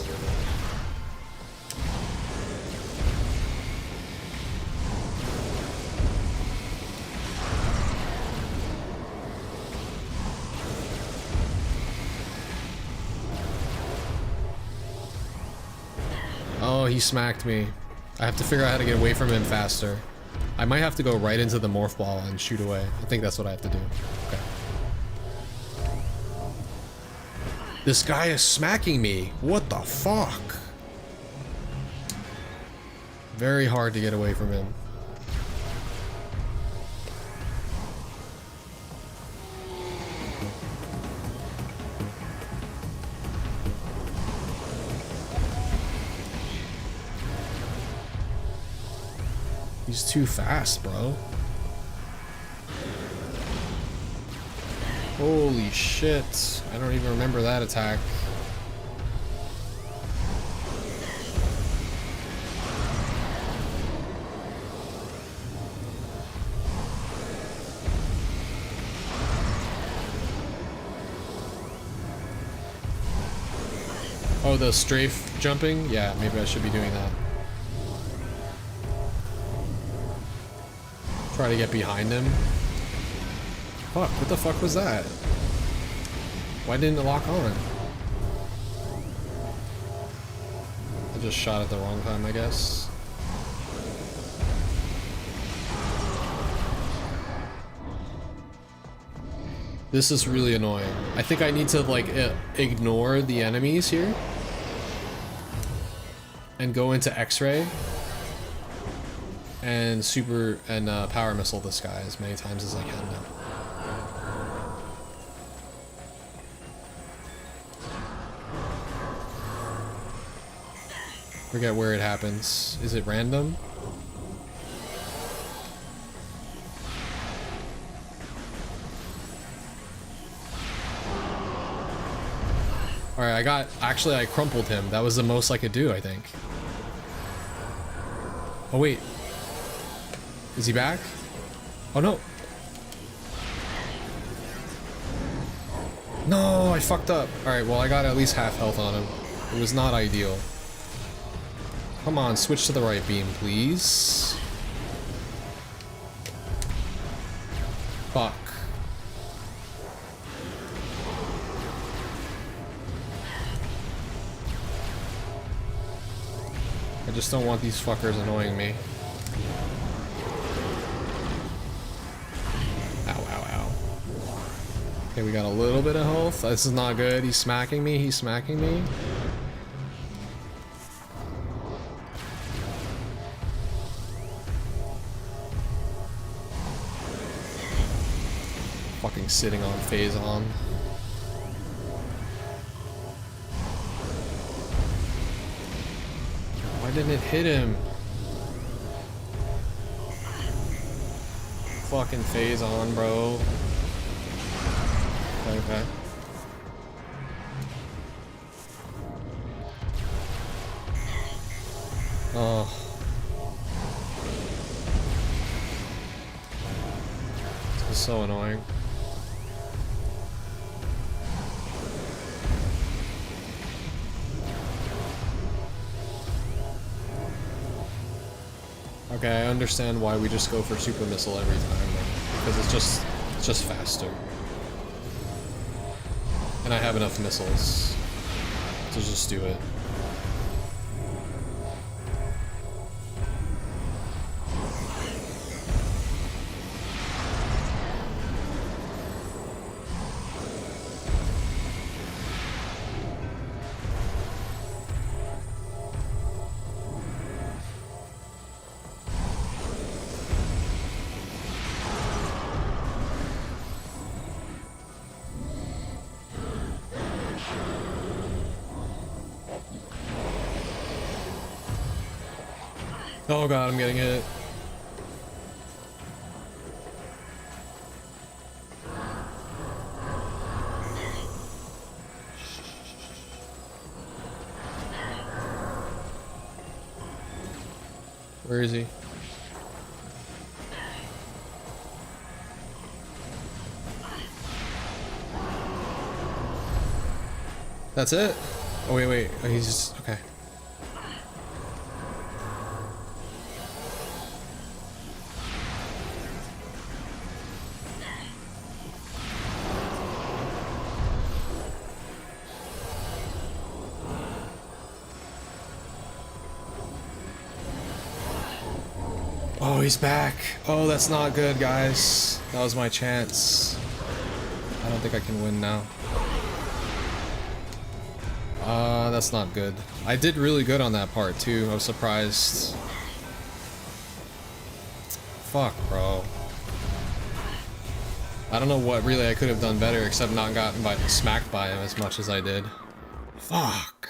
Oh, he smacked me. I have to figure out how to get away from him faster. I might have to go right into the morph ball and shoot away. I think that's what I have to do. Okay. This guy is smacking me. What the fuck? Very hard to get away from him. He's too fast, bro. Holy shit. I don't even remember that attack. Oh, the strafe jumping? Yeah, maybe I should be doing that. Try to get behind him. Fuck, what the fuck was that? Why didn't it lock on? I just shot at the wrong time, I guess. This is really annoying. I think I need to like ignore the enemies here and go into X-ray and super and power missile this guy as many times as I can now. Forget where it happens. Is it random? Alright, actually I crumpled him. That was the most I could do, I think. Oh wait. Is he back? Oh no. No, I fucked up. Alright, well I got at least half health on him. It was not ideal. Come on, switch to the right beam, please. Fuck. I just don't want these fuckers annoying me. Ow, ow, ow. Okay, we got a little bit of health. This is not good. He's smacking me. He's smacking me. Fucking sitting on phase on. Why didn't it hit him? Fucking phase on, bro. Okay. Oh. This is so annoying. Okay, I understand why we just go for super missile every time, because it's just faster. And I have enough missiles to just do it. Oh god, I'm getting hit. Where is he? That's it? Oh wait, oh, he's just, okay. Oh, he's back. Oh, that's not good, guys. That was my chance. I don't think I can win now. That's not good. I did really good on that part, too. I was surprised. Fuck, bro. I don't know what really I could have done better except not gotten smacked by him as much as I did. Fuck.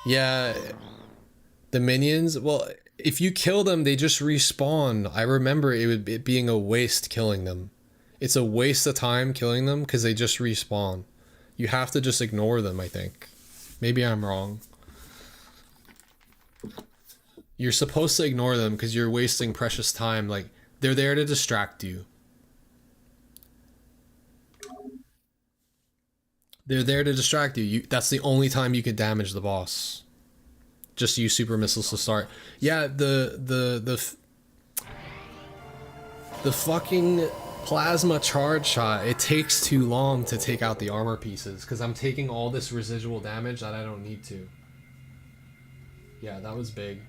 Yeah, the minions, well, if you kill them, they just respawn. I remember it being a waste killing them. It's a waste of time killing them because they just respawn. You have to just ignore them, I think. Maybe I'm wrong. You're supposed to ignore them because you're wasting precious time. Like, they're there to distract you. They're there to distract you. That's the only time you can damage the boss. Just use super missiles to start. Yeah, the fucking plasma charge shot, it takes too long to take out the armor pieces because I'm taking all this residual damage that I don't need to. Yeah, that was big.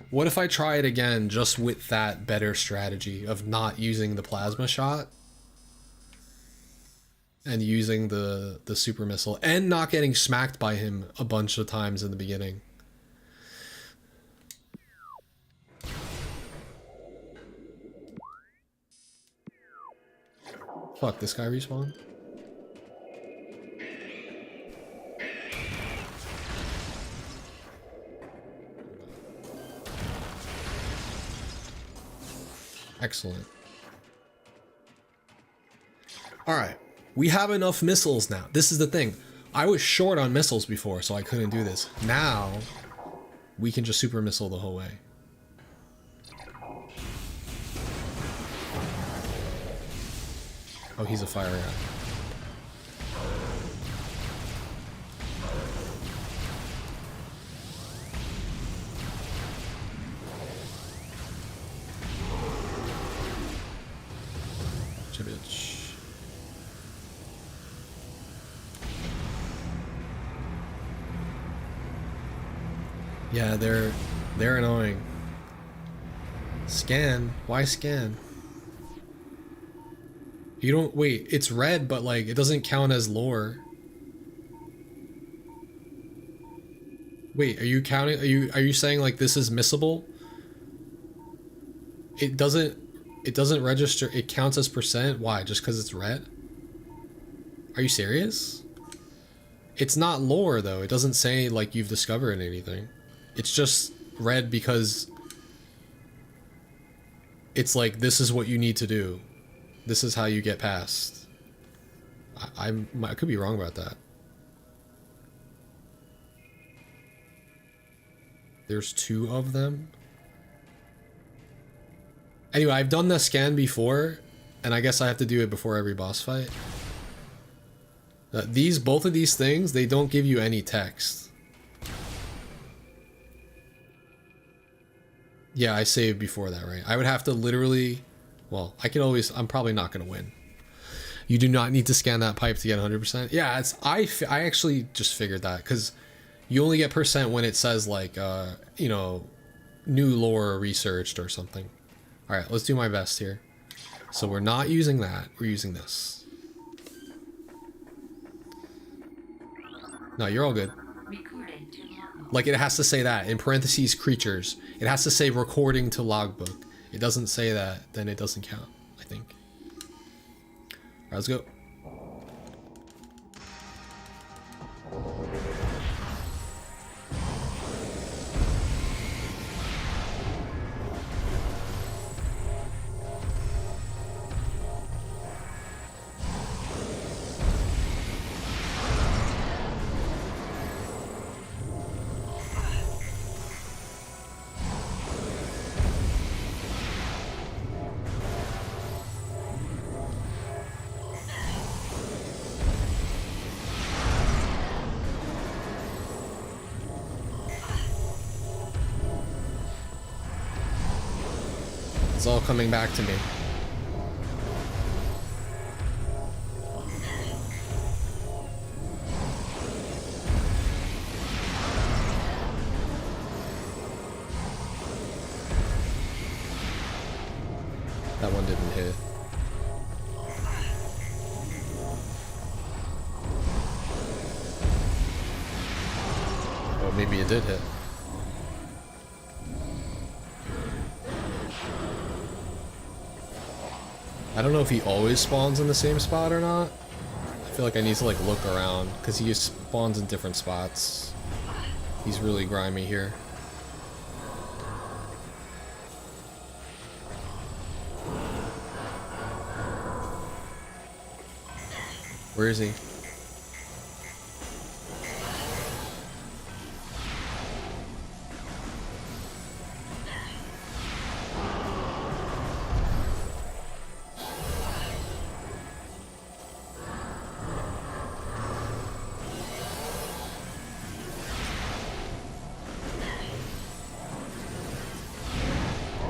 What if I try it again just with that better strategy of not using the plasma shot and using the super missile and not getting smacked by him a bunch of times in the beginning? Fuck, this guy respawned? Excellent. Alright, we have enough missiles now. This is the thing. I was short on missiles before, so I couldn't do this. Now, we can just super missile the whole way. Oh, he's a fire guy. Bitch. Yeah, they're annoying. Scan? Why scan? You don't wait, it's red, but like it doesn't count as lore. Wait, are you counting, are you saying like this is missable? It doesn't register, it counts as percent. Why? Just because it's red? Are you serious? It's not lore though. It doesn't say like you've discovered anything. It's just red because it's like this is what you need to do. This is how you get past. I could be wrong about that. There's 2 of them. Anyway, I've done the scan before, and I guess I have to do it before every boss fight. Both of these things, they don't give you any text. Yeah, I saved before that, right? I would have to literally, well, I can always, I'm probably not going to win. You do not need to scan that pipe to get 100%. Yeah, I actually just figured that, because you only get percent when it says like, you know, new lore researched or something. All right, let's do my best here. So we're not using that, we're using this. No, you're all good. Like it has to say that, in parentheses, creatures. It has to say recording to logbook. It doesn't say that, then it doesn't count, I think. All right, let's go. It's all coming back to me. That one didn't hit. Oh, maybe it did hit. I don't know if he always spawns in the same spot or not. I feel like I need to like look around because he spawns in different spots. He's really grimy here. Where is he?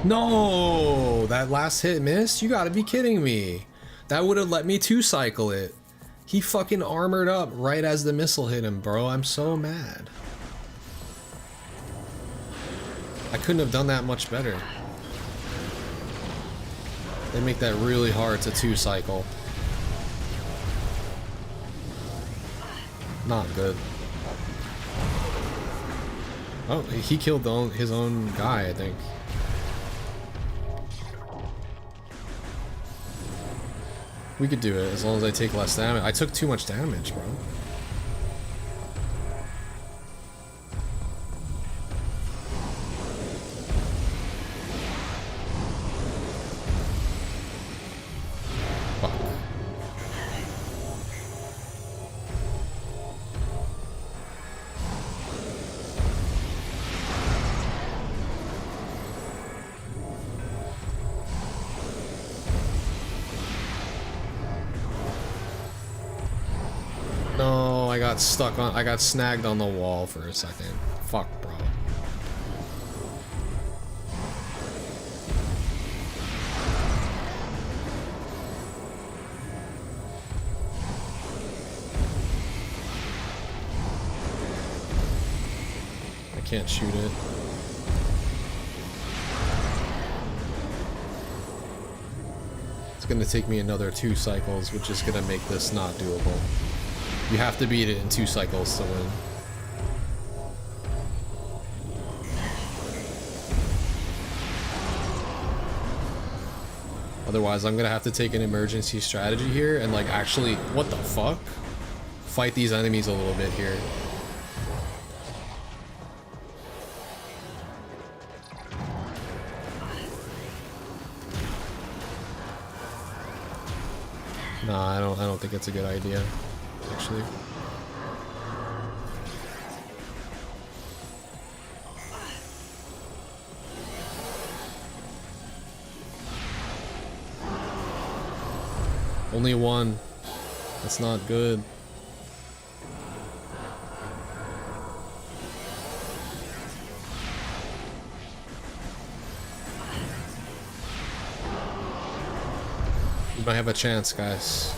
No, that last hit missed? You gotta be kidding me. That would have let me 2-cycle it. He fucking armored up right as the missile hit him, bro. I'm so mad. I couldn't have done that much better. They make that really hard to 2-cycle. Not good. Oh, he killed his own guy, I think. We could do it as long as I take less damage. I took too much damage, bro. Fuck. No, I got stuck on. I got snagged on the wall for a second. Fuck, bro. I can't shoot it. It's gonna take me another 2 cycles, which is gonna make this not doable. You have to beat it in 2 cycles to win. Otherwise, I'm gonna have to take an emergency strategy here and like actually, what the fuck? Fight these enemies a little bit here. Nah, I don't think it's a good idea, actually. Only one. That's not good. You might have a chance, guys.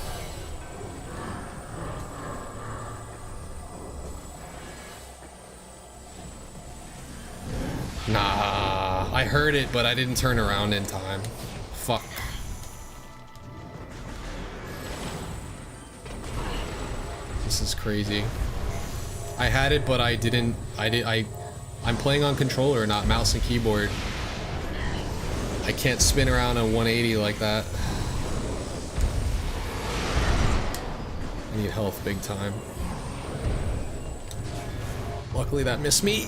Nah, I heard it, but I didn't turn around in time. Fuck. This is crazy. I had it, but I didn't. I'm playing on controller, not mouse and keyboard. I can't spin around a 180 like that. I need health big time. Luckily that missed me.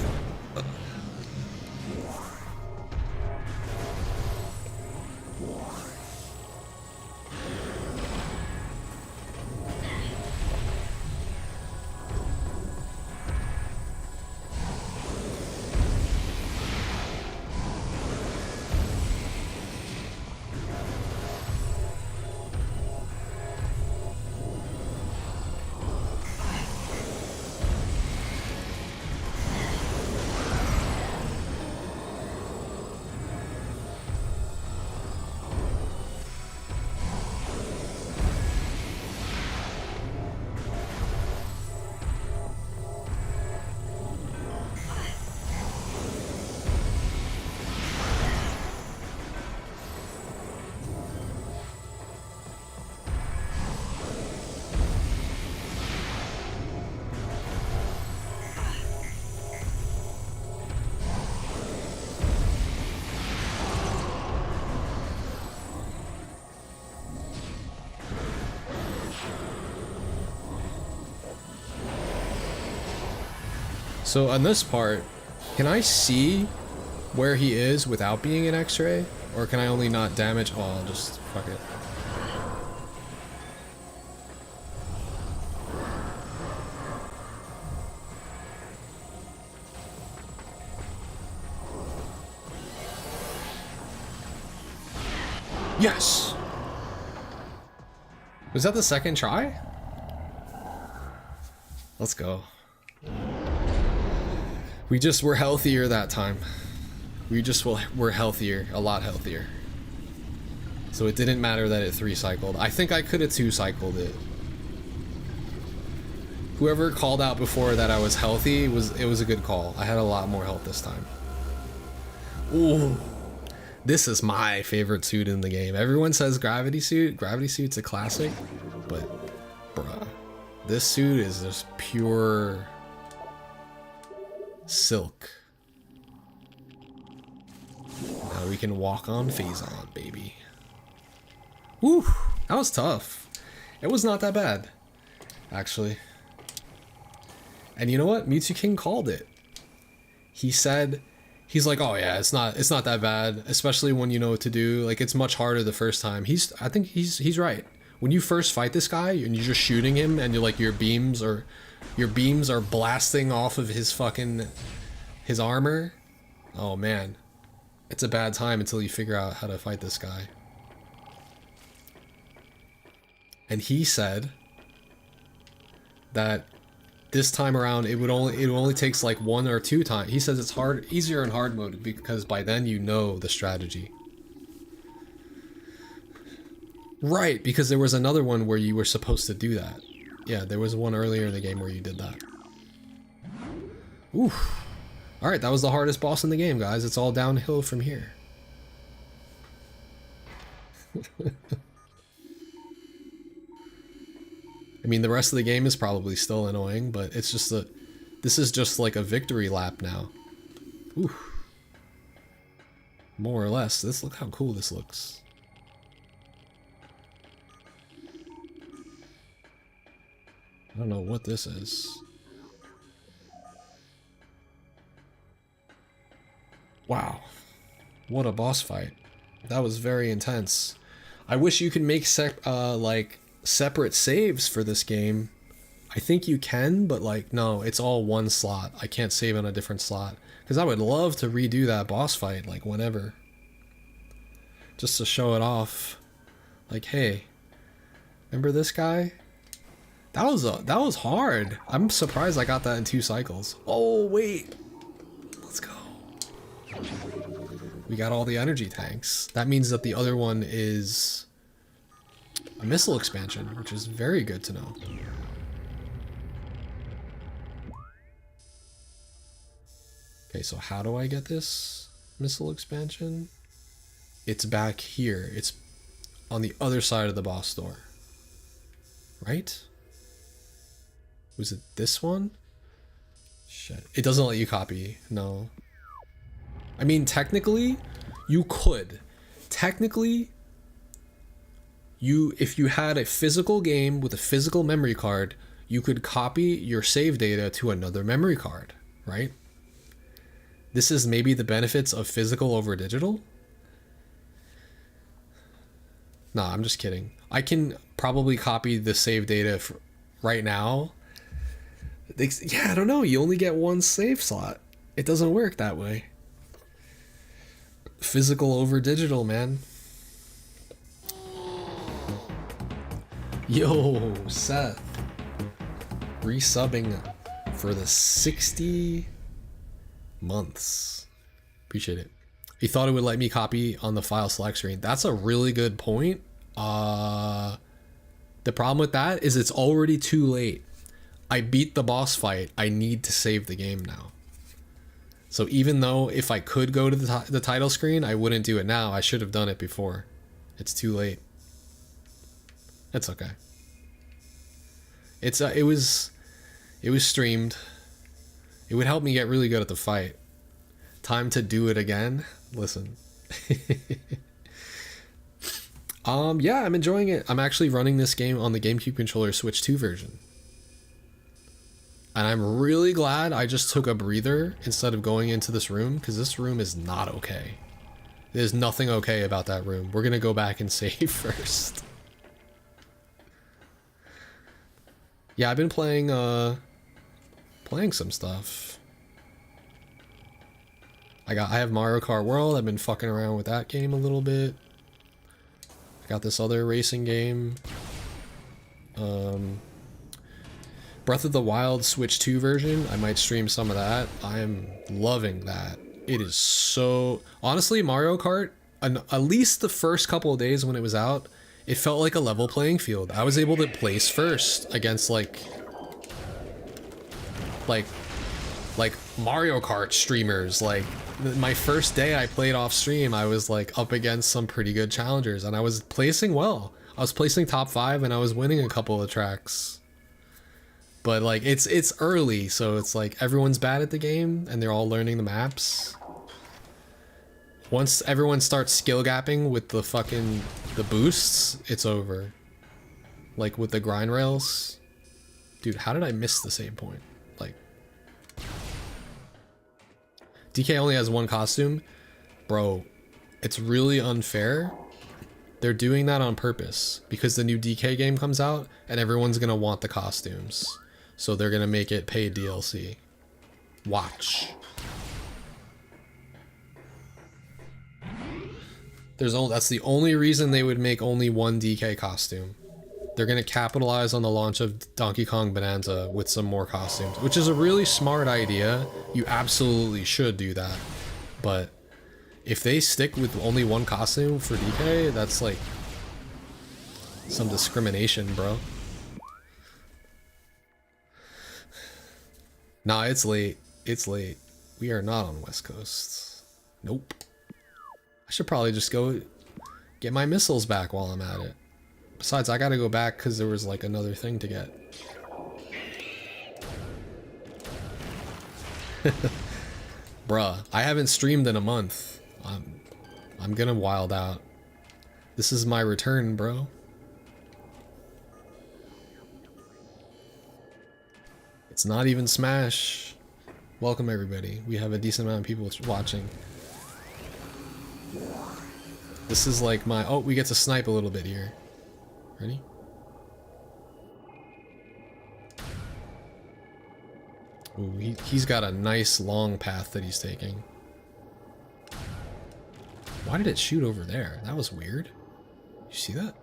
So on this part, can I see where he is without being an X-ray? Or can I only not damage? Oh, I'll just fuck it. Yes! Was that the second try? Let's go. We just were healthier that time. We just were healthier, a lot healthier. So it didn't matter that it 3-cycled. I think I could have 2-cycled it. Whoever called out before that I was healthy, it was a good call. I had a lot more health this time. Ooh. This is my favorite suit in the game. Everyone says gravity suit. Gravity suit's a classic, but bruh, this suit is just pure silk. Now we can walk on Phazon, baby. Woo, that was tough. It was not that bad, actually. And you know what? Mewtwo King called it. He said, he's like, oh yeah, it's not that bad, especially when you know what to do. Like, it's much harder the first time. I think he's right. When you first fight this guy and you're just shooting him and you're like your beams are blasting off of his armor. Oh man. It's a bad time until you figure out how to fight this guy. And he said that this time around it only takes like 1 or 2 times. He says it's easier in hard mode because by then you know the strategy. Right, because there was another one where you were supposed to do that. Yeah, there was one earlier in the game where you did that. Oof. Alright, that was the hardest boss in the game, guys. It's all downhill from here. I mean, the rest of the game is probably still annoying, but it's just this is just like a victory lap now. Ooh. More or less. Look how cool this looks. I don't know what this is. Wow. What a boss fight. That was very intense. I wish you could make like separate saves for this game. I think you can, but like no, it's all one slot. I can't save on a different slot because I would love to redo that boss fight like whenever, just to show it off. Like, hey, remember this guy? That was hard. I'm surprised I got that in 2 cycles. Oh wait, let's go. We got all the energy tanks. That means that the other one is a missile expansion, which is very good to know. Okay, so how do I get this missile expansion? It's back here. It's on the other side of the boss door. Right? Was it this one? Shit. It doesn't let you copy. No. I mean, technically, you could. Technically, if you had a physical game with a physical memory card, you could copy your save data to another memory card, right? This is maybe the benefits of physical over digital. Nah, I'm just kidding. I can probably copy the save data right now. Yeah, I don't know. You only get 1 save slot. It doesn't work that way. Physical over digital, man. Yo, Seth. Resubbing for the 60 months. Appreciate it. He thought it would let me copy on the file select screen. That's a really good point. The problem with that is it's already too late. I beat the boss fight. I need to save the game now. So even though if I could go to the title screen, I wouldn't do it now. I should have done it before. It's too late. It's okay. It was streamed. It would help me get really good at the fight. Time to do it again. Listen. Yeah, I'm enjoying it. I'm actually running this game on the GameCube controller Switch 2 version. And I'm really glad I just took a breather instead of going into this room, because this room is not okay. There's nothing okay about that room. We're gonna go back and save first. Yeah, I've been playing some stuff. I have Mario Kart World. I've been fucking around with that game a little bit. I got this other racing game. Breath of the Wild Switch 2 version. I might stream some of that. I am loving that. It is so... Honestly, Mario Kart, at least the first couple of days when it was out, it felt like a level playing field. I was able to place first against like Mario Kart streamers. Like my first day I played off stream, I was like up against some pretty good challengers and I was placing well. I was placing top 5 and I was winning a couple of tracks. But like it's early, so it's like everyone's bad at the game and they're all learning the maps. Once everyone starts skill gapping with the boosts, it's over. Like with the grind rails. Dude, how did I miss the same point? Like DK only has one costume. Bro, it's really unfair. They're doing that on purpose because the new DK game comes out and everyone's gonna want the costumes. So they're gonna make it paid DLC. Watch. That's the only reason they would make only one DK costume. They're gonna capitalize on the launch of Donkey Kong Bonanza with some more costumes, which is a really smart idea. You absolutely should do that. But if they stick with only one costume for DK, that's like some discrimination, bro. Nah, it's late. It's late. We are not on West Coast. Nope. I should probably just go get my missiles back while I'm at it. Besides, I gotta go back because there was like another thing to get. Bruh, I haven't streamed in a month. I'm gonna wild out. This is my return, bro. It's not even Smash. Welcome everybody. We have a decent amount of people watching. This is like my... Oh, we get to snipe a little bit here. Ready? Ooh, he's got a nice long path that he's taking. Why did it shoot over there? That was weird. You see that?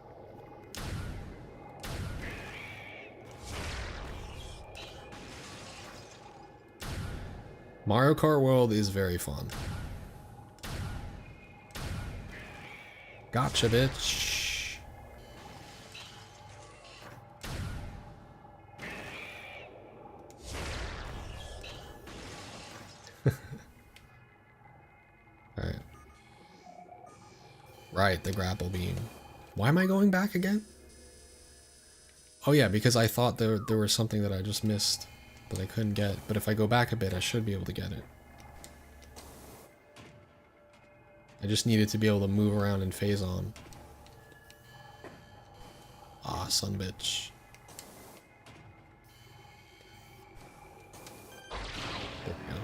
Mario Kart World is very fun. Gotcha, bitch. Alright. Right, the grapple beam. Why am I going back again? Oh yeah, because I thought there was something that I just missed that I couldn't get. But if I go back a bit, I should be able to get it. I just needed to be able to move around and phase on. Ah, son bitch. There we go.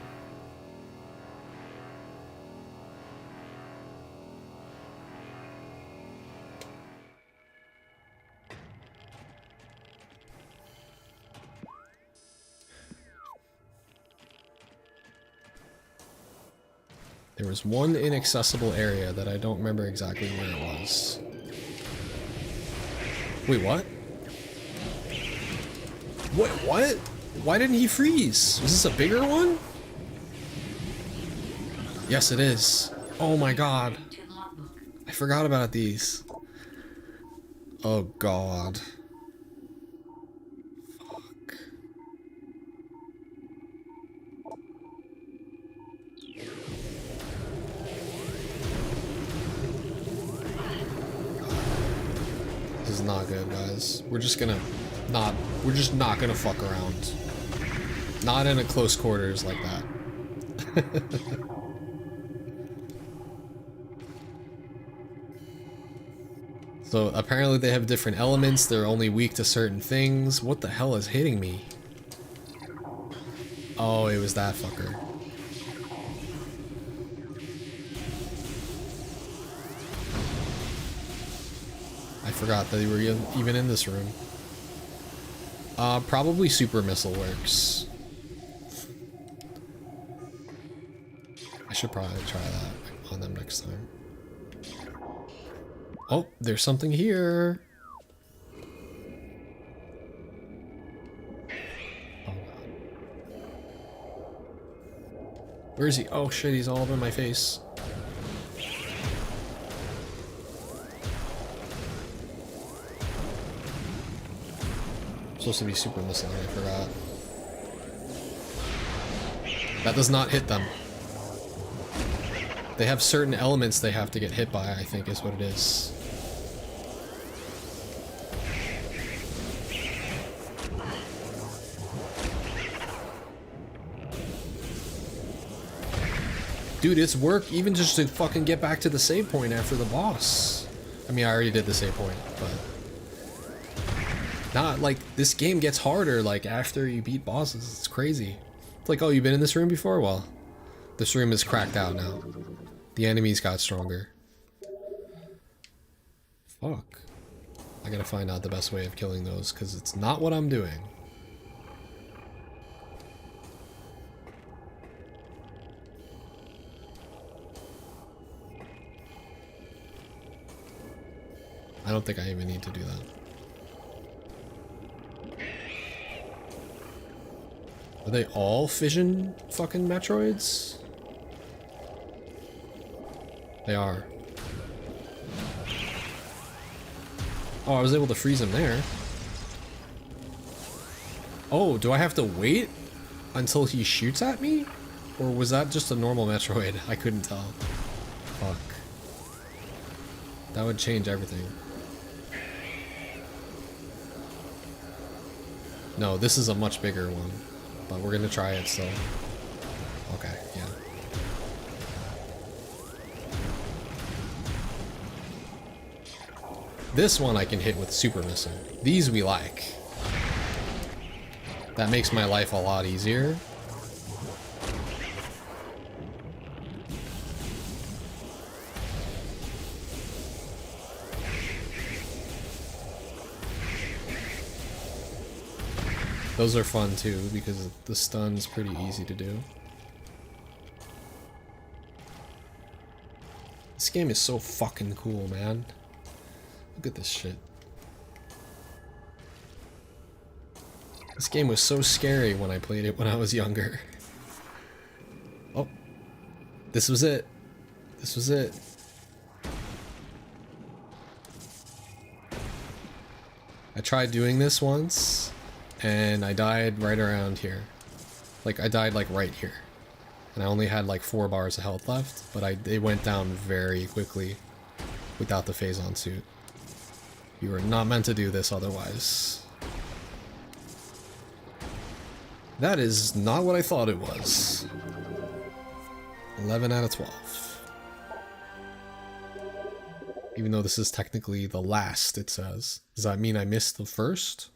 There was one inaccessible area that I don't remember exactly where it was. Wait, what? What? Why didn't he freeze? Was this a bigger one? Yes, it is. Oh my god. I forgot about these. Oh god. Fuck. This is not good, guys. We're just not gonna fuck around. Not in a close quarters like that. So apparently they have different elements, they're only weak to certain things. What the hell is hitting me? Oh, it was that fucker. I forgot that they were even in this room. Probably super missile works. I should probably try that on them next time. Oh, there's something here. Oh god. Where is he? Oh shit, he's all over my face. Supposed to be super missile, I forgot. That does not hit them. They have certain elements they have to get hit by, I think is what it is. Dude, it's work even just to fucking get back to the save point after the boss. I mean, I already did the save point, but... Not like, this game gets harder, like, after you beat bosses. It's crazy. It's like, oh, you've been in this room before? Well, this room is cracked out now. The enemies got stronger. Fuck. I gotta find out the best way of killing those, because it's not what I'm doing. I don't think I even need to do that. Are they all fission fucking Metroids? They are. Oh, I was able to freeze him there. Oh, do I have to wait until he shoots at me? Or was that just a normal Metroid? I couldn't tell. Fuck. That would change everything. No, this is a much bigger one. But we're gonna try it still. Okay, yeah. This one I can hit with super missile. These we like. That makes my life a lot easier. Those are fun too, because the stun's pretty easy to do. This game is so fucking cool, man. Look at this shit. This game was so scary when I played it when I was younger. Oh. This was it. This was it. I tried doing this once. And I died right around here. Like, I died like right here. And I only had like 4 bars of health left, but it went down very quickly without the phase-on suit. You were not meant to do this otherwise. That is not what I thought it was. 11 out of 12. Even though this is technically the last, it says. Does that mean I missed the first?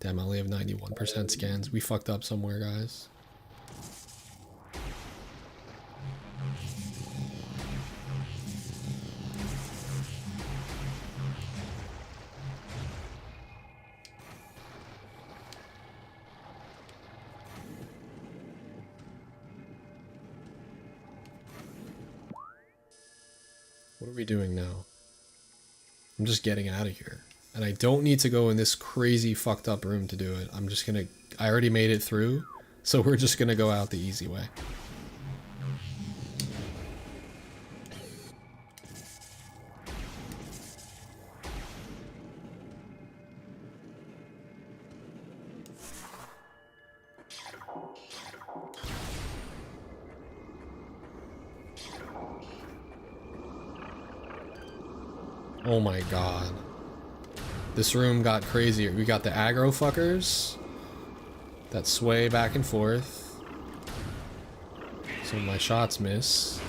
Damn, I only have 91% scans. We fucked up somewhere, guys. What are we doing now? I'm just getting out of here. And I don't need to go in this crazy fucked up room to do it. I'm just gonna... I already made it through, so we're just gonna go out the easy way. Oh my god. This room got crazier. We got the aggro fuckers that sway back and forth. So my shots miss.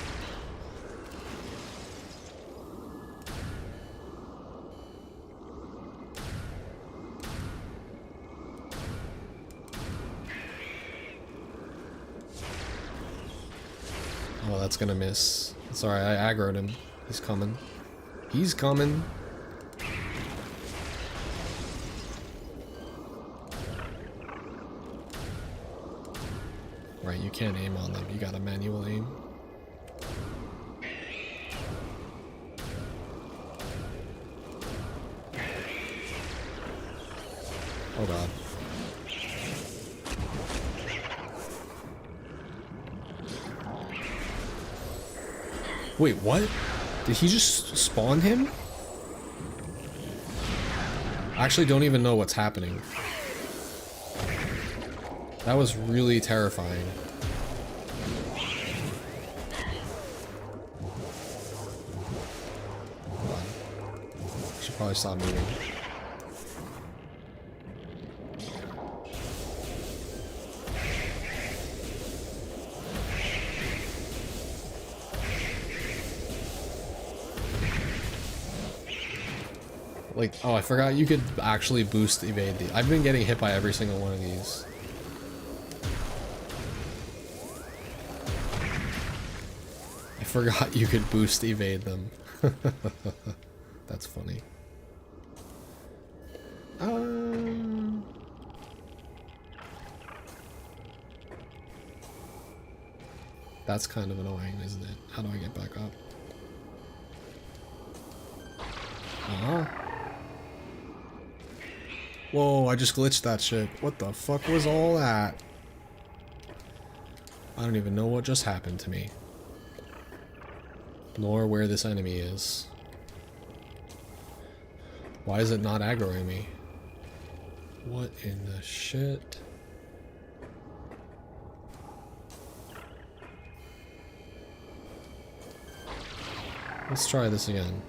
that's gonna miss. It's alright, I aggroed him. He's coming. He's coming. Right, you can't aim on them. You gotta manual aim. Oh god. Wait, what? Did he just spawn him? I actually don't even know what's happening. That was really terrifying. Hold on. I should probably stop moving. Like, oh, I forgot you could actually boost evade these. I've been getting hit by every single one of these. I forgot you could boost evade them. That's funny. That's kind of annoying, isn't it? How do I get back up? Whoa, I just glitched that shit. What the fuck was all that? I don't even know what just happened to me. Nor where this enemy is. Why is it not aggroing me? What in the shit? Let's try this again.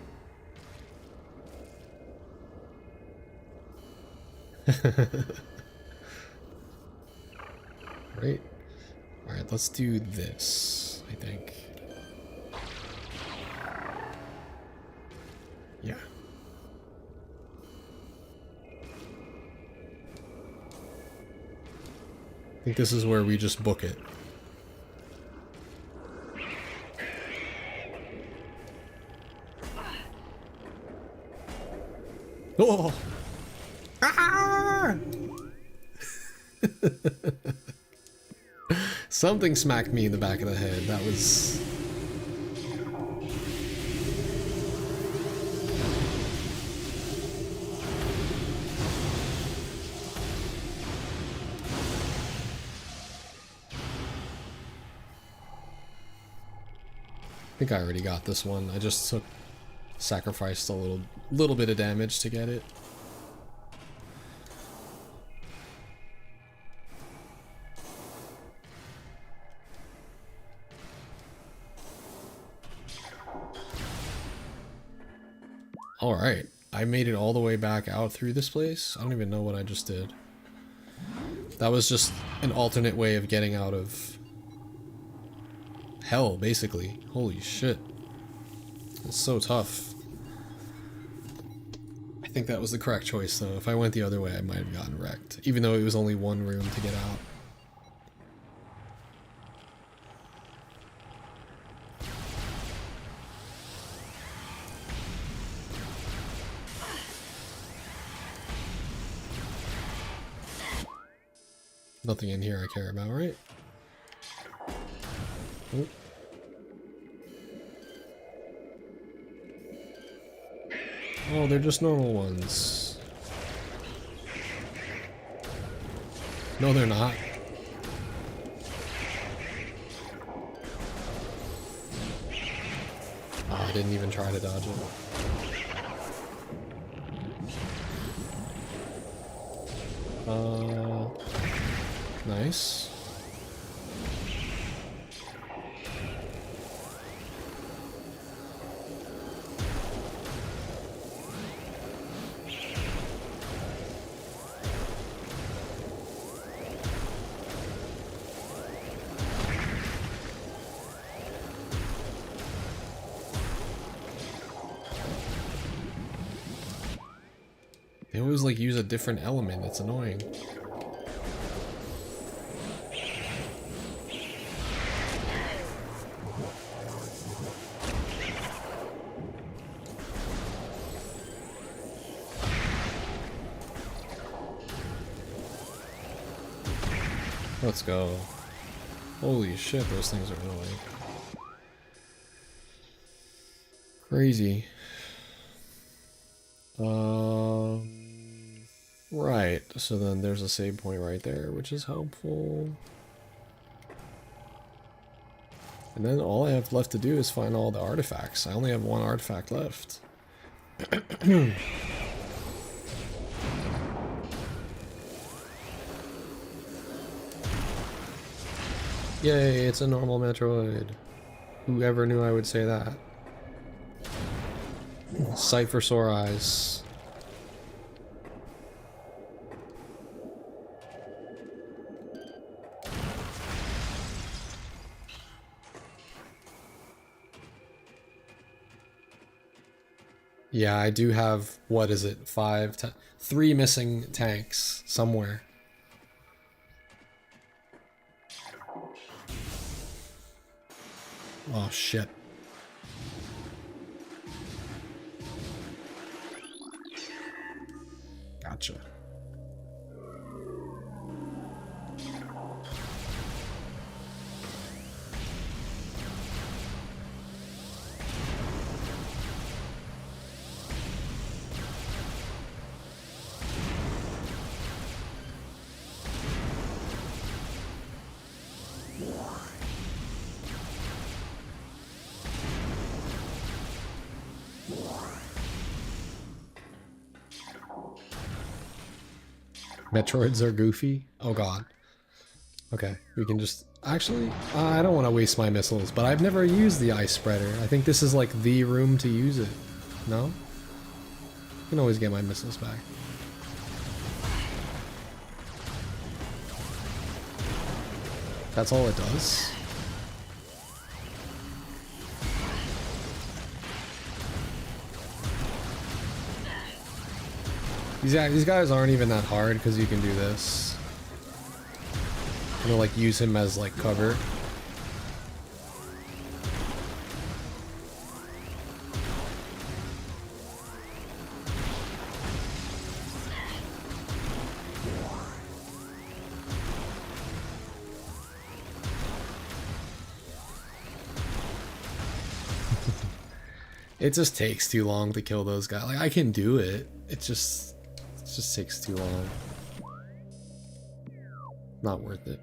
Right. Alright, let's do this, I think. Yeah. I think this is where we just book it. Oh! Ah! Something smacked me in the back of the head. That was... I think I already got this one. I just sacrificed a little bit of damage to get it. Alright, I made it all the way back out through this place. I don't even know what I just did. That was just an alternate way of getting out of hell, basically. Holy shit. It's so tough. I think that was the correct choice, though. If I went the other way, I might have gotten wrecked. Even though it was only one room to get out. Nothing in here I care about, right? Oh. Oh, they're just normal ones. No, they're not. Oh, I didn't even try to dodge it. Nice. They always like use a different element. It's annoying. Let's go. Holy shit, those things are annoying. Crazy. Right, so then there's a save point right there, which is helpful. And then all I have left to do is find all the artifacts. I only have one artifact left. Yay, it's a normal Metroid. Whoever knew I would say that. Sight for sore eyes. Yeah, I do have, what is it, 3 missing tanks somewhere. Oh shit. Gotcha. Metroids are goofy? Oh god. Okay, we can just... Actually, I don't want to waste my missiles, but I've never used the ice spreader. I think this is like the room to use it. No? I can always get my missiles back. That's all it does? These guys aren't even that hard because you can do this. I'm gonna like use him as like cover. It just takes too long to kill those guys. Like I can do it. It just takes too long. Not worth it.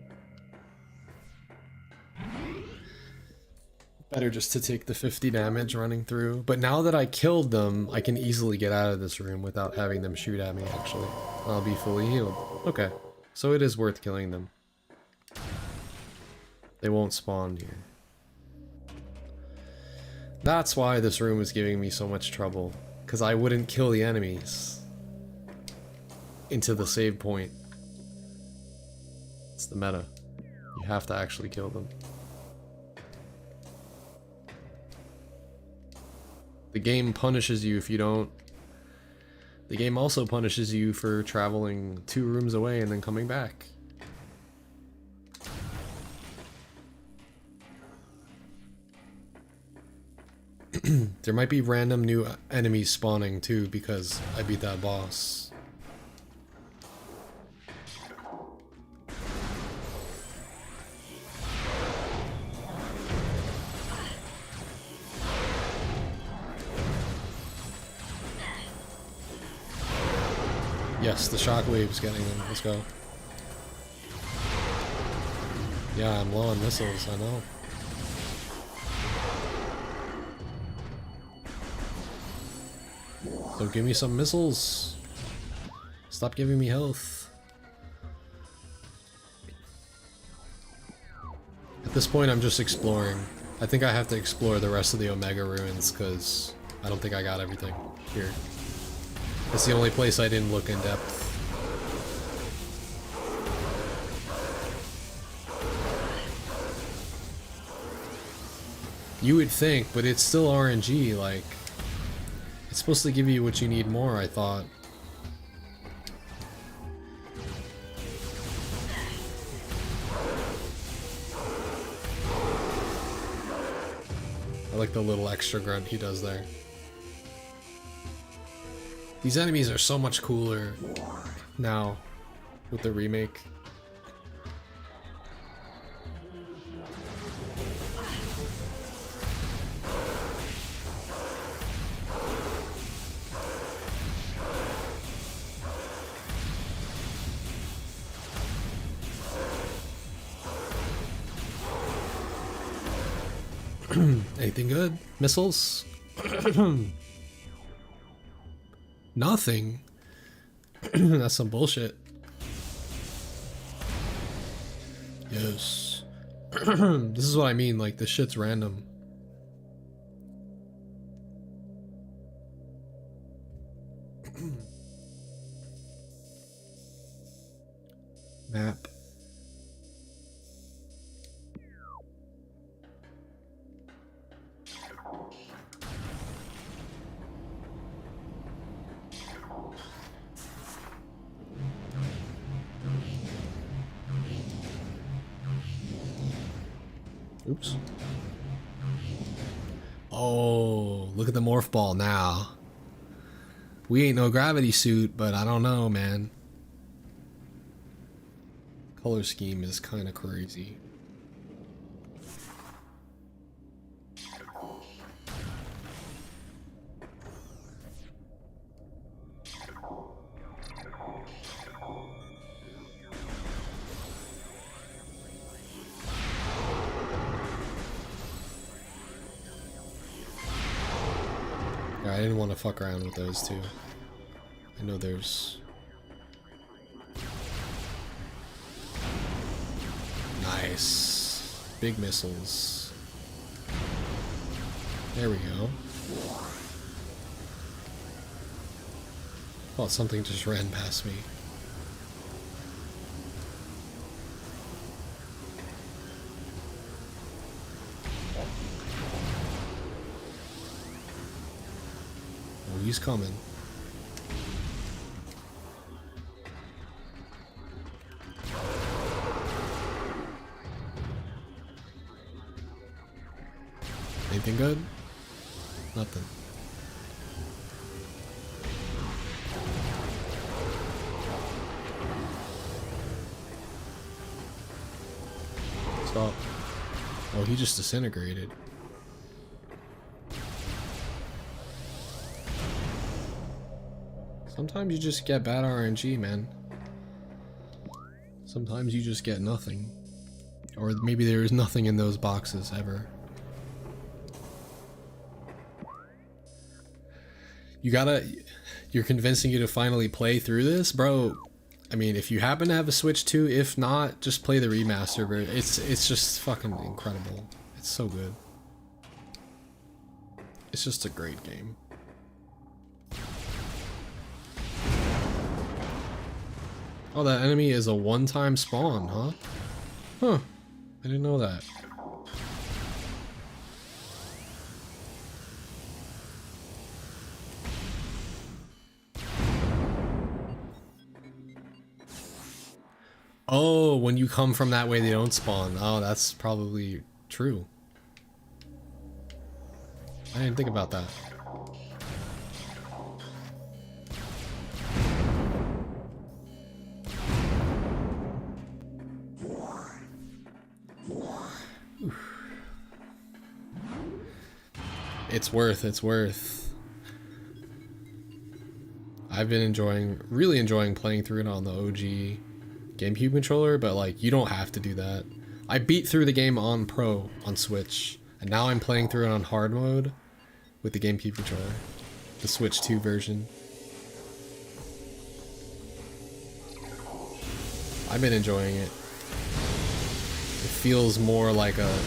Better just to take the 50 damage running through. But now that I killed them, I can easily get out of this room without having them shoot at me, actually. I'll be fully healed. Okay. So it is worth killing them. They won't spawn here. That's why this room is giving me so much trouble. Because I wouldn't kill the enemies into the save point. It's the meta. You have to actually kill them. The game punishes you if you don't. The game also punishes you for traveling 2 rooms away and then coming back. There might be random new enemies spawning too because I beat that boss. Yes, the shockwave's getting them. Let's go. Yeah, I'm low on missiles, I know. So give me some missiles. Stop giving me health. At this point, I'm just exploring. I think I have to explore the rest of the Omega Ruins because I don't think I got everything here. It's the only place I didn't look in depth. You would think, but it's still RNG, like... It's supposed to give you what you need more, I thought. I like the little extra grunt he does there. These enemies are so much cooler now with the remake. Anything good? Missiles? Nothing. That's some bullshit. Yes. This is what I mean, like, this shit's random. Map. Oops. Oh, look at the morph ball now. We ain't no gravity suit, but I don't know, man. Color scheme is kind of crazy. I didn't want to fuck around with those two. I know there's... Nice. Big missiles. There we go. Thought something just ran past me. Oh, he's coming. Anything good? Nothing. Stop. Oh, he just disintegrated. Sometimes you just get bad RNG, man. Sometimes you just get nothing. Or maybe there is nothing in those boxes ever. You're convincing you to finally play through this? Bro, I mean, if you happen to have a Switch 2, if not, just play the remaster, bro. It's just fucking incredible. It's so good. It's just a great game. Oh, that enemy is a one-time spawn, huh? Huh. I didn't know that. Oh, when you come from that way, they don't spawn. Oh, that's probably true. I didn't think about that. It's worth. I've been really enjoying playing through it on the OG GameCube controller, but like, you don't have to do that. I beat through the game on Pro on Switch, and now I'm playing through it on hard mode with the GameCube controller, the Switch 2 version. I've been enjoying it. It feels more like a,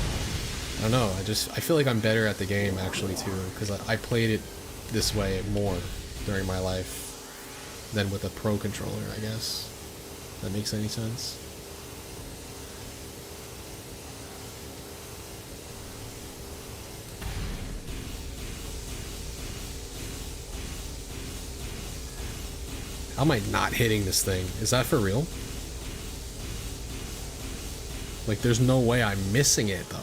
I don't know, I feel like I'm better at the game actually too, because I played it this way more during my life than with a Pro controller, I guess. That makes any sense? How am I not hitting this thing? Is that for real? Like, there's no way I'm missing it though.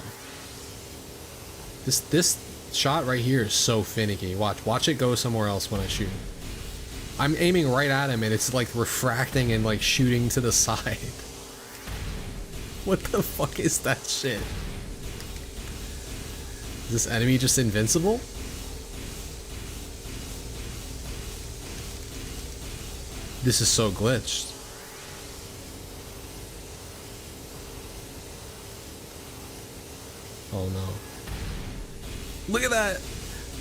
This shot right here is so finicky. Watch it go somewhere else when I shoot. I'm aiming right at him and it's like refracting and like shooting to the side. What the fuck is that shit? Is this enemy just invincible? This is so glitched. Oh no. Look at that!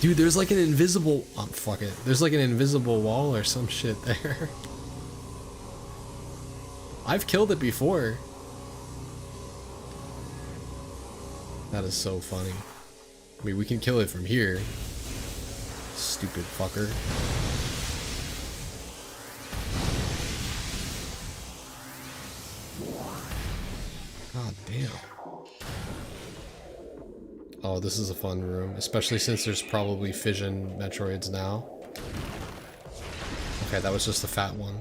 Dude, there's like an invisible... Oh, fuck it. There's like an invisible wall or some shit there. I've killed it before. That is so funny. I mean, we can kill it from here. Stupid fucker. God damn. Oh, this is a fun room, especially since there's probably fission Metroids now. Okay, that was just the fat one.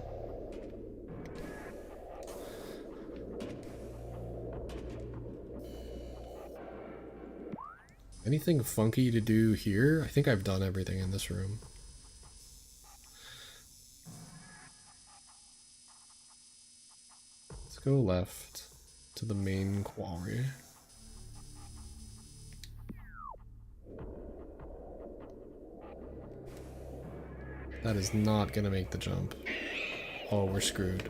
Anything funky to do here? I think I've done everything in this room. Let's go left to the main quarry. That is not gonna make the jump. Oh, we're screwed.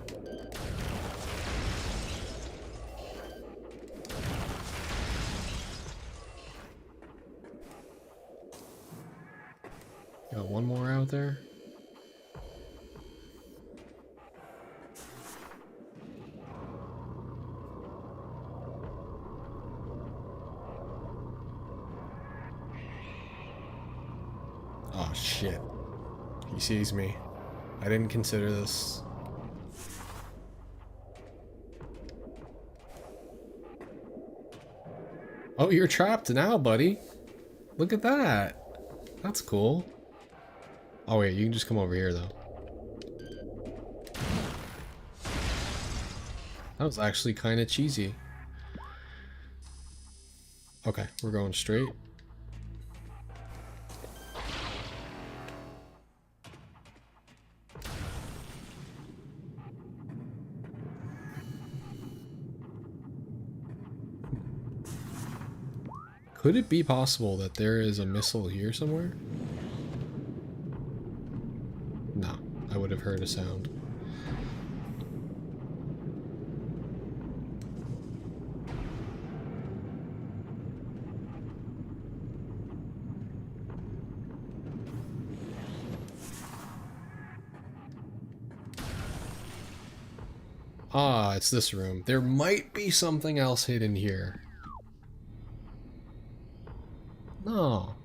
Got one more out there. Oh shit. He sees me. I didn't consider this. Oh, you're trapped now, buddy. Look at that. That's cool. Oh wait, you can just come over here though. That was actually kind of cheesy. Okay, we're going straight. Could it be possible that there is a missile here somewhere? No, I would have heard a sound. Ah, it's this room. There might be something else hidden here. No.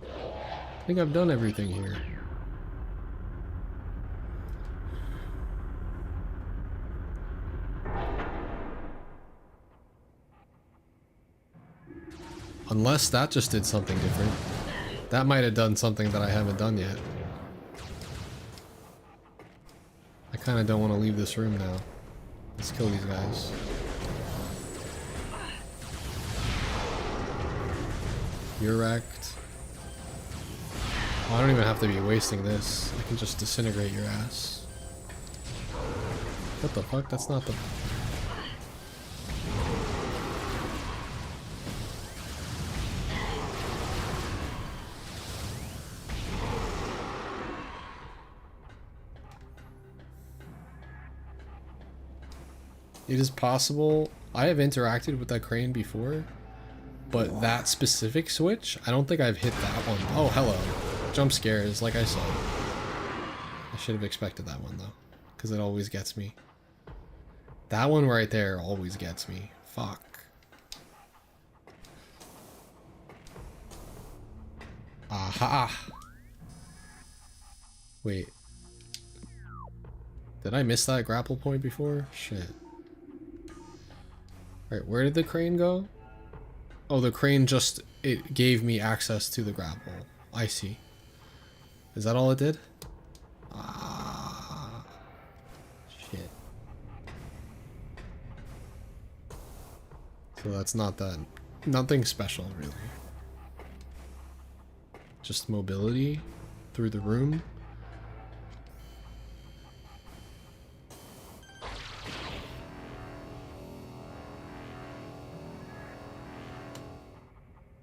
I think I've done everything here. Unless that just did something different. That might have done something that I haven't done yet. I kind of don't want to leave this room now. Let's kill these guys. You're wrecked. Oh, I don't even have to be wasting this. I can just disintegrate your ass. What the fuck? That's not the... It is possible. I have interacted with that crane before. But that specific switch, I don't think I've hit that one. Oh, hello. Jump scares, like I said. I should have expected that one, though. Because it always gets me. That one right there always gets me. Fuck. Aha! Wait. Did I miss that grapple point before? Shit. Alright, where did the crane go? Oh, the crane just, it gave me access to the grapple. I see. Is that all it did? Ah, shit. So that's not that, nothing special really. Just mobility through the room.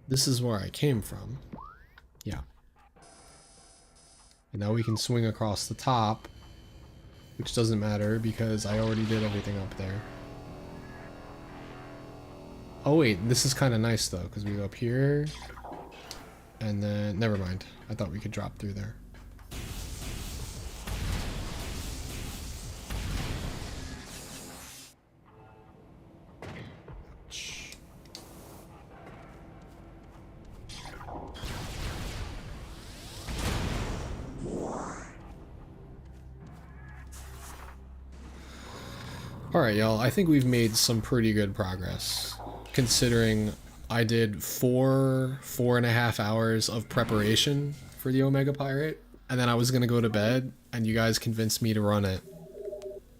This is where I came from. Yeah. And now we can swing across the top, which doesn't matter because I already did everything up there. Oh wait, this is kind of nice though, because we go up here, and then never mind. I thought we could drop through there. Alright, y'all, I think we've made some pretty good progress, considering I did 4.5 hours of preparation for the Omega Pirate, and then I was gonna go to bed, and you guys convinced me to run it.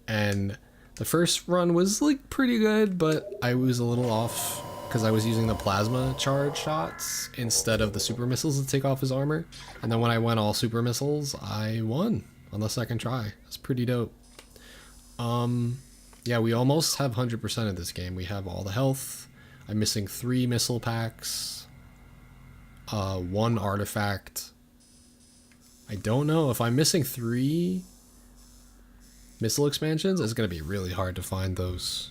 And the first run was, like, pretty good, but I was a little off, because I was using the plasma charge shots instead of the super missiles to take off his armor. And then when I went all super missiles, I won on the second try. That's pretty dope. Yeah, we almost have 100% of this game. We have all the health. I'm missing 3 missile packs. 1 artifact. I don't know if I'm missing 3 missile expansions. It's going to be really hard to find those.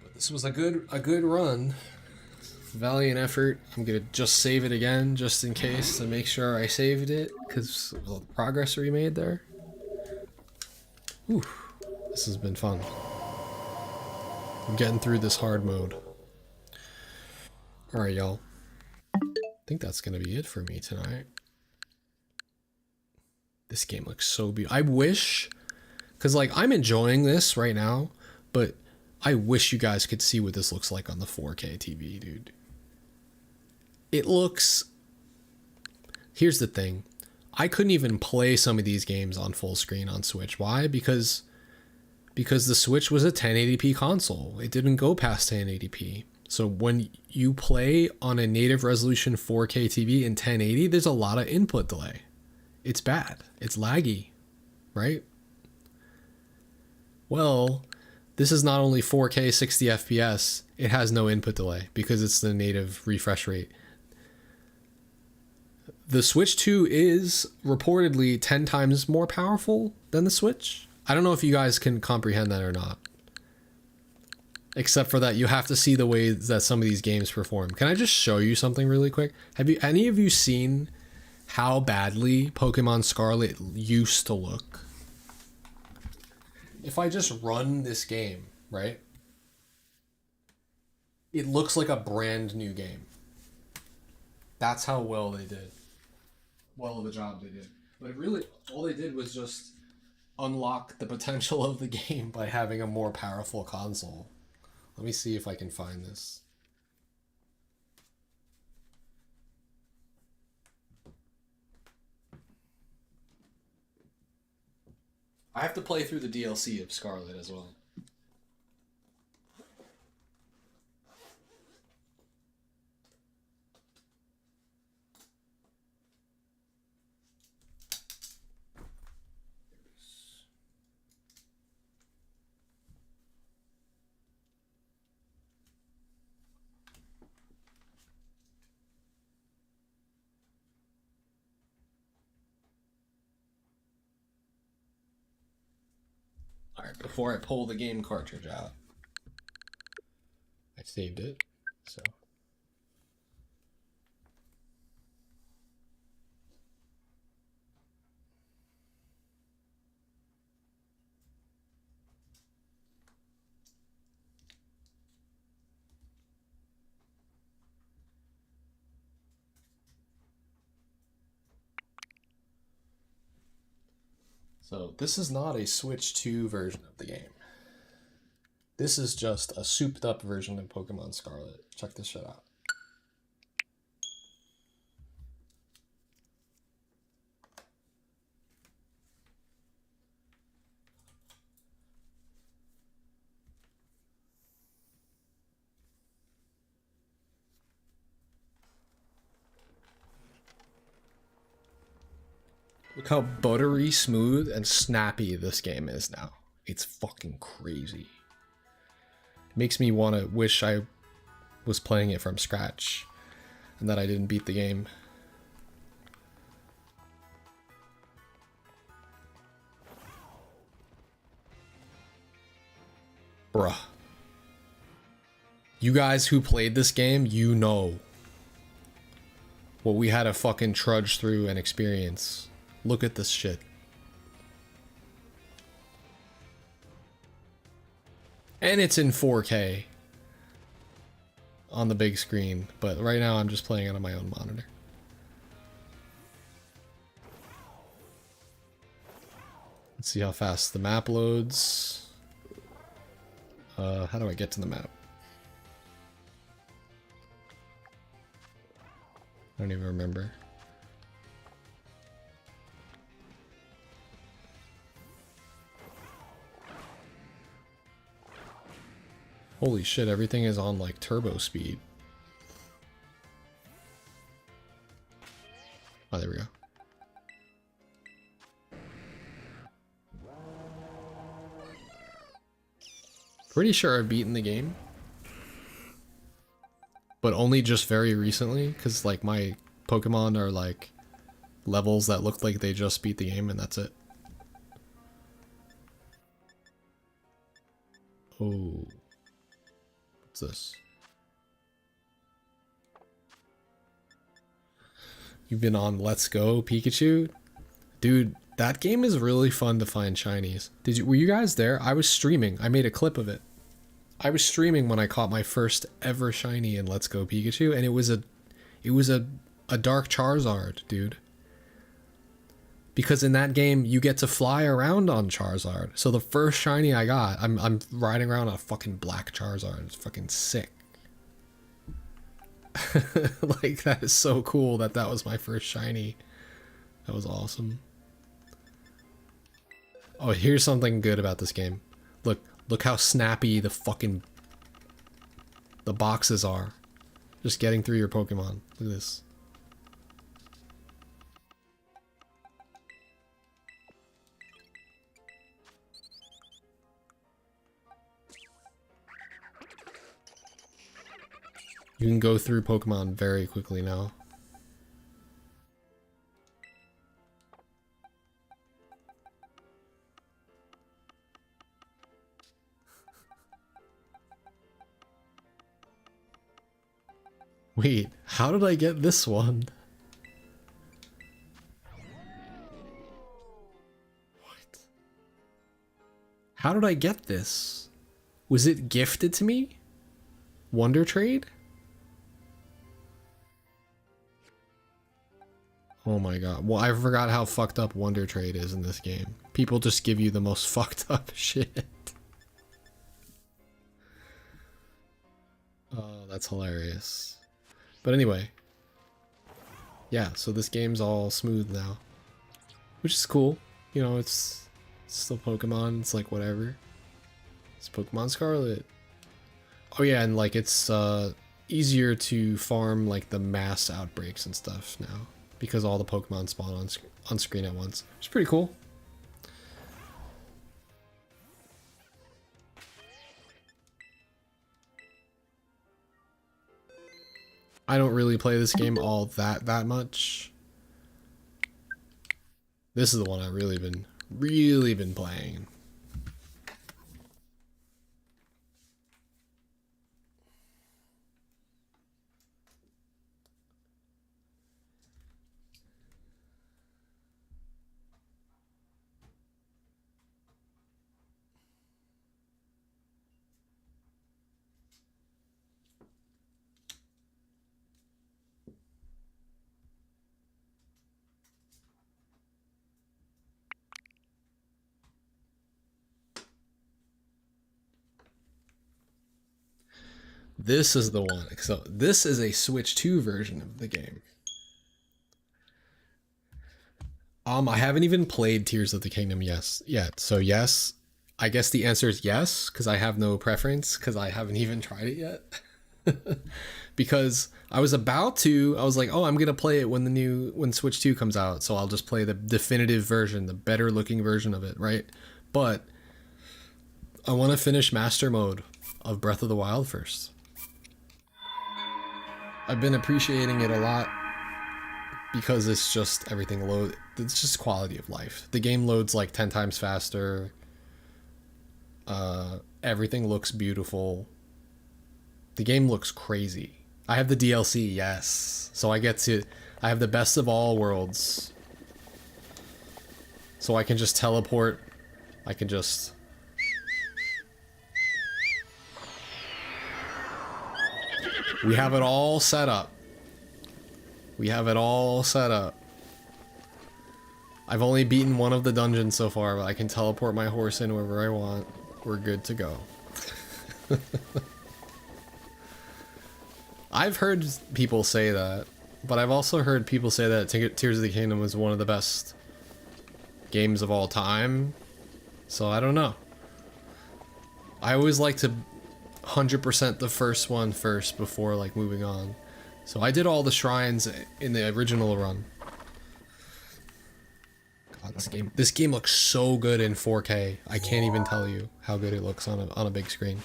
But this was a good run. Valiant effort. I'm gonna just save it again, just in case, to make sure I saved it, because of the progress we made there. Whew. This has been fun. I'm getting through this hard mode. Alright, y'all. I think that's gonna be it for me tonight. This game looks so beautiful. I wish, because, like, I'm enjoying this right now, but I wish you guys could see what this looks like on the 4K TV, dude. It looks... Here's the thing. I couldn't even play some of these games on full screen on Switch. Why? Because the Switch was a 1080p console. It didn't go past 1080p. So when you play on a native resolution 4K TV in 1080, there's a lot of input delay. It's bad. It's laggy, right? Well, this is not only 4K 60 FPS, it has no input delay because it's the native refresh rate. The Switch 2 is reportedly 10 times more powerful than the Switch. I don't know if you guys can comprehend that or not. Except for that, you have to see the way that some of these games perform. Can I just show you something really quick? Have you any of you seen how badly Pokemon Scarlet used to look? If I just run this game, right? It looks like a brand new game. That's how well they did. Well of a job they did. But really, all they did was just unlock the potential of the game by having a more powerful console. Let me see if I can find this. I have to play through the DLC of Scarlet as well. Alright, before I pull the game cartridge out, I saved it, so. So this is not a Switch 2 version of the game. This is just a souped up version of Pokemon Scarlet. Check this shit out. Look how buttery smooth and snappy this game is now. It's fucking crazy. It makes me want to wish I was playing it from scratch and that I didn't beat the game. Bruh. You guys who played this game, you know what we had to fucking trudge through and experience. Look at this shit. And it's in 4K on the big screen, but right now I'm just playing it on my own monitor. Let's see how fast the map loads. How do I get to the map? I don't even remember. Holy shit, everything is on like turbo speed. Oh, there we go. Pretty sure I've beaten the game. But only just very recently, because like my Pokemon are like levels that look like they just beat the game and that's it. Oh. What's this? You've been on Let's Go Pikachu? Dude, that game is really fun to find shinies. Were you guys there? I was streaming. I made a clip of it. I was streaming when I caught my first ever shiny in Let's Go Pikachu, and it was a dark Charizard, dude. Because in that game you get to fly around on Charizard. So the first shiny I got, I'm riding around on a fucking black Charizard. It's fucking sick. Like, that is so cool that was my first shiny. That was awesome. Oh, here's something good about this game. Look how snappy the boxes are. Just getting through your Pokemon. Look at this. You can go through Pokemon very quickly now. Wait, how did I get this one? What? How did I get this? Was it gifted to me? Wonder Trade? Oh my god. Well, I forgot how fucked up Wonder Trade is in this game. People just give you the most fucked up shit. Oh, that's hilarious. But anyway. Yeah, so this game's all smooth now. Which is cool. You know, it's still Pokemon. It's like whatever. It's Pokemon Scarlet. Oh yeah, and like it's easier to farm like the mass outbreaks and stuff now. Because all the Pokemon spawn on screen at once. It's pretty cool. I don't really play this game all that much. This is the one I've really been playing. This is the one. So this is a Switch 2 version of the game. I haven't even played Tears of the Kingdom yet. So yes, I guess the answer is yes, because I have no preference, because I haven't even tried it yet. Because I was like, oh, I'm gonna play it when Switch 2 comes out, so I'll just play the definitive version, the better looking version of it, right? But I want to finish Master Mode of Breath of the Wild first. I've been appreciating it a lot because it's just it's just quality of life. The game loads like 10 times faster. Everything looks beautiful. The game looks crazy. I have the DLC, yes. So I have the best of all worlds. So I can just teleport. I can just... We have it all set up. We have it all set up. I've only beaten one of the dungeons so far, but I can teleport my horse in wherever I want. We're good to go. I've heard people say that, but I've also heard people say that Tears of the Kingdom was one of the best games of all time. So I don't know. I always like to 100% the first one first before like moving on. So I did all the shrines in the original run. God, this game looks so good in 4K. I can't even tell you how good it looks on a big screen.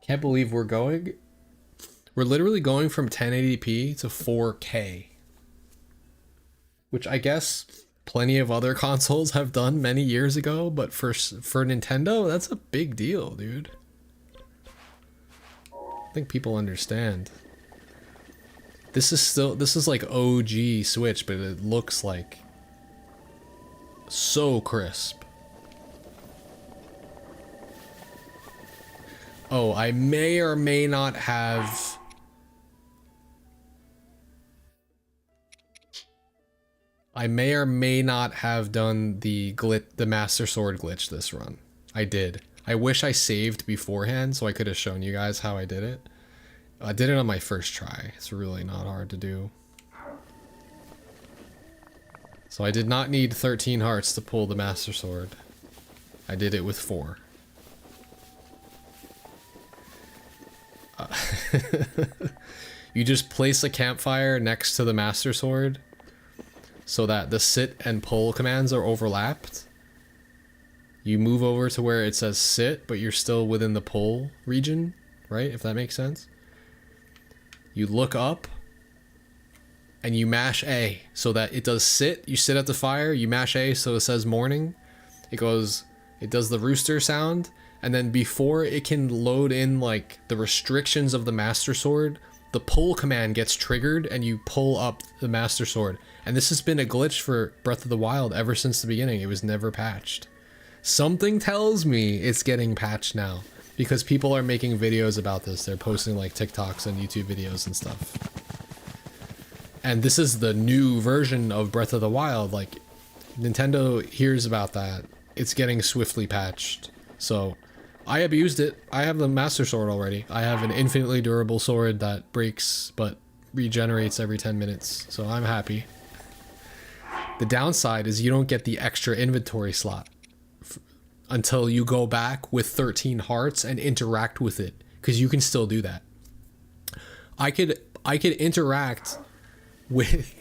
Can't believe we're literally going from 1080p to 4K. Which I guess plenty of other consoles have done many years ago, but for Nintendo, that's a big deal, dude. I think people understand. This is like OG Switch, but it looks like so crisp. Oh, I may or may not have... I may or may not have done the Master Sword glitch this run. I did. I wish I saved beforehand so I could have shown you guys how I did it. I did it on my first try. It's really not hard to do. So I did not need 13 hearts to pull the Master Sword. I did it with 4. You just place a campfire next to the Master Sword so that the sit and pull commands are overlapped. You move over to where it says sit, but you're still within the pull region, right? If that makes sense. You look up and you mash A so that it does sit. You sit at the fire, you mash A so it says morning. It does the rooster sound, and then before it can load in like the restrictions of the Master Sword, the pull command gets triggered and you pull up the Master Sword. And this has been a glitch for Breath of the Wild ever since the beginning. It was never patched. Something tells me it's getting patched now because people are making videos about this. They're posting like TikToks and YouTube videos and stuff. And this is the new version of Breath of the Wild. Like, Nintendo hears about that. It's getting swiftly patched. So I abused it. I have the Master Sword already. I have an infinitely durable sword that breaks but regenerates every 10 minutes. So I'm happy. The downside is you don't get the extra inventory slot until you go back with 13 hearts and interact with it, because you can still do that. I could interact with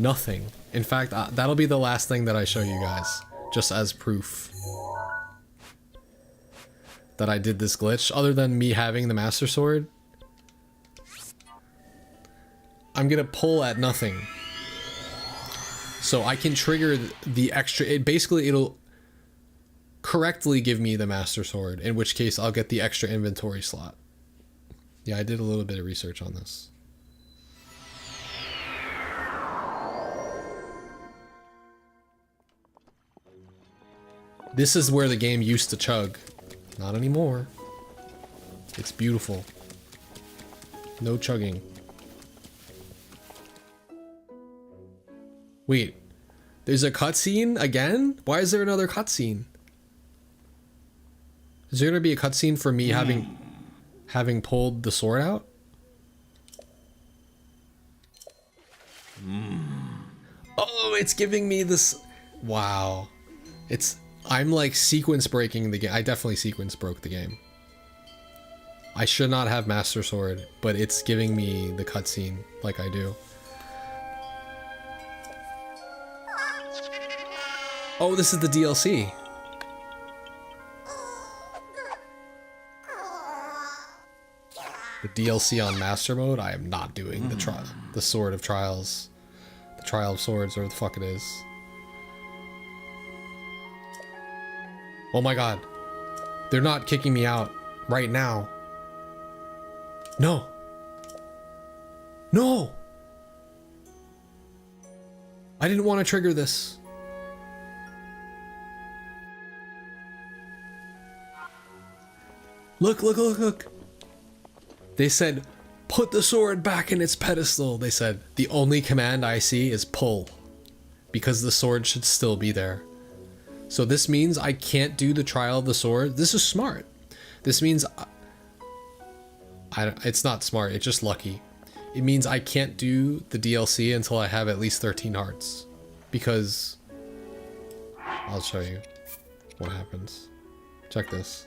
nothing. In fact, that'll be the last thing that I show you guys, just as proof that I did this glitch. Other than me having the Master Sword, I'm gonna pull at nothing. So I can trigger the extra, it'll correctly give me the Master Sword, in which case I'll get the extra inventory slot. Yeah, I did a little bit of research on this. This is where the game used to chug. Not anymore. It's beautiful. No chugging. Wait, there's a cutscene again? Why is there another cutscene? Is there gonna be a cutscene for me having pulled the sword out? Oh, it's giving me this. Wow, I'm like sequence breaking the game. I definitely sequence broke the game. I should not have Master Sword, but it's giving me the cutscene like I do. Oh, this is the DLC. The DLC on Master Mode? I am not doing the Sword of Trials. The Trial of Swords, or the fuck it is. Oh my god. They're not kicking me out right now. No. No! I didn't want to trigger this. Look, look, look, look. They said, put the sword back in its pedestal. They said, the only command I see is pull, because the sword should still be there. So this means I can't do the trial of the sword. This is smart. This means it's not smart, it's just lucky. It means I can't do the DLC until I have at least 13 hearts, because I'll show you what happens. Check this.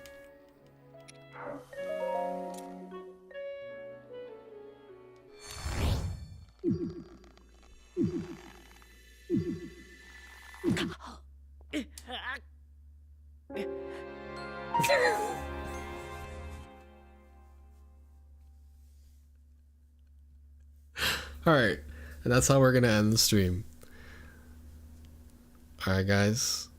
Alright, and that's how we're gonna end the stream. Alright guys,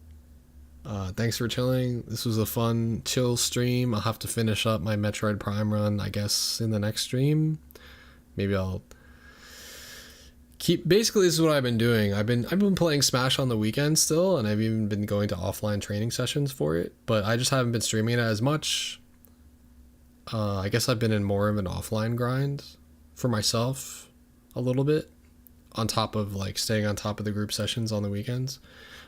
thanks for chilling. This was a fun, chill stream. I'll have to finish up my Metroid Prime run, I guess, in the next stream. Maybe I'll keep, basically this is what I've been doing. I've been playing Smash on the weekend still, and I've even been going to offline training sessions for it, but I just haven't been streaming it as much. I guess I've been in more of an offline grind for myself a little bit, on top of like staying on top of the group sessions on the weekends.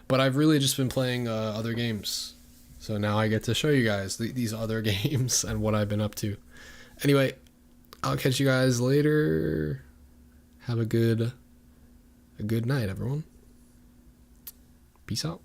But I've really just been playing other games. So now I get to show you guys these other games and what I've been up to. Anyway, I'll catch you guys later. Have a good night, everyone. Peace out.